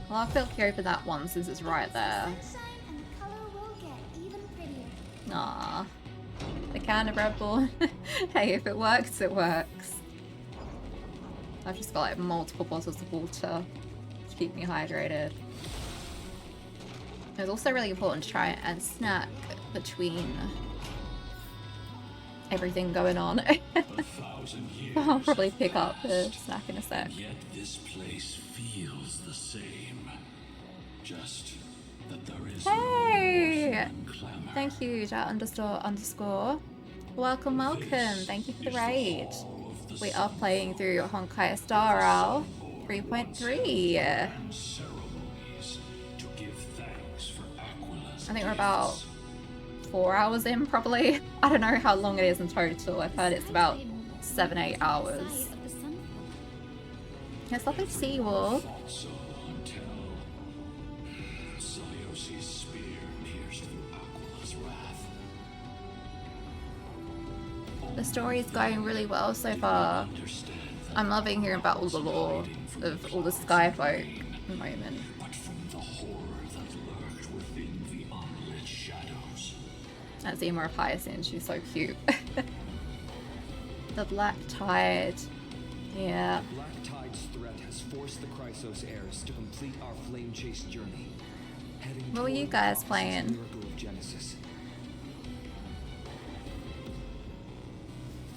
Well, I'll quickly open that one since it's right there. Sunshine and the color will get even prettier. Aww. The can of Red Bull. Hey, if it works, it works. I've just got like multiple bottles of water to keep me hydrated. It's also really important to try and snack between everything going on. I'll probably pick up the snack in a sec. Yet this place feels the same. Just that there is Hey! no clamor. Thank you, __. Welcome, welcome. Thank you for the raid. We are playing through Honkai Star Rail 3.3. Ceremonies to give thanks for Aquila's I think we're about 4 hours in, probably. I don't know how long it is in total. I've heard it's about 7-8 hours. It's lovely to see you all. Thought so until Zaios's spear pierced through Aquila's wrath. The story is going really well so far. I'm loving hearing about all the lore of all the sky folk at the moment. But from the horror that lurked within the unlit shadows. That's Ema of Hyacinth, she's so cute. The Black Tide. Yeah. The Black Tide's threat has forced the Chrysos heirs to complete our flame chase journey. Heading What were you toward guys the playing? miracle of Genesis.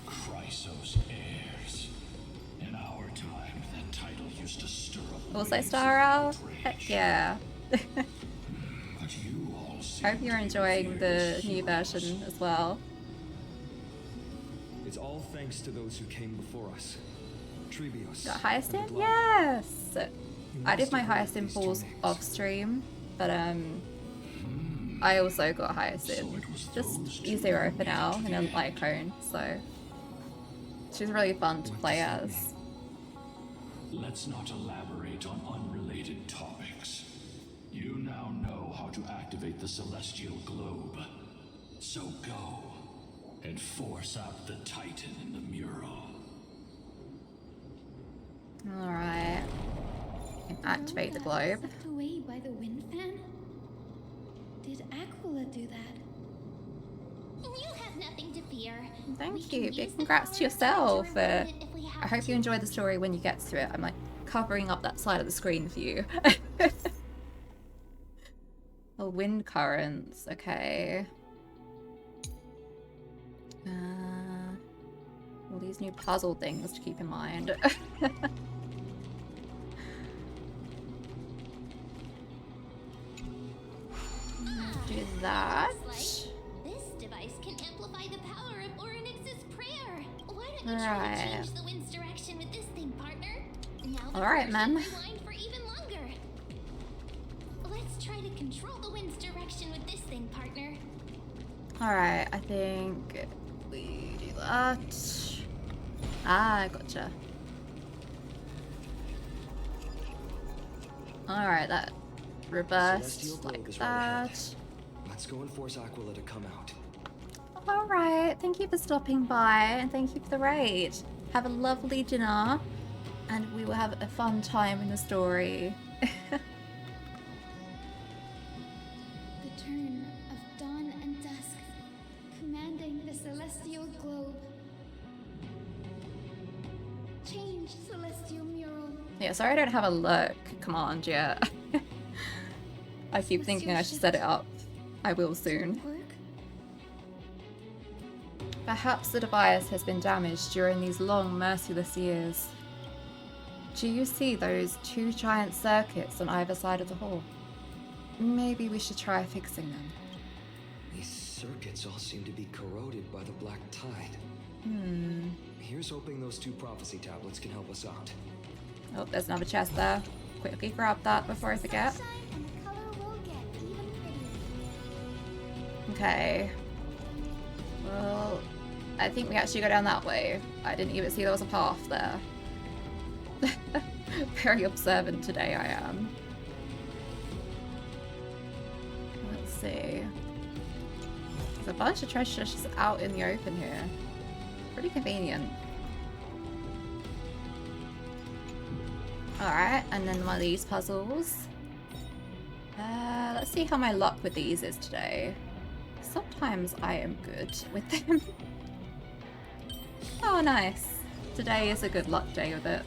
Chrysos heirs. In our time, that title used to stir up. Also waves Star of Rail? outrage. Heck yeah. But you all seem Hope you're to enjoying fear the new heroes. version as well. It's all thanks to those who came before us. Trebios. Got Hyacinth? Yes! I did my Hyacinth balls off stream, but I also got Hyacinth. Just E0 for now and a Lycone, so she's really fun to play as. Let's not elaborate on unrelated topics. You now know how to activate the celestial globe. So go and force out the Titan in the mural. Alright. Activate the globe. Sucked away by the wind fan? Did Aquila do that? You have nothing to fear. Thank you. Big congrats to yourself. I hope you enjoy the story when you get to it. I'm like covering up that side of the screen for you. Oh, wind currents. Okay. All these new puzzle things to keep in mind. Do that. This device can amplify the power of Orynyx's prayer. Why don't you try to Right. change the wind's direction with this thing, partner? Now All right, man. rewind for even longer. Let's try to control the wind's direction with this thing, partner. Alright, I think we do that. Ah, gotcha. Alright, that reversed like that. Let's go and force Aquila to come out. Alright, thank you for stopping by and thank you for the raid. Have a lovely dinner and we will have a fun time in the story. The turn of dawn and dusk, commanding the celestial globe. Change celestial mural. Yeah, sorry I don't have a look command yet. I keep thinking I should set it up. I will soon. Perhaps the device has been damaged during these long, merciless years. Do you see those two giant circuits on either side of the hall? Maybe we should try fixing them. These circuits all seem to be corroded by the black tide. Here's hoping those two prophecy tablets can help us out. Oh, there's another chest there. Quickly grab that before I forget. And the color will get even prettier. Okay. Well, I think we actually go down that way. I didn't even see there was a path there. Very observant today I am. Let's see. There's a bunch of treasure just out in the open here. Pretty convenient. Alright, and then one of these puzzles. Let's see how my luck with these is today. Sometimes I am good with them. Oh, nice. Today is a good luck day with it.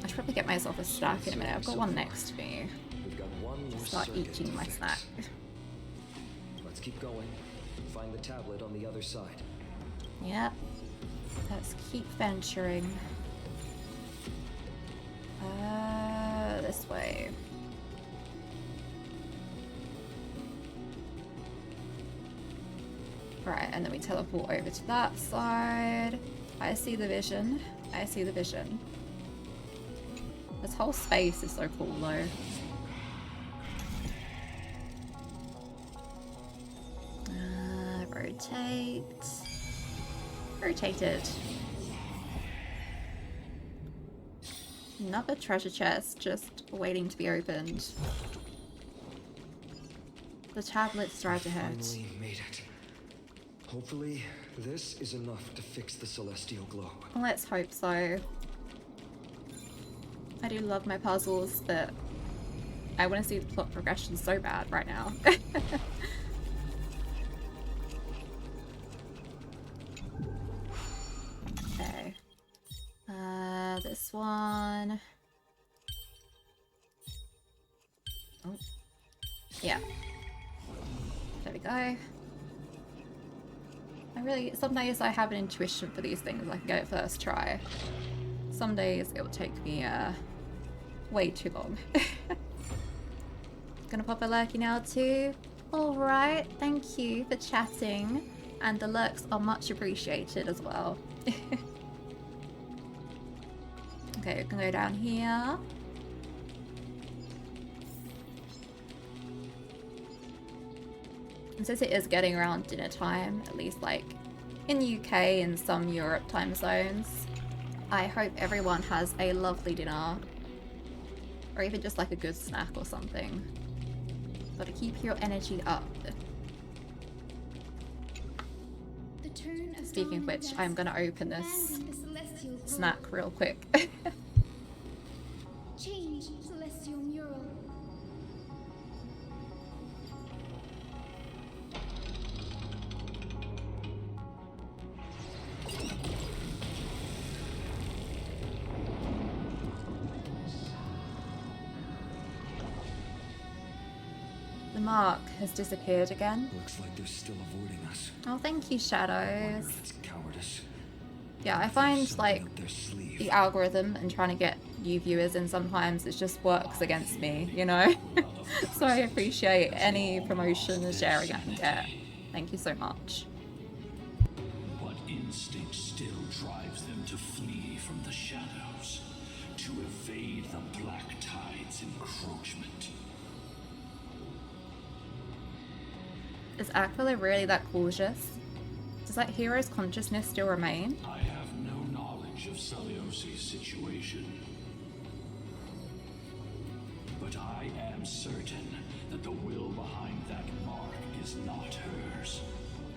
I should probably get myself a snack in a minute. I've got one next to me. We've got one more Start circuit eating to my fix. snack. Let's keep going. Find the tablet on the other side. Yep. Let's keep venturing. This way. Right, and then we teleport over to that side. I see the vision. I see the vision. This whole space is so cool though. Rotate. Rotated. Another treasure chest just waiting to be opened. The tablet's right ahead. Finally made it. Hopefully, this is enough to fix the celestial globe. Let's hope so. I do love my puzzles, but I want to see the plot progression so bad right now. Okay. This one. Oh. Yeah. There we go. Some days I have an intuition for these things. I can get it first try. Some days it will take me way too long. Gonna pop a lurky now too. Alright, thank you for chatting. And the lurks are much appreciated as well. Okay, we can go down here. And since it is getting around dinner time, at least like in the UK and some Europe time zones, I hope everyone has a lovely dinner. Or even just like a good snack or something. Gotta keep your energy up. Speaking of which, I'm gonna open this snack real quick. Change, celestial mural. The mark has disappeared again. Looks like they're still avoiding us. Oh, thank you, Shadows. It's cowardice. Yeah, I find like the algorithm and trying to get new viewers in sometimes it just works against me, you know? So I appreciate any promotion and sharing I can get. Thank you so much. What instinct still drives them to flee from the shadows, to evade the Black Tide's encroachment? Is Aquila really that cautious? Does that hero's consciousness still remain? I have no knowledge of Celiosi's situation, but I am certain that the will behind that mark is not hers.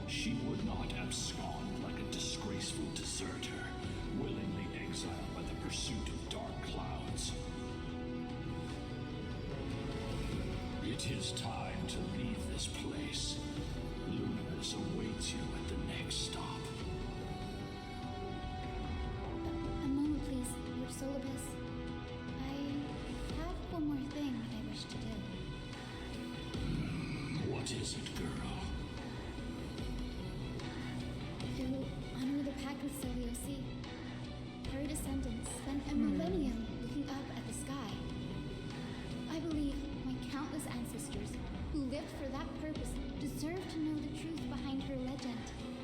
She would not abscond like a disgraceful deserter, willingly exiled by the pursuit of dark clouds. It is time to leave this place. Luminous awaits you at the next stop. A moment, please, Lord Solibus. I have one more thing I wish to do. What is it, girl? To honor the pact with Celiosi. Her descendants spent a millennium looking up at the sky. I believe my countless ancestors who lived for that purpose deserve to know the truth behind her legend.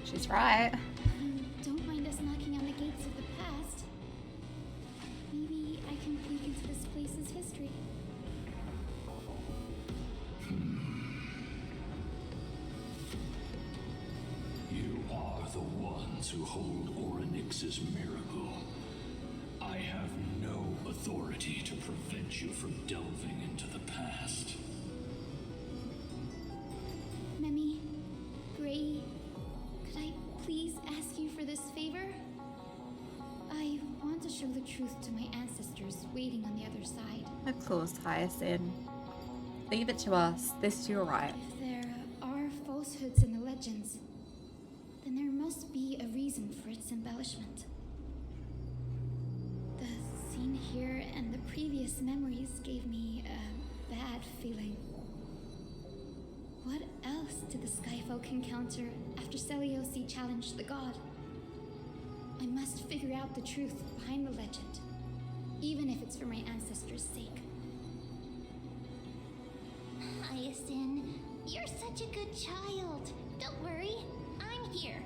She's right. You don't mind us knocking on the gates of the past? Maybe I can peek into this place's history. You are the ones who hold Orynyx's miracle. I have no authority to prevent you from delving into the past. Memi, Gray, could I please ask you for this favor? I want to show the truth to my ancestors waiting on the other side. Of course, Hyacinth. Leave it to us. This is your right. If there are falsehoods in the legends, then there must be a reason for its embellishment. The scene here and the previous memories gave me a bad feeling. What else did the Skyfolk encounter after Celiosi challenged the god? I must figure out the truth behind the legend, even if it's for my ancestors' sake. Hyacinth, you're such a good child. Don't worry, I'm here.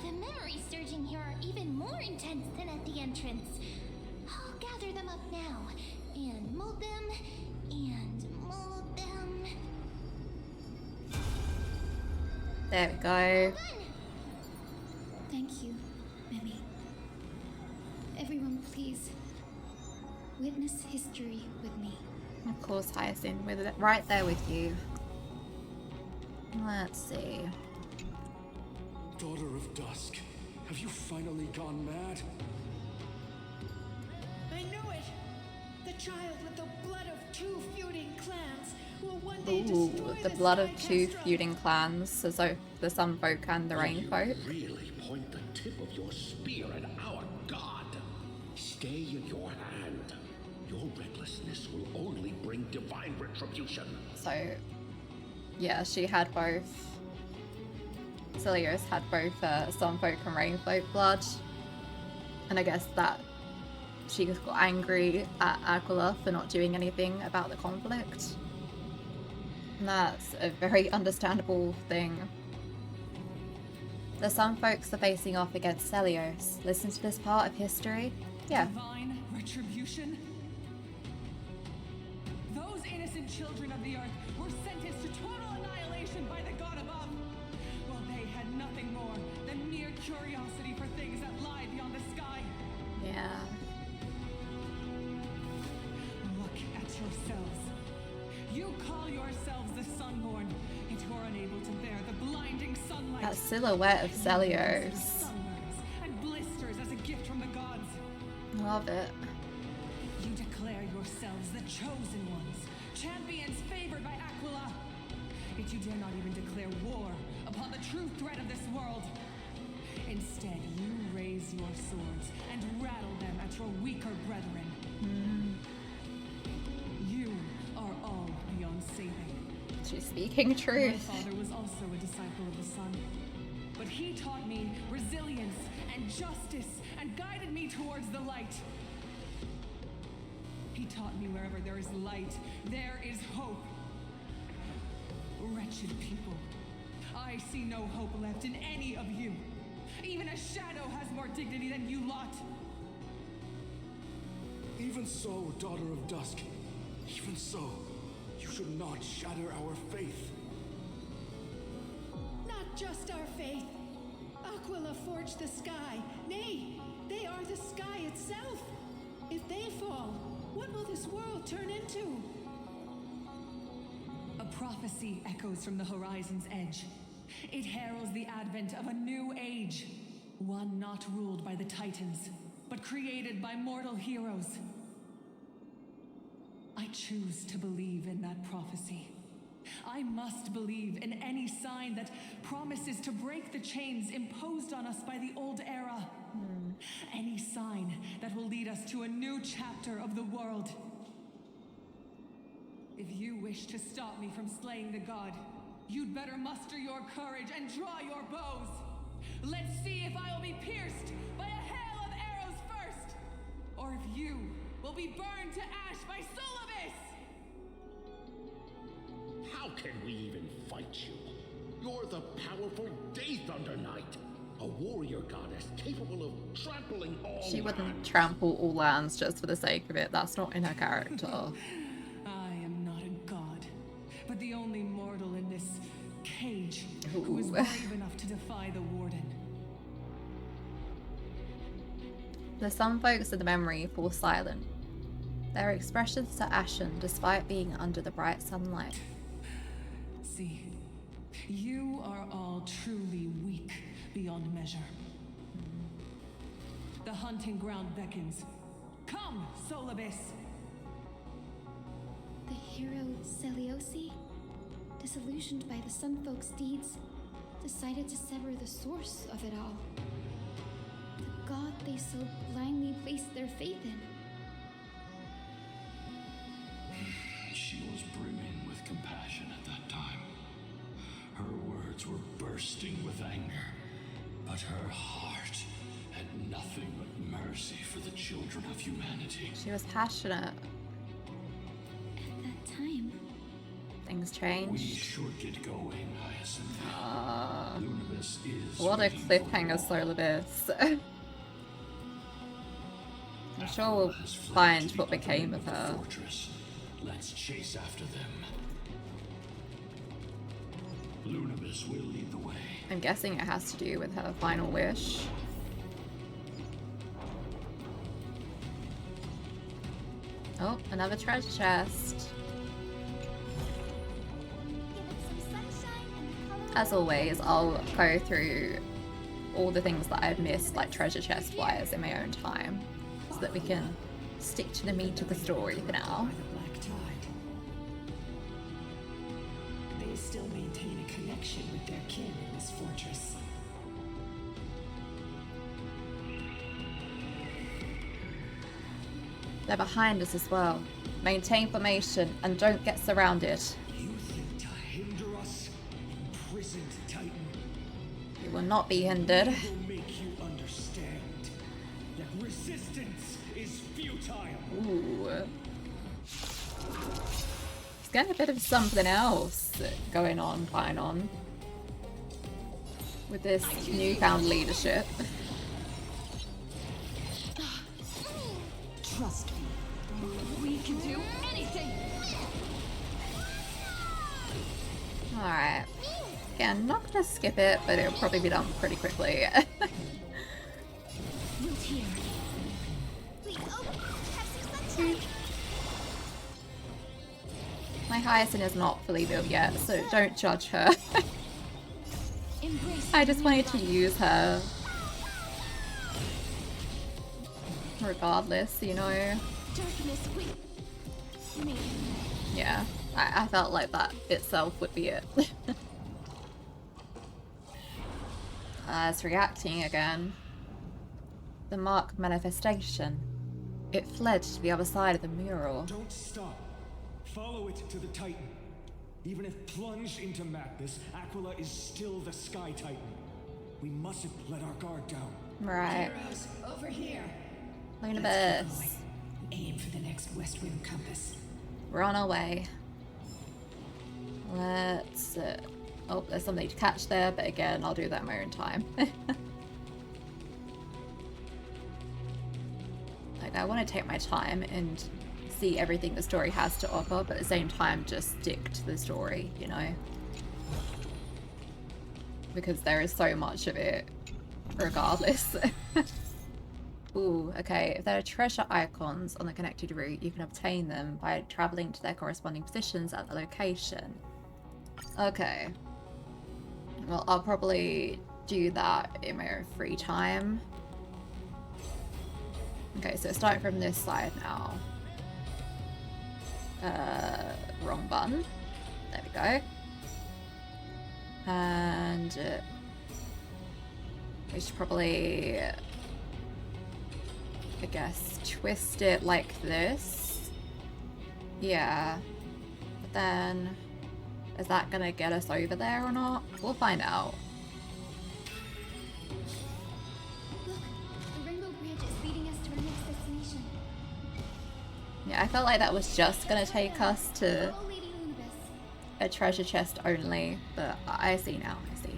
The memories surging here are even more intense than at the entrance. I'll gather them up now, and mold them, and mold them. There we go. Thank you, Memi. Everyone, please, witness history with me. Of course, Hyacinth. We're right there with you. Let's see. Daughter of Dusk, have you finally gone mad? I knew it! The child with the blood of 2 feuding clans will one day Ooh, destroy the blood of 2 feuding clans, so the Sun Folk and the Rain Folk. Really point the tip of your spear at our god. Stay in your hand. Your recklessness will only bring divine retribution. So, yeah, she had both. Celios had both Sun Folk and Rain Folk blood. And I guess that she got angry at Aquila for not doing anything about the conflict. And that's a very understandable thing. The Sun Folks are facing off against Celios. Listen to this part of history. Yeah. Divine retribution? Those innocent children of the earth were sentenced to total annihilation fashioned by the god above, while they had nothing more than mere curiosity for things that lie beyond the sky. Yeah. Look at yourselves. You call yourselves the Sunborn, yet you are unable to bear the blinding sunlight. That silhouette of Celios. Sunburns and blisters as a gift from the gods. Love it. You declare yourselves the chosen ones, champions favored by Aquila. Yet you dare not even declare war upon the true threat of this world. Instead, you raise your swords and rattle them at your weaker brethren. You are all beyond saving. She's speaking truth. My father was also a disciple of the sun, but he taught me resilience and justice and guided me towards the light. He taught me wherever there is light, there is hope. Wretched people, I see no hope left in any of you. Even a shadow has more dignity than you lot. Even so, daughter of dusk, even so, you should not shatter our faith. Not just our faith. Aquila forged the sky. Nay, they are the sky itself. If they fall, what will this world turn into? A prophecy echoes from the horizon's edge. It heralds the advent of a new age, one not ruled by the Titans, but created by mortal heroes. I choose to believe in that prophecy. I must believe in any sign that promises to break the chains imposed on us by the old era. Any sign that will lead us to a new chapter of the world. If you wish to stop me from slaying the god, you'd better muster your courage and draw your bows. Let's see if I will be pierced by a hail of arrows first, or if you will be burned to ash by Solobis! How can we even fight you? You're the powerful Day Thunder Knight, a warrior goddess capable of trampling all She wouldn't lands. trample all lands just for the sake of it. That's not in her character. I am not a god, but the only mortal in this cage who is brave enough to defy the Warden. The some folks in the memory fall silent. Their expressions are ashen despite being under the bright sunlight. See, you are all truly weak beyond measure. The hunting ground beckons. Come, Solobis! The hero Celiosi, disillusioned by the Sun Folk's deeds, decided to sever the source of it all. The god they so blindly placed their faith in. She was brimming with compassion at that time. Her words were bursting with anger, but her heart had nothing but mercy for the children of humanity. She was passionate. At that time, Things We changed. should get going, Hyacinth. Lunibus is What a waiting for cliffhanger, Solobis. I'm sure we'll find what became of her. fortress. Let's chase after them. Lunibus will lead the way. I'm guessing it has to do with her final wish. Oh, another treasure chest. As always, I'll go through all the things that I've missed, like treasure chest wise, in my own time, so that we can stick to the meat of the story for now. Black Tide. They still maintain a connection with their kin in this fortress. They're behind us as well. Maintain formation and don't get surrounded. You think to hinder us, imprisoned Titan? You will not be hindered. Will make you understand that resistance is futile. Ooh. He's got a bit of something else going on, with this newfound leadership. Trust me. We can do anything! Alright. Yeah, I'm not gonna skip it, but it'll probably be done pretty quickly. My Hyacinth is not fully built yet, so don't judge her. I just wanted to use her. Regardless, you know. Yeah, I felt like that itself would be it. It's reacting again. The mark of manifestation. It fled to the other side of the mural. Don't stop. Follow it to the Titan. Even if plunged into madness, Aquila is still the Sky Titan. We mustn't let our guard down. Right. Heroes, over here. Lunabus. Aim for the next west wind compass. We're on our way. Let's... oh, there's something to catch there, but again, I'll do that in my own time. Like, I want to take my time and see everything the story has to offer, but at the same time, just stick to the story, you know? Because there is so much of it, regardless. Ooh, okay. If there are treasure icons on the connected route, you can obtain them by traveling to their corresponding positions at the location. Okay. Well, I'll probably do that in my own free time. Okay, so starting from this side now. Wrong button. There we go. And we should probably, I guess, twist it like this. Yeah. But then, is that gonna get us over there or not? We'll find out. Look, the Rainbow Bridge is leading us to our next destination. Yeah, I felt like that was just gonna take us to Oh, Lady Lunabus. a treasure chest only, but I see now, I see.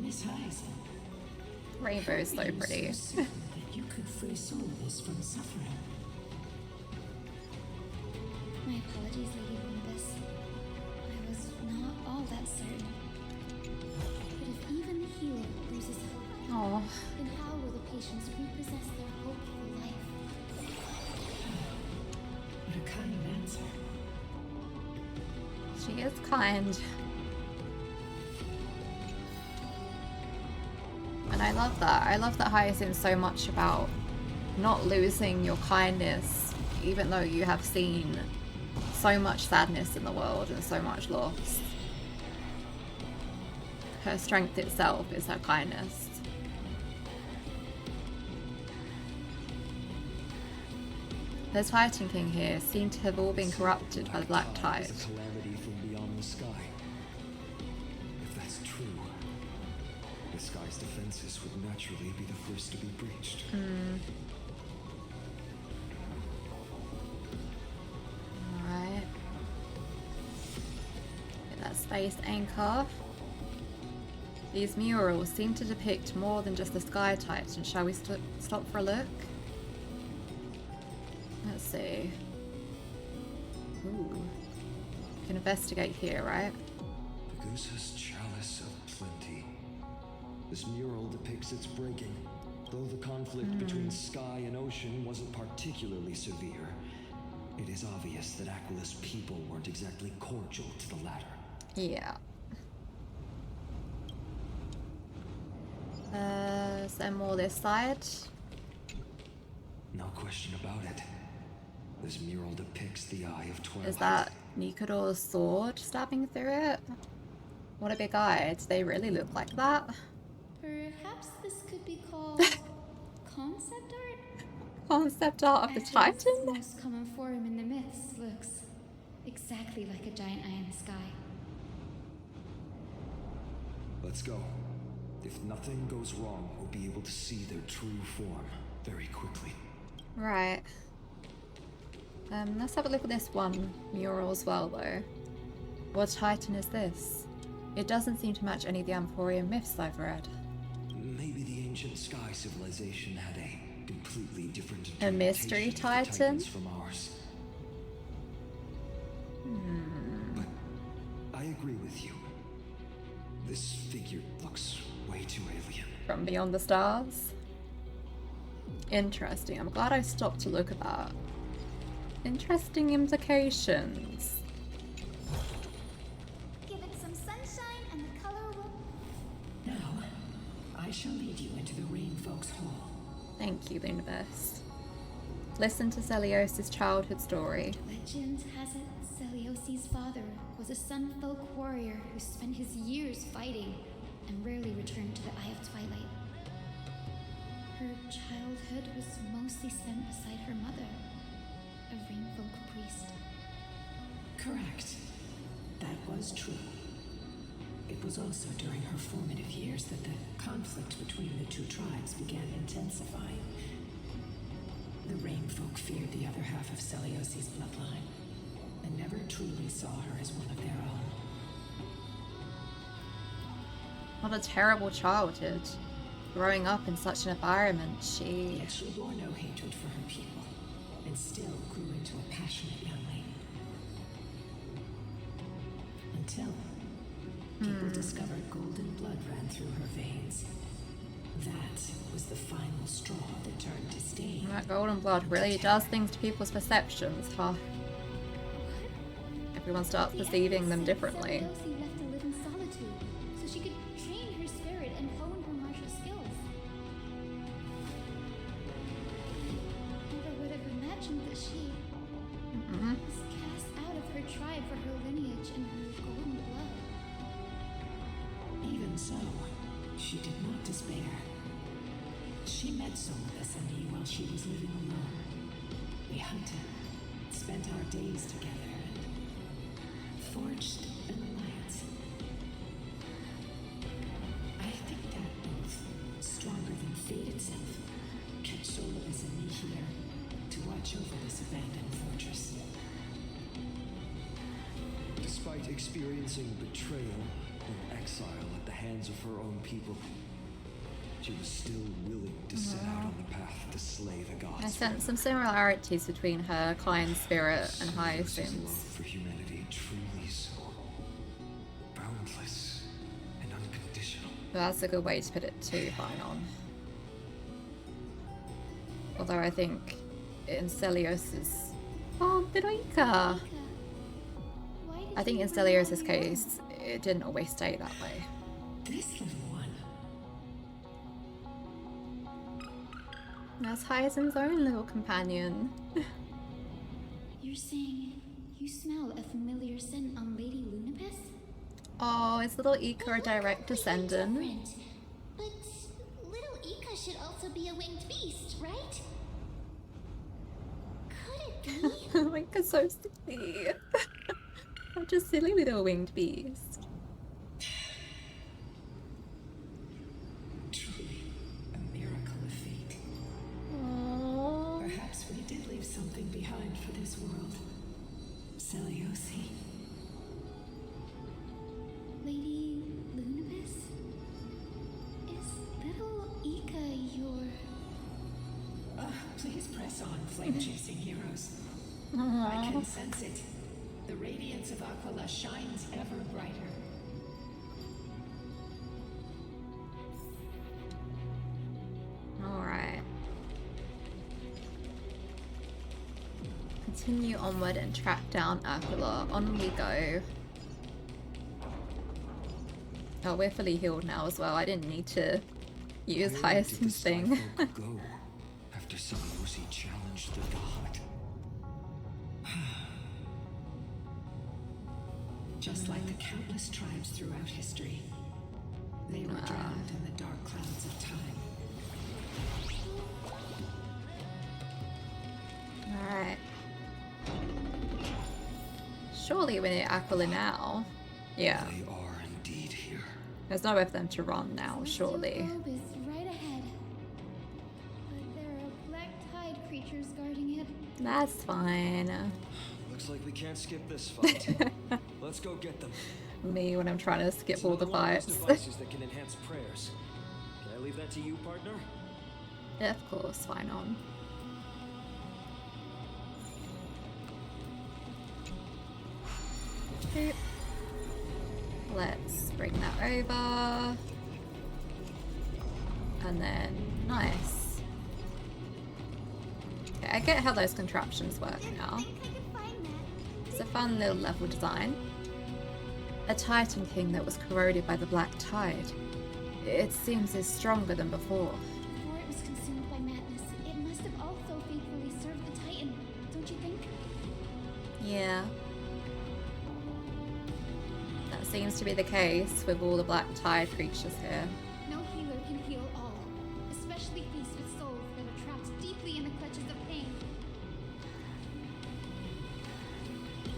Miss Hyacinth. Rainbow's so pretty. That you could free souls from suffering. My apologies, Lady Lunabus. I was not all that certain. But if even the healer loses hope, Oh, then how will the patients repossess their hope for life? What a kind answer. she is kind. And I love that. I love that Hyacinth's so much about not losing your kindness, even though you have seen so much sadness in the world and so much loss. Her strength itself is her kindness. The Titan King here seem to have all been corrupted by the Black Tide. It's a calamity from beyond the sky. If that's true, the sky's defenses would naturally be the first to be breached. Alright. Get that space anchor. These murals seem to depict more than just the Sky Titan. Shall we stop for a look? Let's see. Ooh. We can investigate here, right? The Goose's chalice of plenty. This mural depicts its breaking. Though the conflict between sky and ocean wasn't particularly severe, it is obvious that Aquila's people weren't exactly cordial to the latter. Yeah. Is there more this side? No question about it. This mural depicts the Eye of Twilight. Is that Nikador's sword stabbing through it? What a big eye. Do they really look like that? Perhaps this could be called concept art? Concept art of the Actually, Titan? this most common form in the myths looks exactly like a giant eye in the sky. Let's go. If nothing goes wrong, we'll be able to see their true form very quickly. Right. Let's have a look at this one mural as well, though. What Titan is this? It doesn't seem to match any of the Emporium myths I've read. Maybe the ancient sky civilization had a completely different A mystery interpretation of the Titan? Titans from ours. agree with you. This figure looks way too alien. From beyond the stars? Interesting. I'm glad I stopped to look at that. Interesting implications. Give it some sunshine and the color will... Now, I shall lead you into the Rain Folks Hall. Thank you, Universe. Listen to Celios' childhood story. Legend has it Celios' father was a Sun Folk warrior who spent his years fighting and rarely returned to the Eye of Twilight. Her childhood was mostly spent beside her mother, a Rainfolk priest. Correct. That was true. It was also during her formative years that the conflict between the two tribes began intensifying. The Rainfolk feared the other half of Celios' bloodline, and never truly saw her as one of their own. What a terrible childhood. Growing up in such an environment, Yet she bore no hatred for her people, and still grew into a passionate young lady. Until people discovered golden blood ran through her veins. That was the final straw that turned to stain. That golden blood really does things to people's perceptions, huh? Everyone starts perceiving them differently. Celios left to live in solitude so she could train her spirit and hone her martial skills. Never would have imagined that she was cast out of her tribe for her lineage and her golden blood. Even so, she did not despair. She met Solidus and me while she was living alone. We hunted, spent our days together, and forged an alliance. I think that oath, stronger than fate itself, kept Solidus and me here to watch over this abandoned fortress. Despite experiencing betrayal and exile at the hands of her own people, she was still willing to set out on the path to slay the gods. I sense some similarities between her kind spirit and Hyacinth's. Love for humanity truly so boundless and unconditional. That's a good way to put it too, Finon. Although I think in Celios's... Oh, Veronica! I think in Celios's case, it didn't always stay that way. This little one. That's Hyacinth's own little companion. You're saying you smell a familiar scent on Lady Lunapis? Oh, is little Ika a direct descendant? Different. But little Ika should also be a winged beast, right? Could it be? Like, it's so silly. Such a silly little winged beast. Truly, a miracle of fate. Aww. Perhaps we did leave something behind for this world. Celiosi. Lady Lunapis? Is little Ika your... Please press on, flame-chasing heroes. Aww. I can sense it. The radiance of Aquila shines ever brighter. Alright. Continue onward and track down Aquila. On we go. Oh, we're fully healed now as well. I didn't need to use Hyacinth's thing. Go after Celios challenged the god. Just like the countless tribes throughout history, they were drowned in the dark clouds of time. Alright. Surely we're near Aquila now. Yeah. They are indeed here. There's nowhere for them to run now, surely. The globe is right ahead. But there are black tide creatures guarding it. That's fine. Looks like we can't skip this fight. Let's go get them. Me when I'm trying to skip all the Another one of fights. those devices that can enhance prayers. Can I leave that to you, partner? Yeah, of course, why not? Boop. Let's bring that over. And then, nice. Okay, I get how those contraptions work now. It's a fun little level design. A Titan King that was corroded by the Black Tide. It seems it's stronger than before. Before it was consumed by madness, it must have also faithfully served the Titan, don't you think? Yeah. That seems to be the case with all the Black Tide creatures here. No healer can heal all, especially beasts with souls that are trapped deeply in the clutches of pain.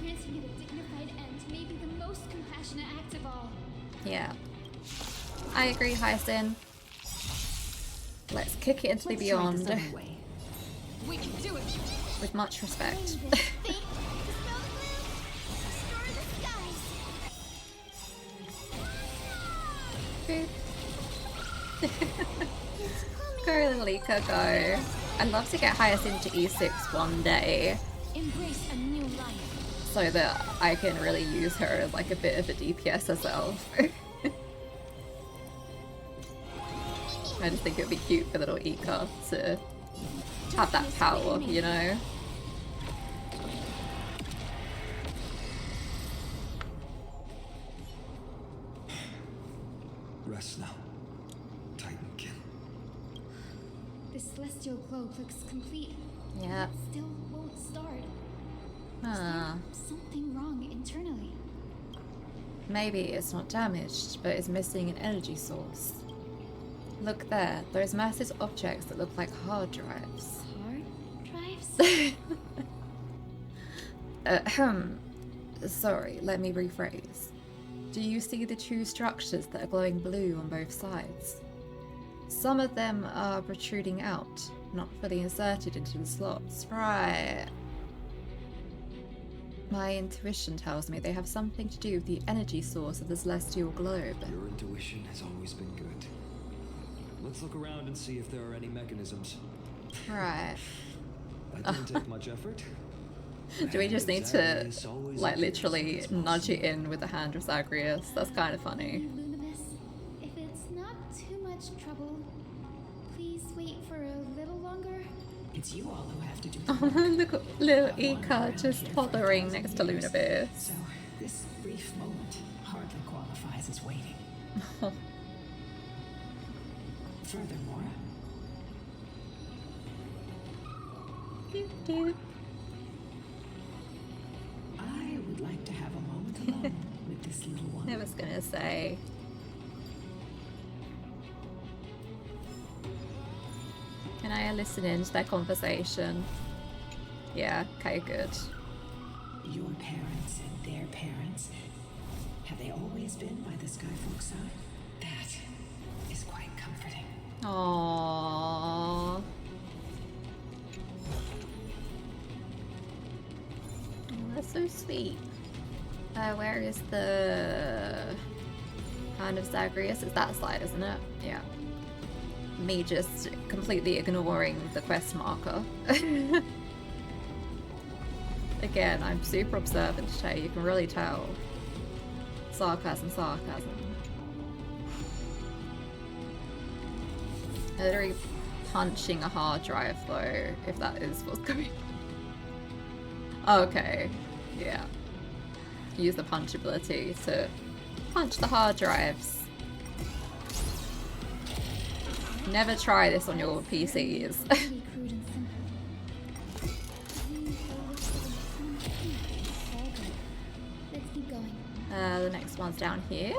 Granting it a dignified end may be the most compassionate act of all. Yeah. I agree, Hyacinth. Let's kick it into the beyond. We can do it. With much respect. Go, Lilika, go. I'd love to get Hyacinth to E6 one day. Embrace a new life. So that I can really use her as like a bit of a DPS herself. I just think it would be cute for little Ika to have that power, you know? Rest now, Titankin. The celestial globe looks complete. Yeah. But still won't start. Ah. Is there something wrong internally? Maybe it's not damaged, but it's missing an energy source. Look there, those massive objects that look like hard drives. Hard drives? Sorry, let me rephrase. Do you see the two structures that are glowing blue on both sides? Some of them are protruding out, not fully inserted into the slots. Right. My intuition tells me they have something to do with the energy source of the celestial globe. Your intuition has always been good. Let's look around and see if there are any mechanisms. Right. That didn't take much effort. Do we just need to, like, literally nudge it in with the hand of Zagreus? That's kind of funny. Luminous, if it's not too much trouble, please wait for a little longer. It's you all who have to do Oh, look at little Ika just hovering next to Lunabear. So, this brief moment hardly qualifies as waiting. Furthermore, I would like to have a moment alone with this little one. I was gonna say. Can I listen in to their conversation? Yeah, okay, good. Your parents and their parents, have they always been by the Skyfolk side? That is quite comforting. Aww. Oh, that's so sweet. Where is the Hand of Zagreus? It's that side, isn't it? Yeah. Me just completely ignoring the quest marker. Again, I'm super observant today, you can really tell. Sarcasm, sarcasm. Literally punching a hard drive though, if that is what's going on. Okay, yeah. Use the punch ability to punch the hard drives. Never try this on your PCs. Let's keep going. The next one's down here.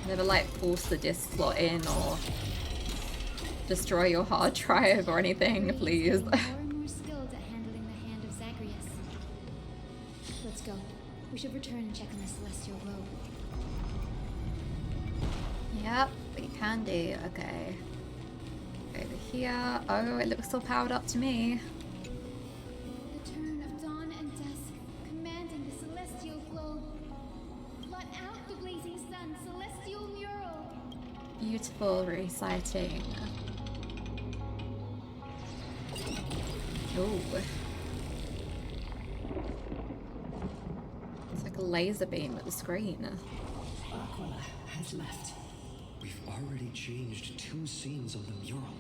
Never like force the disk slot in or destroy your hard drive or anything, please. More and more skilled at handling the Hand of Zagreus. Let's go. We should return and check on the celestial globe. Yep, we can do. Okay. Over here. Oh, it looks all powered up to me. The turn of dawn and dusk, commanding the celestial globe. Blot out the blazing sun, celestial mural. Beautiful reciting. Ooh. laser beam at the screen. Aquila has left. We've already changed 2 scenes on the mural.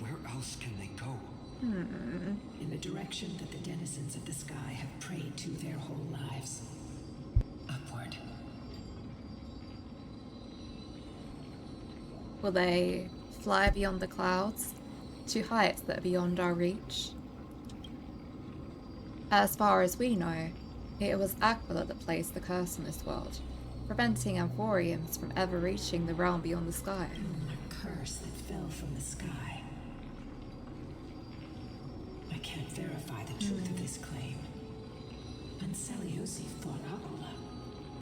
Where else can they go? In the direction that the denizens of the sky have prayed to their whole lives. Upward. Will they fly beyond the clouds to heights that are beyond our reach? As far as we know, it was Aquila that placed the curse on this world, preventing Amphorians from ever reaching the realm beyond the sky. A curse that fell from the sky. I can't verify the truth of this claim. When Seleuci fought Aquila,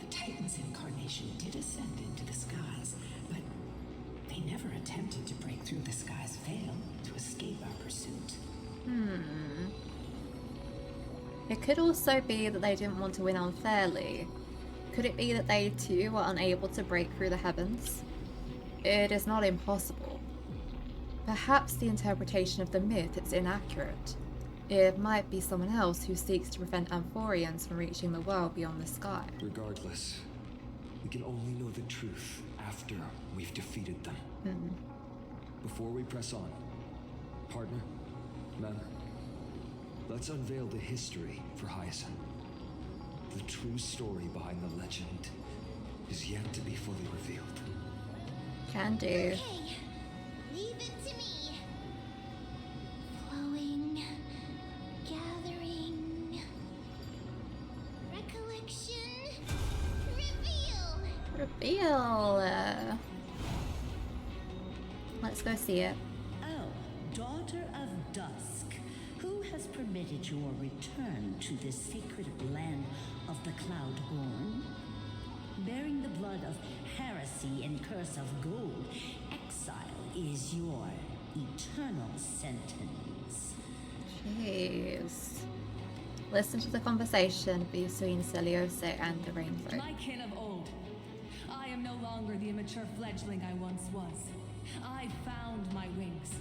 the Titan's incarnation did ascend into the skies, but they never attempted to break through the sky's veil to escape our pursuit. It could also be that they didn't want to win unfairly. Could it be that they too were unable to break through the heavens? It is not impossible. Perhaps the interpretation of the myth is inaccurate. It might be someone else who seeks to prevent Amphorians from reaching the world beyond the sky. Regardless, we can only know the truth after we've defeated them. Before we press on, partner, man, let's unveil the history for Hyacinth. The true story behind the legend is yet to be fully revealed. Can do. Okay, leave it to me. Flowing, gathering, recollection, Reveal! Let's go see it. Oh, daughter of dusk, who has permitted your return to this sacred land of the Cloudborn? Bearing the blood of heresy and curse of gold, exile is your eternal sentence. Jeez. Listen to the conversation between Seleuci and the Rainbow. My kin of old, I am no longer the immature fledgling I once was. I found my wings.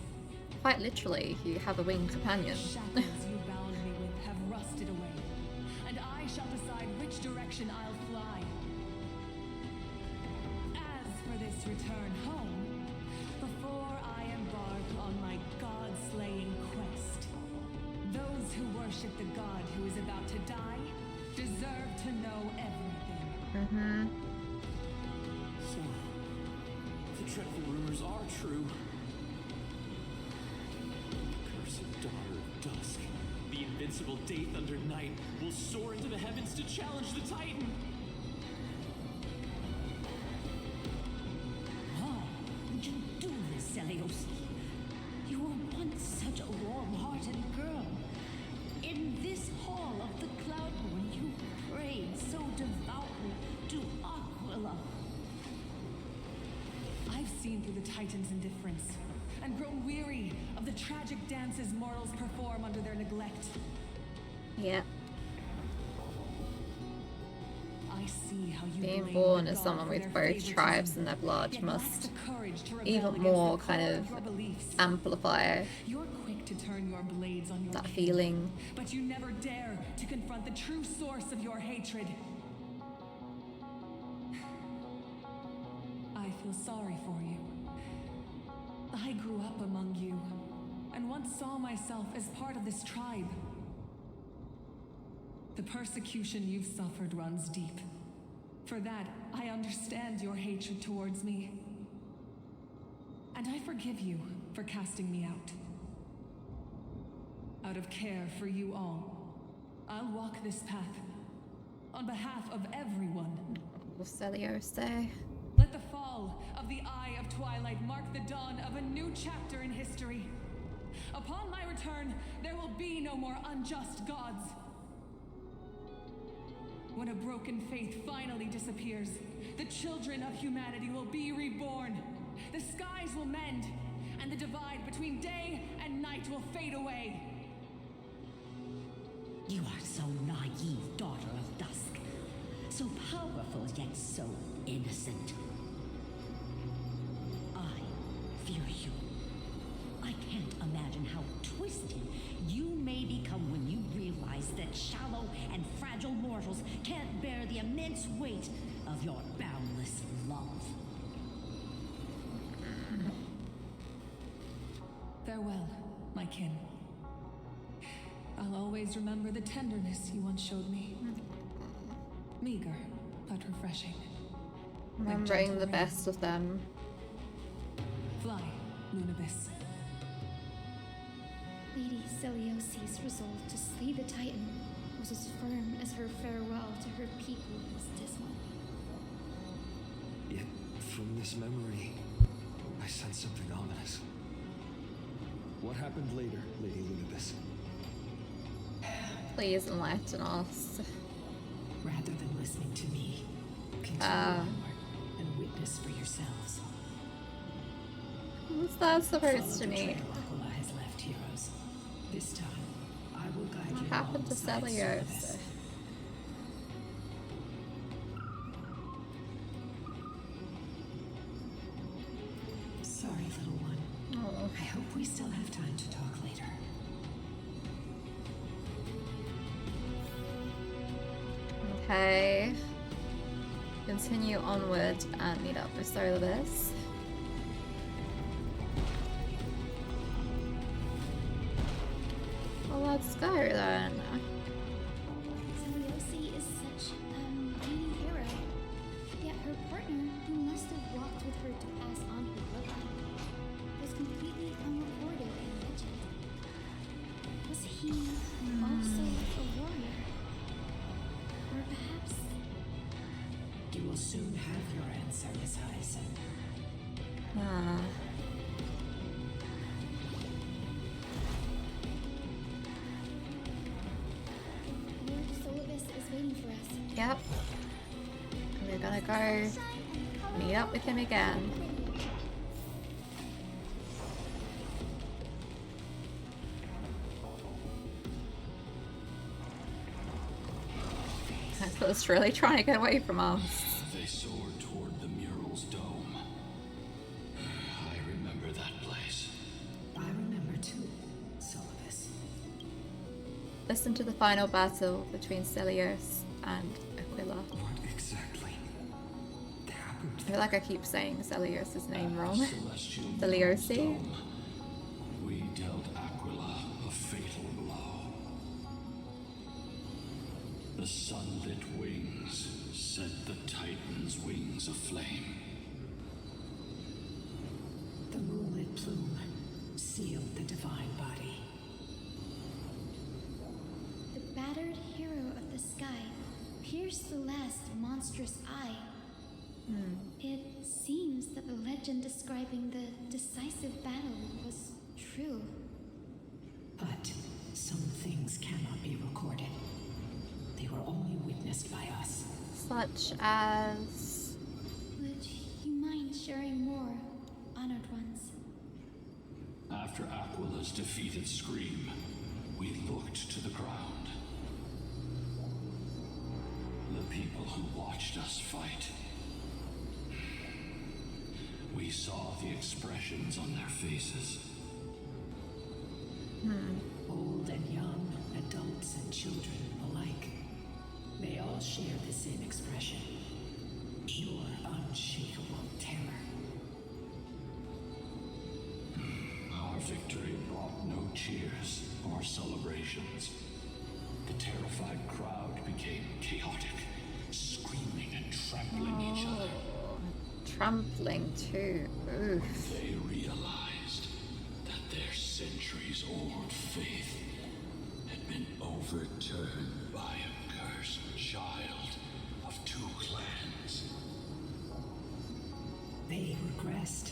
Quite literally, you have a winged companion. The shackles you bound me with have rusted away, and I shall decide which direction I'll fly. As for this return home, before I embark on my god-slaying quest, those who worship the god who is about to die deserve to know everything. So, the dreadful rumors are true. Cursed daughter of dusk, the invincible Day Thunder Knight, will soar into the heavens to challenge the Titan. Why would you do this, Seleuci? You were once such a warm-hearted girl. In this hall of the Cloudborn, you prayed so devoutly to Aquila. I've seen through the Titan's indifference and grown weary of the tragic dances mortals perform under their neglect. Yeah. I see how you Being blame born your as god someone for with their both favoritism, tribes in their blood yet lacks must the courage to rebel even against more the kind core of your beliefs. amplify You're quick to turn your blades on your that kin, feeling. but you never dare to confront the true source of your hatred. I feel sorry for you. I grew up among you, and once saw myself as part of this tribe. The persecution you've suffered runs deep. For that, I understand your hatred towards me. And I forgive you for casting me out. Out of care for you all, I'll walk this path on behalf of everyone. Seleuci. Let the fall of the Eye of Twilight mark the dawn of a new chapter in history. Upon my return, there will be no more unjust gods. When a broken faith finally disappears, the children of humanity will be reborn. The skies will mend, and the divide between day and night will fade away. You are so naive, daughter of dusk. So powerful, yet so innocent. I fear you. I can't imagine how twisted you may become when you realize that shallow and fragile fragile mortals can't bear the immense weight of your boundless love. Farewell, my kin. I'll always remember the tenderness you once showed me. Meager, but refreshing. Remembering the best of them. Fly, Lunabis. Lady Celiosi's resolve to slay the Titan was as firm as her farewell to her people was dismal. Yet, from this memory, I sense something ominous. What happened later, Lady Lunabis? Please enlighten us. Rather than listening to me, continue onward and witness for yourselves. What's that supposed to mean? Aquila has left, heroes. This time, I will guide you. What happened to Celios? Sorry, little one. Oh. I hope we still have time to talk later. Okay. Continue onward and meet up with Solibus. Well, let's go then. Celiosi is such a mighty hero. Yet her partner, who must have walked with her to pass on her bloodline, was completely unrecorded in legend. Was he also a warrior? Or perhaps... You will soon have your answer, Miss Hyacinth. Ah. Lord Solibus is waiting for us. Yep. We're gonna go meet up with him again. Aquilus really trying to get away from us. They soared toward the mural's dome. I remember that place. I remember too, Solibus. Listen to the final battle between Celios and Aquila. What exactly happened? I feel like I keep saying Celios' name wrong. Celestial Celiosi. dome, we dealt Aquila a fatal blow. The sunlit wings set the Titan's wings aflame. The moonlit plume sealed the divine body. The battered hero of the sky pierced the last monstrous eye. It seems that the legend describing the decisive battle was true. But some things cannot be recorded. They were only witnessed by us. Such as... Would you mind sharing more, honored ones? After Aquila's defeated scream, we looked to the ground. The people who watched us fight. We saw the expressions on their faces. Old and young, adults and children alike. They all share the same expression. Pure, unshakable terror. Our victory brought no cheers or celebrations. The terrified crowd became chaotic, screaming and trampling each other. Trampling too. Oof. They realized that their centuries-old faith had been overturned by a cursed child of two clans. They regressed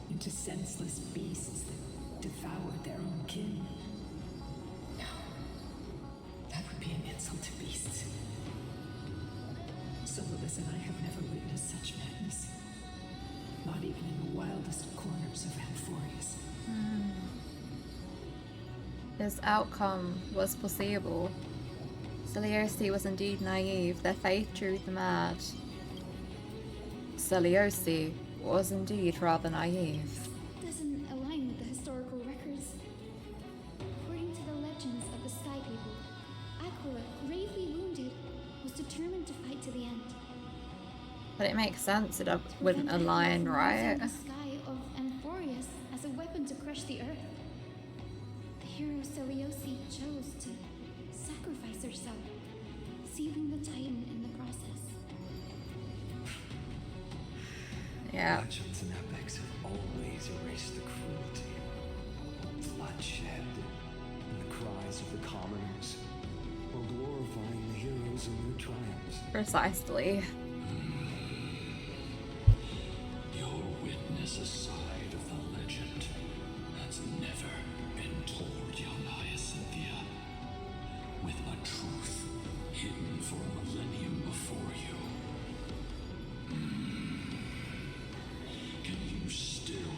into senseless beasts that devoured their own kin. No, that would be an insult to beasts. Solibus and I have never witnessed such madness. Not even in the wildest corners of Amphorius. This outcome was foreseeable. Celiosi was indeed naive. Their faith drove them mad. Celiosi was indeed rather naive. Doesn't align with the historical records. According to the legends of the Sky People, Aquila, gravely wounded, to the end. But it makes sense. It wouldn't align, right? The sky of Amphorius as a weapon to crush the earth. The hero Seliosi chose to sacrifice herself, sealing the Titan in the process. Yeah. Legends and epics have always erased the cruelty, bloodshed, and the cries of the commoners, while glorifying the heroes and their triumphs. Precisely. You'll witness a side of the legend that's never been told, young Hyacinthia. With a truth hidden for a millennium before you. Can you still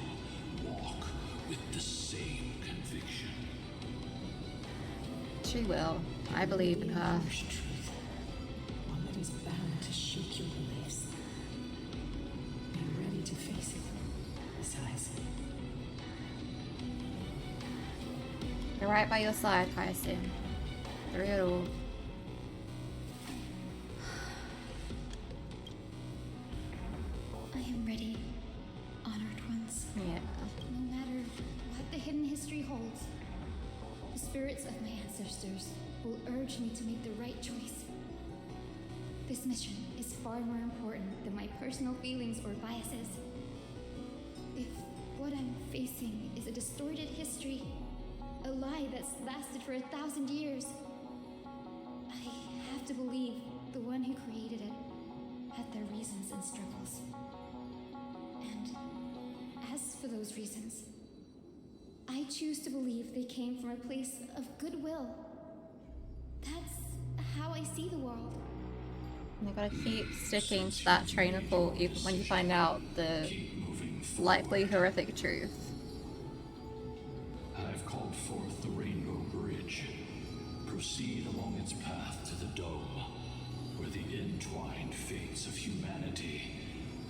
walk with the same conviction? She will. I believe in her. Truth. One that is bound to shake your beliefs. Be ready to face it. Besides, You're right by your side, Hyacinth. Through it all. I am ready, honored ones. Yeah. No matter what the hidden history holds, the spirits of my ancestors will urge me to make the right choice. This mission is far more important than my personal feelings or biases. If what I'm facing is a distorted history, a lie that's lasted for 1,000 years, I have to believe the one who created it had their reasons and struggles. And as for those reasons, I choose to believe they came from a place of goodwill. That's how I see the world. You gotta keep sticking to that train of thought even when you find out the likely horrific truth. I've called forth the Rainbow Bridge. Proceed along its path to the Dome, where the entwined fates of humanity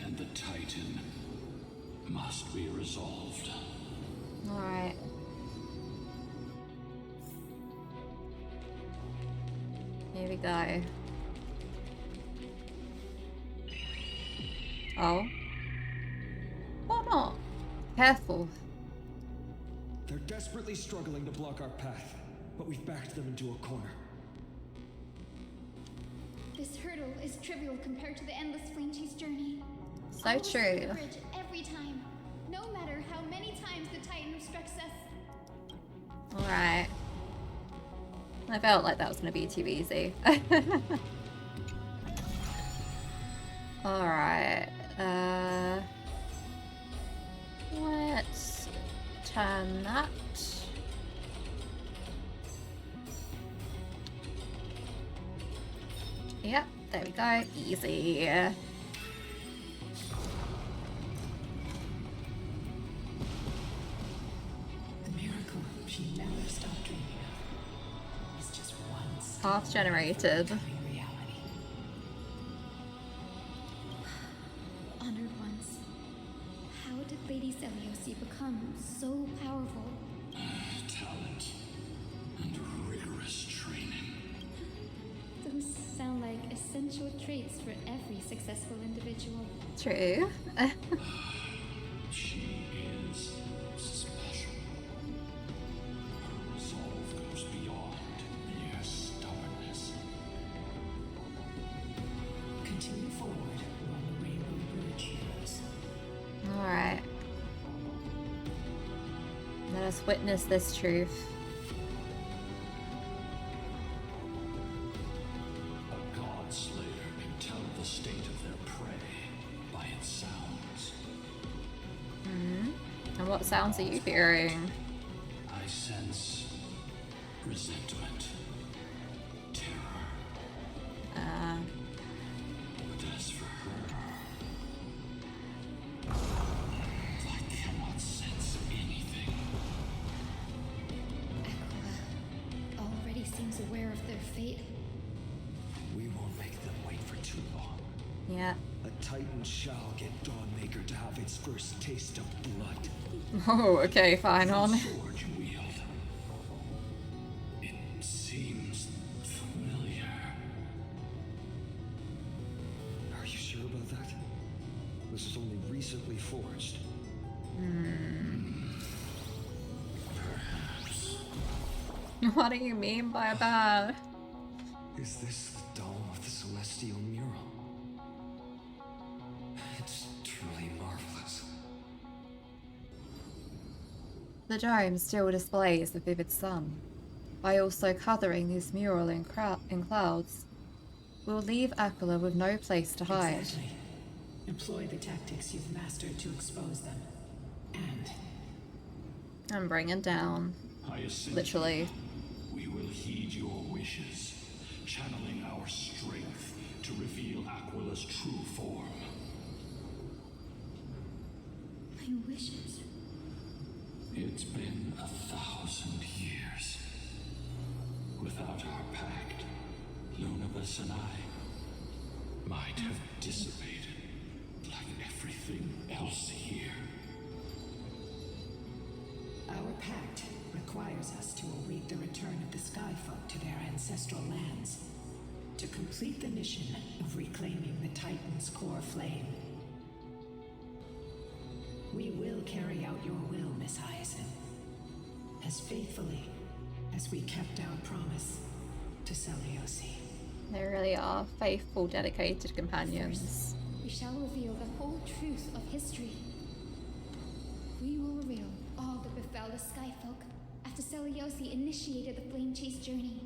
and the Titan must be resolved. Alright. Here we go. Oh. Why not? Careful. They're desperately struggling to block our path, but we've backed them into a corner. This hurdle is trivial compared to the endless flame chase journey. So I will skip true. the bridge every time, no matter how many times the Titan obstructs us. Alright. I felt like that was gonna be too easy. Alright. Let's turn that. Yep, there we go. Easy. the miracle she never stopped dreaming of is just one step Half generated. becoming reality. Honored ones, how did Lady Seliosi become so powerful? Talent and rigorous training. Those sound like essential traits for every successful individual. True. She is special. Her resolve goes beyond mere stubbornness. Continue forward along the Rainbow Bridge, heroes. Alright. Let us witness this truth. A god slayer can tell the state of their prey by its sounds. And what sounds are you hearing? I sense resentment, terror. But as for her, I cannot sense anything. Aquila already seems aware of their fate. We won't make them wait for too long. Yeah. A Titan shall get Dawnmaker to have its first taste of blood. Oh, okay, fine on. Sword you wield. It seems familiar. sure about that? This is only recently forged. Perhaps. What do you mean by that? Is this the dome of the celestial mural? It's truly marvelous. The dome still displays the vivid sun. By also coloring this mural in clouds, will leave Aquila with no place to hide. Exactly. Employ the tactics you've mastered to expose them. And bring it down. Literally. We will heed your wishes, channeling our strength to reveal Aquila's true form. My wishes. It's been 1,000 years. Without our pact, Lunabus and I might have dissipated like everything else here. Our pact requires us to await the return of the Sky Folk to their ancestral lands, to complete the mission of reclaiming the Titan's core flame. We will carry out your will, Miss Hyacinth, as faithfully as we kept our promise to Seliosi. They really are faithful, dedicated companions. We shall reveal the whole truth of history. We will reveal all that befell the Skyfolk after Seliosi initiated the Flame Chase journey.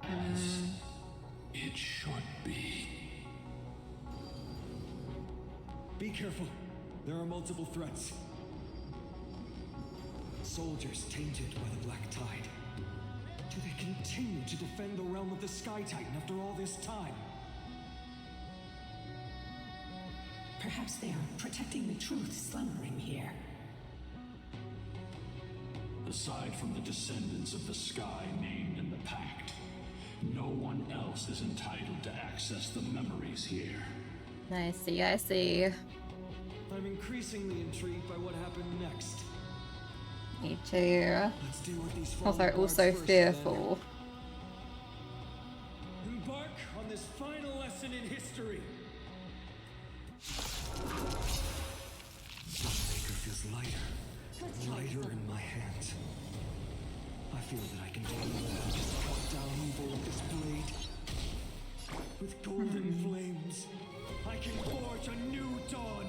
As it should be. Be careful. There are multiple threats. Soldiers tainted by the Black Tide. Do they continue to defend the realm of the Sky Titan after all this time? Perhaps they are protecting the truth slumbering here. Aside from the descendants of the sky named in the pact, no one else is entitled to access the memories here. I see, I see. I'm increasingly intrigued by what happened next. Me too. Let's deal with these Although fallen also guards first, fearful. then. Embark on this final lesson in history. Maker feels lighter in my hands. I feel that I can do more than just cut down evil with this blade. With golden flames, I can forge a new dawn.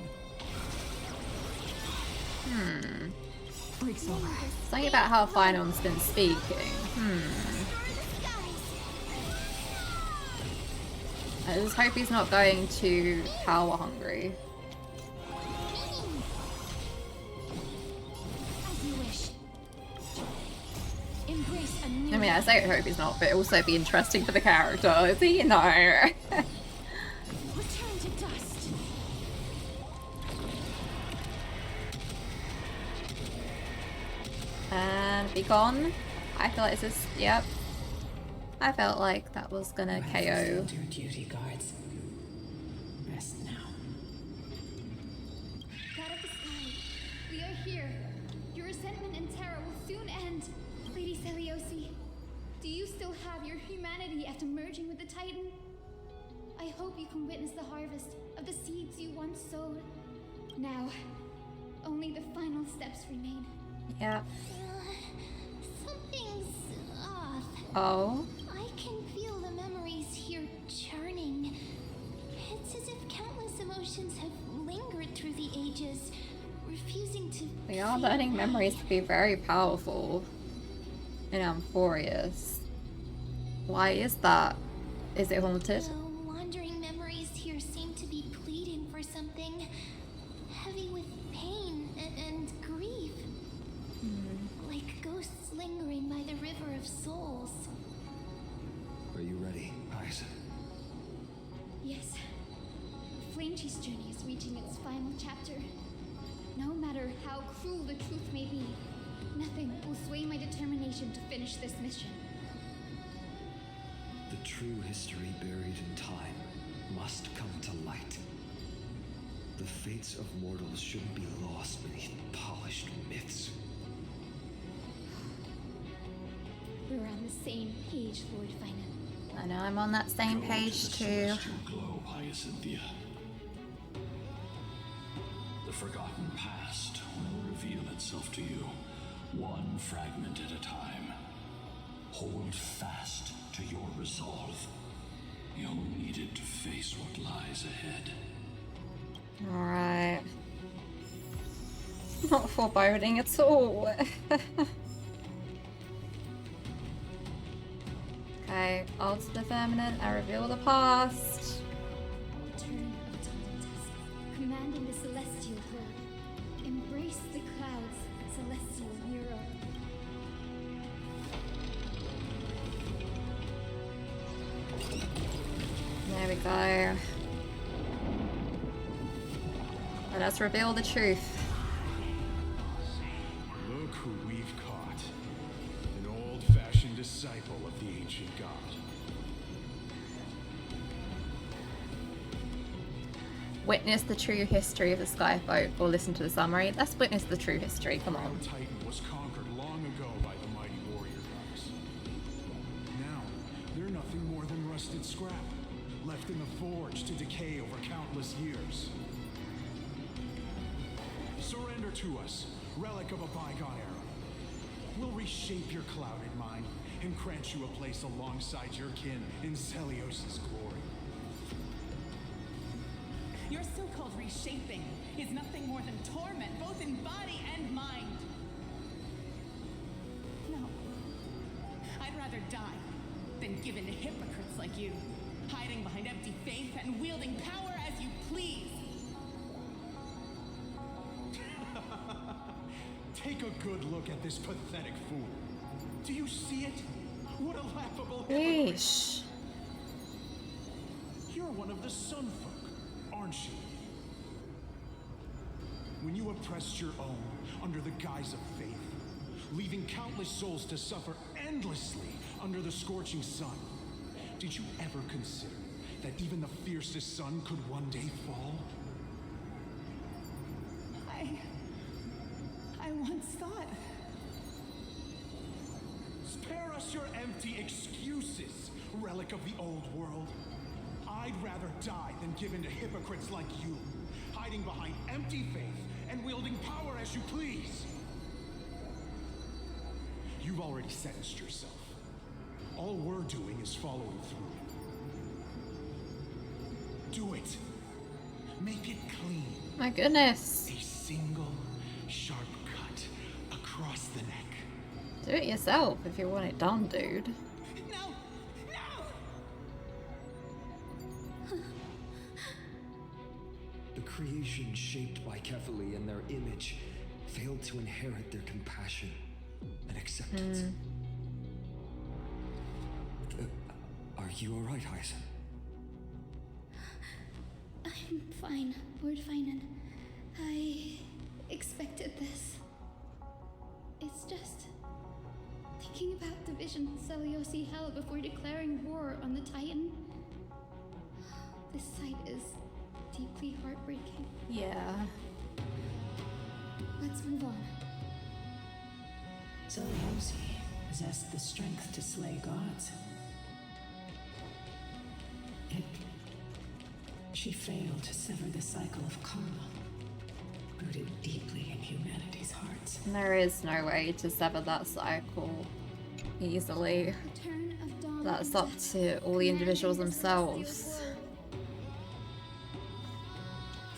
Something about how Phynom's been speaking. I just hope he's not going too power hungry. As you wish. Embrace a new I mean, I say I hope he's not, but it'll also be interesting for the character, you know. return to dust. And be gone. I feel like this is, yep. I felt like that was gonna KO. Your duty, guards. Rest now. God of the sky, we are here. Your resentment and terror will soon end. Lady Seliosi, do you still have your humanity after merging with the Titan? I hope you can witness the harvest of the seeds you once sowed. Now, only the final steps remain. Yep. Something's off. Oh. I can feel the memories here churning. It's as if countless emotions have lingered through the ages, refusing to. We are learning memories to be very powerful in Amphorius. Why is that? Is it haunted? The wandering memories here seem to be pleading for something, heavy with pain and grief. Like ghosts lingering by the river of souls. Are you ready, Hyacinth? Yes. Flame Chase journey is reaching its final chapter. No matter how cruel the truth may be, nothing will sway my determination to finish this mission. The true history buried in time must come to light. The fates of mortals shouldn't be lost beneath polished myths. We're on the same page, Lord Finan. I know I'm on that same page too. Globe, Hyacinthia. The forgotten past will reveal itself to you, one fragment at a time. Hold fast to your resolve. You'll need it to face what lies ahead. Alright. Not foreboding at all. Okay, alter the feminine and reveal the past. Turn of dawn dusk, commanding the celestial world. Embrace the clouds, celestial hero. There we go. Let us reveal the truth. Look who we've caught. An old-fashioned disciple of the ancient god. Witness the true history of the Skyfolk, or listen to the summary. Let's witness the true history, come on. Titan was conquered long ago by the mighty warrior gods. Now, they're nothing more than rusted scrap, left in the forge to decay over countless years. Surrender to us, relic of a bygone era. We'll reshape your clouded mind and grant you a place alongside your kin in Celios' glory. Your so-called reshaping is nothing more than torment, both in body and mind. No. I'd rather die than give in to hypocrites like you, hiding behind empty faith and wielding power as you please. Take a good look at this pathetic fool. Do you see it? What a laughable Yeesh. You're one of the Sun Folk, aren't you? When you oppressed your own under the guise of faith, leaving countless souls to suffer endlessly under the scorching sun, did you ever consider that even the fiercest sun could one day fall? I once thought. Spare us your empty excuses, relic of the old world. I'd rather die than give in to hypocrites like you, hiding behind empty faith and wielding power as you please. You've already sentenced yourself. All we're doing is following through. Do it. Make it clean. My goodness. A single sharp cut across the neck. Do it yourself if you want it done, dude. No! The creation shaped by Kefali and their image failed to inherit their compassion and acceptance. Are you alright, Hyacinth? I'm fine, Lord Finan. I expected this. It's just thinking about the vision Celiosi held before declaring war on the Titan. This sight is deeply heartbreaking. Yeah. Let's move on. Celiosi possessed the strength to slay gods. Yet, she failed to sever the cycle of karma, rooted deeply in humanity's hearts. There is no way to sever that cycle easily. That's up to all the individuals themselves.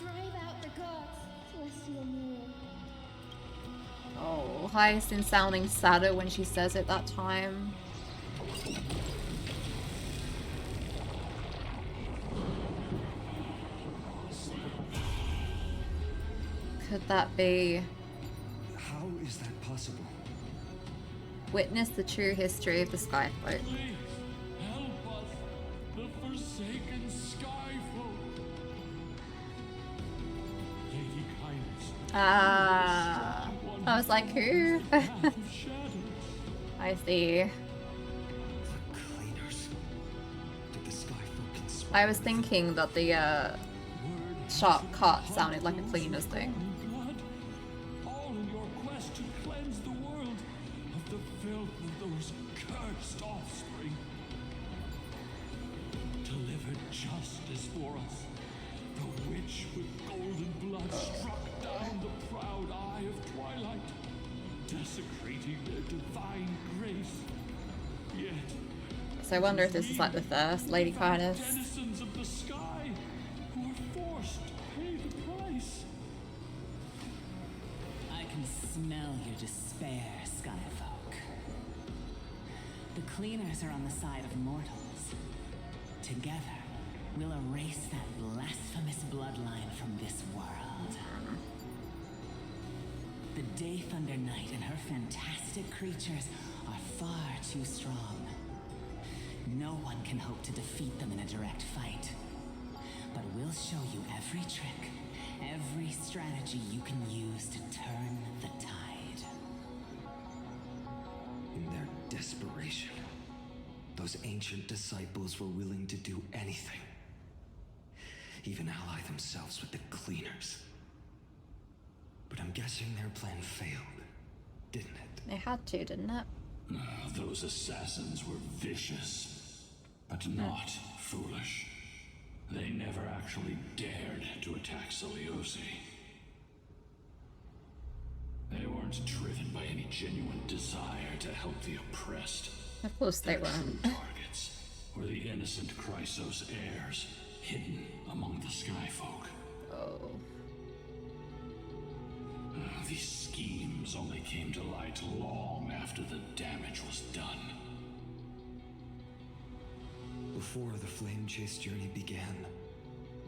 Drive out the gods, celestial mirror. Oh, Hyacinth sounding sadder when she says it that time. Could that be? How is that possible? Witness the true history of the Skyfolk. Please, help us, the forsaken Skyfolk. Lady Kindness. Ah, I was like, who? I see. I was thinking that the sharp cut sounded like a cleaner's thing. All in your quest to cleanse the world of the filth of those cursed offspring. justice for us. The witch with golden blood struck down the proud eye of twilight, desecrating their divine grace. Yet, so I wonder if this is like the first Lady Kindness. denizens of the sky who are forced to pay the price. I can smell your despair, Skyfolk. The cleaners are on the side of mortals. Together, we'll erase that blasphemous bloodline from this world. The Day Thunder Knight and her fantastic creatures are far too strong. No one can hope to defeat them in a direct fight. But we'll show you every trick, every strategy you can use to turn the tide. In their desperation, those ancient disciples were willing to do anything. Even ally themselves with the cleaners. But I'm guessing their plan failed, didn't it? They had to, didn't it? Those assassins were vicious, but not foolish. They never actually dared to attack Seliosi. They weren't driven by any genuine desire to help the oppressed. Of course they Their weren't. true targets were the innocent Chrysos heirs, hidden among the Skyfolk. Oh. These schemes only came to light long after the damage was done. Before the Flame Chase journey began,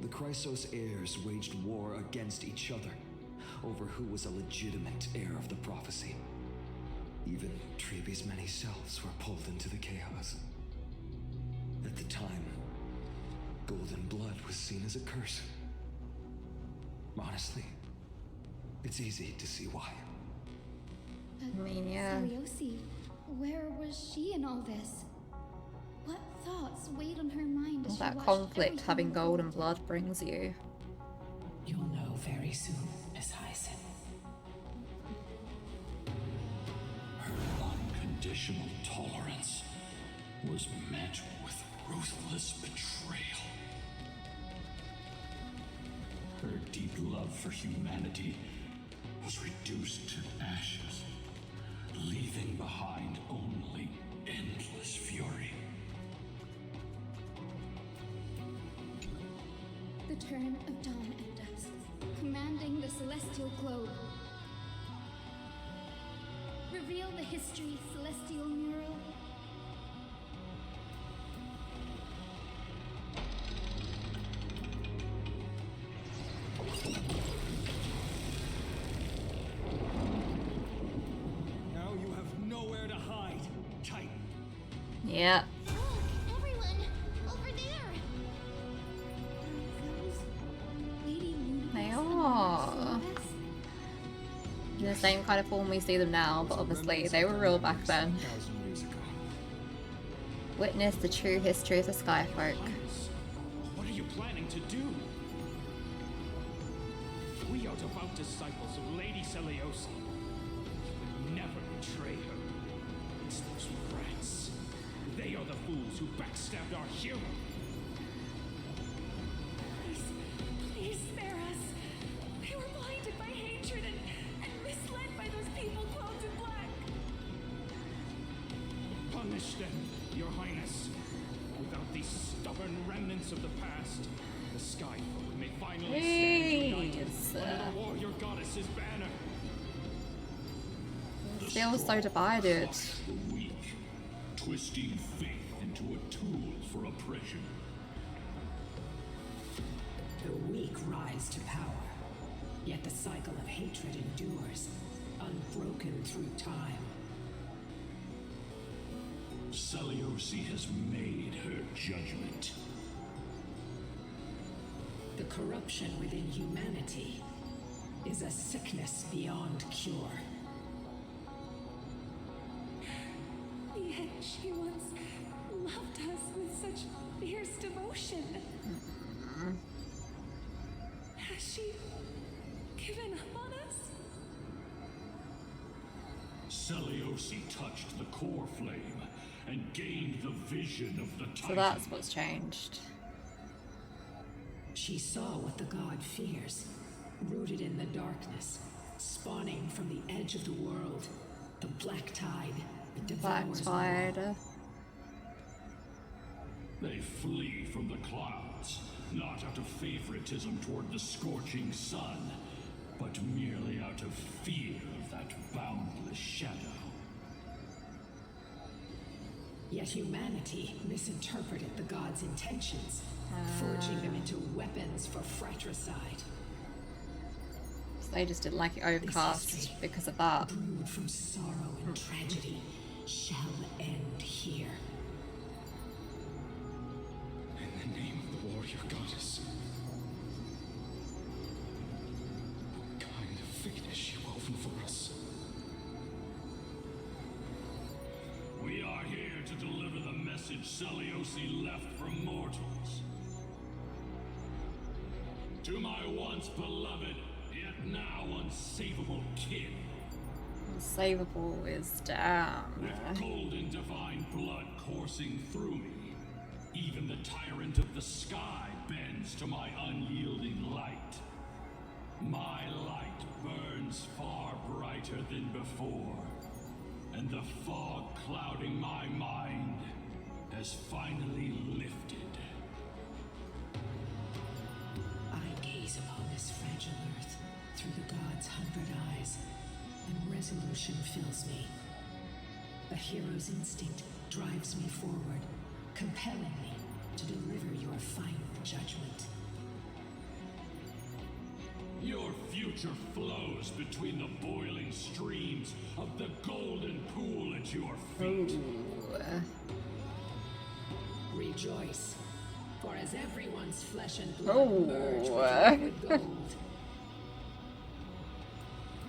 the Chrysos heirs waged war against each other over who was a legitimate heir of the prophecy. Even Treeby's many selves were pulled into the chaos. At the time, golden blood was seen as a curse. Honestly, it's easy to see why. I mean, yeah. Seliosi, where was she in all this? What thoughts weighed on her mind as All she that watched conflict everything having golden blood brings you. You'll know very soon, Miss Hyson. Her unconditional tolerance was met with ruthless betrayal. Her deep love for humanity was reduced to ashes, leaving behind only endless fury. The turn of dawn and dusk, commanding the celestial globe. Reveal the history, celestial mural. Now you have nowhere to hide, Titan. Yeah. Everyone, over there! Lady Moonbeam They and are. Celeste? In the same kind of form we see them now, but obviously they were real back then. 1,000 years ago. Witness the true history of the Skyfolk. What are you planning to do? We are devout disciples of Lady Seliosi. You would never betray her. It's those rats. They are the fools who backstabbed our hero. Please spare us. We were blinded by hatred and misled by those people clothed in black. Punish them, Your Highness. Without these stubborn remnants of the past, the Skyfolk may finally stand united under the warrior goddess's banner. Still so divided. The weak, twisting faith into a tool for oppression. The weak rise to power, yet the cycle of hatred endures, unbroken through time. Seliosi has made her judgment. The corruption within humanity is a sickness beyond cure. Yet she once loved us with such fierce devotion. Has she given up on us? Seliosi touched the core flame and gained the vision of the Titan. So that's what's changed. She saw what the god fears, rooted in the darkness, spawning from the edge of the world, the black tide that devours all. They flee from the clouds, not out of favoritism toward the scorching sun, but merely out of fear of that boundless shadow. Yet humanity misinterpreted the gods' intentions, forging them into weapons for fratricide. So they just didn't like it overcast because of that. Brewed from sorrow and tragedy shall end here. In the name of the warrior goddess. What kind of fate has she woven for us? We are here to deliver the message Seliosi left for mortals. To my once beloved, yet now unsavable kin. Unsavable is down. With golden divine blood coursing through me, even the tyrant of the sky bends to my unyielding light. My light burns far brighter than before, and the fog clouding my mind has finally lifted. I gaze upon this fragile earth through the gods' 100 eyes, and resolution fills me. A hero's instinct drives me forward, compelling me to deliver your final judgment. Your future flows between the boiling streams of the golden pool at your feet. Rejoice, for as everyone's flesh and blood merge with gold,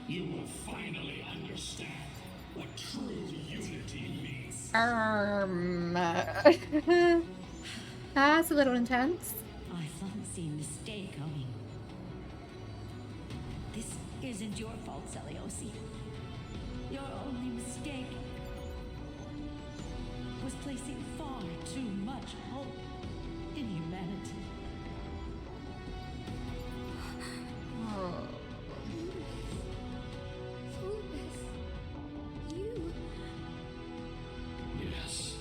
you will finally understand what true unity means. That's a little intense. I fancy mistake, Owen. This isn't your fault, Seliosi. Your only mistake was placing far too much hope in humanity. Yes.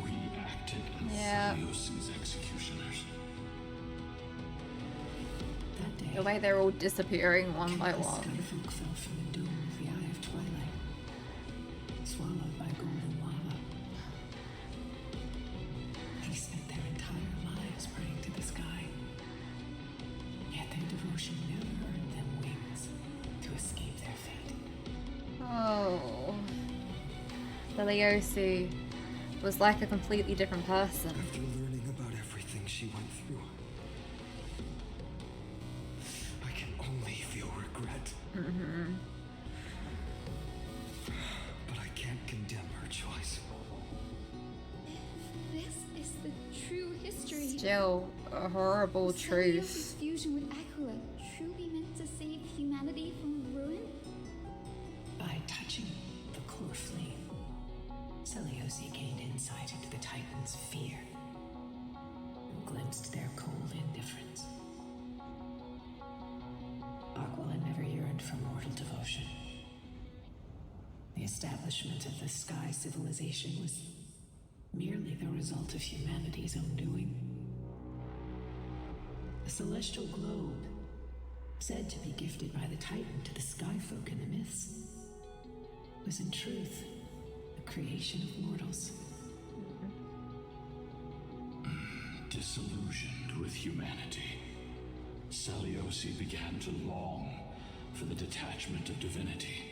We acted as Seliosi's executioners. The way they're all disappearing one by one. Skyfolk fell from the dome of the Eye of Twilight, swallowed by golden lava. They spent their entire lives praying to the sky, yet their devotion never earned them wings to escape their fate. Oh. Seliosi was like a completely different person. After learning about everything she went through, I can only feel regret. But I can't condemn her choice. This is the true history. Still a horrible truth. Seliosi's fusion with Aquila truly meant to save humanity from ruin? By touching the core flame, Seliosi gained insight into the Titans' fear and glimpsed their cold indifference. Aquila never yearned for mortal devotion. The establishment of the Sky civilization was merely the result of humanity's own doing. The celestial globe, said to be gifted by the Titan to the Skyfolk in the myths, was in truth a creation of mortals. Disillusioned with humanity, Seliosi began to long for the detachment of divinity.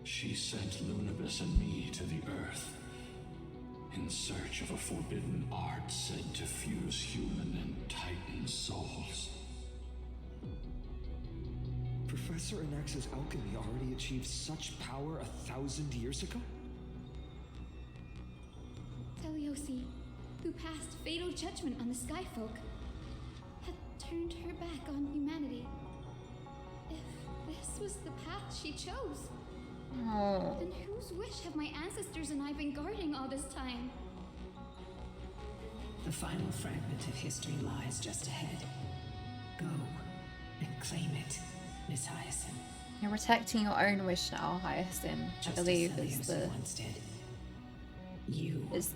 She sent Lunabis and me to the Earth in search of a forbidden art said to fuse human and Titan souls. Professor Anax's alchemy already achieved such power 1,000 years ago? Seliosi, who passed fatal judgment on the Skyfolk, had turned her back on humanity. If this was the path she chose, then whose wish have my ancestors and I been guarding all this time? The final fragment of history lies just ahead. Go and claim it, Miss Hyacinth. You're protecting your own wish now, Hyacinth. I believe is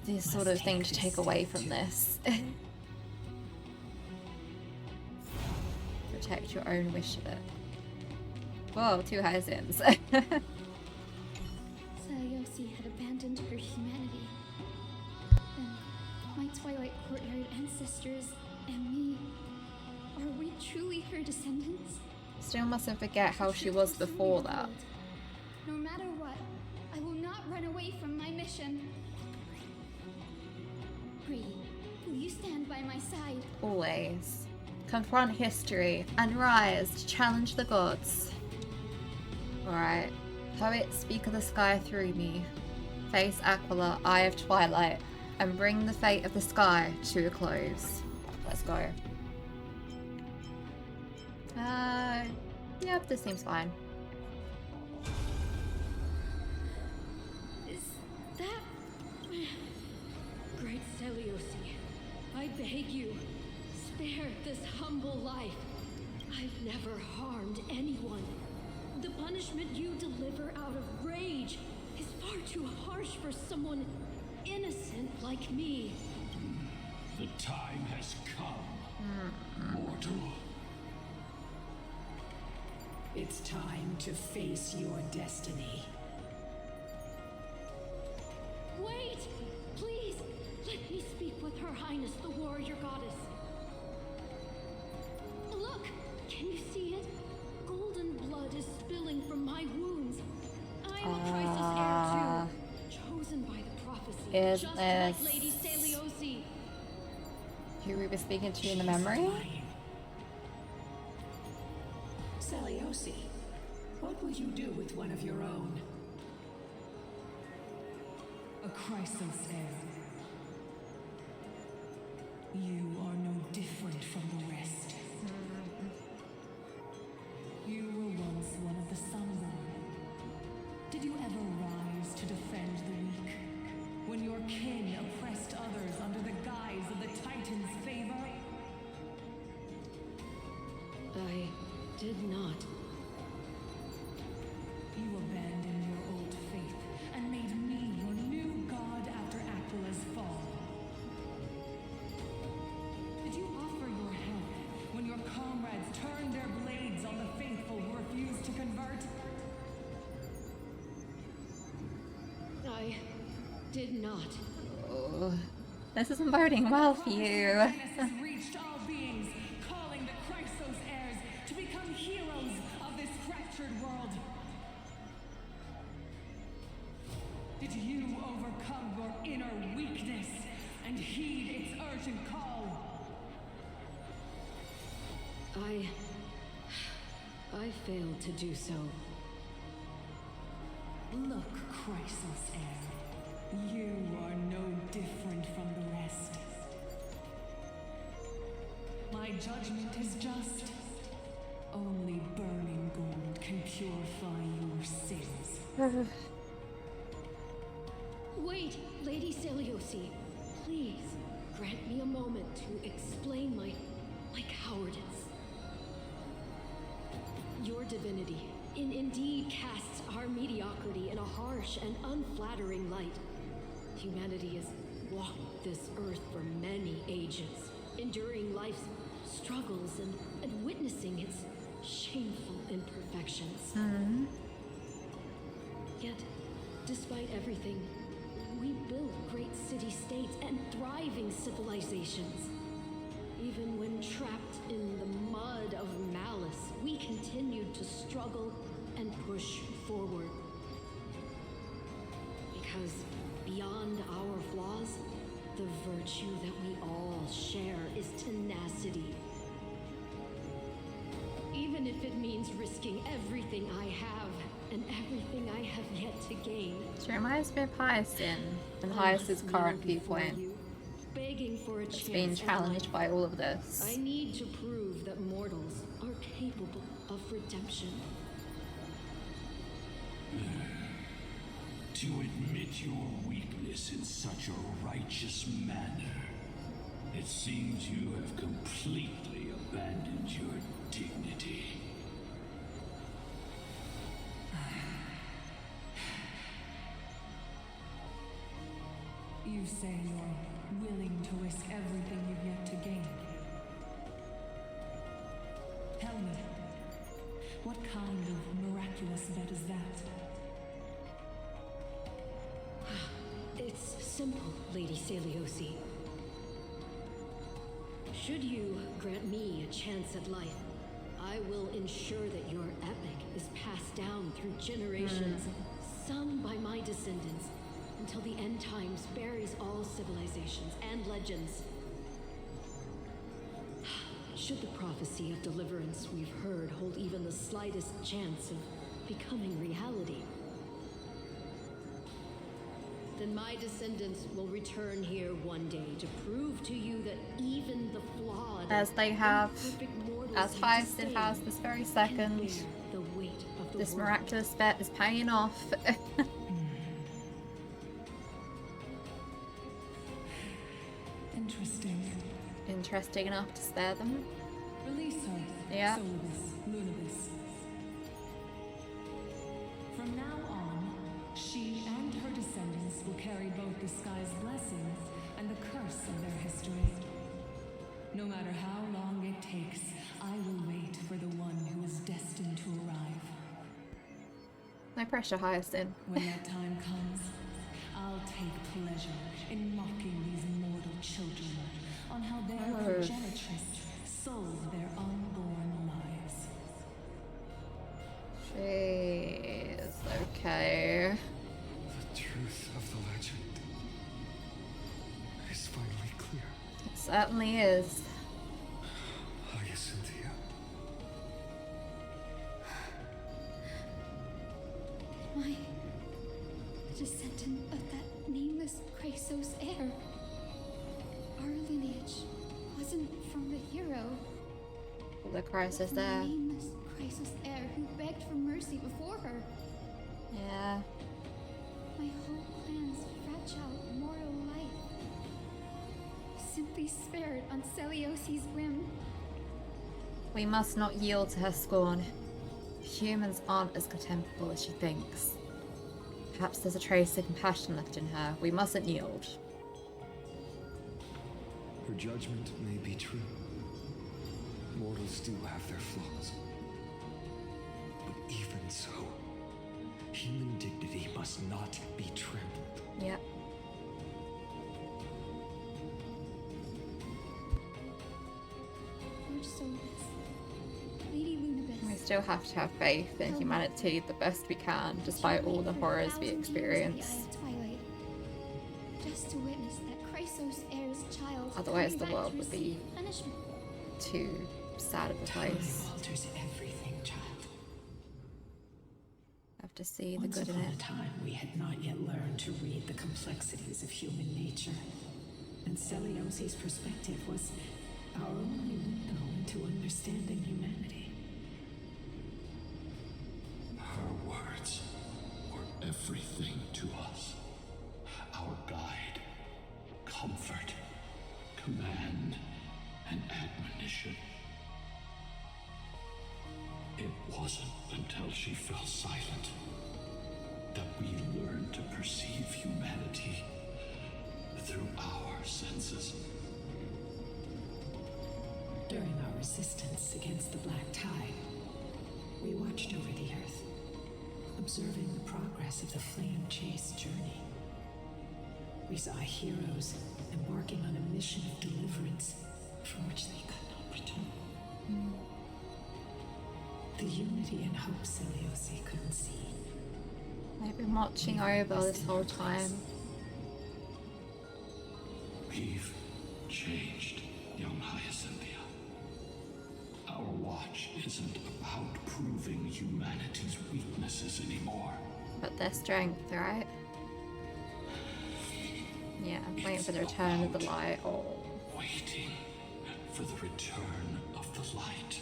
the sort of thing to take away from this. Protect your own wish of it. Whoa, 2 Hyacinths. Sayosi had abandoned her humanity. Then my Twilight Courtyard ancestors and me, are we truly her descendants? Still mustn't forget how she was before that. No matter what, I will not run away from my mission. Bree, will you stand by my side? Always. Confront history and rise to challenge the gods. Alright. Poet, speak of the sky through me. Face Aquila, eye of twilight, and bring the fate of the sky to a close. Let's go. Yep, this seems fine. Is that... Great Seliosi, I beg you, spare this humble life. I've never harmed anyone. The punishment you deliver out of rage is far too harsh for someone innocent like me. The time has come, mortal. It's time to face your destiny. Wait! Please! Let me speak with Her Highness, the warrior goddess. Look! Can you see it? Golden blood is spilling from my wounds. I'm a Chrysos heir too. Chosen by the prophecy. Is just this like Lady Seliosi. who we were speaking to in the memory? Seliosi, what will you do with one of your own? A Chrysos heir. You are no different from the rest. You were once one of the Sunborn. Did you ever rise to defend the weak? When your kin oppressed others under the guise of the Titan's favor? I did not. You abandoned your old faith and made me your new god after Aquila's fall. Did you offer your help when your comrades turned their blades on the faithful who refused to convert? I did not. Oh, this isn't boding well for you. Has reached all beings, calling the Chrysos heirs to become heroes of this fractured world. Did you overcome your inner weakness and heed its urgent call? I failed to do so. Look, Chrysos heir, you are no different from the rest. My judgment is just. Only burning gold can purify your sins. Wait, Lady Seliosi, please grant me a moment to explain my cowardice. Your divinity indeed casts our mediocrity in a harsh and unflattering light. Humanity has walked this earth for many ages, enduring life's struggles and witnessing its shameful imperfections. Yet, despite everything, we built great city-states and thriving civilizations. Even when trapped in the mud of malice, we continued to struggle and push forward. Because beyond our flaws, the virtue that we all share is tenacity. Even if it means risking everything I have and everything I have yet to gain. She reminds me of Hyacinth and Hyacinth's current viewpoint. Begging for a It's chance being at challenged life. by all of this. I need to prove that mortals are capable of redemption. To admit your weakness in such a righteous manner. It seems you have completely abandoned your dignity. You say you're willing to risk everything you've yet to gain. Tell me, what kind of miraculous bet is that? It's simple, Lady Celiosi. Should you grant me a chance at life, I will ensure that your epic is passed down through generations, sung by my descendants, until the end times buries all civilizations and legends. Should the prophecy of deliverance we've heard hold even the slightest chance of becoming reality, then my descendants will return here one day to prove to you that even the flawed, as they have, imperfect mortals as you Hyacinth disdain has this very can second. bear the weight of the This world. miraculous bet is paying off. Interesting. Interesting enough to spare them. Release her. Yeah. Solibus, Lunibus. From now on, she and her descendants will carry both the sky's blessings and the curse of their history. No matter how long it takes, I will wait for the one who is destined to arrive. No pressure, Hyacinth. When that time comes, I'll take pleasure in mocking these mortal children on how their progenitress sold their unborn lives. Jeez, okay. The truth of the legend is finally clear. It certainly is. Hyacinthia. My descendant of that nameless Chrysos heir. Our lineage wasn't from the hero. The crisis From there. the nameless Chrysos heir who begged for mercy before her. Yeah. My whole clan's fragile mortal life simply spared on Celiosi's whim. We must not yield to her scorn. Humans aren't as contemptible as she thinks. Perhaps there's a trace of compassion left in her. We mustn't yield. Her judgment may be true. Mortals do have their flaws. But even so, human dignity must not be trampled. Yep. Lord Solus, Lady Lunibus. We still have to have faith in humanity the best we can, despite all the horrors we experience. Twilight, just to witness that Chrysos heir's child. Otherwise the coming back world to would be receive punishment. too sad of a place. Alters everything, child. Have to see the Once good in upon it. a time, we had not yet learned to read the complexities of human nature. And Celiosi's perspective was our only window into understanding humanity. Her words were everything to us. Our guide, comfort, command, and admonition. It wasn't until she fell silent that we learned to perceive humanity through our senses. During our resistance against the Black Tide, we watched over the Earth, observing the progress of the Flame Chase journey. We saw heroes embarking on a mission of deliverance from which they could not return. The unity and hope Celiosi couldn't see. They've been watching over this whole time. We've changed, young Hyacinthia. Our watch isn't about proving humanity's weaknesses anymore. But their strength, right? Yeah, I'm waiting for the return of the light. Oh. Waiting for the return of the light.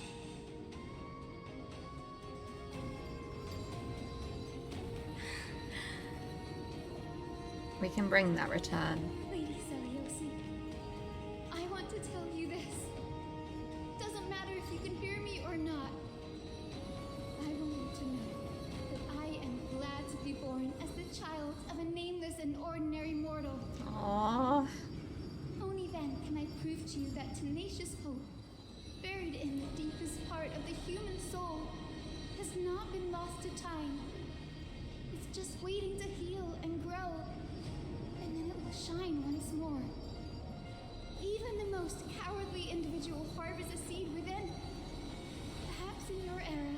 We can bring that return. Lady Celiosi, I want to reborn as the child of a nameless and ordinary mortal. Aww. Only then can I prove to you that tenacious hope, buried in the deepest part of the human soul, has not been lost to time. It's just waiting to heal and grow, and then it will shine once more. Even the most cowardly individual harbors a seed within. Perhaps in your era,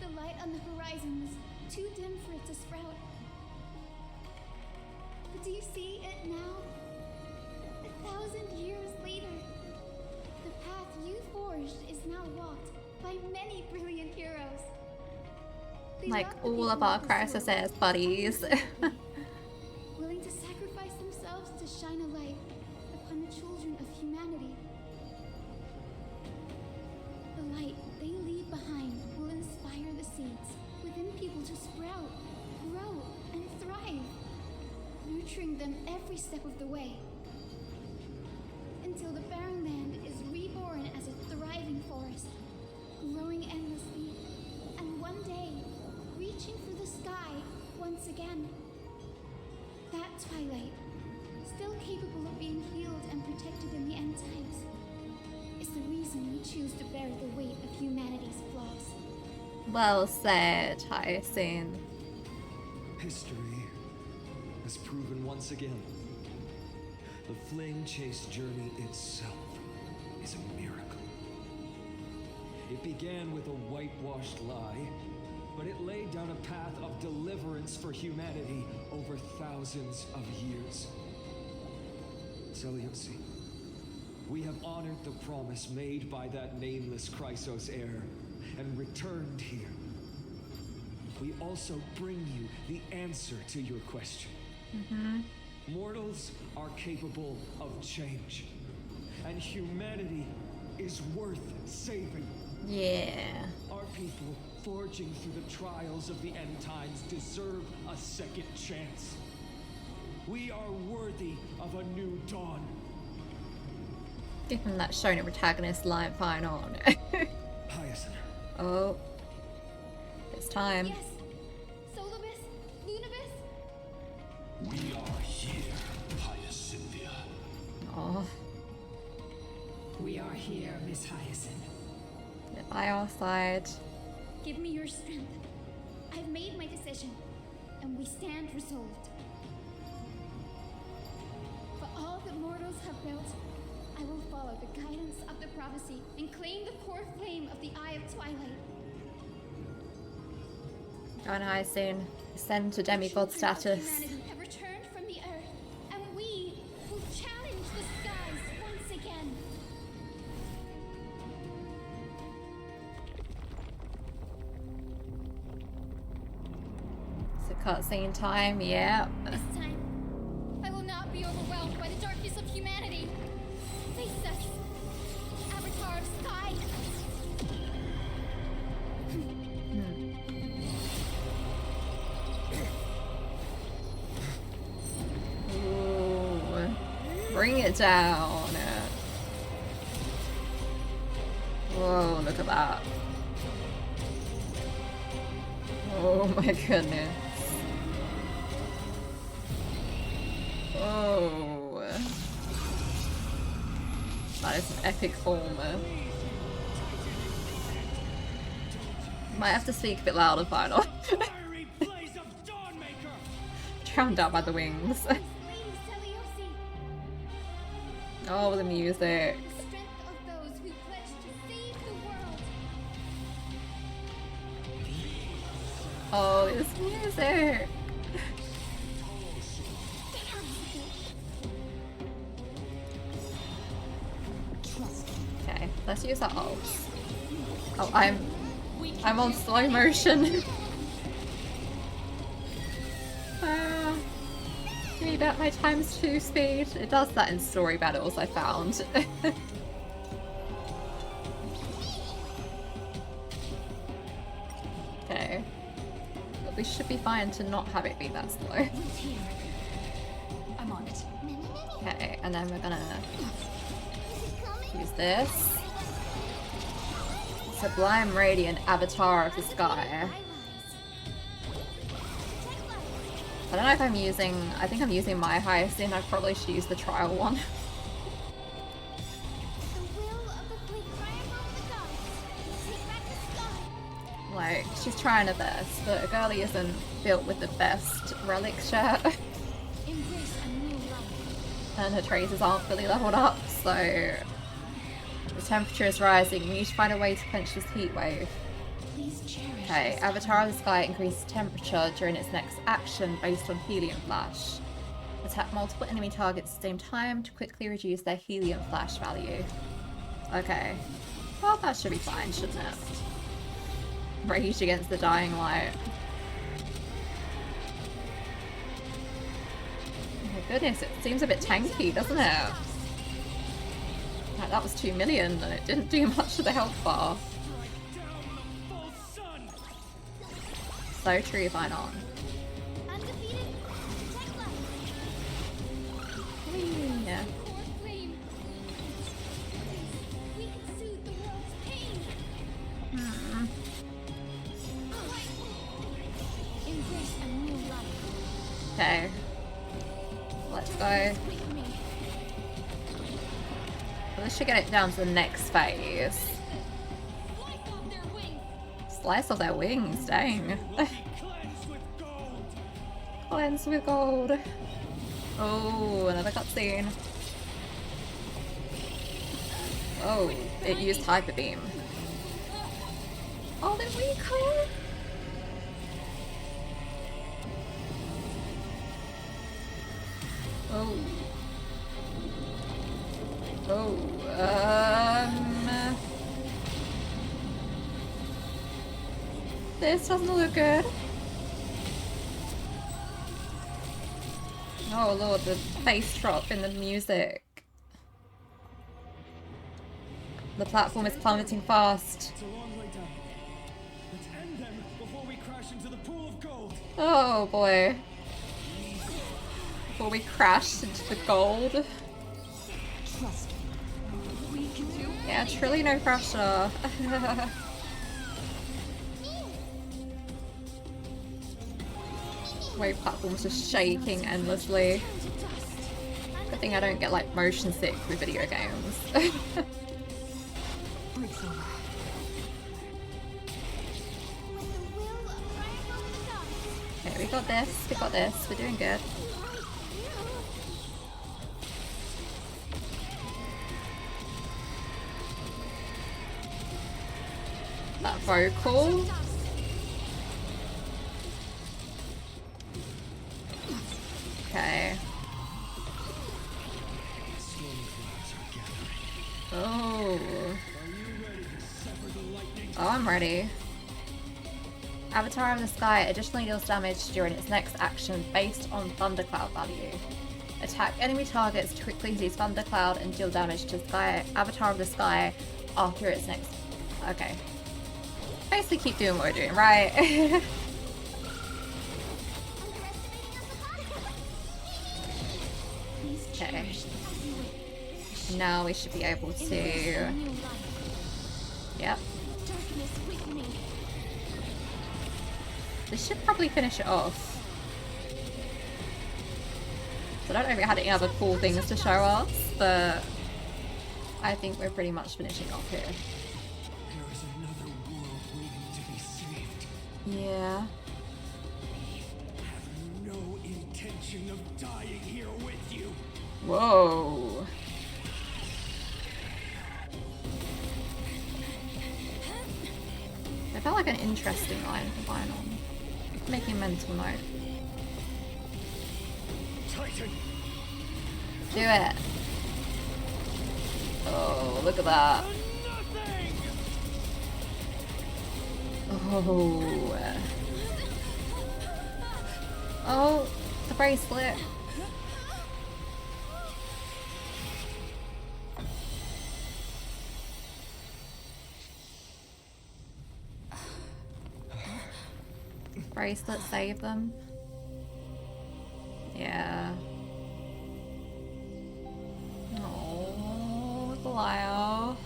the light on the horizon was too dim for it to sprout. But do you see it now? 1,000 years later, the path you forged is now walked by many brilliant heroes. They Like love the all of people our the Crisis sword, Airs buddies. willing to sacrifice themselves to shine a light upon the children of humanity. The light they leave behind will inspire the seeds within people to sprout, grow, and thrive, nurturing them every step of the way, until the barren land is reborn as a thriving forest, growing endlessly, and one day reaching for the sky once again. That twilight, still capable of being healed and protected in the end times, is the reason we choose to bear the weight of humanity's flaws. Well said, Hyacinth. History has proven once again the flame chase journey itself is a miracle. It began with a whitewashed lie, but it laid down a path of deliverance for humanity over thousands of years. Seleuci, we have honored the promise made by that nameless Chrysos heir and returned here. We also bring you the answer to your question. Mortals are capable of change, and humanity is worth saving. Yeah. Our people, forging through the trials of the end times, deserve a second chance. We are worthy of a new dawn. Give him that shonen protagonist line fine on. Hyacinth. Oh. It's time. Yes! Solobus? Lunabus? We are here, Hyacinthia. Oh. We are here, Miss Hyacinth. Get by our side. Give me your strength. I've made my decision, and we stand resolved. For all that mortals have built, I will follow the guidance of the prophecy and claim the core flame of the Eye of Twilight. Go on, Hyacinth. Ascend to demigod status. Humanity have returned from the earth, and we will challenge the skies once again. It's a cutscene time, yeah. This time, I will not be overwhelmed by the darkness of humanity. Face us, Avatar of Sky. Ooh. Bring it down. Whoa, look at that. Oh my goodness. Oh. That is an epic form. Might have to speak a bit louder, final. Drowned out by the wings. Oh, the music. Oh, this music. Okay, let's use our ults. Oh, I'm on slow motion. Give me back my ×2 speed. It does that in story battles, I found. Okay. But we should be fine to not have it be that slow. I'm on it. Okay, and then we're gonna use this. Sublime Radiant Avatar of the Sky. I don't know if I'm using... I think I'm using my highest in. I probably should use the trial one. Like, she's trying her best, but a girlie isn't built with the best relic shirt. And her traces aren't fully leveled up, so... The temperature is rising. We need to find a way to quench this heat wave. Okay, Avatar of the Sky increases temperature during its next action based on helium flash. Attack multiple enemy targets at the same time to quickly reduce their helium flash value. Okay. Well, that should be fine, shouldn't it? Rage against the dying light. Oh my goodness, it seems a bit tanky, doesn't it? Like, that was 2 million and it didn't do much to the health bar. So true, why not? Yeah. Okay. Let's go. Well, this should get it down to the next phase. Slice off their wings, dang. Cleanse with gold. Oh, another cutscene. Oh, it used Hyper Beam. Oh, they're weaker. Oh. Oh, this doesn't look good. Oh lord, the bass drop in the music. The platform is plummeting fast. It's a long way down. Let's end them before we crash into the pool of gold. Oh boy. Before we crash into the gold. Trust me. We can do Yeah, truly no pressure. Wave platform's just shaking endlessly. Good thing I don't get like motion sick with video games. Okay, we got this, we got this, we're doing good. That vocal. Okay. Oh. Oh, I'm ready. Avatar of the Sky additionally deals damage during its next action based on Thundercloud value. Attack enemy targets to quickly use Thundercloud and deal damage to Sky Avatar of the Sky after its next... Okay. Basically keep doing what we're doing, right? Okay. Now we should be able to... Yep. This should probably finish it off. So I don't know if we had any other cool things to show us, but I think we're pretty much finishing off here. There is another world waiting to be saved. Yeah. I have no intention of dying here with you. Whoa. It felt like an interesting line for final. Making a mental note. Titan. Do it. Oh, look at that. Oh. Oh, the bracelet. Bracelet save them. Yeah. Oh, Lyle.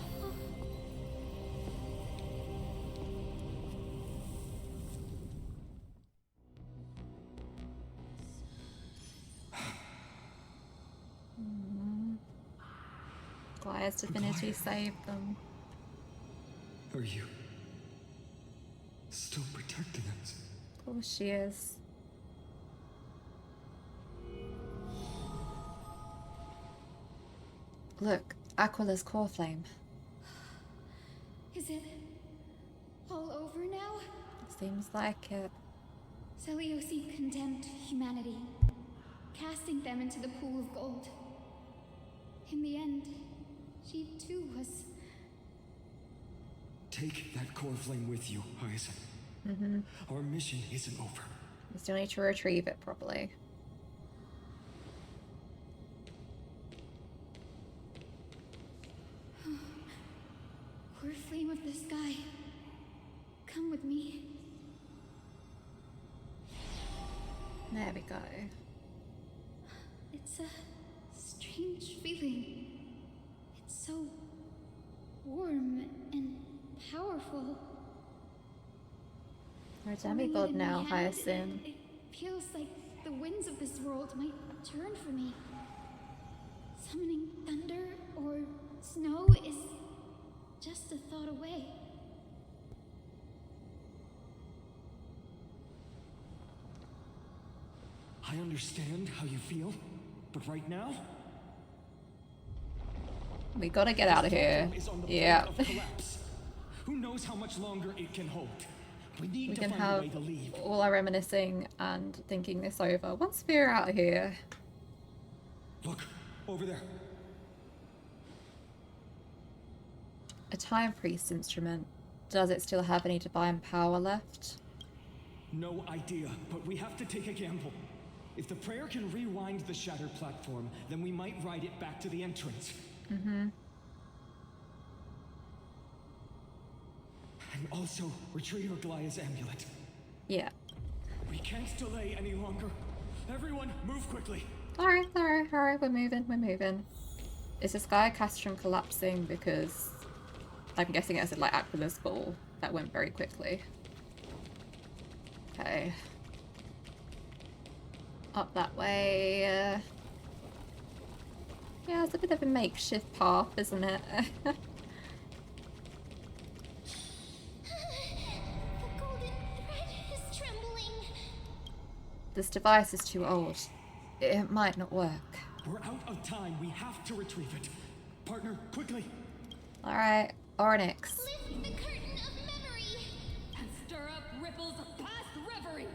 Gaia's divinity saved them. Are you still protecting us? Of course she is. Look, Aquila's core flame. Is it all over now? Seems like it. Seliosi condemned humanity, casting them into the pool of gold. In the end, she too was... Take that core flame with you, Hyacinth. Our mission isn't over. We still need to retrieve it properly. Core flame of the sky, come with me. There we go. It's a strange feeling. It's so warm and powerful. You're a demigod now, Hyacinth. It feels like the winds of this world might turn for me. Summoning thunder or snow is just a thought away. I understand how you feel, but right now... We gotta get out of here. Yeah. Who knows how much longer it can hold? We can have all our reminiscing and thinking this over once we're out of here. Look, over there. A time priest instrument. Does it still have any divine power left? No idea, but we have to take a gamble. If the prayer can rewind the shattered platform, then we might ride it back to the entrance. And also retrieve Aglaya's amulet. Yeah. We can't delay any longer. Everyone, move quickly. Alright, we're moving. Is the sky castrum collapsing because I'm guessing it's like Aquila's ball that went very quickly. Okay. Up that way. Yeah, it's a bit of a makeshift path, isn't it? The golden thread is trembling. This device is too old. It might not work. We're out of time. We have to retrieve it. Partner, quickly. Alright, Ornyx. Lift the curtain of memory. And stir up ripples of past reverie.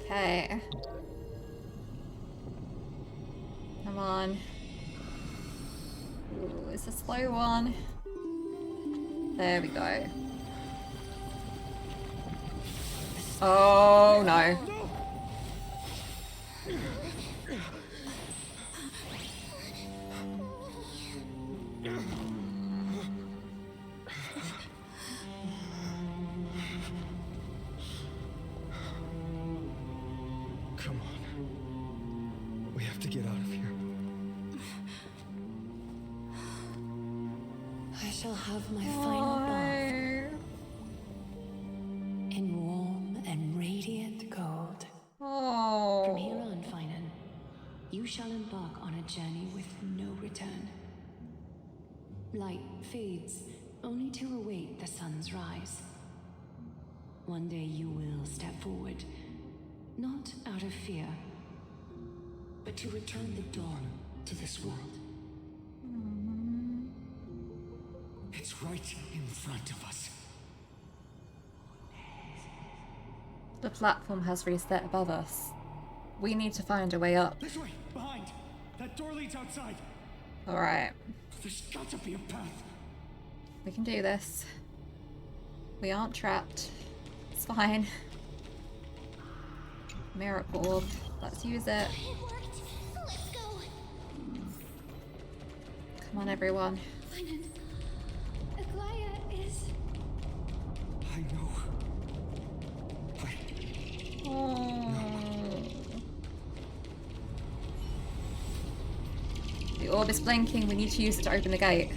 Okay. Come on. Ooh, it's a slow one. There we go. Oh no. Come on. We have to get out of here. I shall have my final bath in warm and radiant gold. Oh. From here on, Finan, you shall embark on a journey with no return. Light fades, only to await the sun's rise. One day you will step forward, not out of fear, but to return the dawn to this world. It's right in front of us. The platform has reset above us. We need to find a way up. This way, behind. That door leads outside. Alright. There's got to be a path. We can do this. We aren't trapped. It's fine. Miracle. Let's use it. It worked. Let's go. Come on, everyone. Finan, Aglaya is... I know. The orb is blinking. We need to use it to open the gate.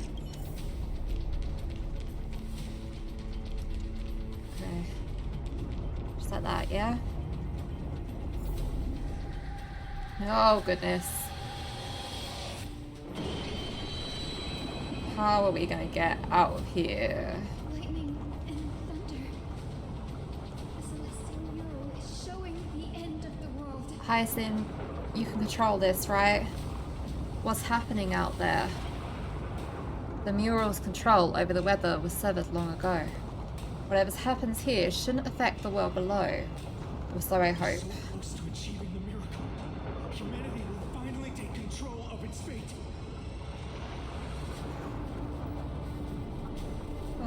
Okay. Just like that, yeah? Oh, goodness. How are we gonna get out of here? Lightning and thunder. The celestial mural is showing the end of the world. Hyacinth, you can control this, right? What's happening out there? The mural's control over the weather was severed long ago. Whatever happens here shouldn't affect the world below. Or so I hope. So close to achieving the miracle. Humanity will finally take control of its fate.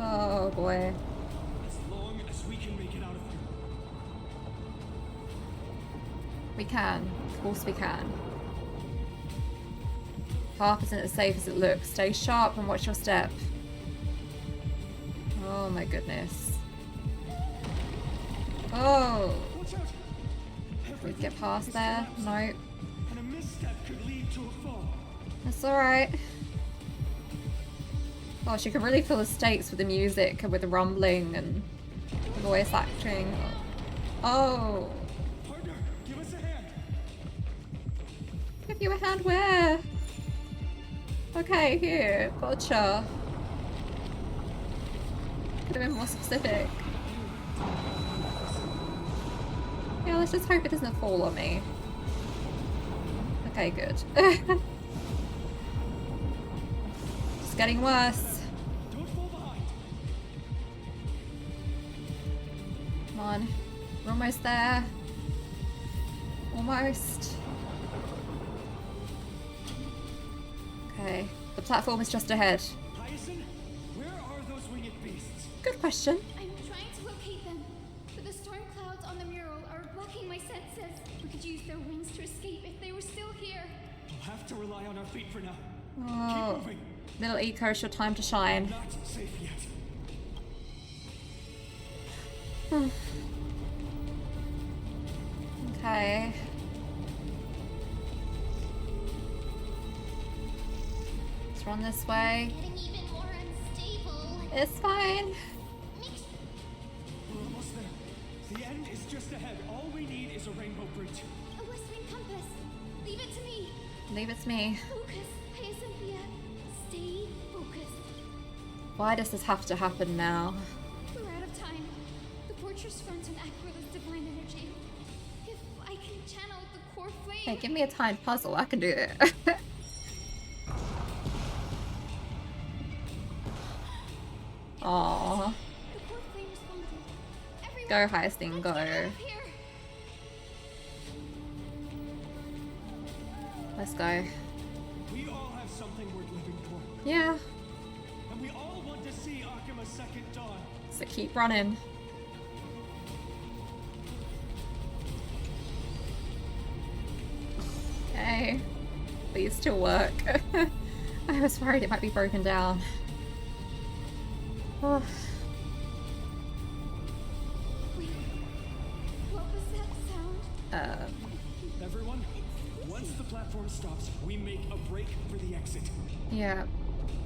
Oh boy. As long as we can make it out of here. We can. Of course we can. Path isn't as safe as it looks. Stay sharp and watch your step. Oh my goodness. Oh! Can we get past there? Nope. And a misstep could lead to a fall. That's alright. Gosh, you can really feel the stakes with the music and with the rumbling and the voice acting. Oh! Partner, give us a hand. Give you a hand where? Okay, here. Gotcha. Could have been more specific. Yeah, let's just hope it doesn't fall on me. Okay, good. It's getting worse. Don't fall behind. Come on. We're almost there. Almost. Okay. The platform is just ahead. Hyacinth, where are those winged beasts? Good question. I'm trying to locate them, but the storm clouds on the mural are blocking my senses. We could use their wings to escape if they were still here. We'll have to rely on our feet for now. Oh. Keep moving. Little Eco, it's your time to shine. Not safe yet. Okay. Let's run this way. Getting even more unstable. It's fine. We're almost there. The end is just ahead. All we need is a rainbow bridge. A west wing compass. Leave it to me. Leave it to me. Focus, Hyacinthia. Stay focused. Why does this have to happen now? We're out of time. The fortress front and act with this divine energy. If I can channel the core flame. Hey, give me a timed puzzle. I can do it. Aww. The core flame responded. Everyone, Go, Hyacinth, go. here. Let's go. We all have something worth living for. Yeah. And we all want to see Akima's second dawn. So keep running. Okay. Please still work. I was worried it might be broken down. Oh. Wait. What was that sound? Everyone, once the platform stops, we make a break for the exit. Yeah.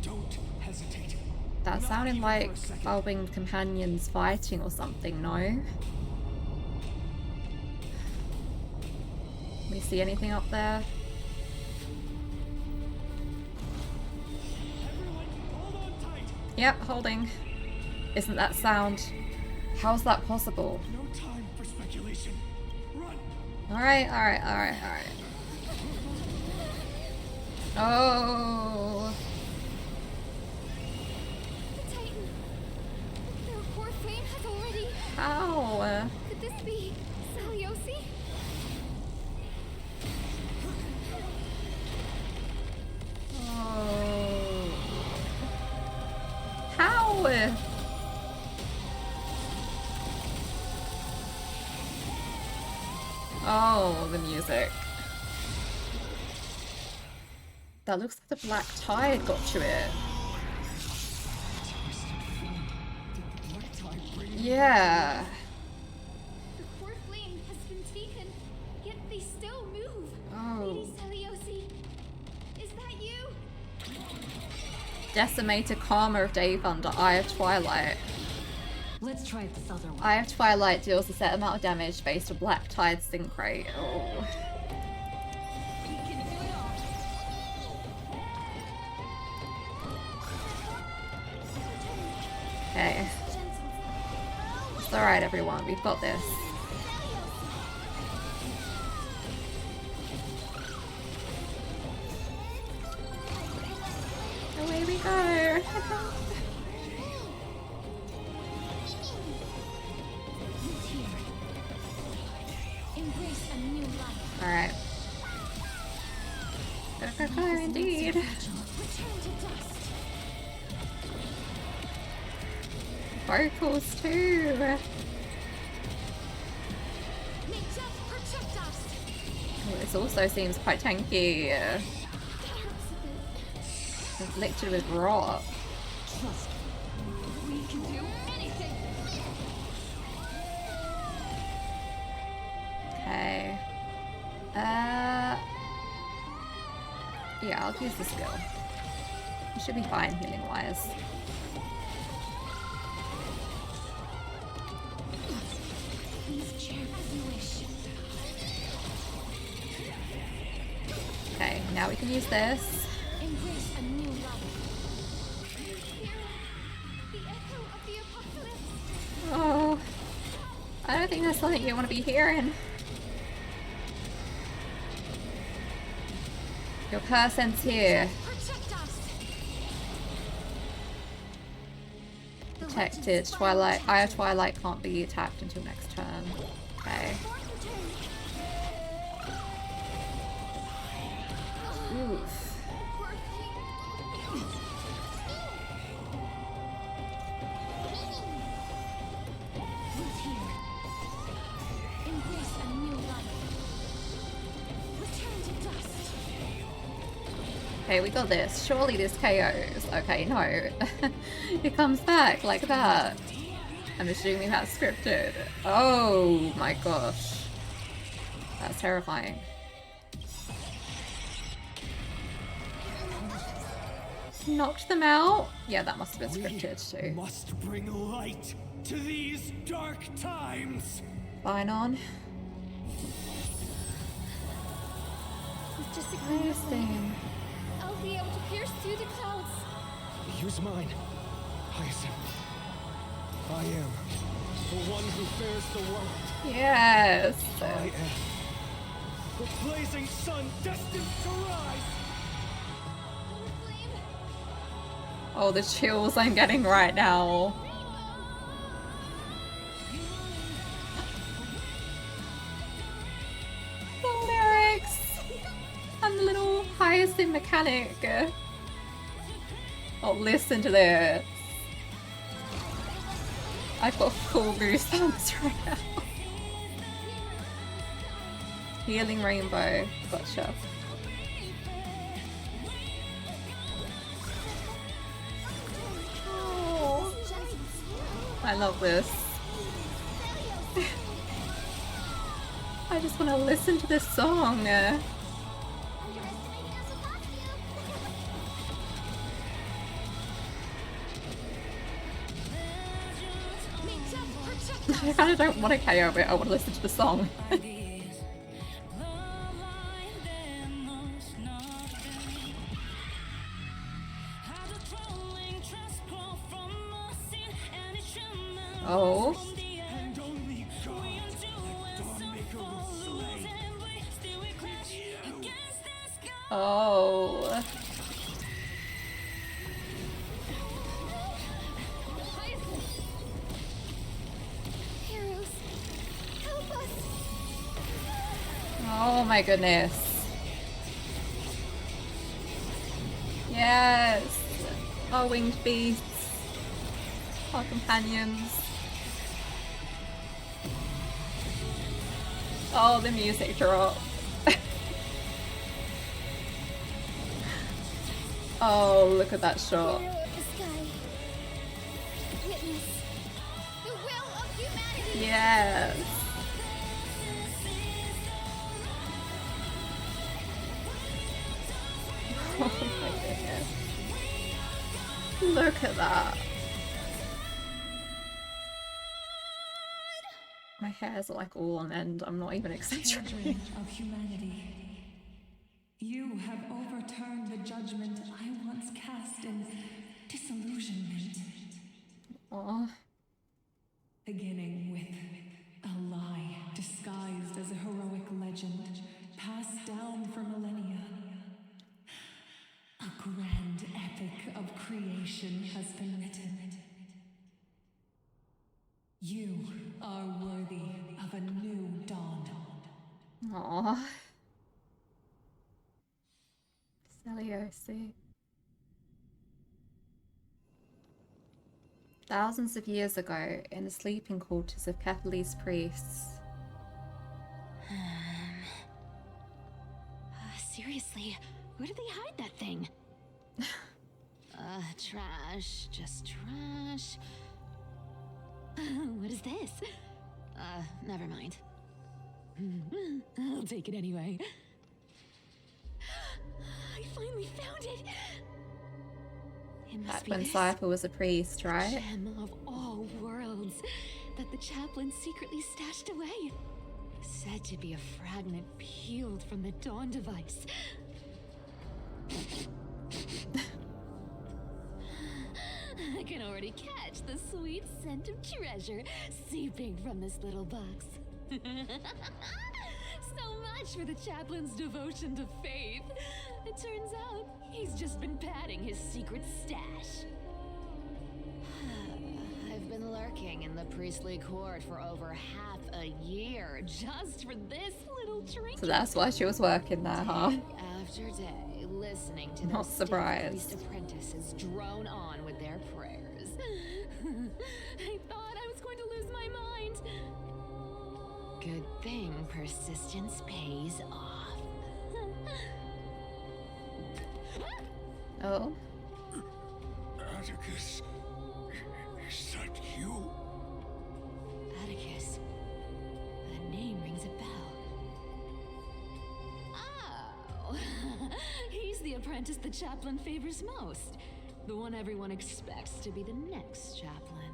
Don't hesitate. That Not sounded even like for a second. our winged companions fighting or something, no? Can we see anything up there? Everyone, hold on tight. Yep, holding. Isn't that sound? How's that possible? No time for speculation. Run. Alright, alright, alright, alright. Oh. The Titan. Their core flame has already. How? Could this be Saliosi? Oh. How? Oh, the music. That looks like the black tide got to it. Yeah. The core flame has been taken, yet they still move. Oh. Lady Saliosi, is that you? Decimated Karma of Day Thunder, Eye of Twilight. Let's try this other one. Eye of Twilight deals a set amount of damage based on Black Tide sync rate. Oh. Okay. It's alright, everyone. We've got this. Away we go! Alright. Go, indeed. Vocals too. Oh, this also seems quite tanky. Afflicted with rot. We can do anything. Okay. Yeah, I'll use the skill. You should be fine healing wise. Okay, now we can use this. Embrace a new life. The echo of the apocalypse. Oh, I don't think that's something you want to be hearing. Your person's here. Protected. Twilight. Eye of Twilight can't be attacked until next turn. Okay. Oof. Okay, we got this. Surely this KOs. Okay, no. It comes back like that. I'm assuming that's scripted. Oh my gosh. That's terrifying. Knocked them out? Yeah, that must have been scripted too. We must bring light to these dark times. Fine on. It's just a clear thing. I'll be able to pierce through the clouds. Use mine, Hyacinth. I am the one who bears the world. Yes. I am the blazing sun destined to rise. Oh, the chills I'm getting right now. The lyrics. I'm the little Hyacinth mechanic. Oh, listen to this. I've got full goosebumps right now. Healing Rainbow. Gotcha. Oh, I love this. I just want to listen to this song. I kind of don't want to KO it, I want to listen to the song. Oh. Oh. Heroes, help us. Oh my goodness. Yes. Our winged beasts. Our companions. Oh, the music drop. Oh, look at that shot. Hero of the sky. Witness the will of humanity. Yes. Oh my goodness. Look at that. My hairs are like all on end. I'm not even exaggerating. Children of humanity, you have overturned the judgment I once cast in disillusionment. Aw. Beginning with a lie disguised as a heroic legend passed down for millennia. A grand epic of creation has been written. You are worthy of a new dawn. Aw. Celiosi. Thousands of years ago, in the sleeping quarters of Catholic priests. Seriously, where did they hide that thing? Trash. Just trash. What is this? Never mind. I'll take it anyway. I finally found it! It must Back be when this. Cypher was a priest, right? Gem of all worlds that the chaplain secretly stashed away. Said to be a fragment peeled from the Dawn device. I can already catch the sweet scent of treasure seeping from this little box. So much for the chaplain's devotion to faith. It turns out he's just been padding his secret stash. I've been lurking in the priestly court for over half a year just for this little trinket. So that's why she was working there, huh? Day after day, listening to Not those stiff surprised. priest apprentices drone on with their prayers. I thought I was going to lose my mind. Good thing persistence pays off. Oh. Atticus, is that you? Atticus. That name rings a bell. Oh, he's the apprentice the chaplain favors most. The one everyone expects to be the next chaplain.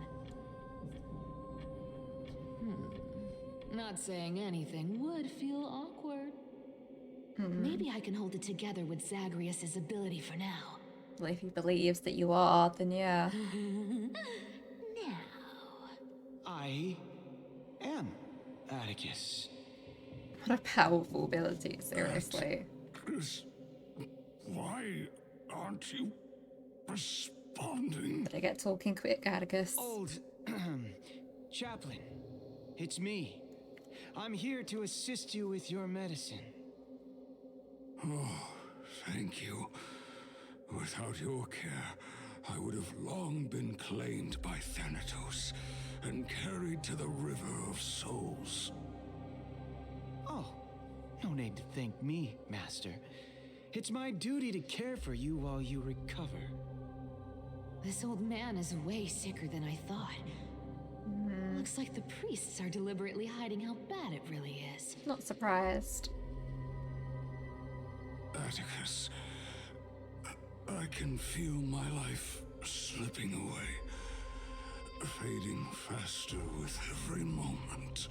Not saying anything would feel awkward. Maybe I can hold it together with Zagreus's ability for now. Well, if he believes that you are, then yeah. I am Atticus. What a powerful ability, seriously. Atticus, why aren't you responding? Better get talking quick, Atticus. Old chaplain, it's me. I'm here to assist you with your medicine. Oh, thank you. Without your care, I would have long been claimed by Thanatos and carried to the River of Souls. Oh, no need to thank me, Master. It's my duty to care for you while you recover. This old man is way sicker than I thought. Looks like the priests are deliberately hiding how bad it really is. Not surprised. Atticus, I can feel my life slipping away, fading faster with every moment.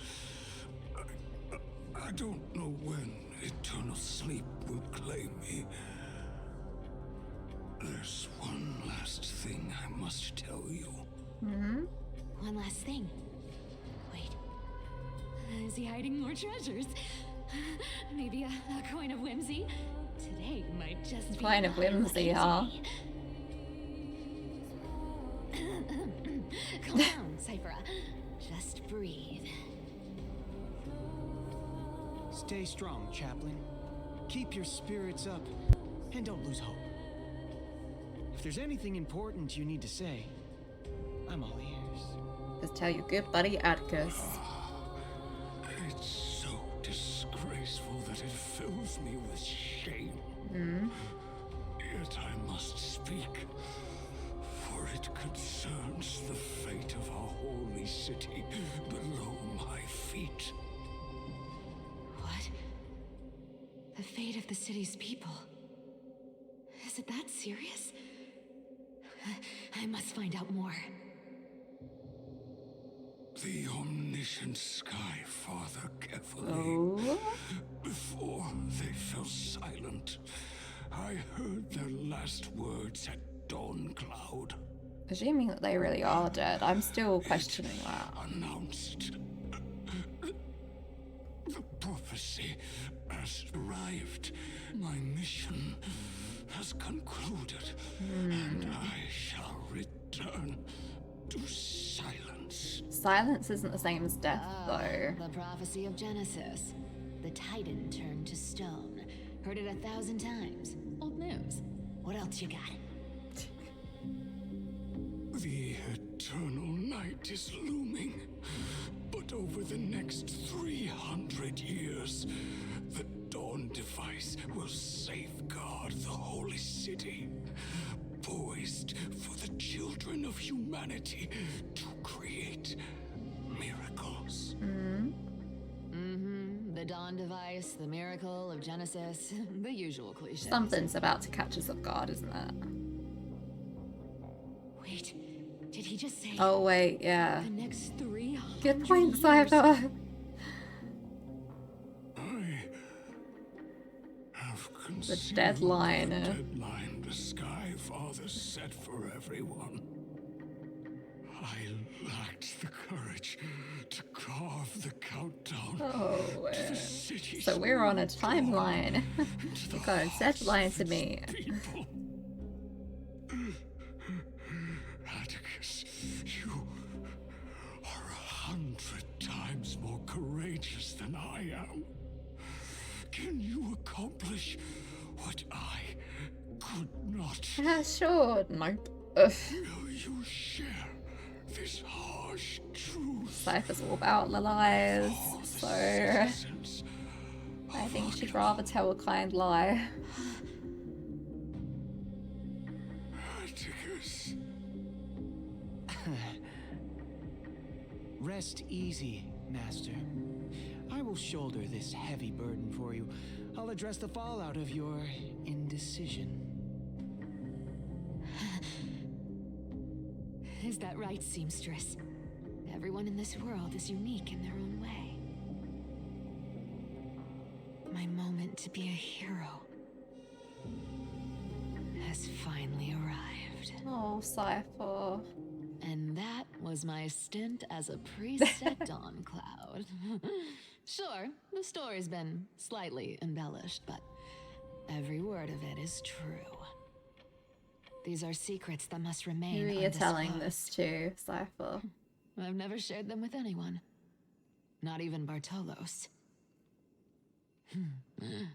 I don't know when eternal sleep will claim me. There's one last thing I must tell you. One last thing. Wait. Is he hiding more treasures? Maybe a coin of whimsy? Today might just be Coin of whimsy, huh? Calm down, Cypher. Just breathe. Stay strong, chaplain. Keep your spirits up, and don't lose hope. If there's anything important you need to say, I'm all ears. Just tell your good buddy Atticus. It's so disgraceful that it fills me with shame. Yet I must speak, for it concerns the fate of our holy city below my feet. What? The fate of the city's people? Is it that serious? I must find out more. The omniscient Sky Father carefully. Before they fell silent, I heard their last words at Dawn Cloud. Assuming that they really are dead, I'm still questioning that. Announced. The prophecy has arrived. My mission has concluded, and I shall return to silence. Silence isn't the same as death, though. The prophecy of Genesis. The Titan turned to stone. Heard it 1,000 times. Old news. What else you got? The eternal night is looming, but over the next 300 years, the Dawn device will safeguard the holy city, poised for the children of humanity to create miracles. The Dawn device, the miracle of Genesis, the usual cliches. Something's about to catch us off guard, isn't it? Wait, did he just say? Oh wait, yeah. The next 300 Good point, years? Cypher. The deadline. The deadline the Sky Father set for everyone. I lacked the courage to carve the countdown. Oh, to the city's so we're on a timeline. You got a deadline to meet. people. Atticus, you are 100 times more courageous than I am. Can you accomplish what I could not? Yeah, sure. Nope. Ugh. Will you share this harsh truth? Cypher's all about the lies, so I think she'd rather tell a kind lie. Atticus. Rest easy, Master. I will shoulder this heavy burden for you. I'll address the fallout of your indecision. Is that right, seamstress? Everyone in this world is unique in their own way. My moment to be a hero has finally arrived. Oh, Cypher. And that was my stint as a priest at Dawn Cloud. Sure, the story's been slightly embellished, but every word of it is true. These are secrets that must remain. Who are you telling this to, Cypher? I've never shared them with anyone. Not even Bartolos.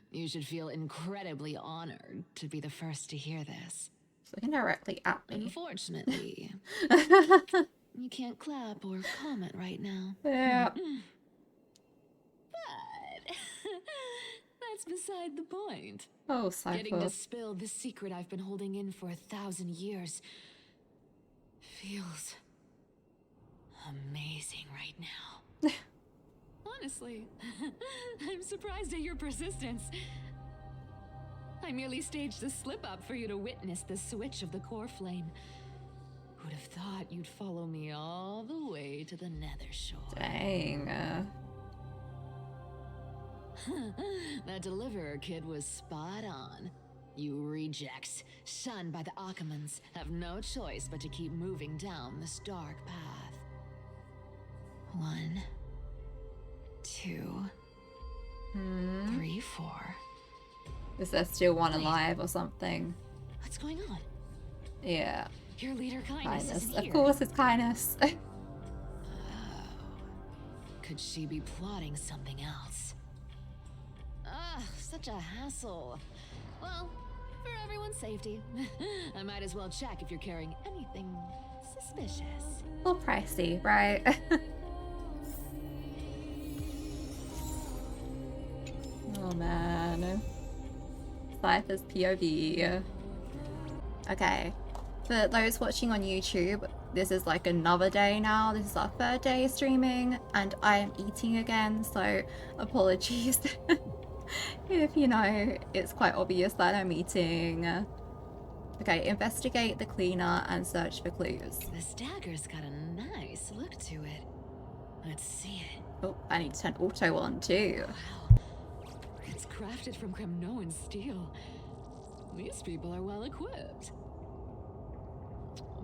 You should feel incredibly honored to be the first to hear this. Looking directly at me. Unfortunately, you can't clap or comment right now. Yeah. But that's beside the point. Oh, Cypher. Getting to spill the secret I've been holding in for 1,000 years feels amazing right now. Honestly, I'm surprised at your persistence. I merely staged a slip-up for you to witness the switch of the core flame. Who'd have thought you'd follow me all the way to the nether shore? Dang. That deliverer kid was spot on. You rejects, shunned by the Akamans, have no choice but to keep moving down this dark path. 1, 2, 3, 4. Is there still one alive or something? What's going on? Yeah. Your leader Kindness isn't Of here. course, it's Kindness. Could she be plotting something else? Such a hassle. Well, for everyone's safety, I might as well check if you're carrying anything suspicious. Or pricey, right? Oh man. Cypher's POV. Okay. For those watching on YouTube, this is like another day now. This is our 3rd day streaming, and I am eating again, so apologies. If you know, it's quite obvious that I'm eating. Okay, investigate the cleaner and search for clues. This dagger's got a nice look to it. Let's see it. Oh, I need to turn auto on too. Wow. It's crafted from Kremnoan steel. These people are well equipped.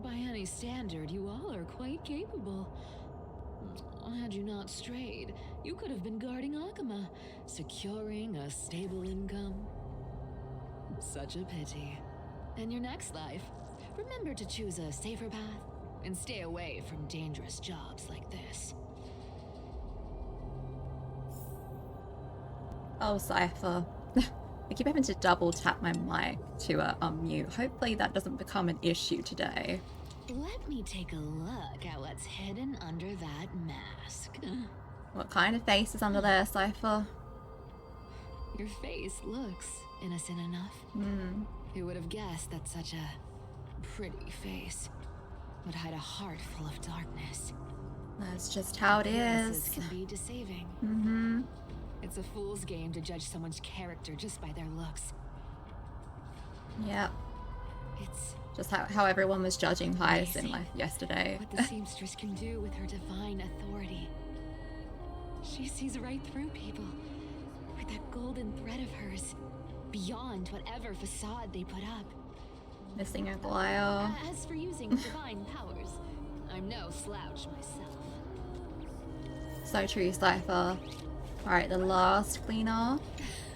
By any standard, you all are quite capable. Had you not strayed, you could have been guarding Akama, securing a stable income. Such a pity. In your next life, remember to choose a safer path and stay away from dangerous jobs like this. Oh, Cypher. I keep having to double tap my mic to unmute. Hopefully that doesn't become an issue today. Let me take a look at what's hidden under that mask. What kind of face is under there, Cypher? Your face looks innocent enough. Who would have guessed that such a pretty face would hide a heart full of darkness? That's just how it Appearances is. Can be deceiving. It's a fool's game to judge someone's character just by their looks. Yep. It's just how everyone was judging Hyacinth like yesterday. What the seamstress can do with her divine authority. She sees right through people with that golden thread of hers, beyond whatever facade they put up. Missing a glare. As for using divine powers, I'm no slouch myself. So true, Cypher. Alright, the last cleaner.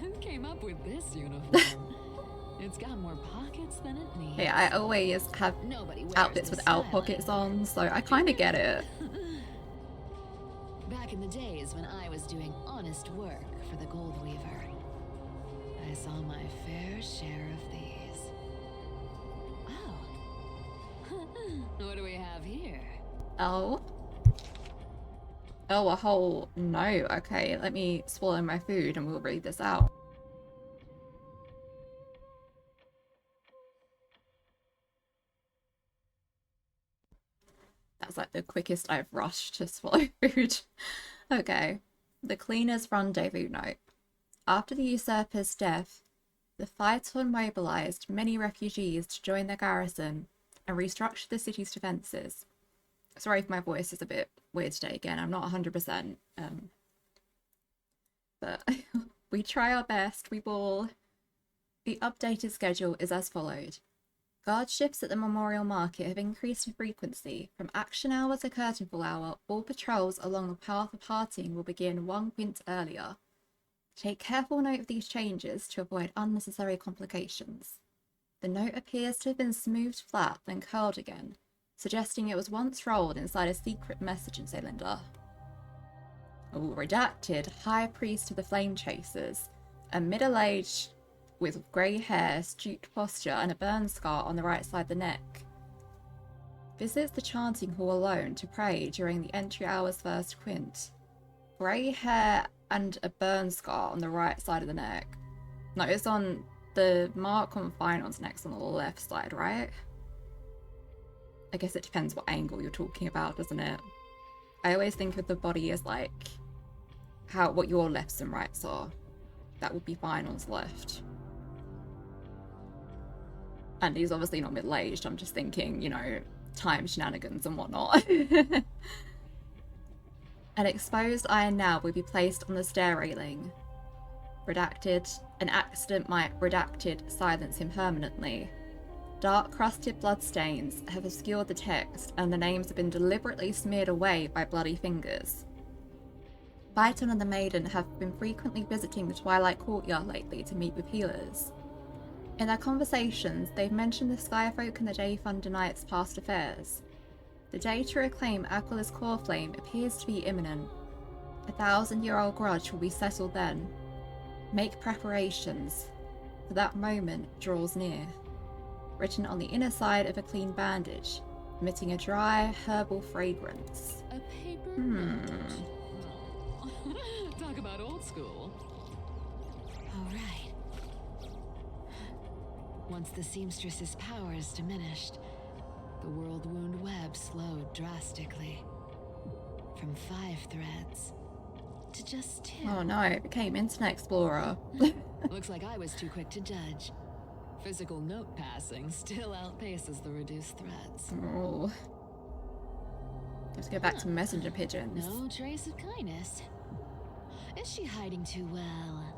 Who came up with this uniform? It's got more pockets than it needs. Yeah, I always have outfits without pockets on, so I kind of get it. Back in the days when I was doing honest work for the Gold Weaver, I saw my fair share of these. Oh. What do we have here? Oh. Oh, a whole note. Okay, let me swallow my food and we'll read this out. That's like the quickest I've rushed to swallow food. Okay. The Cleaner's Rendezvous Note. After the usurper's death, the Phaeton mobilized many refugees to join their garrison and restructure the city's defenses. Sorry if my voice is a bit weird today again, I'm not 100%. But we try our best, we will. The updated schedule is as followed. Guard shifts at the Memorial Market have increased in frequency. From action hour to curtain call hour, all patrols along the path of parting will begin 1 quint earlier. Take careful note of these changes to avoid unnecessary complications. The note appears to have been smoothed flat, then curled again, suggesting it was once rolled inside a secret messaging cylinder. Oh, redacted, High Priest of the Flame Chasers, a middle-aged with grey hair, stooped posture, and a burn scar on the right side of the neck. Visits the chanting hall alone to pray during the entry hour's first quint. Grey hair and a burn scar on the right side of the neck. Notice on the mark on Final's neck's on the left side, right? I guess it depends what angle you're talking about, doesn't it? I always think of the body as like what your lefts and rights are. That would be Final's left. And he's obviously not middle-aged. I'm just thinking, you know, time shenanigans and whatnot. An exposed iron nail will be placed on the stair railing. Redacted. An accident might, redacted, silence him permanently. Dark crusted bloodstains have obscured the text, and the names have been deliberately smeared away by bloody fingers. Phaeton and the Maiden have been frequently visiting the Twilight Courtyard lately to meet with healers. In their conversations, they've mentioned the Skyfolk and the Day Fund deny its past affairs. The day to reclaim Aquila's core flame appears to be imminent. A 1,000-year-old grudge will be settled then. Make preparations, for that moment draws near. Written on the inner side of a clean bandage, emitting a dry, herbal fragrance. A paper note. Talk about old school. All right. Once the seamstress's powers diminished, the world wound web slowed drastically. From 5 threads to just 2. Oh no, it became Internet Explorer. Looks like I was too quick to judge. Physical note passing still outpaces the reduced threads. Oh. Let's go back to messenger pigeons. No trace of kindness. Is she hiding too well?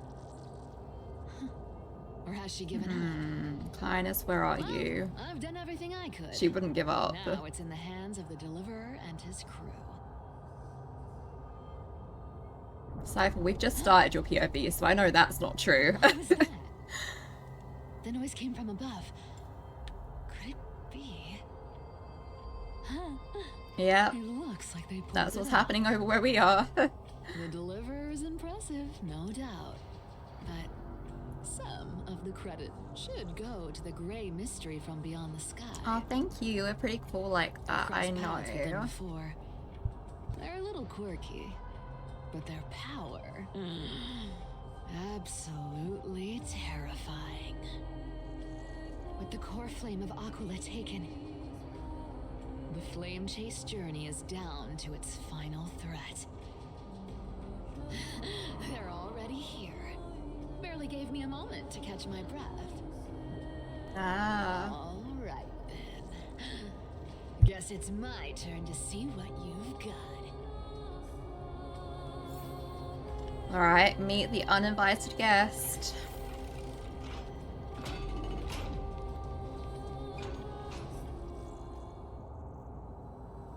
Or has she given up? Highness, where are you? I've done everything I could. She wouldn't give up. Now it's in the hands of the Deliverer and his crew. Cypher, we've just started your POV, so I know that's not true. What was that? The noise came from above. Could it be? Huh. Yeah. It looks like they pulled That's it what's out. happening over where we are. The Deliverer is impressive, no doubt. But some of the credit should go to the gray mystery from beyond the sky. Oh, thank you. We're pretty cool like that, I Crossed paths with them know. before. They're a little quirky, but their power, absolutely terrifying. With the core flame of Aquila taken, the flame chase journey is down to its final threat. They're already here. Barely gave me a moment to catch my breath. Ah. All right then. Guess it's my turn to see what you've got. Alright, meet the uninvited guest.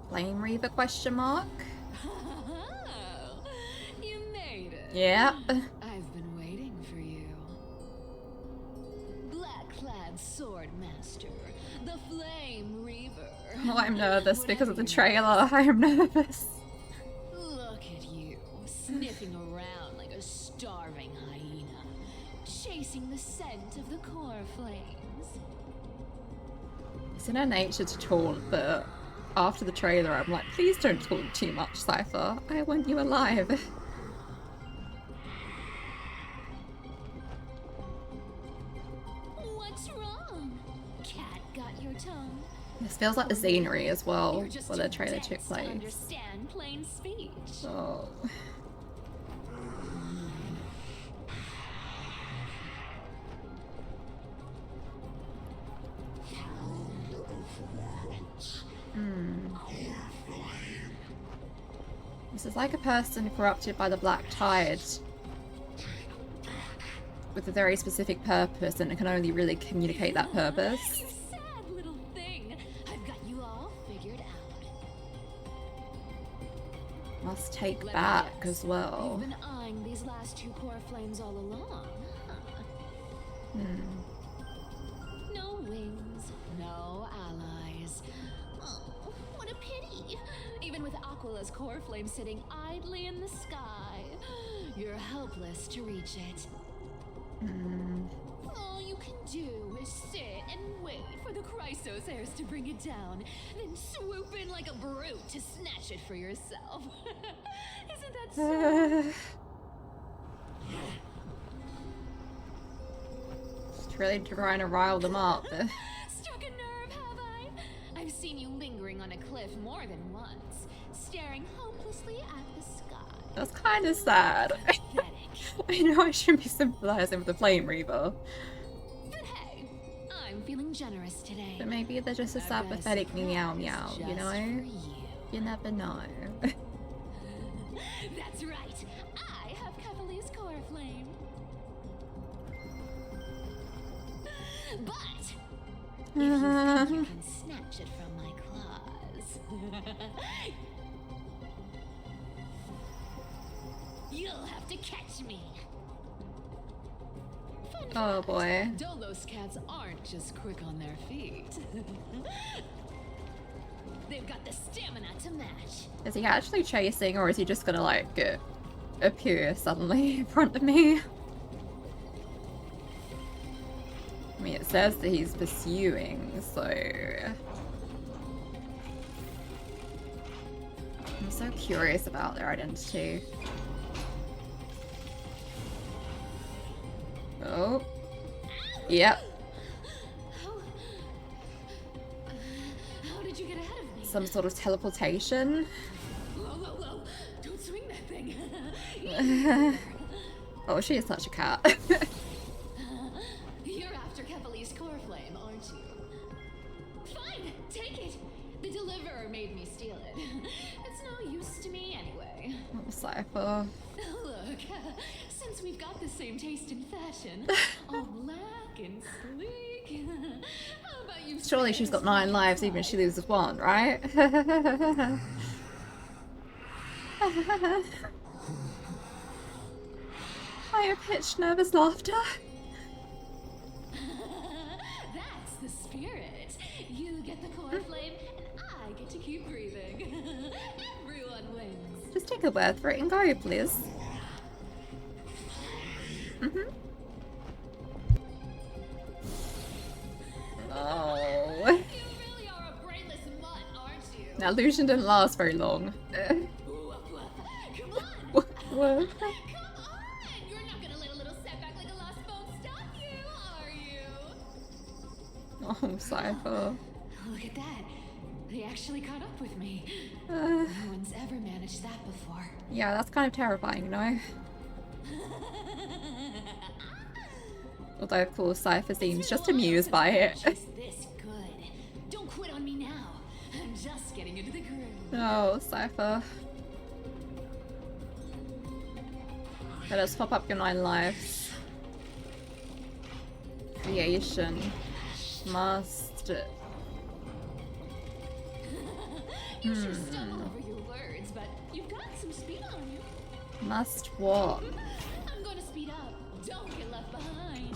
Flame Reaver question mark? You made it. Yeah. I've been waiting for you. Black-clad sword master, the Flame Reaver. Oh, I'm nervous because of the trailer. I am nervous. Look at you, sniffing around like a starving hyena, chasing the scent of the core flames. It's in her nature to taunt, but after the trailer, I'm like, please don't taunt too much, Cypher. I want you alive. What's wrong? Cat got your tongue. This feels like the scenery as well, You're just where the too trailer dense took to place. understand plain speech. Oh. This is like a person corrupted by the Black Tide with a very specific purpose, and it can only really communicate that purpose. Sad little thing. I've got you all figured out. Must take Let me back guess. as well. You've been eyeing these last two core flames all along, huh? No wings, no allies. Oh, what a pity. Even with Aquila's core flame sitting idly in the sky, you're helpless to reach it. All you can do is sit and wait for the Chrysos heirs to bring it down, then swoop in like a brute to snatch it for yourself. Isn't that so? Just really trying to rile them up. Struck a nerve, have I? I've seen you lingering on a cliff more than once, staring hopelessly at the sky. That's kind of sad. I know I shouldn't be sympathizing with the Flame Reaver, But hey, I'm feeling generous today. but maybe they're just a I've got a sympathetic meow meow, surprise you just know? for you. You never know. That's right. I have Kavali's core flame. But if you think you can snatch it from my claws, you'll have to catch me. Oh boy. Dolos cats aren't just quick on their feet. They've got the stamina to match. Is he actually chasing, or is he just gonna like appear suddenly in front of me? I mean, it says that he's pursuing, so I'm so curious about their identity. Oh. Yep. How did you get ahead of me? Some sort of teleportation. Whoa. Don't swing that thing. Oh, she is such a cat. You're after Kavali's core flame, aren't you? Fine, take it. The Deliverer made me steal it. It's no use to me anyway. Oh, Cypher. Look, since we've got the same taste in fashion, all black and sleek, Surely she's got 9 lives even if she loses 1, right? Higher-pitched nervous laughter. That's the spirit. You get the core flame, and I get to keep breathing. Everyone wins. Just take a word for it and go, please. Oh. You really are a brainless mutt, aren't you? Now, illusion didn't last very long. Come on! What? Come on! You're not gonna let a little setback like a lost bone stop you, are you? Oh, Cypher. Look at that. They actually caught up with me. No one's ever managed that before. Yeah, that's kind of terrifying, you know? Although, of course, Cypher seems just amused by it. Just this good. Don't quit on me now. I'm just getting into the groove. Oh, Cypher. Let us pop up your 9 lives. Creation. Must. You sure stumble over your words, but you've got some speed on you. Must what? I'm going to speed up. Don't get left behind.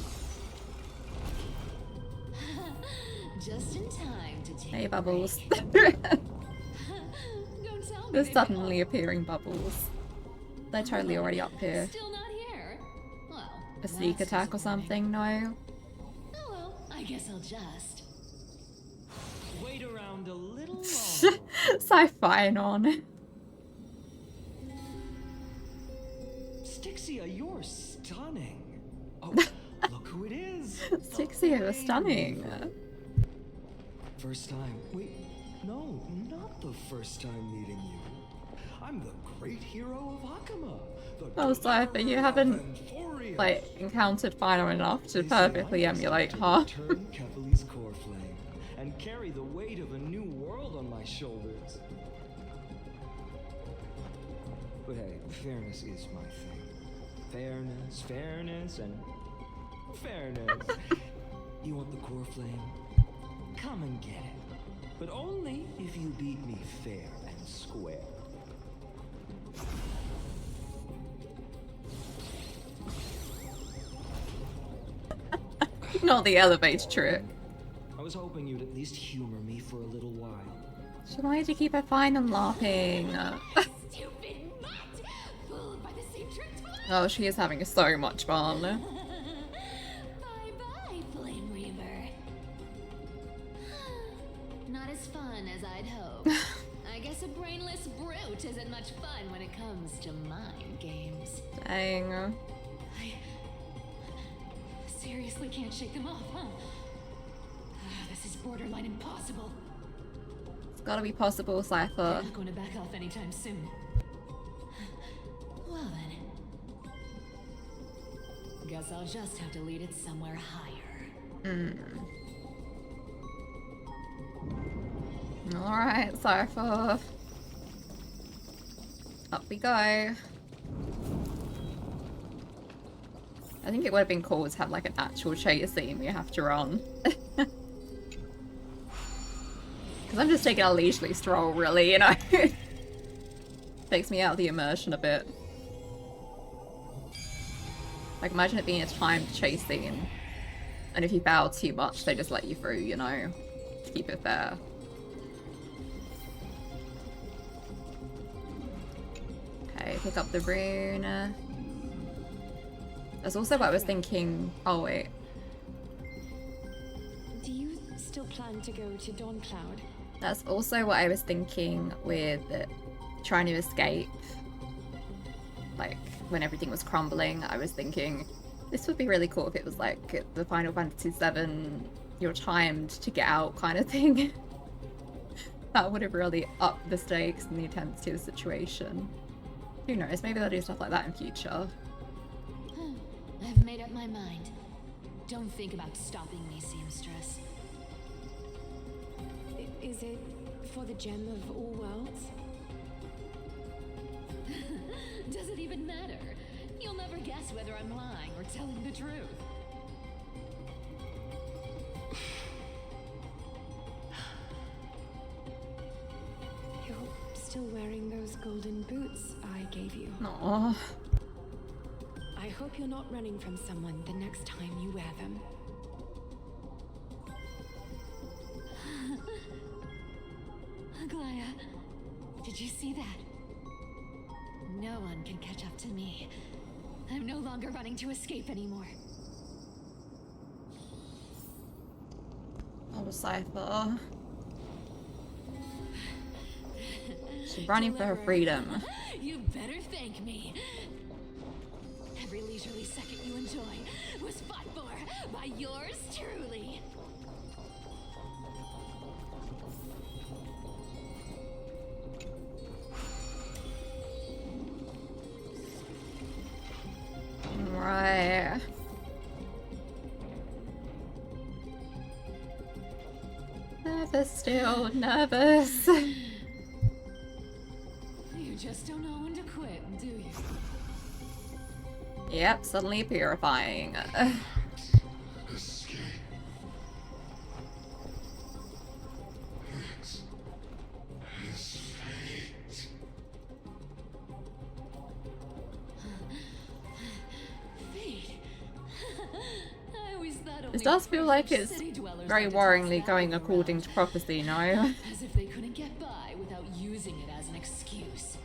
Just in time to take Hey, Bubbles. The suddenly appearing Bubbles. They're totally already up here. Still not here. Well, A sneak attack or something? No. oh well, I guess I'll just. Wait around a little longer. Sci-fi on. Stixia, you're stunning. Oh, look who it is. Stixia was stunning. First time. Wait, no, not the first time meeting you. I'm the great hero of Hakama. Oh, Cypher, you haven't, like, encountered Final enough to perfectly emulate her. Turn Kevali's core flame and carry the weight of a new world on my shoulders. But hey, fairness is my thing. Fairness, and fairness. You want the core flame? Come and get it. But only if you beat me fair and square. Not the elevator trick. I was hoping you'd at least humor me for a little while. She wanted to keep her fine and laughing. Stupid mutt! Fooled by the same trick twice. Oh, she is having so much fun. Bye-bye, Flame Reaver. Not as fun as I'd hoped. I guess a brainless brute isn't much fun when it comes to mind games. Dang. I seriously can't shake them off, huh? This is borderline impossible. It's gotta be possible, Cypher. I'm not going to back off anytime soon. Well then. Guess I'll just have to lead it somewhere higher. Alright, Cypher. Up we go. I think it would have been cool to have like an actual chase scene where you have to run. Because I'm just taking a leisurely stroll, really, you know? Takes me out of the immersion a bit. Like, imagine it being a timed chase scene. And if you bow too much, they just let you through, you know? To keep it fair. Okay, pick up the rune. That's also what I was thinking. Oh, wait. Do you still plan to go to Dawn Cloud? That's also what I was thinking with trying to escape. Like, when everything was crumbling, I was thinking this would be really cool if it was like the Final Fantasy VII, you're timed to get out kind of thing. That would have really upped the stakes and the intensity of the situation. Who knows, maybe they'll do stuff like that in future. I've made up my mind. Don't think about stopping me, seamstress. Is it for the gem of all worlds? Does it even matter? You'll never guess whether I'm lying or telling the truth. those golden boots I gave you. Aww. I hope you're not running from someone the next time you wear them. Aglaya, did you see that? No one can catch up to me. I'm no longer running to escape anymore. Oh, Cypher. She's running for her freedom. You better thank me. Every leisurely second you enjoy was fought for by yours truly. Right. Nervous still, nervous. You just don't know when to quit, do you? Yep, suddenly purifying. Escape. It's fate. Fate. I always thought It only does feel like it's city dwellers very had to worryingly toss going that according around. to prophecy, no? As if they couldn't get by without using it as an excuse.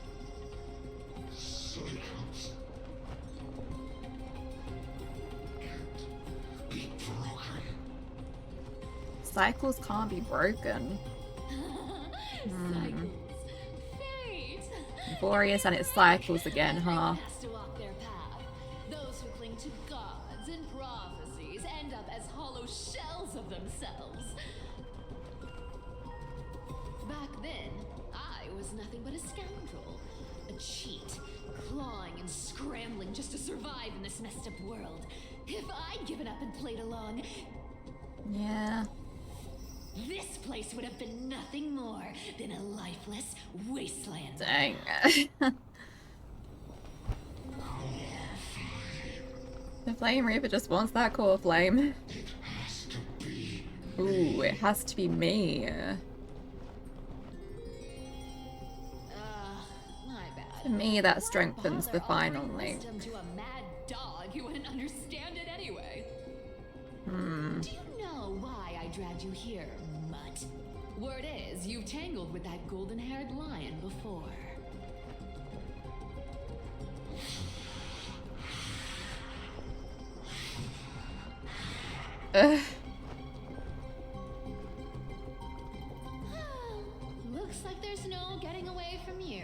Cycles can't be broken. Cycles can't be broken. Cycles. Fate. Glorious and it cycles again, huh? Has to walk their path. Those who cling to gods and prophecies end up as hollow shells of themselves. Back then, I was nothing but a scoundrel, a cheat, clawing and scrambling just to survive in this messed up world. If I'd given up and played along, Yeah. this place would have been nothing more than a lifeless wasteland. Dang. The Flame Reaper just wants that core flame. Ooh, it has to be me. My bad. To me, that strengthens the Bother final offering link. wisdom to a mad dog who wouldn't understand it anyway. Hmm. Do you know why I dragged you here, mutt? Word is, you've tangled with that golden-haired lion before. Ugh. Looks like there's no getting away from you.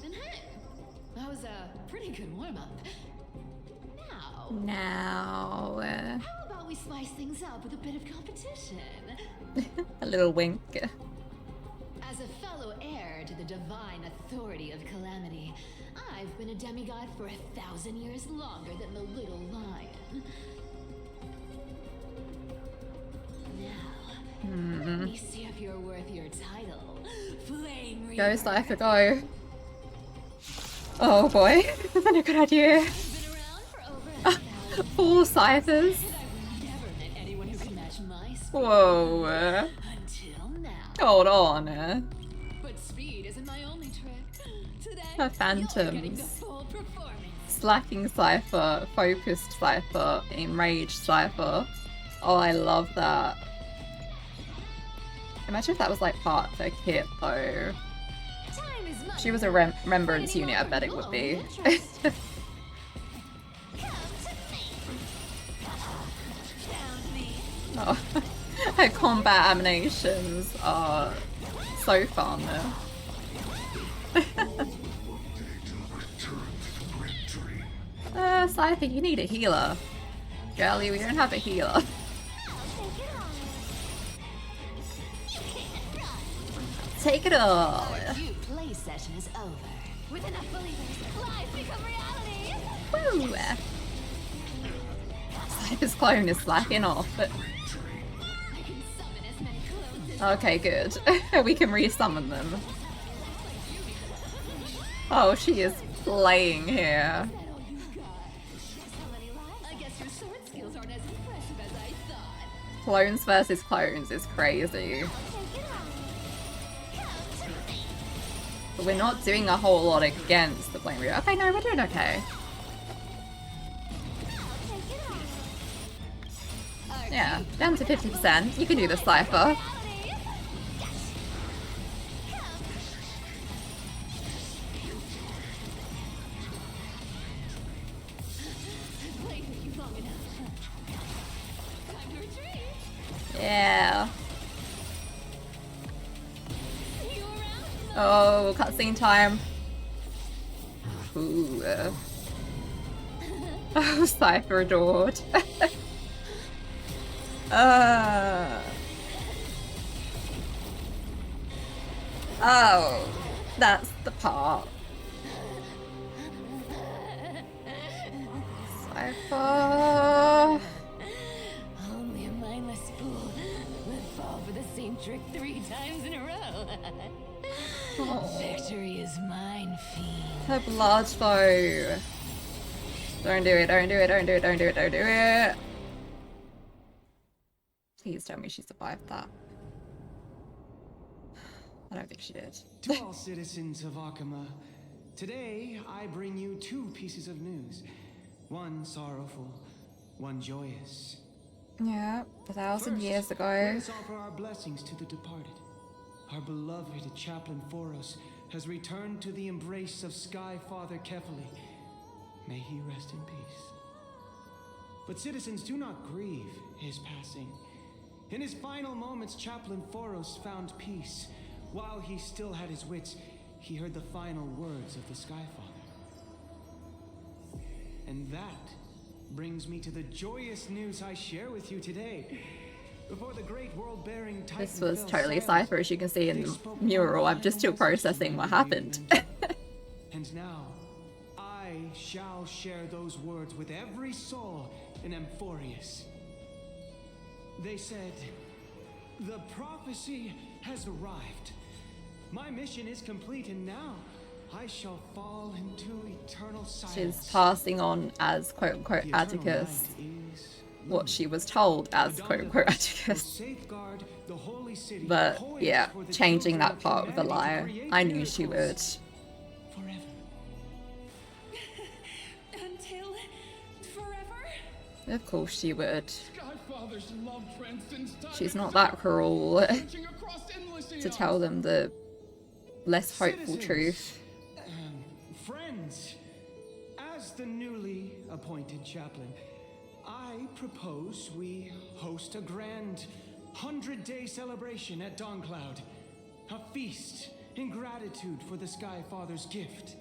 And hey, that was a pretty good warm-up. Now, How about we spice things up with a bit of competition? a little wink. As a fellow heir to the divine authority of calamity, I've been a demigod for 1,000 years longer than the little lion. Now, let me see if you're worth your title. Flame Reaper. Go, Cypher, go. Oh boy, is that a good idea? 4 Cyphers. Never met anyone who can match my speed. Whoa. Until now. Hold on. But speed isn't my only trick. Today, Her you're getting the phantoms. full performance. Slacking Cypher, focused Cypher, enraged Cypher. Oh, I love that. Imagine if that was like part of her kit though. Time is money. If she was a remembrance unit, I bet it would be. Oh, her combat animations are so fun. Cypher, you need a healer. Girlie, we don't have a healer. Take it all. Your play session is over. With enough believers, lies become reality. Woo! Cypher's clone is slacking off. Okay, good. We can resummon them. Oh, she is playing here. I guess your sword skills aren't as impressive as I thought. Clones versus clones is crazy. But we're not doing a whole lot against the Flame Reaver. Okay, no, we're doing okay. Yeah, down to 50%. You can do this, Cypher. Yeah. Oh, cutscene time. Ooh. Oh, Cypher adored. Oh, that's the part. Cypher. Only a mindless fool would fall for the same trick 3 times in a row. Oh. Victory is mine, fiend. Her blood though. Don't do it, don't do it, don't do it, don't do it, don't do it. Please tell me she survived that. I don't think she did. To all citizens of Akama, today I bring you 2 pieces of news. One sorrowful, one joyous. Yeah, 1,000 years ago. Let us offer our blessings to the departed. Our beloved chaplain Foros has returned to the embrace of Sky Father Kefali. May he rest in peace. But citizens, do not grieve his passing. In his final moments, Chaplain Foros found peace. While he still had his wits, he heard the final words of the Sky Father. And that brings me to the joyous news I share with you today. Before the great world-bearing Titan This was fell totally silent, Cypher, as you can see in they the spoke mural. one I'm just still final message processing to what my happened. bereaved And now, I shall share those words with every soul in Amphorius. They said, the prophecy has arrived. My mission is complete, and now I shall fall into eternal silence. She's passing on as quote-unquote Atticus what she was told as quote-unquote Atticus. But yeah, changing that part with a lie. I knew she would. Until forever? Of course she would. Skyfather's love transcends time. She's not that cruel Stretching across endless to eons. tell them the less hopeful truth. Friends, as the newly appointed chaplain, I propose we host a grand 100-day celebration at Dawncloud. A feast in gratitude for the Sky Father's gift.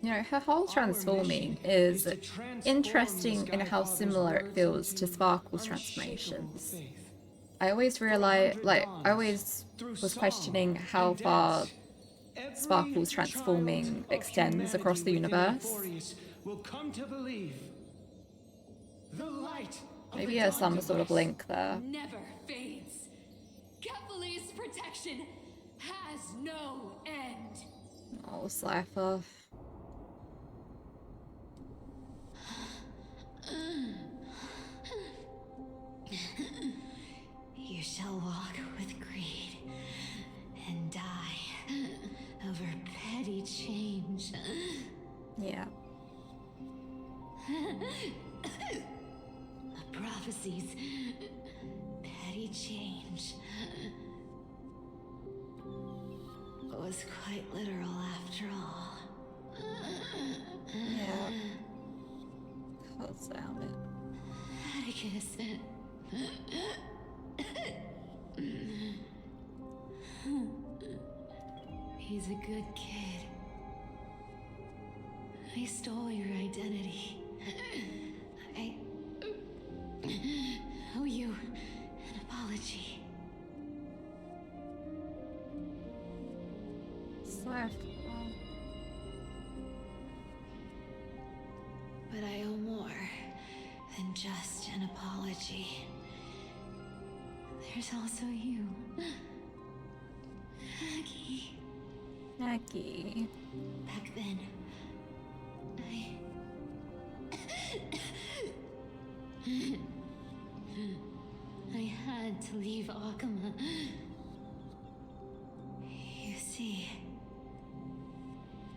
You know, her whole transforming is interesting in how similar it feels to Sparkle's transformations. I always realized, I always was questioning how far Sparkle's transforming extends across the universe. Will come to believe the light. Maybe there's some sort of link there. Never fades. Kefali's protection has no end. Oh, Cypher. You shall walk with greed and die over petty change. Yeah. The prophecies, petty change, was quite literal after all. Yeah. God damn it. Atticus. He's a good kid. I stole your identity. I owe you an apology. Cypher. But I owe more than just an apology. There's also you. Maggie. Maggie. Back then, I had to leave Akama. You see,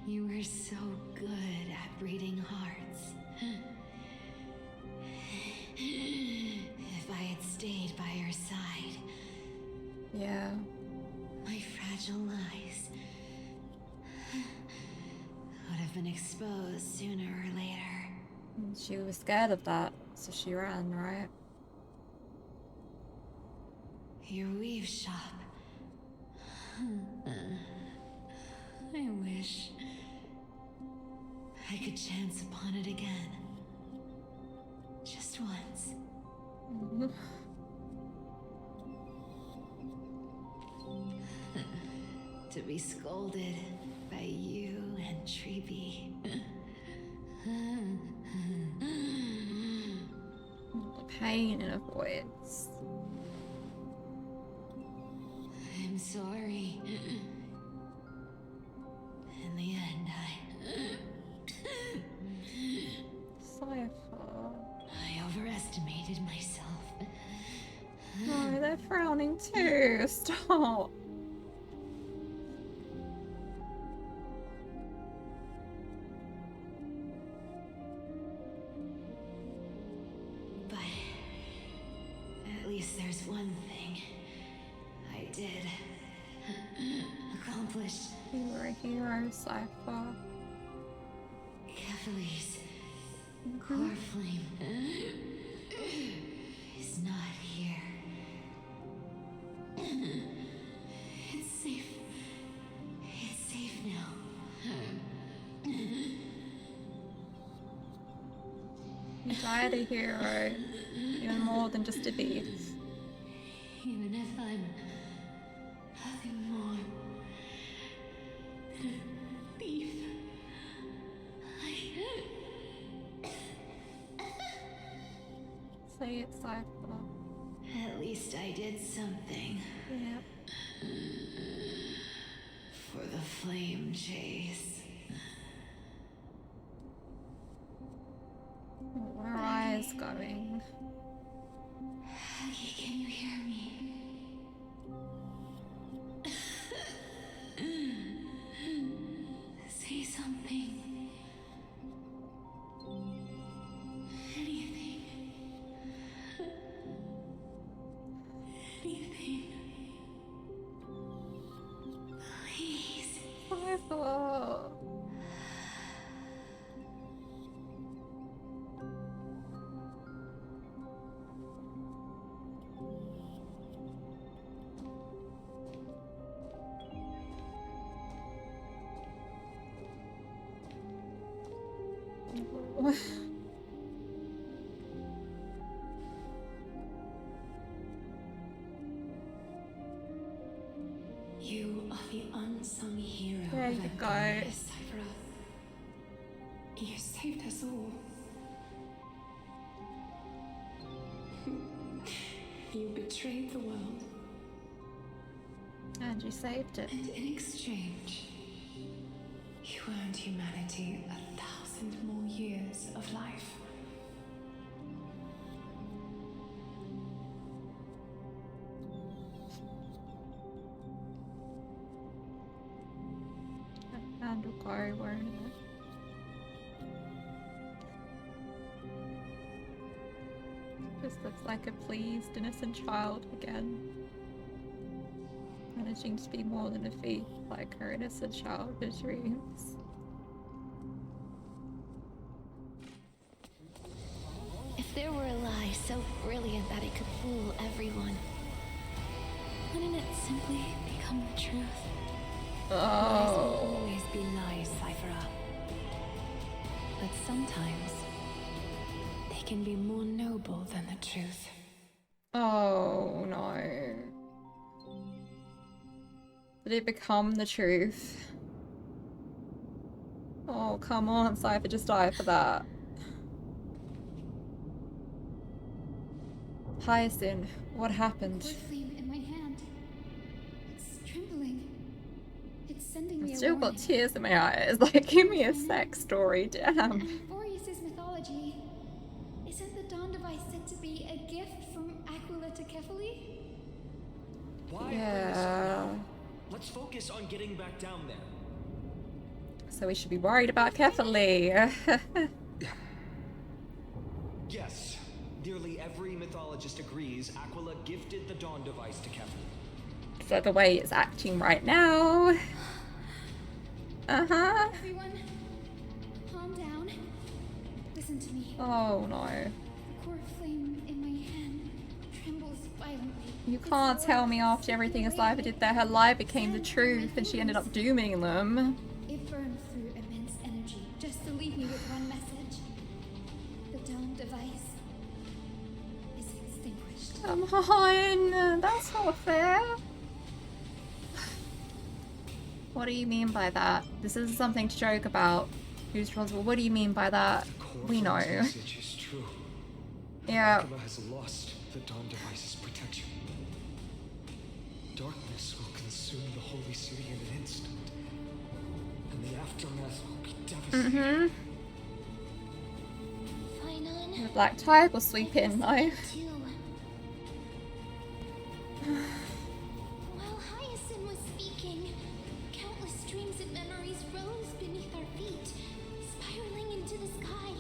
You were so good at breeding hearts. If I had stayed by your side. Yeah. My fragile lies would have been exposed sooner or later. She was scared of that, so she ran, right? Your weave shop. I wish I could chance upon it again. Just once. To be scolded by you and Treeby. The pain in her voice. I'm sorry. In the end, Cypher. I overestimated myself. No, they're frowning too. Stop. But at least there's one thing I did accomplish. You were a hero, Cypher. Kefali's core flame is not here. It's safe. It's safe now. You died a hero. You're more than just a thief. Even if I'm nothing more than a thief, Say it, Cypher. at least I did something. Yep. For the flame chase. Where are eyes going? Aggie, can you hear me? Say something. Anything. Anything. Please. Cypher. You are the unsung hero There of you go. Empire, Cypher. You saved us all. You betrayed the world. And you saved it. And in exchange, you earned humanity 1,000 more years of life. And Ukari wearing it. Just looks like a pleased, innocent child again. Managing to be more than a thief, like her innocent childhood dreams. If there were a lie so brilliant that it could fool everyone, wouldn't it simply become the truth? Lies will always be lies, Cypher. But sometimes they can be more noble than the truth. Oh no. Did it become the truth? Oh, come on, Cypher, just die for that. Hyacinth, what happened? Cord flame in my hand. It's trembling. It's sending me I've a still warning. got tears in my eyes. Like, give me a sex story, damn. And Boreas's mythology. Isn't the Dawn device said to be a gift from Aquila to Kefali? Why Yeah. Let's focus on getting back down there. So we should be worried about carefully. Yes, nearly every mythologist agrees Aquila gifted the Dawn device to Kefli. So the way it's acting right now. Uh-huh. Everyone, calm down. Listen to me. Oh no. The core flame in my hand trembles violently. You can't tell me after everything Asliva did that her lie became the truth and she ended up dooming them. It burned through immense energy just to leave me with one message. The Dawn device is extinguished. Come on, that's not fair. What do you mean by that? This isn't something to joke about. Who's responsible? What do you mean by that? We know. Message is true. Yeah. Aquila has lost the Dawn device's protection. Darkness will consume the holy city in an instant, and the aftermath will be devastating. The black tide will sweep in, though. While Hyacinth was speaking, countless dreams and memories rose beneath our feet, spiraling into the sky.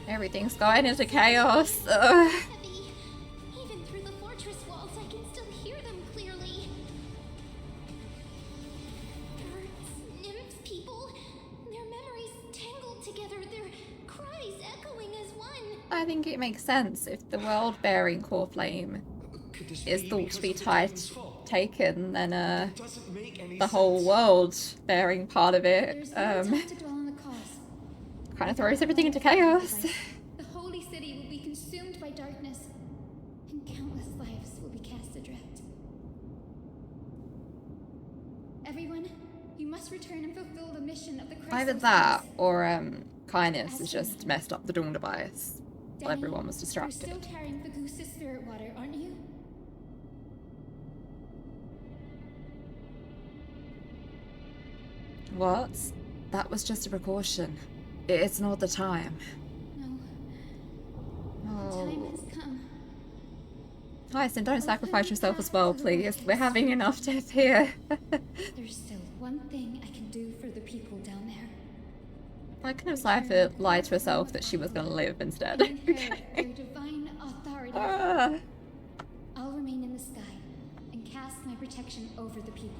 Everything's going into chaos. Heavy. Even through the fortress walls, I can still hear them clearly. Birds, nymphs, people, their memories tangled together, their cries echoing as one. I think it makes sense if the world-bearing core flame is thought to be taken, then the whole world-bearing part of it kind of throws everything into chaos. The holy city will be consumed by darkness, and countless lives will be cast adrift. Everyone, you must return and fulfill the mission of the Christ. Either that, or Kindness has just messed up the Dawn device while everyone was distracted. You're still carrying the goose's spirit water, aren't you? What? That was just a precaution. It's not the time. No. The time has come. Hyacinth, don't sacrifice yourself as well, please. We're having enough death here. There's still one thing I can do for the people down there. Why couldn't Slifer lie to herself that she was going to live instead? Your divine authority. I'll remain in the sky and cast my protection over the people.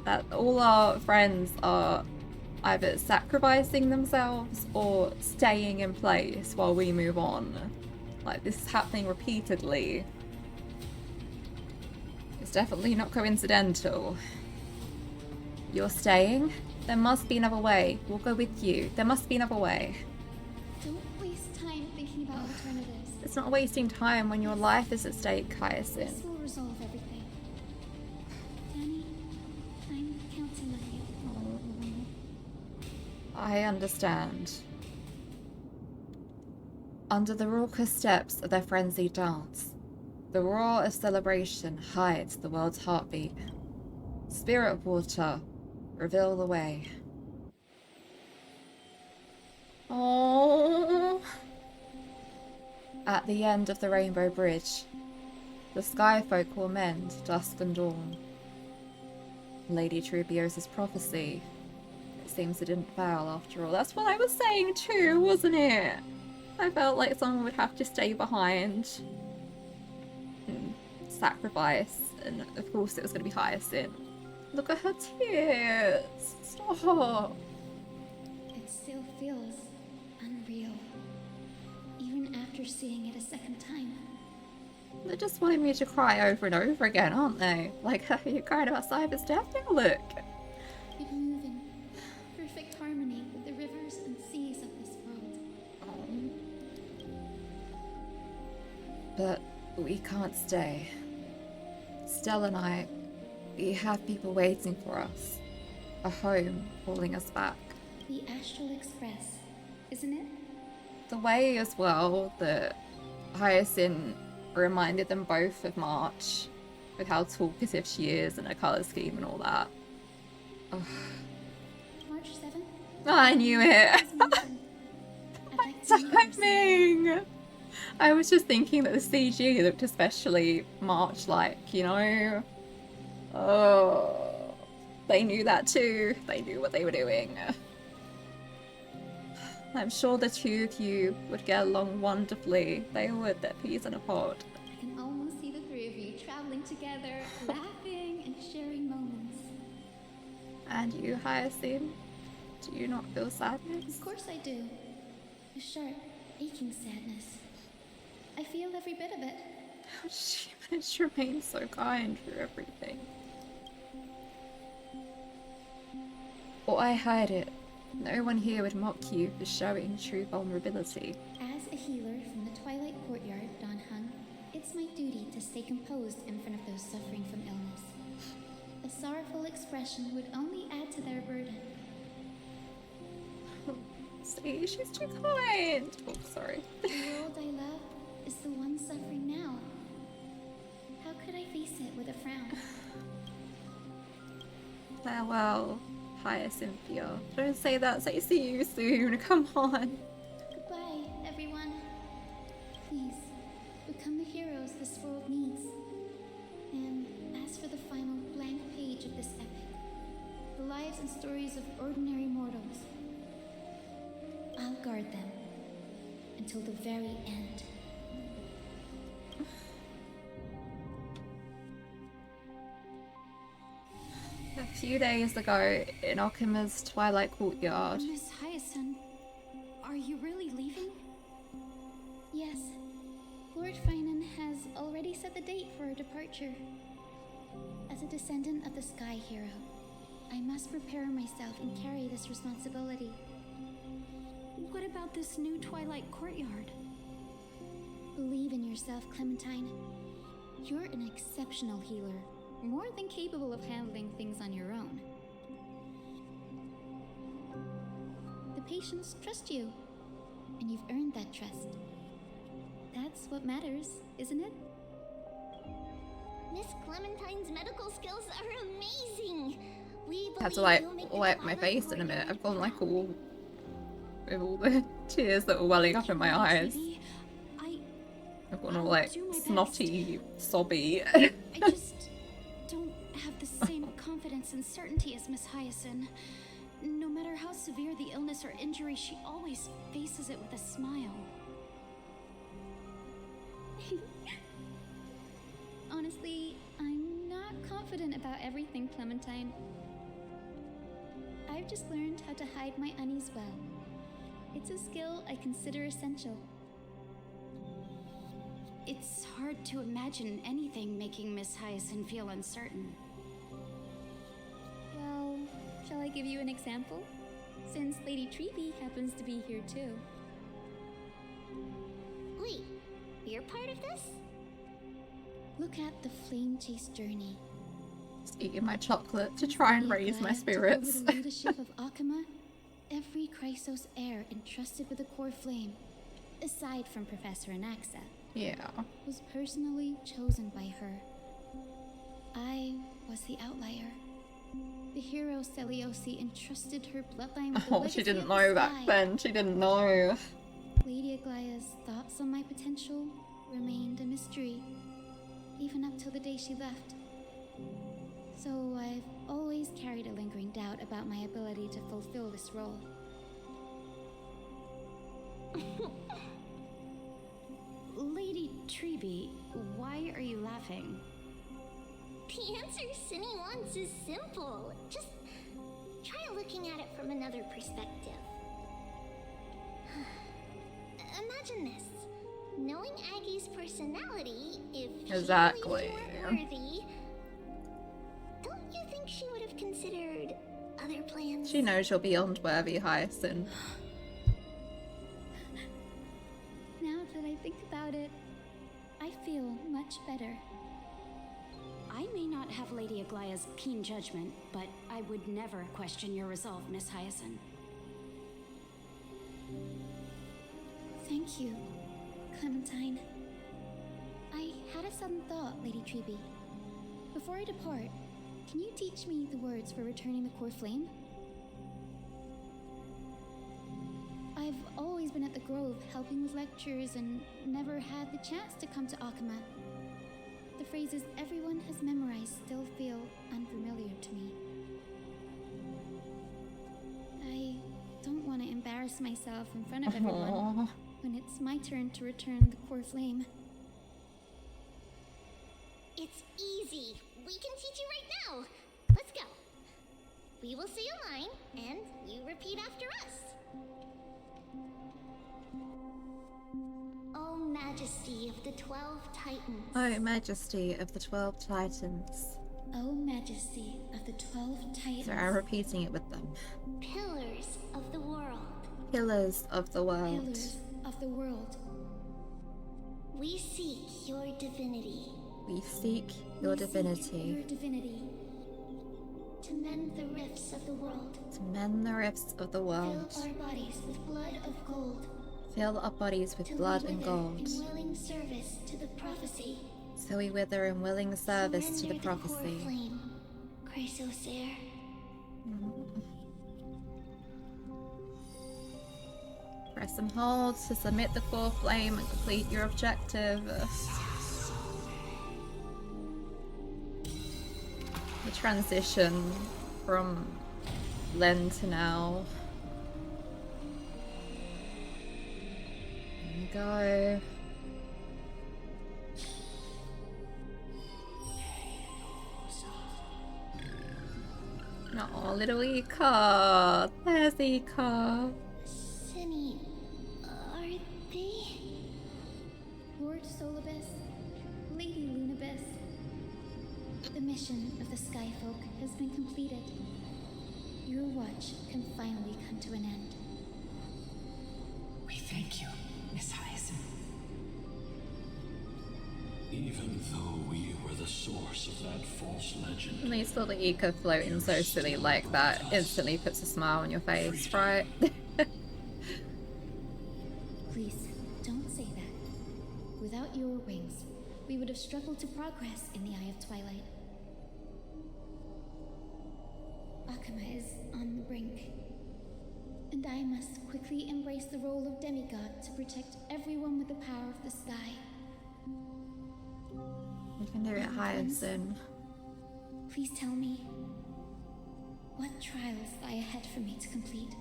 That all our friends are either sacrificing themselves or staying in place while we move on. Like, this is happening repeatedly. It's definitely not coincidental. You're staying? There must be another way. We'll go with you. There must be another way. Don't waste time thinking about alternatives. It's not wasting time when your life is at stake, This Hyacinth. will resolve everything. Danny, I'm counting on you. I understand. Under the raucous steps of their frenzied dance, the roar of celebration hides the world's heartbeat. Spirit of water, reveal the way. Oh. At the end of the Rainbow Bridge, the sky folk will mend dusk and dawn. Lady Trubio's prophecy, it seems it didn't fail after all. That's what I was saying too, wasn't it? I felt like someone would have to stay behind and sacrifice, and of course it was going to be Hyacinth. Look at her tears. Stop. It still feels unreal, even after seeing it a second time. They're just wanting me to cry over and over again, aren't they? Like, you're crying about Cyber's death? Now look. We move in perfect harmony with the rivers and seas of this world. But we can't stay. Stella and I, we have people waiting for us. A home calling us back. The Astral Express, isn't it? The way as well that Hyacinth reminded them both of March, with how talkative she is and her colour scheme and all that. Ugh. March 7th? I knew it! Timing! I was just thinking that the CG looked especially March-like, you know? Oh. They knew that too. They knew what they were doing. I'm sure the two of you would get along wonderfully. They would, they're peas in a pod. I can almost see the three of you traveling together, laughing and sharing moments. And you, Hyacinth? Do you not feel sadness? Of course I do. A sharp, aching sadness. I feel every bit of it. How did she manage to remain so kind through everything? Or I hide it. No one here would mock you for showing true vulnerability. As a healer from the Twilight Courtyard, Don Hung, it's my duty to stay composed in front of those suffering from illness. A sorrowful expression would only add to their burden. See, she's too kind. Oh, sorry. The world I love is the one suffering now. How could I face it with a frown? Farewell, Hyacinthia. Don't say that, say see you soon. Come on. Goodbye, everyone. Please, become the heroes this world needs. And as for the final blank page of this epic, the lives and stories of ordinary mortals, I'll guard them until the very end. A few days ago, in Okima's Twilight Courtyard. Miss Hyacinth, are you really leaving? Yes. Lord Finan has already set the date for our departure. As a descendant of the Sky Hero, I must prepare myself and carry this responsibility. What about this new Twilight Courtyard? Believe in yourself, Clementine. You're an exceptional healer, more than capable of handling things on your own. The patients trust you, and you've earned that trust. That's what matters, isn't it? Miss Clementine's medical skills are amazing. We I had to believe like you'll make the wipe my Twilight face in a minute. Courtyard I've gone like proud. all with all the tears that were welling up in my eyes. I've gone all like snotty, sobby. I just don't have the same confidence and certainty as Miss Hyacinth. No matter how severe the illness or injury, she always faces it with a smile. Honestly, I'm not confident about everything, Clementine. I've just learned how to hide my unease well. It's a skill I consider essential. It's hard to imagine anything making Miss Hyacinth feel uncertain. Well, shall I give you an example? Since Lady Treeby happens to be here too. Wait, you're part of this? Look at the flame chase journey. Just eating my chocolate to try and raise my spirits. Under the leadership of Akama, every Chrysos heir entrusted with the core flame, aside from Professor Anaxa, was personally chosen by her. I was the outlier. The hero Celiosi entrusted her bloodline with the Oh, legacy she didn't of the know back sky. then. She didn't know. Lady Aglaya's thoughts on my potential remained a mystery, even up till the day she left. So I've always carried a lingering doubt about my ability to fulfill this role. Lady Treeby, why are you laughing? The answer Cindy wants is simple. Just try looking at it from another perspective. Imagine this. Knowing Aggie's personality, if Exactly. she were worthy, don't you think she would have considered other plans? She knows you're beyond worthy, Hyacinth. Now that I think about it, I feel much better. I may not have Lady Aglaya's keen judgment, but I would never question your resolve, Miss Hyacinth. Thank you, Clementine. I had a sudden thought, Lady Treeby. Before I depart, can you teach me the words for returning the core flame? I've always been at the Grove helping with lectures and never had the chance to come to Akama. The phrases everyone has memorized still feel unfamiliar to me. embarrass myself in front of Aww. everyone when it's my turn to return the core flame. It's easy. We can teach you right now. Let's go. We will say a line, and you repeat after us. O Majesty of the 12 Titans. Oh, Majesty of the 12 Titans. O Majesty of the 12 Titans. So I'm repeating it with them. Pillars of the world. Pillars of the world. Pillars of the world. We seek your divinity. We seek your divinity. Your divinity. To mend the rifts of the world. To mend the rifts of the world. Fill our bodies with blood of gold. Fill our bodies with blood and gold. In willing service to the prophecy. So we wither in willing service to the prophecy. The core flame, Chrysosair. Press and hold to submit the core flame and complete your objective. The transition from Len to now. There we go. Oh, little Ika. There's Ika. Cinny, are they? Lord Solibus, Lady Lunabis, the mission of the Skyfolk has been completed. Your watch can finally come to an end. We thank you, Miss Hyacinth. Even though we were the source of that false legend. And they saw the Ika floating so silly like that instantly puts a smile on your face, right? Please, don't say that. Without your wings, we would have struggled to progress in the Eye of Twilight. Akama is on the brink, and I must quickly embrace the role of demigod to protect everyone with the power of the sky. You can do it, Hyacinth. Please tell me, what trials lie ahead for me to complete?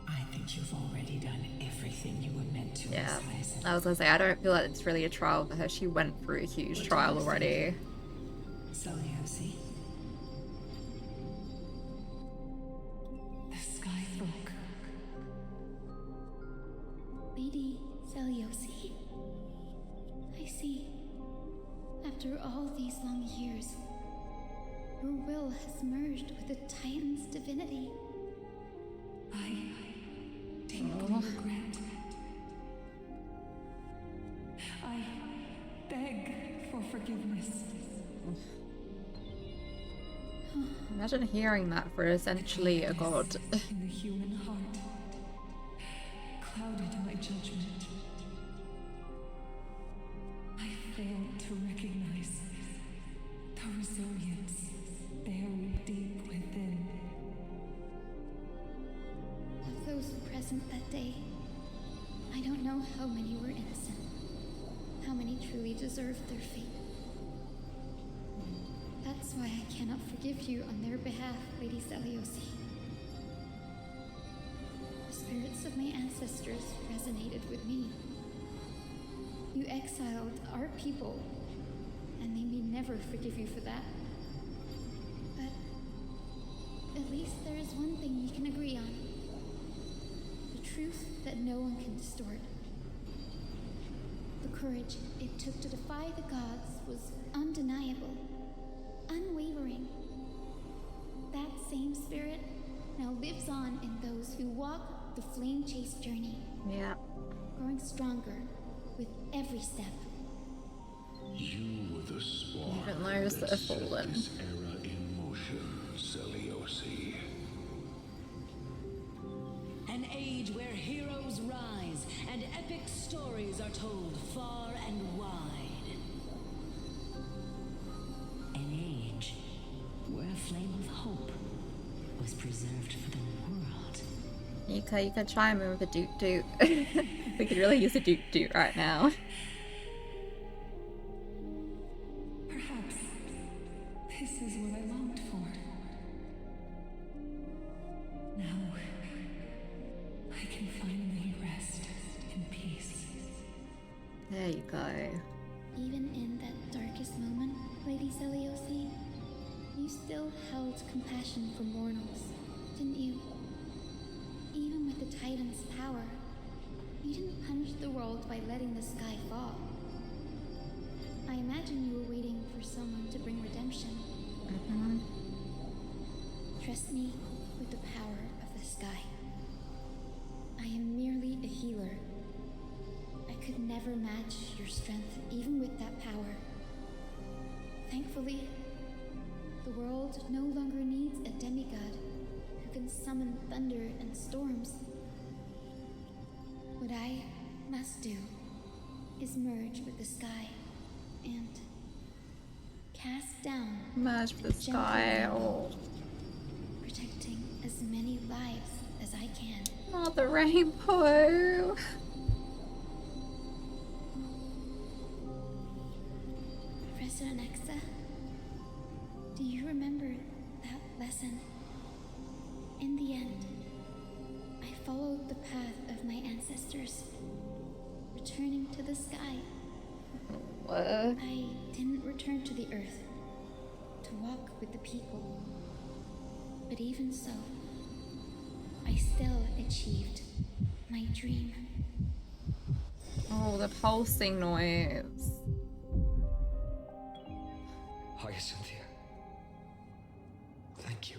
I think you've already done everything you were meant to. Yeah, Miss Hyacinth. I was gonna say, I don't feel like it's really a trial for her. She went through a huge trial already. Seliosi. The Skyfolk. Lady Seliosi. I see. After all these long years, your will has merged with the Titan's divinity. I deeply regret. I beg for forgiveness. Imagine hearing that for essentially a god. In the human heart, clouded my judgment. I failed to recognize the resilience buried deep within. Of those present that day, I don't know how many were innocent, how many truly deserved their fate. That's why I cannot forgive you on their behalf, Lady Seliosi. The spirits of my ancestors resonated with me. You exiled our people, and they may never forgive you for that. But at least there is one thing we can agree on. The truth that no one can distort. The courage it took to defy the gods was undeniable, unwavering. That same spirit now lives on in those who walk the flame chase journey. Yeah. Growing stronger with every step. You were the spark Even those that have fallen. this era in motion, Seliosi. An age where heroes rise and epic stories are told far and wide. An age where a flame of hope was preserved for the world. You could chime in with a doot doot. We could really use a doot doot right now. Perhaps this is what I longed for. Now, though. Even in that darkest moment, Lady Celiosi, you still held compassion for mortals, didn't you? Even with the Titan's power, you didn't punish the world by letting the sky fall. I imagine you were waiting for someone to bring redemption. Trust me with the power of the sky. I am merely a healer. I could never match your strength, even with that power. Thankfully, the world no longer needs a demigod who can summon thunder and storms. What I must do is merge with the sky and cast down Merge with the gentle sky. rainbow, Oh. protecting as many lives as I can. Oh, the rainbow. Professor Nexa, do you remember that lesson? In the end, I followed the path of my ancestors, returning to the sky. What? I didn't return to the earth to walk with the people. But even so, I still achieved my dream. Oh, the pulsing noise. Hyacinthia. Thank you.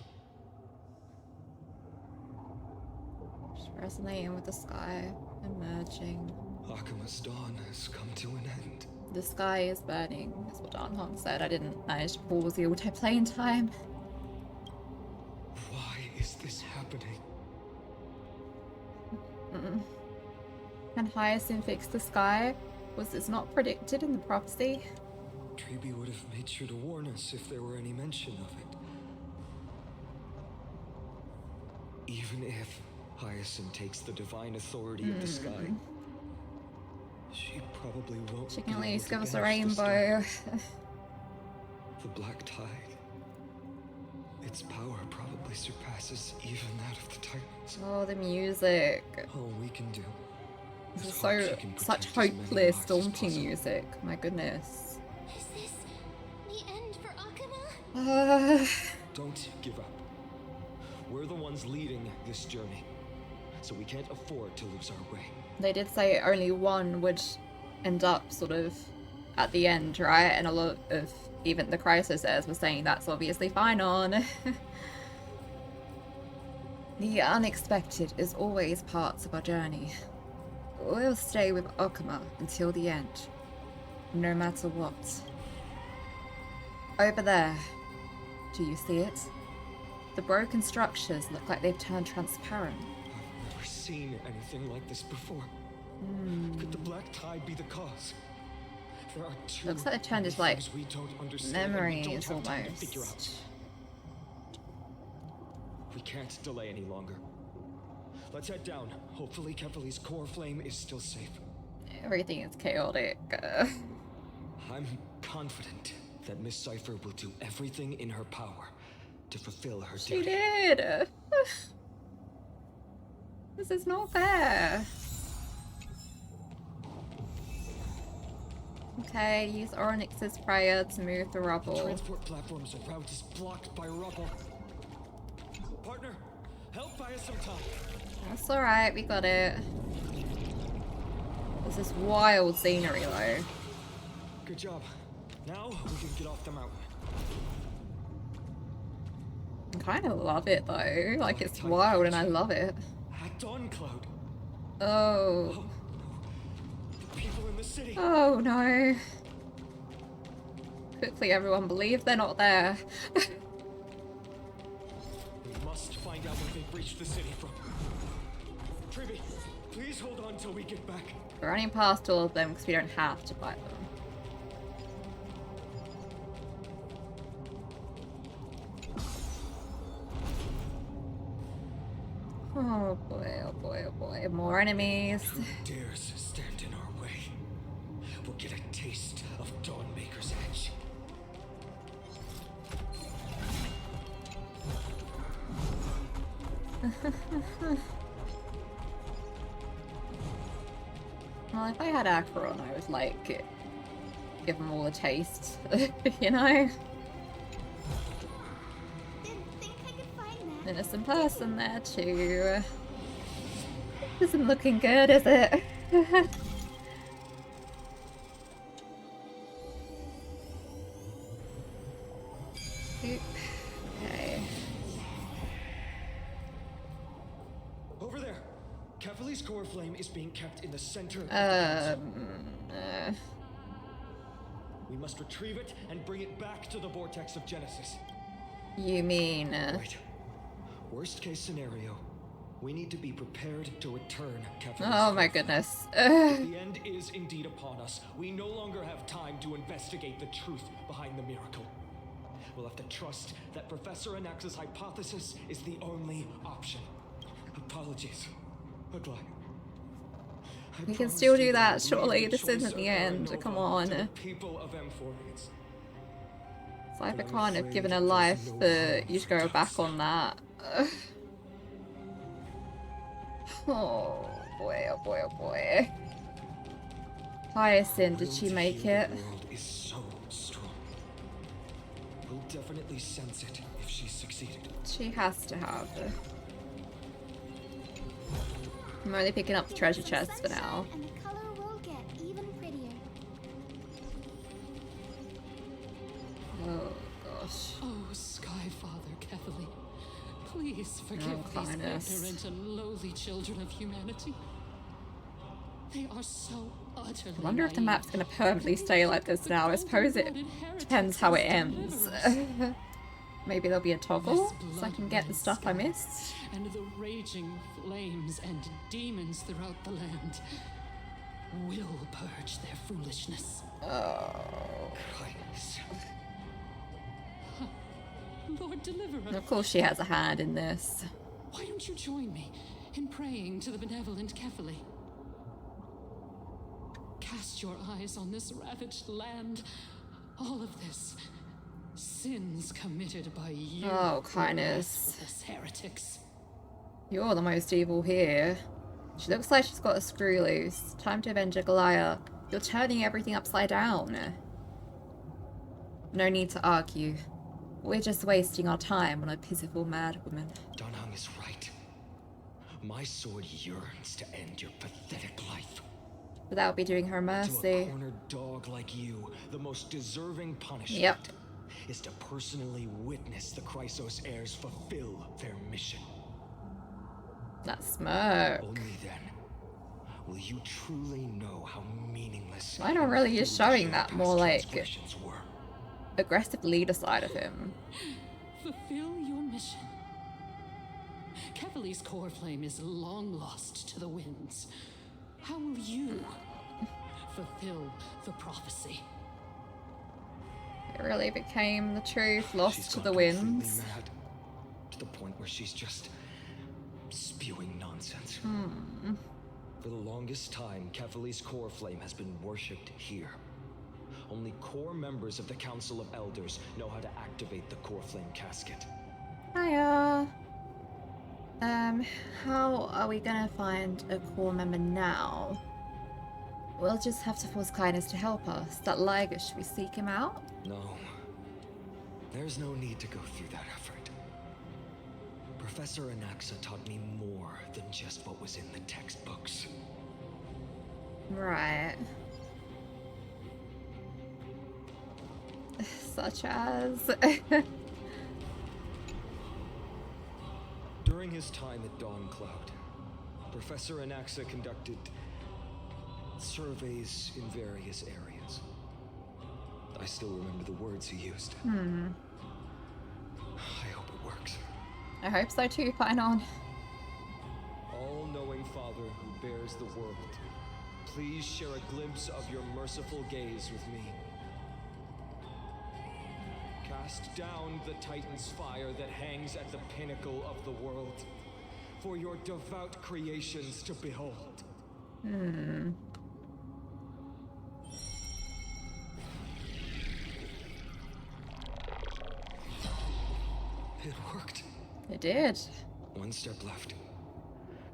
Just resonating with the sky, emerging. Akima's dawn has come to an end. The sky is burning, is what Danhong said. I didn't manage to pause the autoplay in time. Why is this happening? Can Hyacinth fix the sky? Was this not predicted in the prophecy? Treeby would have made sure to warn us if there were any mention of it. Even if Hyacinth takes the divine authority of the sky, she probably won't. She can at be able least to give us a banish the rainbow. storm. The black tide. Its power probably surpasses even that of the Titans. Oh, the music. All we can do This is hope she so can such protect as many hopeless, lives as daunting possible. music. My goodness. Is this the end for Akuma? Don't give up. We're the ones leading this journey, so we can't afford to lose our way. They did say only one would end up sort of at the end, right? And a lot of even the Chrysosers were saying that's obviously fine on. The unexpected is always parts of our journey. We'll stay with Okuma until the end, no matter what. Over there, do you see it? The broken structures look like they've turned transparent. I've never seen anything like this before. Could the black tide be the cause? There are two Looks like they've turned into like things we don't understand and we don't memories have time to figure out. almost. We can't delay any longer. Let's head down. Hopefully Kefali's core flame is still safe. Everything is chaotic. I'm confident that Miss Cipher will do everything in her power to fulfill her She duty. did! This is not fair. Okay, use Onyx's prayer to move the The rubble. transport platform's route is blocked by rubble. Partner, help buy us some time. That's alright, we got it. This is wild scenery though. Good job. Now we can get off the mountain. I kind of love it though. Like it's wild and I love it. At Dawn Cloud. Oh. The people in the city. Oh no. Quickly everyone, believe they're not there. We must find out where they've reached the city from. Treeby, please hold on till we get back. We're running past all of them because we don't have to fight them. Oh boy, oh boy, oh boy. More enemies. Who dares stand in our way? We'll get a taste of Dawnmaker's edge. Well, if I had Acheron, I would like give them all a taste, you know? Innocent person there too. Isn't looking good, is it? Okay. Over there! Kefali's core flame is being kept in the center of the council. We must retrieve it and bring it back to the vortex of Genesis. You mean... Right. Worst case scenario, we need to be prepared to return Kefali's Oh my goodness. If the end is indeed upon us, we no longer have time to investigate the truth behind the miracle. We'll have to trust that Professor Anax's hypothesis is the only option. Apologies. Aglaia. We can still do that, surely. This isn't the end. Come on. People of M4. Cypher can't have given her life for you to go back on that. Oh boy, oh boy, oh boy. Hyacinth, did she make it? The world is so strong. We'll definitely sense it if she's succeeded. She has to have. I'm only picking up the treasure chests for now. And the color will get even prettier. Oh gosh. Oh, Skyfather Kefali, please forgive these ignorant and lowly children of humanity. They are so utterly I wonder if the map's going to permanently stay like this now. I suppose it depends how it ends. Maybe there'll be a toggle so I can get the stuff I missed. And the raging flames and demons throughout the land will purge their foolishness. Oh. Christ. Lord, deliver us. Of course she has a hand in this. Why don't you join me in praying to the benevolent Kefali? Cast your eyes on this ravaged land. All of this. Sins committed by you. Oh, kindness. Blasphemous heretics. You're the most evil here. She looks like she's got a screw loose. Time to avenge Aglaia. You're turning everything upside down. No need to argue. We're just wasting our time on a pitiful madwoman. Danhang is right. My sword yearns to end your pathetic life. Without be doing her mercy. To a cornered dog like you, the most deserving punishment is to personally witness the Chrysos heirs fulfill their mission. That smirk. Only then will you truly know how meaningless. Mine are really just showing that more like aggressive leader side of him. Fulfill your mission. Kefali's core flame is long lost to the winds. How will you fulfill the prophecy? It really became the truth, lost She's to gone the completely winds. Mad, to the point where she's just spewing nonsense. For the longest time, Kefali's core flame has been worshipped here. Only core members of the Council of Elders know how to activate the core flame casket. Hiya. How are we gonna find a core member now? We'll just have to force kindness to help us. That Liger, should we seek him out? No. There's no need to go through that effort. Professor Anaxa taught me more than just what was in the textbooks. Right. Such as... During his time at Dawn Cloud, Professor Anaxa conducted surveys in various areas. I still remember the words he used. I hope it works. I hope so too, Pinon. All-knowing Father who bears the world, please share a glimpse of your merciful gaze with me. Cast down the Titan's fire that hangs at the pinnacle of the world, for your devout creations to behold. It worked. It did. One step left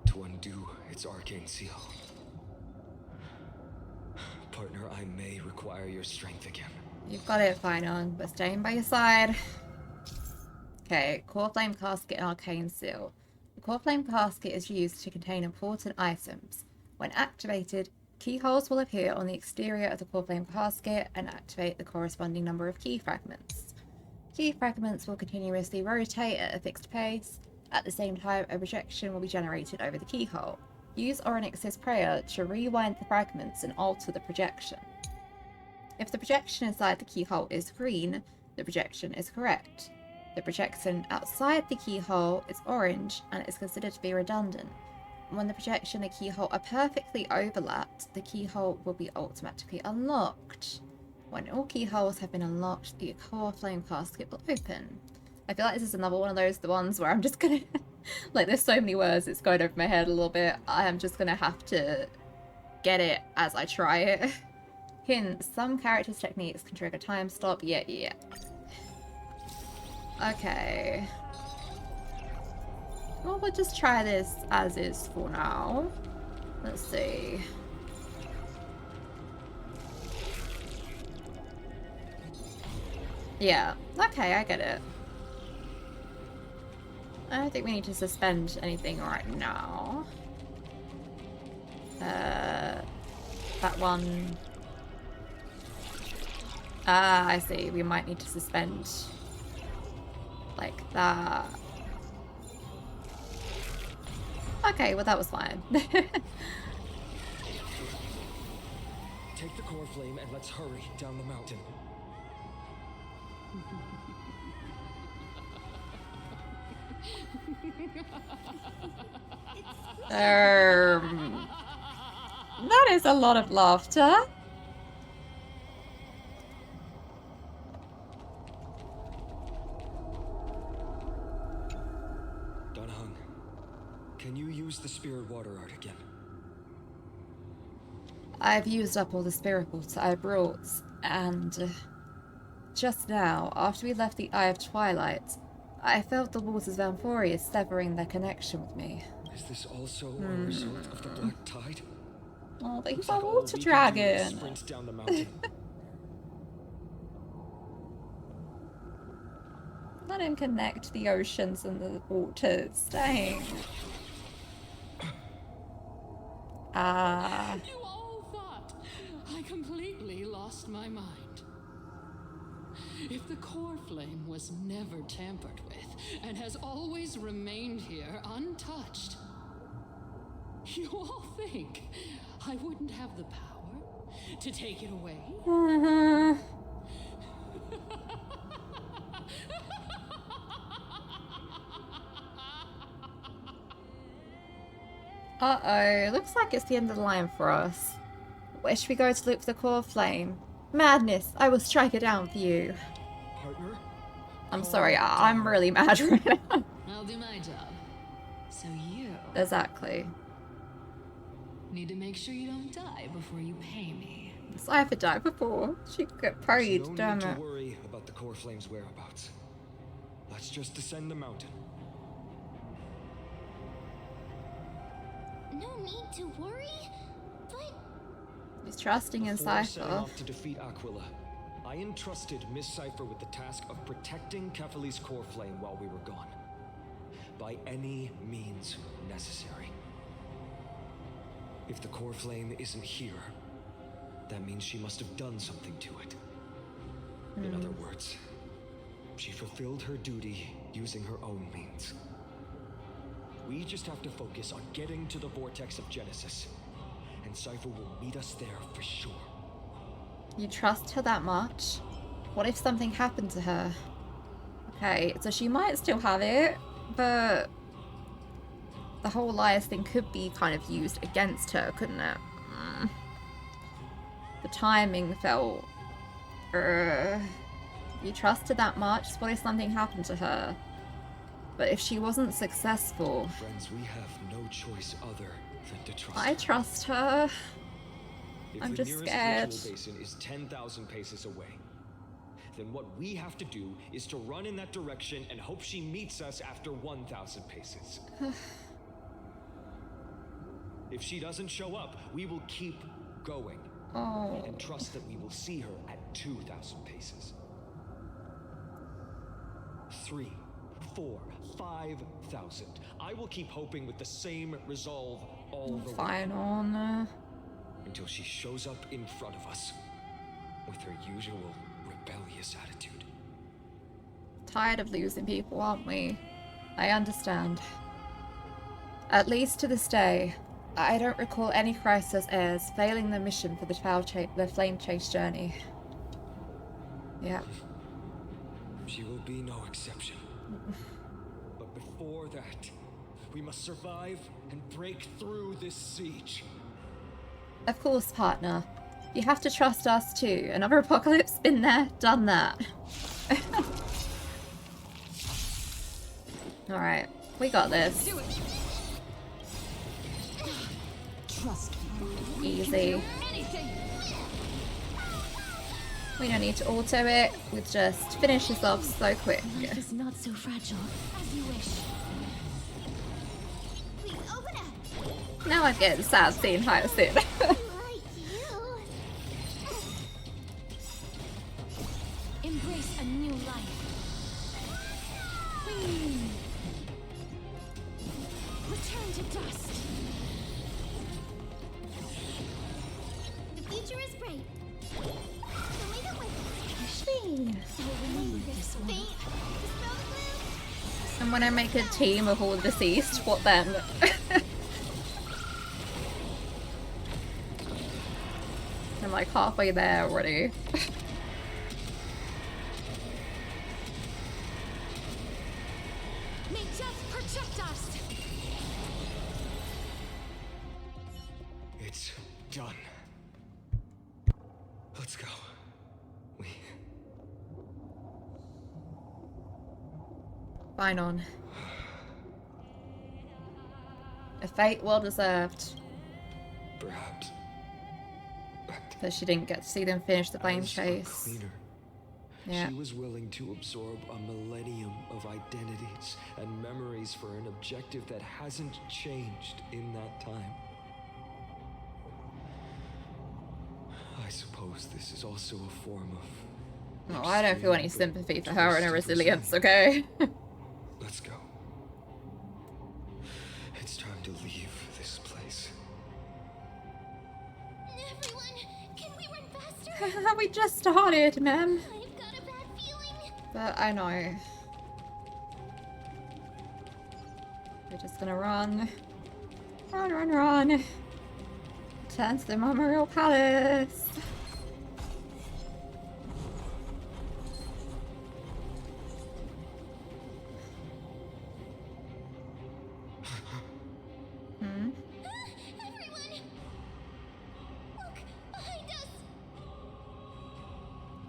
to undo its arcane seal. Partner, I may require your strength again. You've got it, Finon. We're staying by your side. Okay, Core Flame Casket and Arcane Seal. The Core Flame Casket is used to contain important items. When activated, keyholes will appear on the exterior of the Core Flame Casket and activate the corresponding number of key fragments. Key fragments will continuously rotate at a fixed pace. At the same time, a projection will be generated over the keyhole. Use Onyx's Prayer to rewind the fragments and alter the projection. If the projection inside the keyhole is green, the projection is correct. The projection outside the keyhole is orange and is considered to be redundant. When the projection and the keyhole are perfectly overlapped, the keyhole will be automatically unlocked. When all keyholes have been unlocked, the Core Flame Casket will open. I feel like this is another one of the ones where I'm just gonna... like, there's so many words, it's going over my head a little bit. I am just gonna have to get it as I try it. Hint, some characters' techniques can trigger time stop. Yeah. Okay. Well, we'll just try this as is for now. Let's see. Yeah, okay, I get it. I don't think we need to suspend anything right now. That one... Ah, I see. We might need to suspend like that. Okay, well that was fine. Take the core flame and let's hurry down the mountain. That is a lot of laughter. Can you use the spirit water art again? I've used up all the spirit water I brought, and just now, after we left the Eye of Twilight, I felt the waters of Amphoria severing their connection with me. Is this also a result of the black tide? Oh, but he's a like water dragon. Sprint down the mountain. Let him connect the oceans and the waters. Dang. You all thought I completely lost my mind. If the core flame was never tampered with and has always remained here untouched, you all think I wouldn't have the power to take it away? Uh-oh, looks like it's the end of the line for us. Where should we go to look for the core flame? Madness, I will strike it down for you. Partner? I'm sorry, I'm really mad right now. I'll do my job. So you... Exactly. need to make sure you don't die before you pay me. Cypher died before. She got paid, damn it. No need to worry about the core flame's whereabouts. Let's just descend the mountain. No need to worry, but... He's trusting in Before setting Cypher. off to defeat Aquila, I entrusted Miss Cypher with the task of protecting Kefali's core flame while we were gone. By any means necessary. If the core flame isn't here, that means she must have done something to it. In other words, she fulfilled her duty using her own means. We just have to focus on getting to the vortex of Genesis, and Cypher will meet us there for sure. You trust her that much? What if something happened to her? Okay, so she might still have it, but the whole Elias thing could be kind of used against her, couldn't it? The timing felt... You trust her that much? What if something happened to her? But if she wasn't successful... Friends, we have no choice other than to trust I trust her. I'm just scared. If the nearest ritual basin is 10,000 paces away, then what we have to do is to run in that direction and hope she meets us after 1,000 paces. If she doesn't show up, we will keep going. Oh. You can trust that we will see her at 2,000 paces. 3, 4, 5,000. I will keep hoping with the same resolve all the way. Fine on. Until she shows up in front of us with her usual rebellious attitude. Tired of losing people, aren't we? I understand. At least to this day, I don't recall any Crisis heirs failing the mission for the flame chase journey. Yeah. She will be no exception. But before that, we must survive and break through this siege. Of course, partner. You have to trust us too. Another apocalypse, been there, done that. Alright, we got this. Trust me. Easy. We don't need to auto it, we just finish this off so quick. Life is not so fragile as you wish. Please open it. Now I'm getting sad seeing Hyacinth. Embrace a new life. Return to dust. The future is bright. Believe it with me. Remember this one. And when I make a team of all the deceased, what then? I'm like halfway there already. May death protect us. It's done. Let's go. Fine on. A fate well deserved. Perhaps. But she didn't get to see them finish the flame As a chase. cleaner, Yeah. she was willing to absorb a millennium of identities and memories for an objective that hasn't changed in that time. I suppose this is also a form of... Oh, I don't feel any sympathy for her and her resilience, okay? Let's go. It's time to leave this place. Everyone, can we run faster? We just started, man. I've got a bad feeling. But I know. We're just gonna run. Run, run, run. Turn to the Memorial Palace.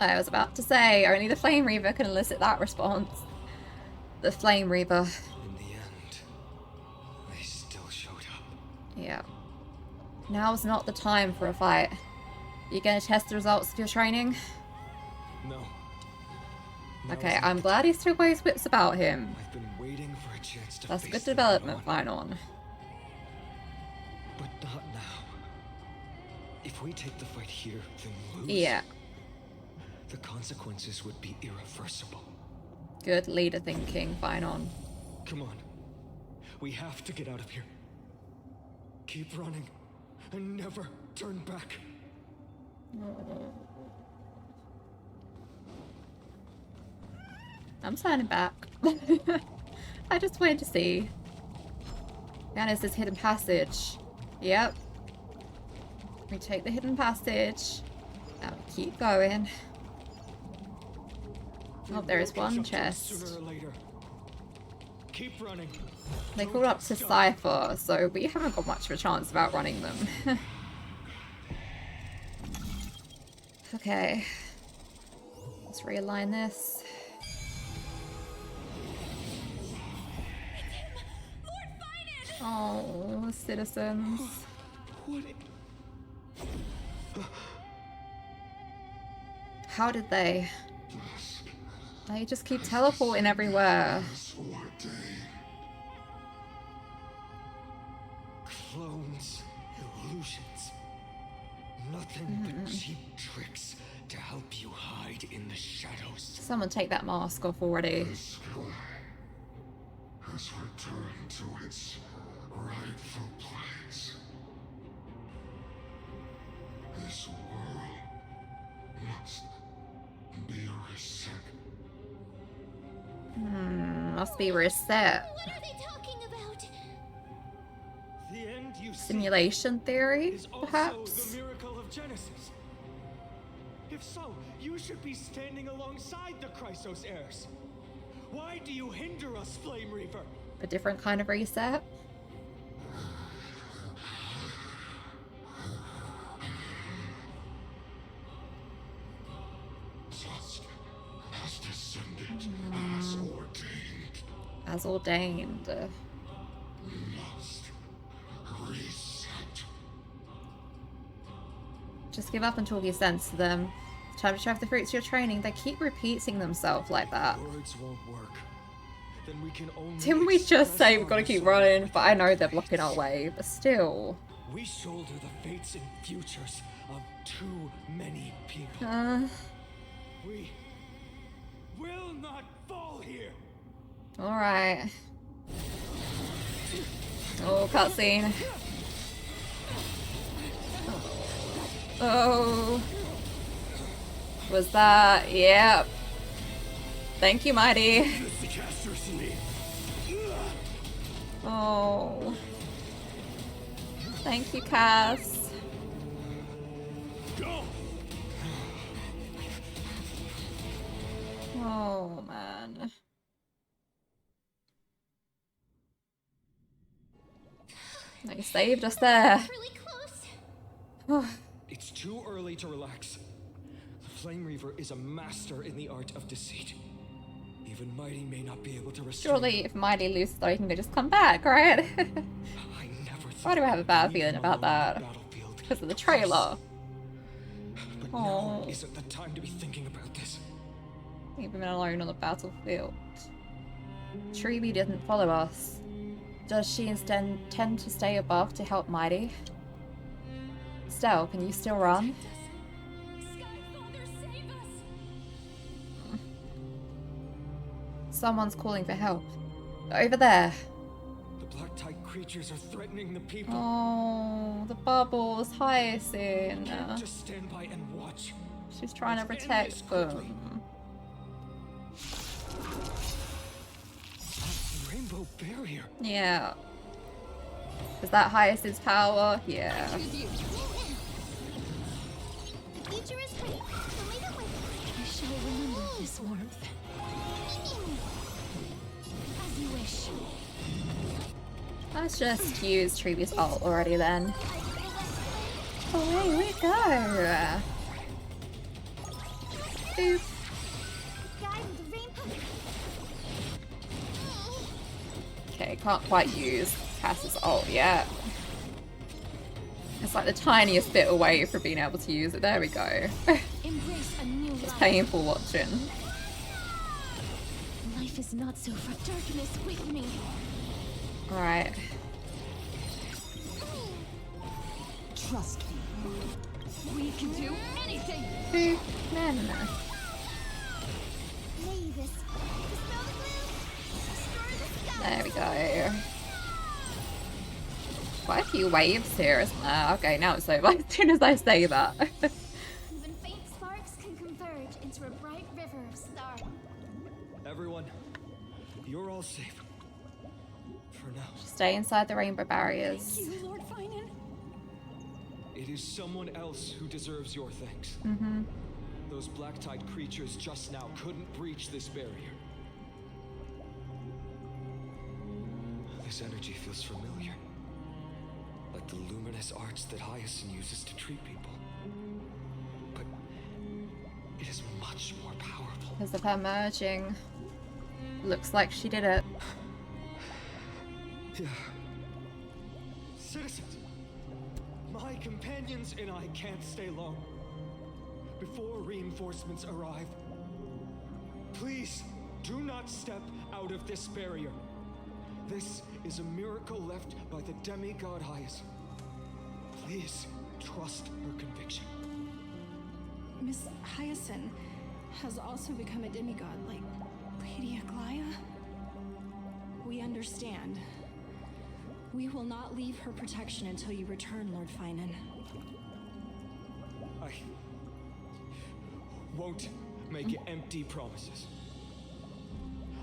I was about to say, only the Flame Reaver can elicit that response. The Flame Reaver. In the end, they still showed up. Yeah. Now's not the time for a fight. You gonna test the results of your training? No. Okay, I'm glad he still weighs whips about him. I've been waiting for a chance to That's face good them development, head-on. fine on. But not now. If we take the fight here, then lose. Yeah. The consequences would be irreversible. Good leader thinking, fine on. Come on. We have to get out of here. Keep running and never turn back. I'm turning back. I just wanted to see. And there's this hidden passage. Yep. We take the hidden passage. And we keep going. Oh, there is one chest. Sooner or later. Keep running. They called up to Cypher, so we haven't got much of a chance of outrunning them. Okay. Let's realign this. Oh, citizens. How did they? They just keep teleporting everywhere. Clones, illusions. Nothing but cheap tricks to help you hide in the shadows. Someone take that mask off already. The sky has returned to its rightful place. This world must be reset. Must be reset. What are they talking about? The end you Simulation theory, is also perhaps? the miracle of Genesis. If so, you should be standing alongside the Chrysos heirs. Why do you hinder us, Flame Reaver? A different kind of reset? Dusk has descended as ordained. As ordained. Must reset. Just give up and talk your sense to them. It's time to show off the fruits of your training. They keep repeating themselves like that. Words won't work. Then we can only Didn't we just say we've got to keep running? But I know they're blocking our way, but still. We shoulder the fates and futures of too many people. We will not fall here. Alright. Oh, cutscene. Oh. Was that? Yep. Thank you, Mighty. Oh. Thank you, Cass. Go. Oh, man. They saved us there. Really close. It's too early to relax. The Flame Reaver is a master in the art of deceit. Even Mighty may not be able to restrain. Surely if Mighty loses though, he can just come back, right? I never Why do I have a bad feeling about that? Because of the trailer. But now isn't the time to be thinking about this. Leave him alone on the battlefield. Treeby didn't follow us. Does she instead intend to stay above to help Mighty? Stell, can you still run? Someone's calling for help. Over there. The black tide creatures are threatening the people. Oh, the bubbles, Hyacinth. Can't just stand by and watch. She's trying to protect them. Rainbow barrier. Yeah. Is that Hyacinth's power? Yeah. The future is free. So leave it with me. I shall remember this warmth. As you wish. Let's just use Treeby's ult already then. Away we go! Boop. Guide with the rainbow. Okay, can't quite use Cass's ult yet. It's like the tiniest bit away from being able to use it. There we go. Embrace a new It's life. painful watching. Life is not so far. Darkness with me. Alright. Trust me. We can do anything. Boop. Men. Mavis. Dispel the gloom. Destroy the sky. There we go. Quite a few waves here, isn't there? Okay, now it's over as soon as I say that. Even faint sparks can converge into a bright river of stars. Everyone, you're all safe. For now. Stay inside the rainbow barriers. Thank you, Lord Finan. It is someone else who deserves your thanks. Mm-hmm. Those black tide creatures just now couldn't breach this barrier. This energy feels familiar. Like the luminous arts that Hyacinth uses to treat people. But it is much more powerful. Because of her merging. Looks like she did it. Yeah. Citizens, my companions and I can't stay long. Before reinforcements arrive, please do not step out of this barrier. This is a miracle left by the demigod Hyacinth. Please trust her conviction. Miss Hyacinth has also become a demigod, like Lady Aglaya. We understand. We will not leave her protection until you return, Lord Finan. I won't make empty promises.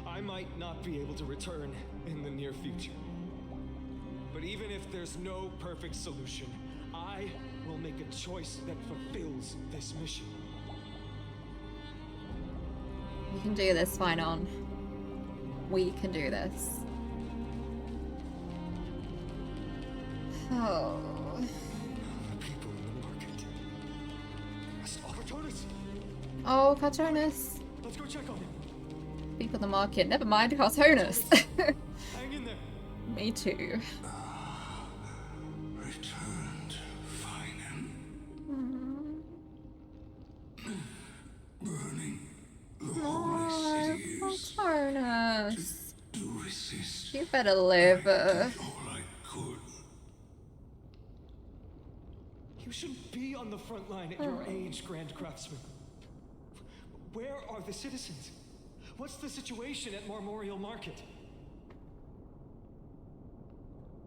I might not be able to return in the near future. But even if there's no perfect solution, I will make a choice that fulfills this mission. We can do this, Finan. We can do this. Oh. People in the market. Cartoonus! Oh, Cartoonus. Let's go check on him. People in the market. Never mind Cartoonus. Hang in there. Me too. Returned, Finan. Burning the holy cities. Cartoonus. To resist. You better live. All I could. You shouldn't be on the front line at your age, Grand Craftsman. Where are the citizens? What's the situation at Memorial Market?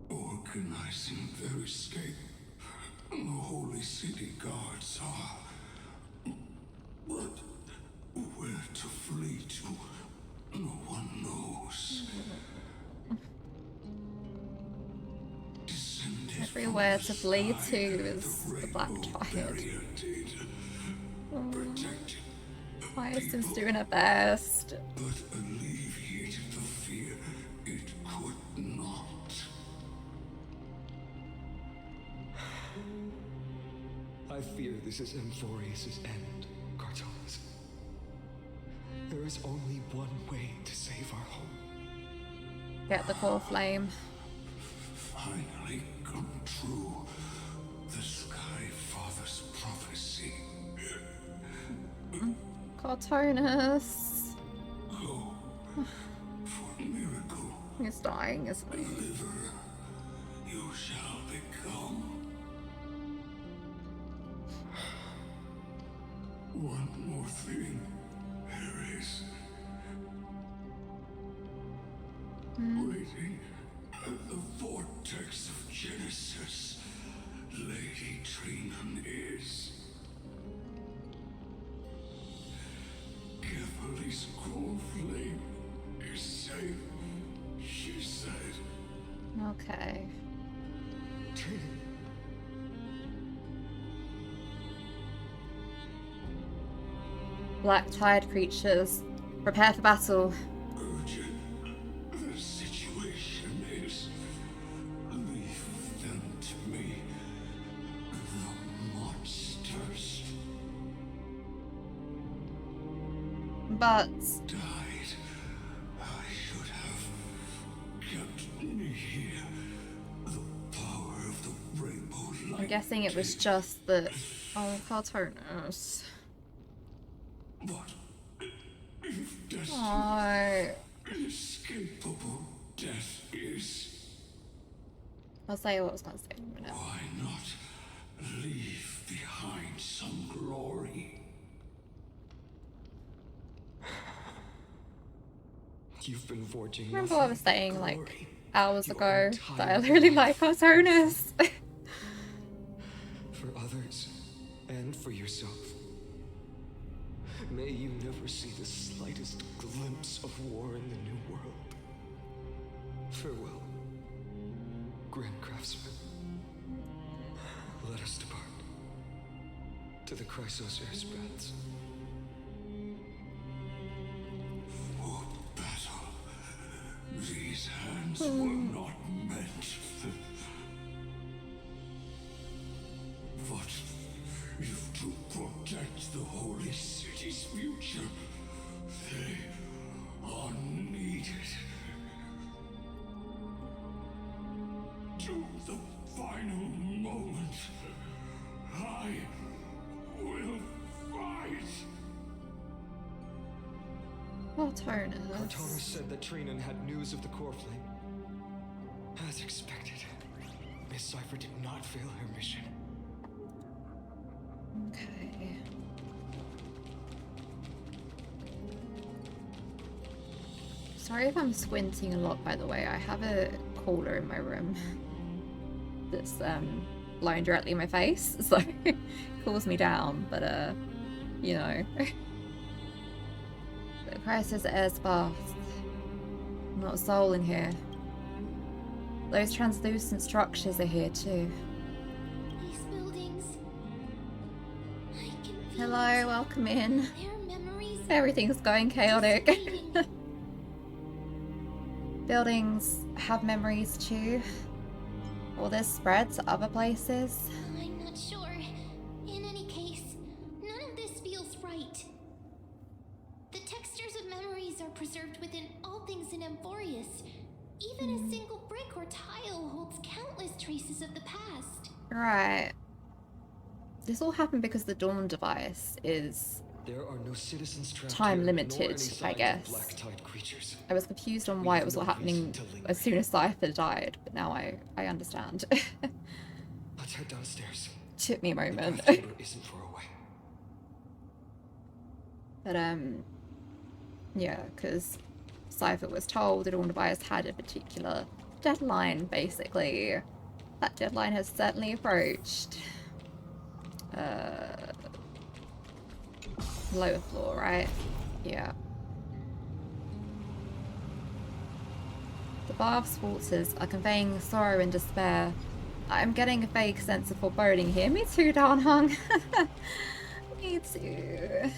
Organizing their escape. The holy city guards are. But where to flee to, no one knows. Everywhere to flee to is the Black Tide. Hyacinth's doing her best. But alleviated the fear it could not. I fear this is Amphorius' end, Cartoonus. There is only one way to save our home. Get the core flame. Finally come true. The Sky Father's prophecy. Cartoonus. Go for miracle. He's dying, isn't he? Deliver, you shall become. One more thing there is. Waiting at the vortex of Genesis, Lady Trinan is. Kephali's core flame is safe, she said. Okay. Trinan. Black Tide creatures, prepare for battle. Urgent. The situation is. Leave them to me. The monsters. But Died. I should have kept me here. The power of the rainbow light. I'm guessing it was just the... Oh, Cartoonus. But if destiny, Oh. inescapable death is, I'll say what I was going to say in a minute. why not leave behind some glory? You've been forging. Remember what I was saying like hours ago that I really like Cartoonus? For others and for yourself. May you never see the slightest glimpse of war in the New World. Farewell, Grand Craftsman. Let us depart to the Chrysos Air's breaths. For battle, these hands were not meant. But if to protect the holy city's future, they are needed. To the final moment, I will fight. Cartoonus said that Trinan had news of the core flame. As expected, Miss Cipher did not fail her mission. Okay. Sorry if I'm squinting a lot, by the way. I have a cooler in my room that's blowing directly in my face, so it cools me down, but you know. The crisis air sparse. Not a soul in here. Those translucent structures are here too. These buildings. I can feel Hello, welcome in. their memories. Everything's going chaotic. Buildings have memories too. Will this spread to other places? I'm not sure. In any case, none of this feels right. The textures of memories are preserved within all things in Amphorius. Even a single brick or tile holds countless traces of the past. Right. This all happened because the Dawn device is There are no citizens trapped time here, limited, nor any I signs of guess. black-tide creatures. I was confused on We why have it was no all happening reason to linger. as soon as Cypher died, but now I understand. Let's head downstairs. Took me a moment. The chamber isn't far away. But yeah, because Cypher was told the Dawn device had a particular deadline, basically. That deadline has certainly approached. Lower floor, right? Yeah. The bath's waters are conveying sorrow and despair. I'm getting a vague sense of foreboding here. Me too, Darnhung. Me too.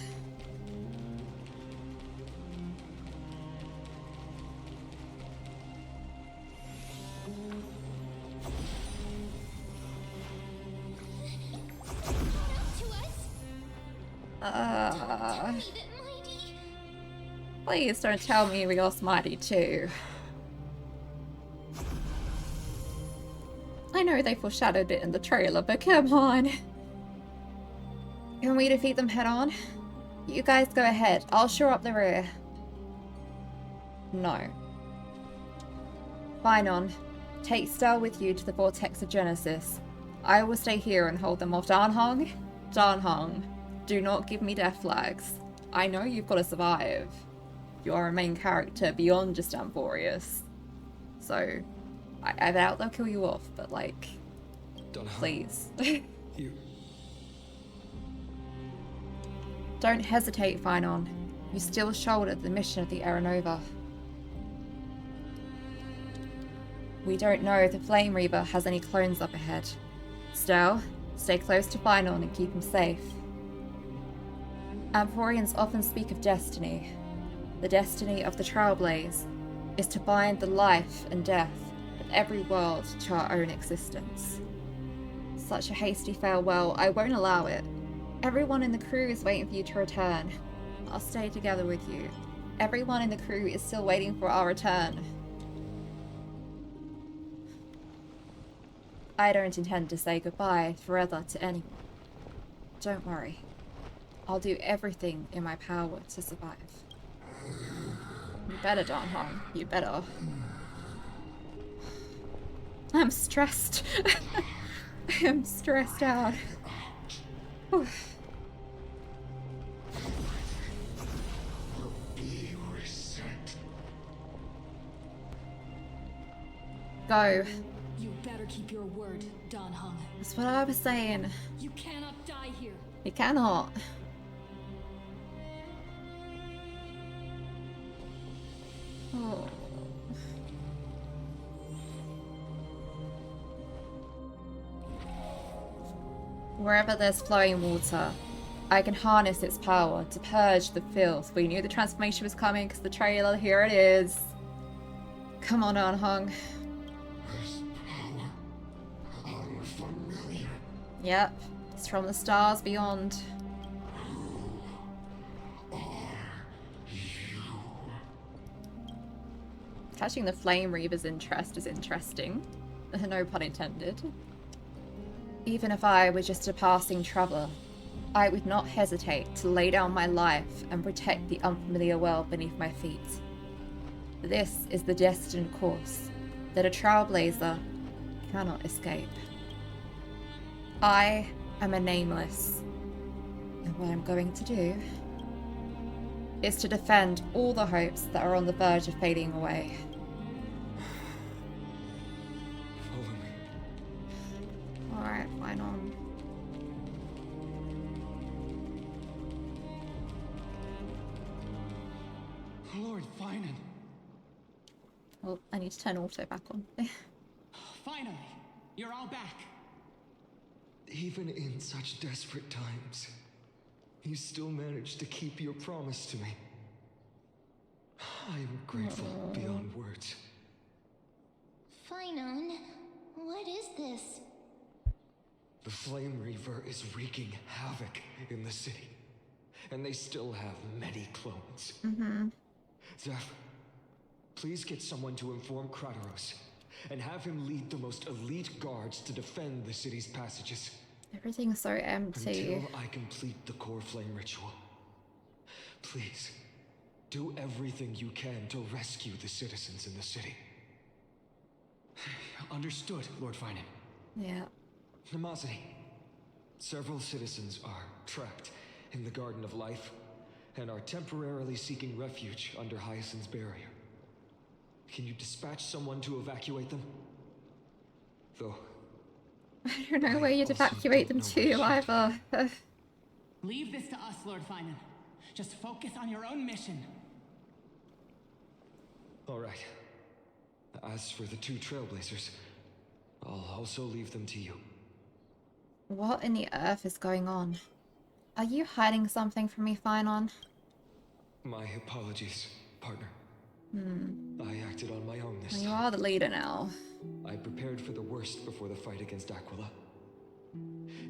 Please don't tell me we lost Mighty too. I know they foreshadowed it in the trailer, but come on. Can we defeat them head on? You guys go ahead. I'll shore up the rear. No. Finon, take Star with you to the Vortex of Genesis. I will stay here and hold them off. Darnhung? Darnhung, do not give me death flags. I know you've got to survive. You are a main character beyond just Amphorius. So, I doubt they'll kill you off, but like, please. You... Don't hesitate, Finon. You still shoulder the mission of the Aeronova. We don't know if the Flame Reaver has any clones up ahead. Still, stay close to Finon and keep him safe. Amphorians often speak of destiny. The destiny of the Trailblaze is to bind the life and death of every world to our own existence. Such a hasty farewell, I won't allow it. Everyone in the crew is waiting for you to return. I'll stay together with you. Everyone in the crew is still waiting for our return. I don't intend to say goodbye forever to anyone. Don't worry. I'll do everything in my power to survive. You better, Darnhung. You better. I'm stressed. I am stressed out. Go. You better keep your word, Darnhung. That's what I was saying. You cannot die here. You cannot. Oh. Wherever there's flowing water, I can harness its power to purge the filth. We knew the transformation was coming because the trailer, here it is. Come on, Darnhung. Yep, it's from the stars beyond. Catching the Flame Reaver's interest is interesting. No pun intended. Even if I were just a passing traveler, I would not hesitate to lay down my life and protect the unfamiliar world beneath my feet. This is the destined course that a trailblazer cannot escape. I am a nameless, And what I'm going to do is to defend all the hopes that are on the verge of fading away. Follow me. Alright, fine on. Lord Finan. Well, I need to turn auto back on. Finally, you're all back. Even in such desperate times, you still managed to keep your promise to me. I am grateful beyond words. Finon, what is this? The Flame Reaver is wreaking havoc in the city, and they still have many clones. Zeph, please get someone to inform Kratos, and have him lead the most elite guards to defend the city's passages. Everything's so empty. Until I complete the core flame ritual. Please, do everything you can to rescue the citizens in the city. Understood, Lord Finan. Yeah. Nemazini, several citizens are trapped in the Garden of Life and are temporarily seeking refuge under Hyacinth's barrier. Can you dispatch someone to evacuate them? Though I don't know where you'd evacuate them to either. Leave this to us, Lord Finan. Just focus on your own mission. All right. As for the two Trailblazers, I'll also leave them to you. What in the earth is going on? Are you hiding something from me, Finon? My apologies, partner. I acted on my own this Well, time. you are the leader now. I prepared for the worst before the fight against Aquila.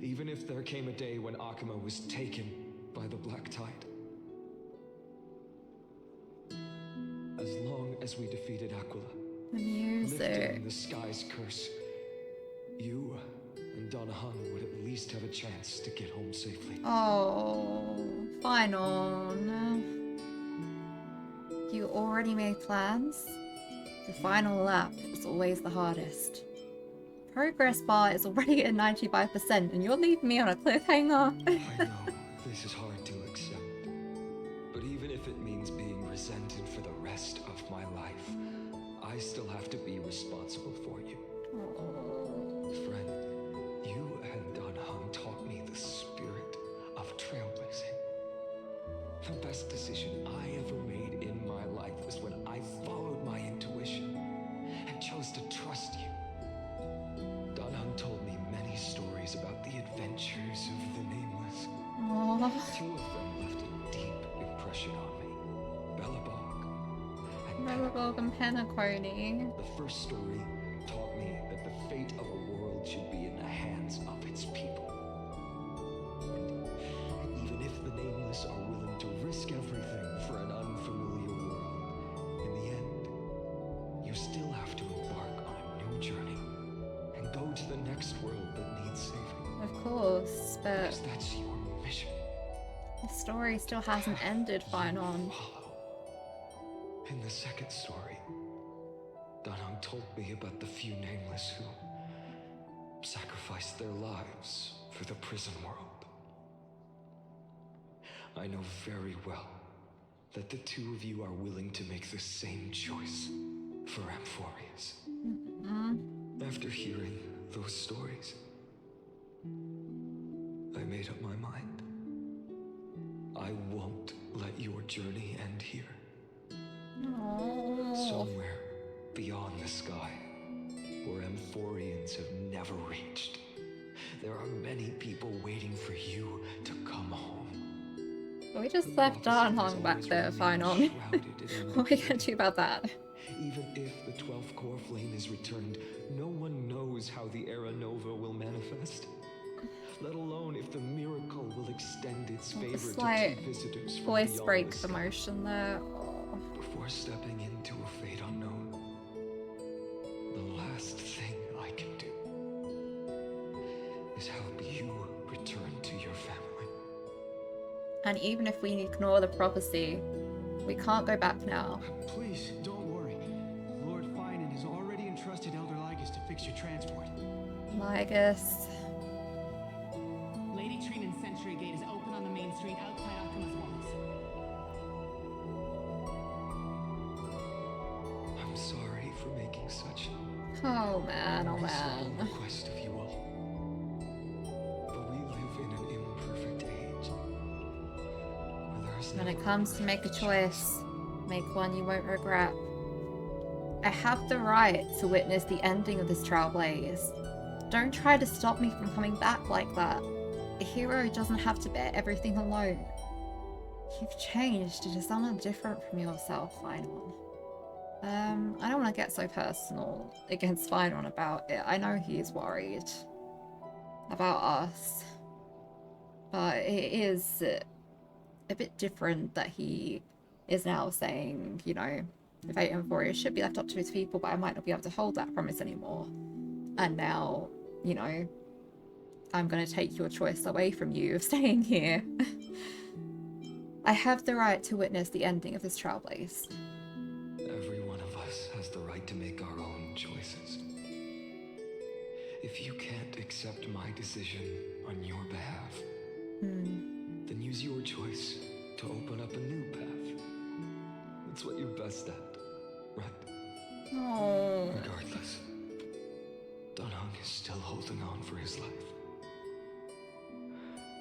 Even if there came a day when Akima was taken by the Black Tide. As long as we defeated Aquila, The music. lifting the sky's curse, you and Donahan would at least have a chance to get home safely. Oh, Finon. You already made plans? The final lap is always the hardest. Progress bar is already at 95% and you're leaving me on a cliffhanger. I know this is hard to accept, but even if it means being resented for the rest of my life, I still have to be responsible for you. Friend, you and Donahan taught me the spirit of trailblazing. The best decision I ever made in my life was when I followed my intuition and chose to trust you. Donahan told me many stories about the adventures of the Nameless. Aww. Two of them left a deep impression on me. Belobog and Belobog and Penacony. The first story taught me that the fate of a world should be in the hands of its people. And even if the Nameless are willing to risk everything for an unfamiliar world, in the end, you still have to embark on a new journey and go to the next world that needs saving. Of course, but Because that's your mission. the story still hasn't ended, Finon. In the second story, Danang told me about the few Nameless who sacrificed their lives for the prison world. I know very well that the two of you are willing to make the same choice for Amphorius. After hearing those stories, I made up my mind. I won't let your journey end here. Somewhere beyond the sky, where Amphorians have never reached, there are many people waiting for you to come home. We just left Darnlong back there, Finon. What are we gonna do about that? Even if the 12th core flame is returned, no one knows how the Era Nova will manifest. Let alone if the miracle will extend its favor Just to like two visitors from voice beyond break the the motion there. Before stepping into a fate unknown, the last thing I can do is help you return to your family. And even if we ignore the prophecy, we can't go back now. Please, don't worry. Lord Finan has already entrusted Elder Lygus to fix your transport. Lygus. Lady Trinan's Sentry Gate is open on the main retreat outside Akuma's walls. I'm sorry for making such Oh man, oh reasonable man. request of you all. But we live in an imperfect age. Where there's When never it comes to make a choice, make one you won't regret. I have the right to witness the ending of this trailblaze. Don't try to stop me from coming back like that. A hero doesn't have to bear everything alone. You've changed into someone different from yourself, Finon. I don't want to get so personal against Finon about it. I know he is worried about us. But it is a bit different that he is now saying, you know, Fate and Euphoria should be left up to his people, but I might not be able to hold that promise anymore. And now, you know, I'm going to take your choice away from you of staying here. I have the right to witness the ending of this trailblaze. Every one of us has the right to make our own choices. If you can't accept my decision on your behalf, then use your choice to open up a new path. That's what you're best at, right? Oh. Regardless, Dunhung is still holding on for his life.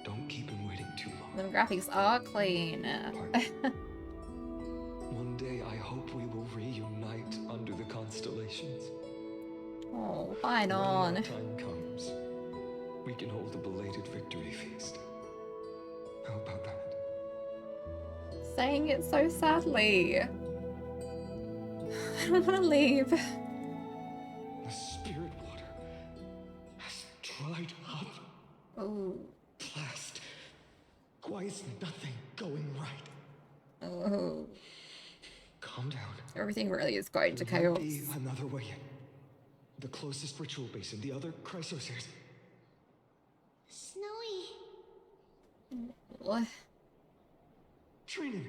Don't keep him waiting too long. The graphics are clean. One day I hope we will reunite under the constellations. Oh, fine When on. that time comes, we can hold a belated victory feast. How about that? Saying it so sadly. I don't want to leave. The spirit water has dried up. Oh. Blast. Why is nothing going right? Oh. Calm down. Everything really is going to There chaos. might be another way in. The closest ritual basin, the other chrysosers. Snowy. What? Trinan!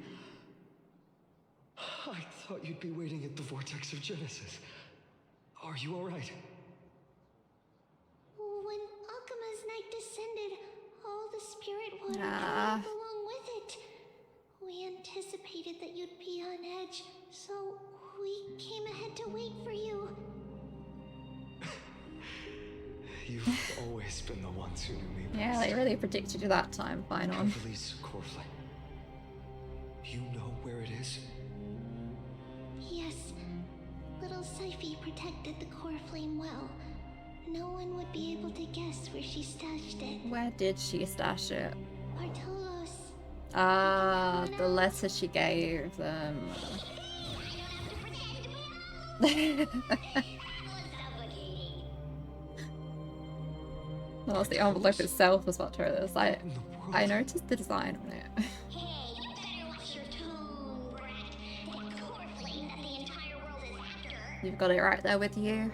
I thought you'd be waiting at the vortex of Genesis. Are you alright? When Akuma's night descended, all the spirit water Ah. dried up along with it. We anticipated that you'd be on edge, so we came ahead to wait for you. You've always been the ones who knew me best. Yeah, they really predicted you that time, fine on. Kephale's core flame. You know where it is? Yes. Little Syphie protected the core flame well. No one would be able to guess where she stashed it. Where did she stash it? Bartolos. Ah, the letter she gave them. Well, the envelope itself was what told us. I noticed the design on it. You've got it right there with you.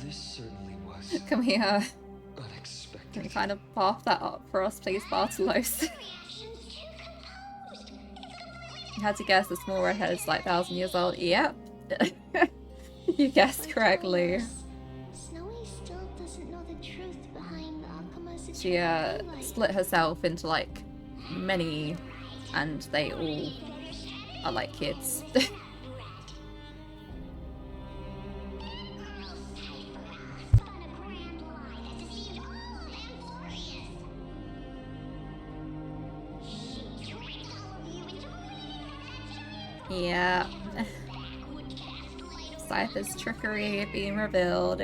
This certainly was Can we unexpected. can we kind of path that up for us, please, Bartolos? You had to guess the small redhead is like 1,000 years old. Yep. You guessed correctly. Snowy still doesn't know the truth behind Akuma's She split herself into like many, and they all are like kids. Yeah. Cypher's trickery being revealed.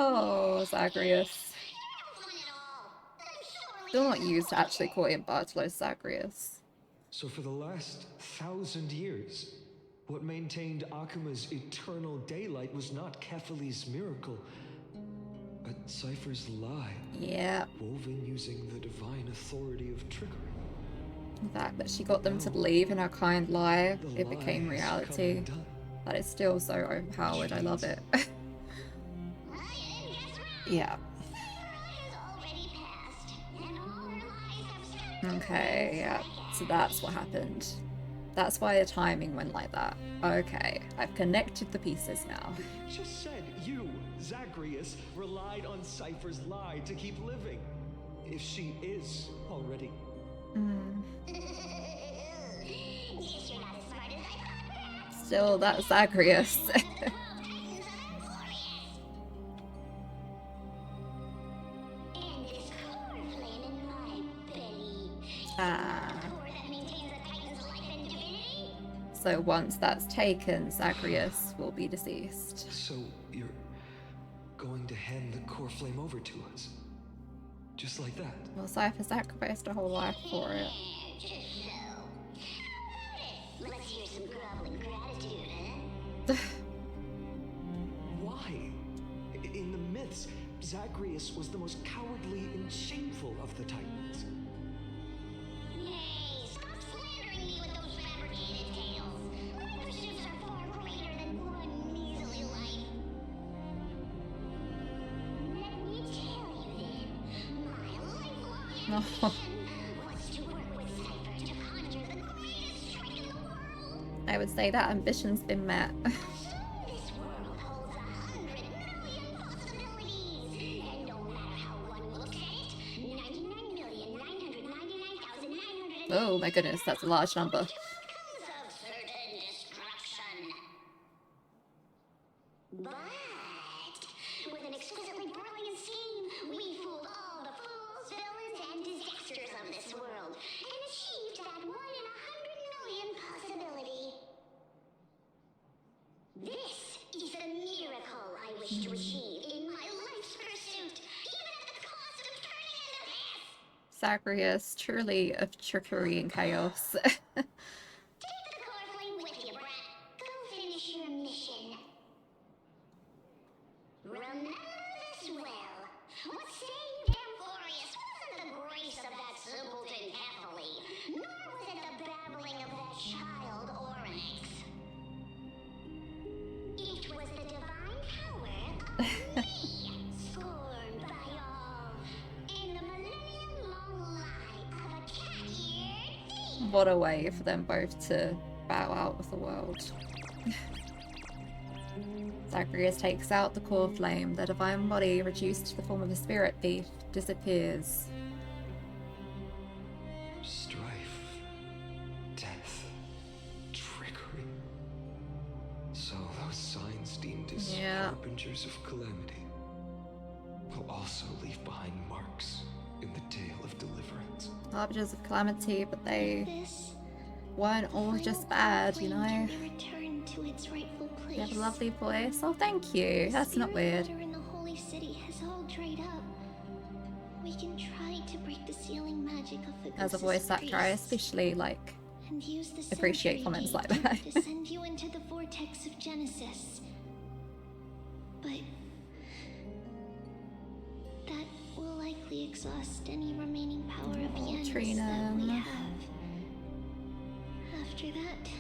Oh, Zagreus. Still not used to actually call him Bartolos Zagreus. So for the last 1,000 years, what maintained Akuma's eternal daylight was not Kephale's miracle, but Cypher's lie. Yeah. Woven using the divine authority of trickery. The fact that she got them to believe in her kind lie, it became reality. That is still so overpowered. I love it. Yeah. Okay, yeah. So that's what happened. That's why the timing went like that. Okay, I've connected the pieces now. Just said you, Zagreus, relied on Cypher's lie to keep living. If she is already. Still, that's Zagreus. So once that's taken, Zagreus will be deceased. So you're going to hand the core flame over to us? Just like that? Well, Cypher sacrificed a whole life for it. Let's hear some groveling gratitude, Why? In the myths, Zagreus was the most cowardly and shameful of the Titans. Hey, stop slandering me with those fabricated tales. My pursuits are far greater than one measly life. Let me tell you then, my lifelong ambition was to work with Cypher to conjure the greatest strike in the world. I would say that ambition's been met. This world holds 100 million possibilities, and no matter how one looks at it, 99,999,900. Oh my goodness, that's a large number. Of certain destruction. But with an exquisitely brilliant scheme, we fooled all the fools, villains, and disasters of this world, and achieved that 1 in 100 million possibility. This is the miracle I wish to achieve in my life's pursuit, even at the cost of turning into this. Zagreus, truly of trickery and chaos. Take the core flame with you, brat. Go finish your mission. Remember this well. What saved Amphorius wasn't the grace of that simpleton Ephyli, nor was it the babbling of that child Oryx. It was the divine power of me, scorned by all, and the millennium-long lie of a cat-eared thief. What a way for them both to bow out of the world. Zagreus takes out the core flame. The divine body, reduced to the form of a spirit thief, disappears. Strife, death, trickery. So those signs deemed as harbingers of calamity will also leave behind marks in the tale of deliverance. Harbingers of calamity, but they weren't all just bad, you know? Return to its rightful place. You have a lovely voice. Oh, thank you. That's not weird. The water in the holy city has all dried up. We can try to break the sealing magic of the As a voice actor, I especially like and use the appreciate Century comments like Gate that. to send you into the vortex of Genesis. But that will likely exhaust any remaining power of Janus Trina. that we have. After that,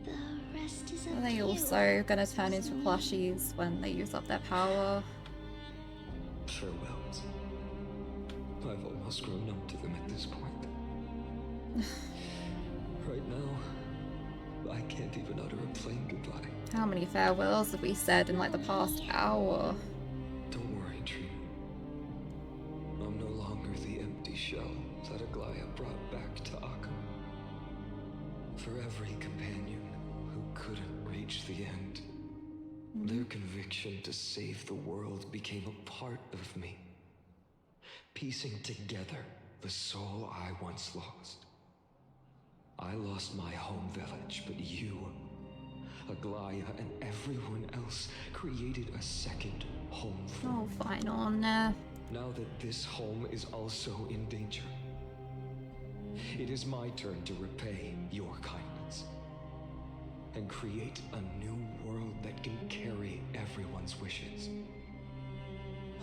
the rest is up Are they to you. also gonna turn into plushies when they use up their power? Farewells. I've almost grown up to them at this point. Right now, I can't even utter a plain goodbye. How many farewells have we said in like the past hour? Don't worry, Trina. I'm no longer the empty shell that Aglaya brought back to Akum. For every companion who couldn't reach the end, their conviction to save the world became a part of me, piecing together the soul I once lost. I lost my home village, but you, Aglaya, and everyone else created a second home for me. Oh, fine on. Now that this home is also in danger, it is my turn to repay your kindness and create a new world that can carry everyone's wishes.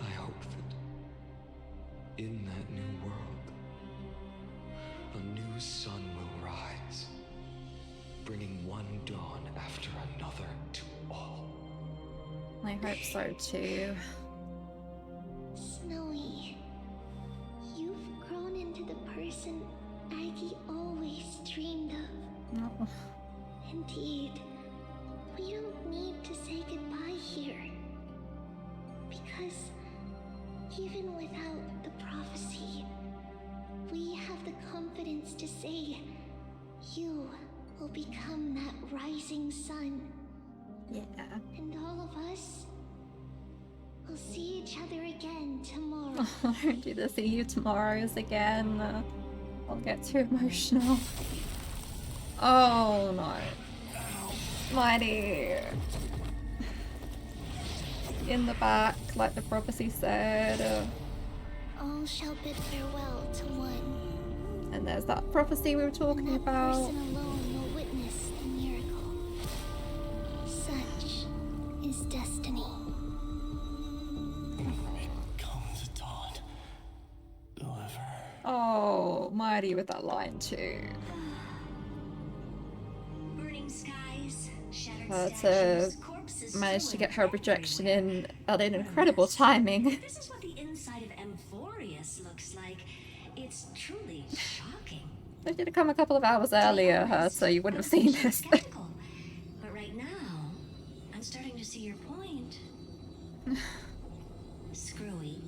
I hope that in that new world, a new new sun will rise, bringing one dawn after another to all. I hope so too. Snowy, you've grown into the person Aggie always dreamed of. Oh. Indeed, we don't need to say goodbye here. Because even without the prophecy, we have the confidence to say you will become that rising sun. Yeah. And all of us will see each other again tomorrow. Do the see you tomorrows again. I'll get too emotional. Oh no. Mighty. In the back, like the prophecy said. All shall bid farewell to one. And there's that prophecy we were talking about. Person alone will witness the miracle. Such is destiny. Comes dawn. Deliver. Oh, Mighty with that line too. Burning skies, shattered To statues, corpses manage to get her still projection in at an incredible timing. This is what the inside of Amphorius looks like. It's truly shocking. They did come a couple of hours earlier, so you wouldn't have seen this. But right now, I'm starting to see your point. Screwy.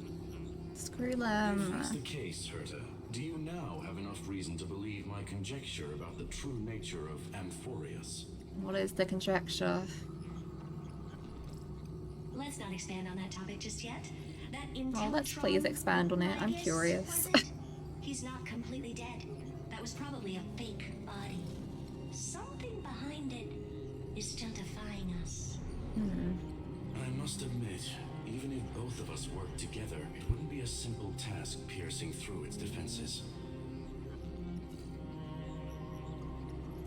Screw them. If that's the case, Herta, do you now have enough reason to believe my conjecture about the true nature of Amphorius? What is the conjecture? Let's not expand on that topic just yet. That Well, let's please expand on it. I'm curious. He's not completely dead. That was probably a fake body. Something behind it is still defying us. I must admit, even if both of us worked together, it wouldn't be a simple task piercing through its defenses.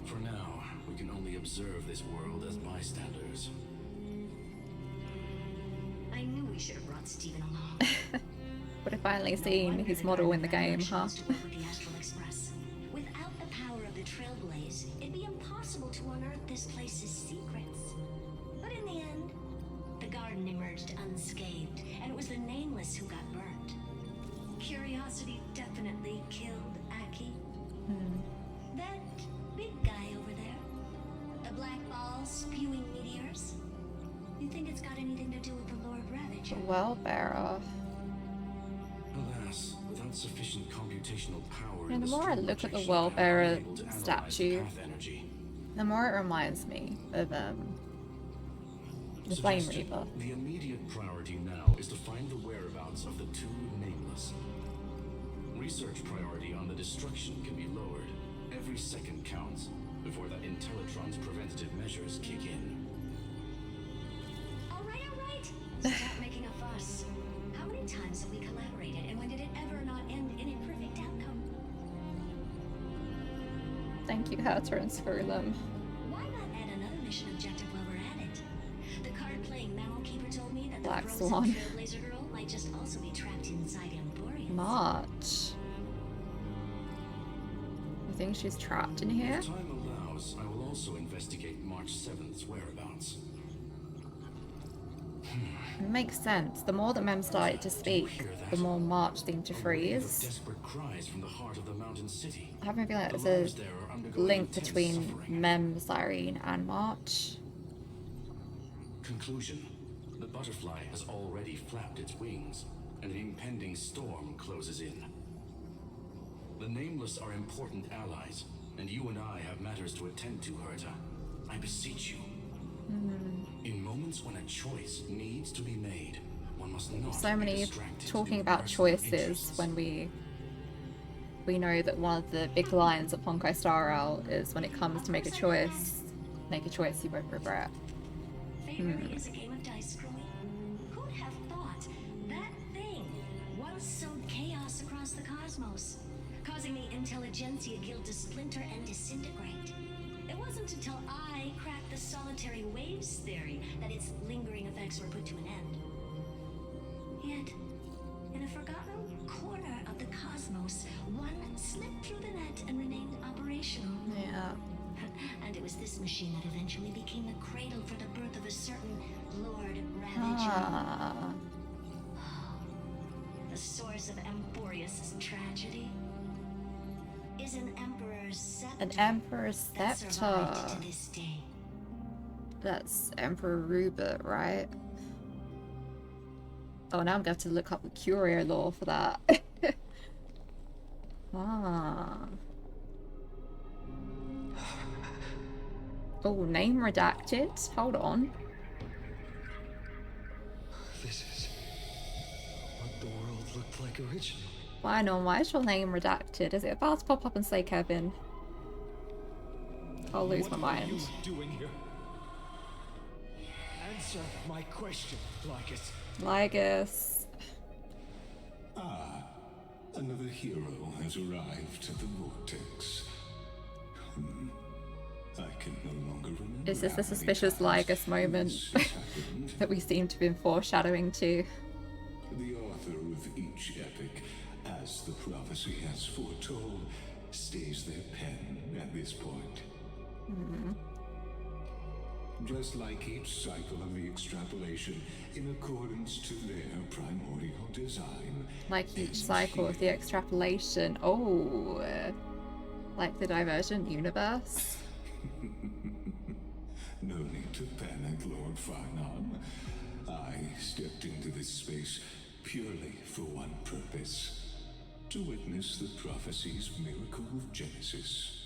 For now, we can only observe this world as bystanders. I knew we should have brought Steven along. Would have finally seen his model in the game, huh? The Astral Express. Without the power of the Trailblaze, it'd be impossible to unearth this place's secrets. But in the end, the garden emerged unscathed, and it was the Nameless who got burnt. Curiosity definitely killed Aki. That big guy over there, the black ball spewing meteors. You think it's got anything to do with the Lord Ravager? The Well-Bearer. Alas, without sufficient computational power, And the more I look at the Well-Bearer statue, the more it reminds me of the Flame Suggestion. Reaper. The immediate priority now is to find the whereabouts of the two Nameless. Research priority on the destruction can be lowered. Every second counts before that Intellitron's preventative measures kick in. All right. Stop making a fuss. How many times have we collaborated, and when did it ever not end in a perfect outcome? Thank you, Herta, and screw them. Why not add another mission objective while we're at it? The card-playing Mammal Keeper told me that the Black frozen Swan. Trailblazer girl might just also be trapped inside Emporium. March. You think she's trapped in here? If time allows, I will also investigate March 7th's whereabouts. It makes sense. The more that Mem started to speak, the more March seemed to freeze. Desperate cries from the heart of the mountain city. I have a feeling like there's a link between Mem, Cyrene, and March. Conclusion. The butterfly has already flapped its wings, and an impending storm closes in. The Nameless are important allies, and you and I have matters to attend to, Herta. I beseech you. In moments when a choice needs to be made, one must not So be many distracted talking in about personal choices interests. when we know that one of the big lines of Honkai Star Rail is when it comes to make a choice you won't regret. Fate really is a game of dice, Screwy. Who'd have thought that thing once sowed chaos across the cosmos, causing the Intelligentsia Guild to splinter and disintegrate? It wasn't until I cracked the solitary waves theory that its lingering effects were put to an end. Yet, in a forgotten corner of the cosmos, one slipped through the net and remained operational. Yeah. And it was this machine that eventually became the cradle for the birth of a certain Lord Ravager. The source of Emporius' tragedy is an Emperor's scepter. An Emperor's that scepter. survived to this day. That's Emperor Rupert, right? Oh, now I'm going to have to look up the Curio lore for that. Oh, name redacted. Hold on. This is what the world looked like originally. Why no? Why is your name redacted? Is it about to pop up and say Kevin? I'll lose my mind. What are you doing here? Answer my question, Lycus. Lycus. Ah, another hero has arrived at the vortex. I can no longer remember. Is this the suspicious Lycus moment that we seem to have been foreshadowing to? The author of each epic, as the prophecy has foretold, stays their pen at this point. Just like each cycle of the extrapolation, in accordance to their primordial design. Like each cycle of the extrapolation. Oh, like the Divergent Universe. No need to panic, Lord Farnon. I stepped into this space purely for one purpose. To witness the prophecy's miracle of Genesis.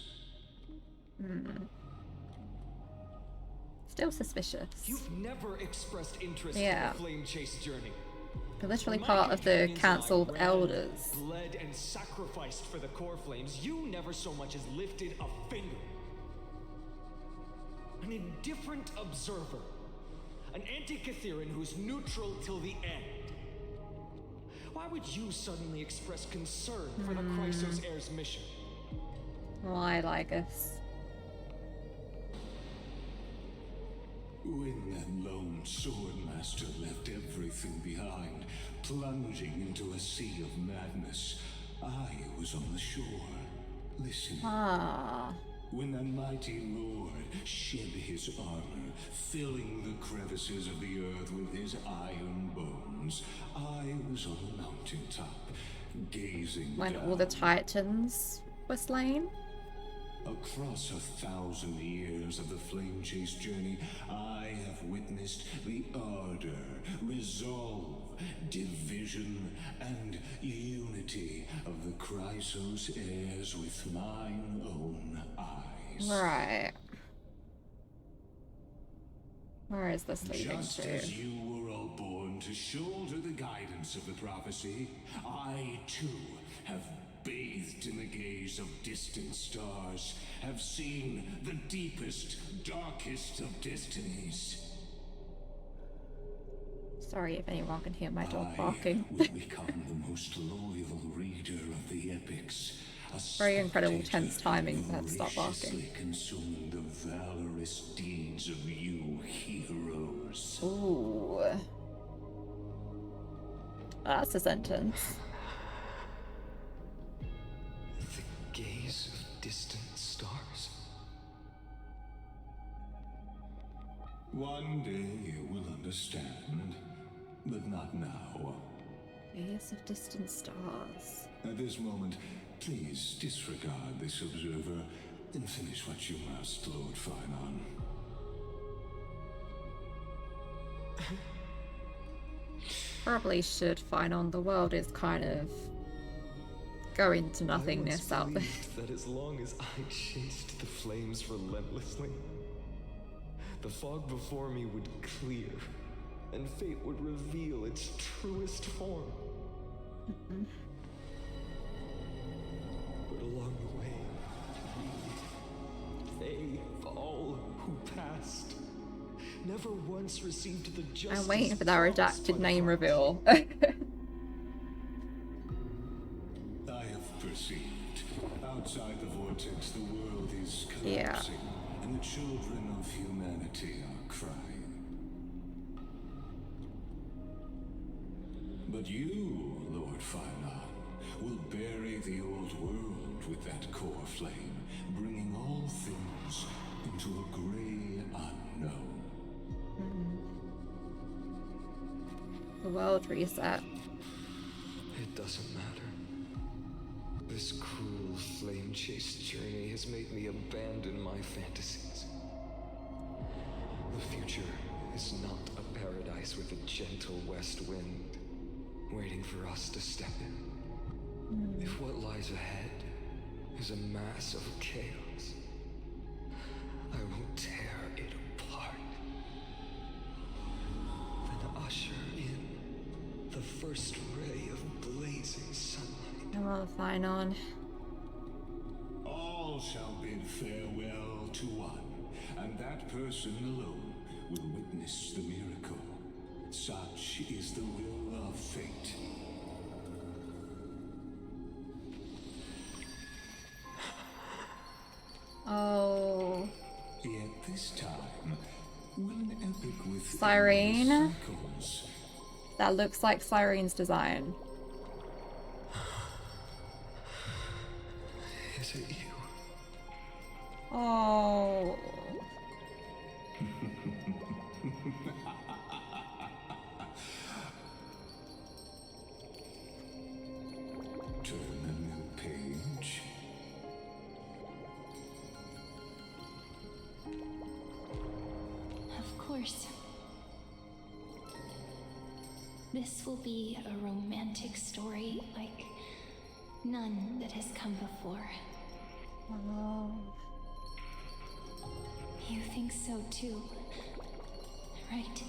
Still suspicious. You've never expressed interest in the flame chase journey. You're literally part of the cancelled elders. Bled and sacrificed for the core flames. You never so much as lifted a finger. An indifferent observer. An anti-Catharan who's neutral till the end. Why would you suddenly express concern for the Chrysos heir's mission? Why, Lycus? When that lone swordmaster left everything behind, plunging into a sea of madness, I was on the shore, listening. When that mighty lord shed his armor, filling the crevices of the earth with his iron bones, I was on the mountaintop, gazing When down. all the Titans were slain? Across 1,000 years of the flame chase journey, I have witnessed the ardor, resolve, division, and unity of the Chrysos heirs with mine own eyes. Right. Where is this leading Just to? as you were all born to shoulder the guidance of the prophecy, I too have bathed in the gaze of distant stars, have seen the deepest, darkest of destinies. Sorry if anyone can hear my dog barking. I will become the most loyal reader of the epics. Very incredible tense timing for her to stop barking. Voraciously consuming the valorous deeds of you heroes. Ooh. That's a sentence. The gaze of distant stars. One day you will understand, but not now. Gaze of distant stars. At this moment, please disregard this observer and finish what you must, Lord Farnon. Probably should find on the world is kind of going to nothingness out there. That as long as I chased the flames relentlessly, the fog before me would clear, and fate would reveal its truest form. But along the way, they, all who passed, never once received the justice. I'm waiting for that redacted name reveal. I have perceived. Outside the vortex, the world is collapsing, and the children of humanity are crying. But you, Lord Phyla, will bury the old world with that core flame, bringing all things into a gray unknown. The world reset. It doesn't matter. This cruel flame-chased journey has made me abandon my fantasies. The future is not a paradise with a gentle west wind waiting for us to step in. If what lies ahead is a mass of chaos, I will tear it apart. Then usher in the first ray of blazing sunlight. I want to find on. All shall bid farewell to one, and that person alone will witness the miracle. Such is the will of fate. Oh. Yet this time, will an epic with Cyrene? cycles. That looks like Cyrene's design. Is it you? Oh. Turn a new page. Of course. This will be a romantic story like none that has come before. Oh. You think so too, right?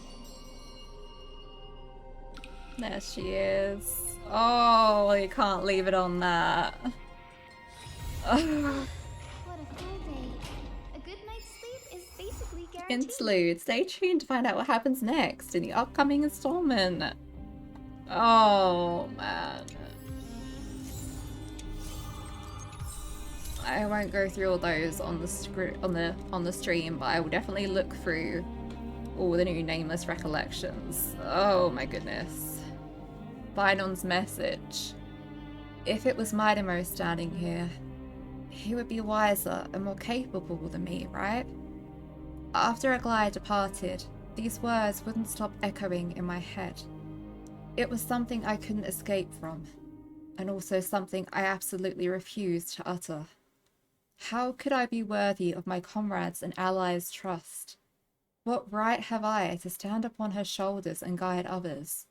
There she is. Oh, you can't leave it on that. What a full day. A good night's sleep is basically guaranteed. Interlude. Stay tuned to find out what happens next in the upcoming installment. Oh man. I won't go through all those on the stream, but I will definitely look through all the new nameless recollections. Oh my goodness. Bynon's message. If it was Midamo standing here, he would be wiser and more capable than me, right? After Aglaya departed, these words wouldn't stop echoing in my head. It was something I couldn't escape from, and also something I absolutely refused to utter. How could I be worthy of my comrades' and allies' trust? What right have I to stand upon her shoulders and guide others?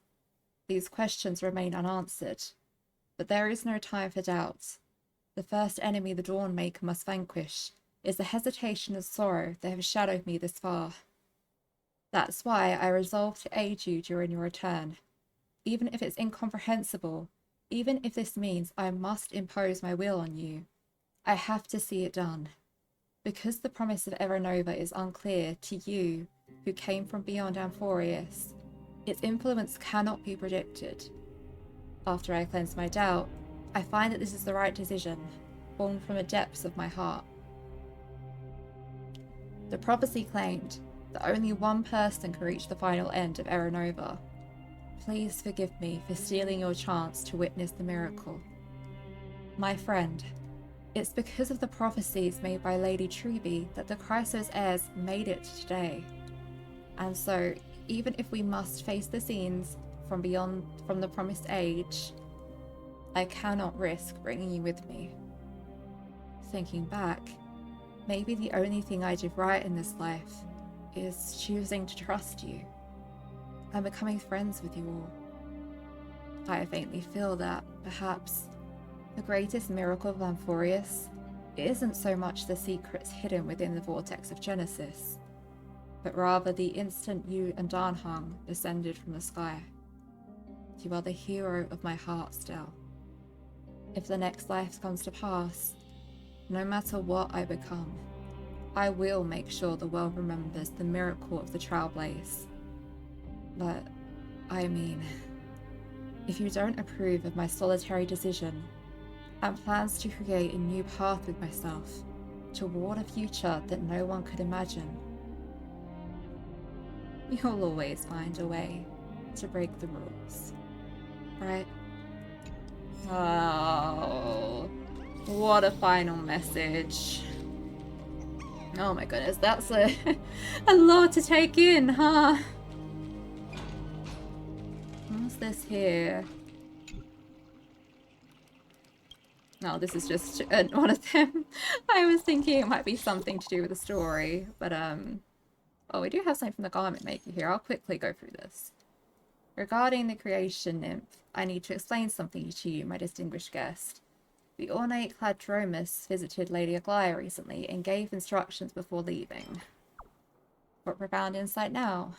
These questions remain unanswered, but there is no time for doubt. The first enemy the Dawnmaker must vanquish is the hesitation and sorrow that have shadowed me this far. That's why I resolved to aid you during your return. Even if it's incomprehensible, even if this means I must impose my will on you, I have to see it done. Because the promise of Erenova is unclear to you, who came from beyond Amphorius, its influence cannot be predicted. After I cleanse my doubt, I find that this is the right decision, born from the depths of my heart. The prophecy claimed that only one person can reach the final end of Erenova. Please forgive me for stealing your chance to witness the miracle. My friend, it's because of the prophecies made by Lady Truby that the Chrysos heirs made it today. And so, even if we must face the scenes from the promised age, I cannot risk bringing you with me. Thinking back, maybe the only thing I did right in this life is choosing to trust you and becoming friends with you all. I faintly feel that, perhaps, the greatest miracle of Amphorius isn't so much the secrets hidden within the vortex of Genesis, but rather the instant you and Darnhung descended from the sky. You are the hero of my heart still. If the next life comes to pass, no matter what I become, I will make sure the world remembers the miracle of the Trailblaze. But, I mean, if you don't approve of my solitary decision and plans to create a new path with myself toward a future that no one could imagine, you'll always find a way to break the rules. Right. Oh, what a final message. Oh my goodness, that's a, a lot to take in, huh? What's this here? No, this is just one of them. I was thinking it might be something to do with the story, but oh, we do have something from the garment maker here. I'll quickly go through this. Regarding the creation nymph, I need to explain something to you, my distinguished guest. The ornate-clad Dromus visited Lady Aglaia recently and gave instructions before leaving. What profound insight now?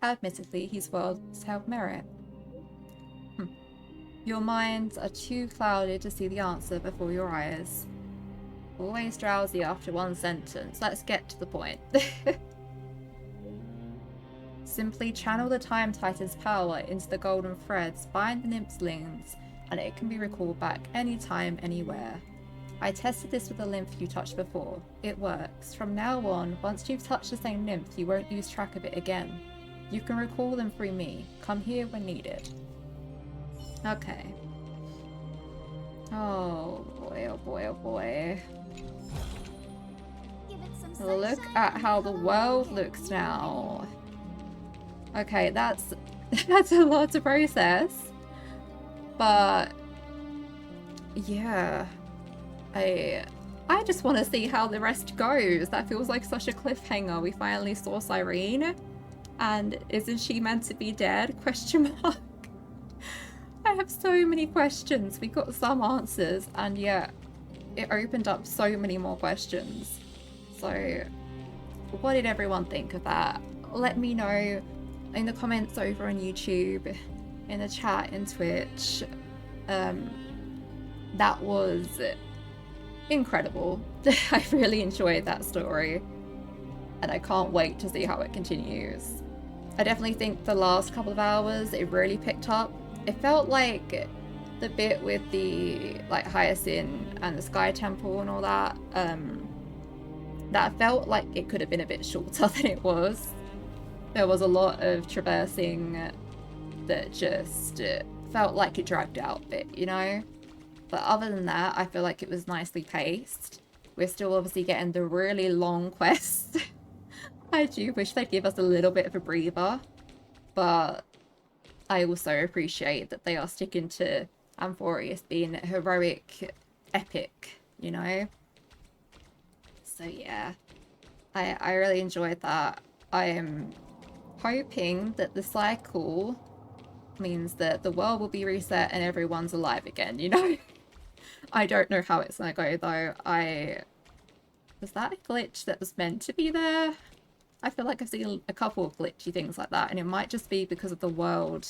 Admittedly, he's worlds have merit. Your minds are too clouded to see the answer before your eyes. Always drowsy after one sentence. Let's get to the point. Simply channel the Time Titan's power into the golden threads, bind the nymph's limbs, and it can be recalled back anytime, anywhere. I tested this with the lymph you touched before. It works. From now on, once you've touched the same nymph, you won't lose track of it again. You can recall them through me. Come here when needed. Okay. Oh boy, oh boy, oh boy. Look at how the world looks now. Okay, that's a lot to process. But yeah. I just want to see how the rest goes. That feels like such a cliffhanger. We finally saw Cyrene. And isn't she meant to be dead? Question mark. I have so many questions. We got some answers, and yet it opened up so many more questions. So what did everyone think of that? Let me know in the comments over on YouTube, in the chat, in Twitch. That was incredible. I really enjoyed that story, and I can't wait to see how it continues. I definitely think the last couple of hours it really picked up. It felt like the bit with the Hyacinth and the Sky Temple and all that, that felt like it could have been a bit shorter than it was. There was a lot of traversing that just felt like it dragged out a bit, you know? But other than that, I feel like it was nicely paced. We're still obviously getting the really long quest. I do wish they'd give us a little bit of a breather, but I also appreciate that they are sticking to Amphorius being heroic, epic, you know? So yeah, I really enjoyed that. I am hoping that the cycle means that the world will be reset and everyone's alive again, you know? I don't know how it's gonna go though. Was that a glitch that was meant to be there? I feel like I've seen a couple of glitchy things like that, and it might just be because of the world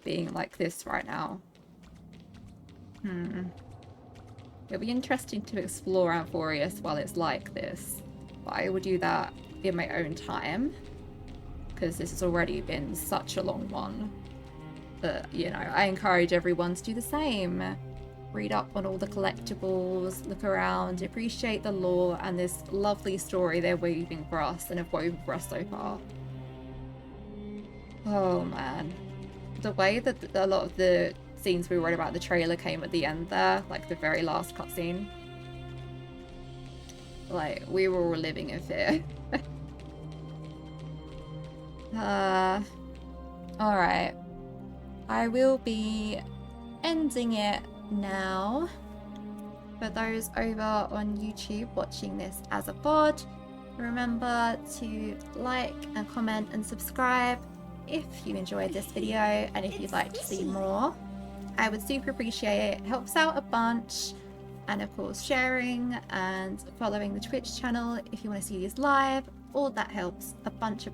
being like this right now. It'll be interesting to explore Amphorius while it's like this, but I will do that in my own time, because this has already been such a long one. But, you know, I encourage everyone to do the same. Read up on all the collectibles, look around, appreciate the lore and this lovely story they're weaving for us and have woven for us so far. Oh man. The way that a lot of the scenes we read about the trailer came at the end there, like the very last cutscene. Like, we were all living in fear. Alright. I will be ending it now. For those over on YouTube watching this as a VOD, remember to like and comment and subscribe if you enjoyed this video and if you'd like to see more. I would super appreciate it. Helps out a bunch. And of course sharing and following the Twitch channel if you want to see these live. All that helps a bunch.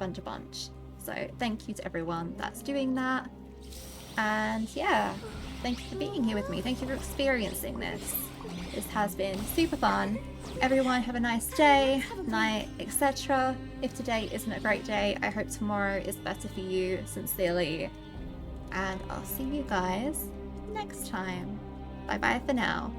So thank you to everyone that's doing that. And yeah, thank you for being here with me. Thank you for experiencing this. This has been super fun. Everyone have a nice day, night, etc. If today isn't a great day, I hope tomorrow is better for you. Sincerely. And I'll see you guys next time. Bye bye for now.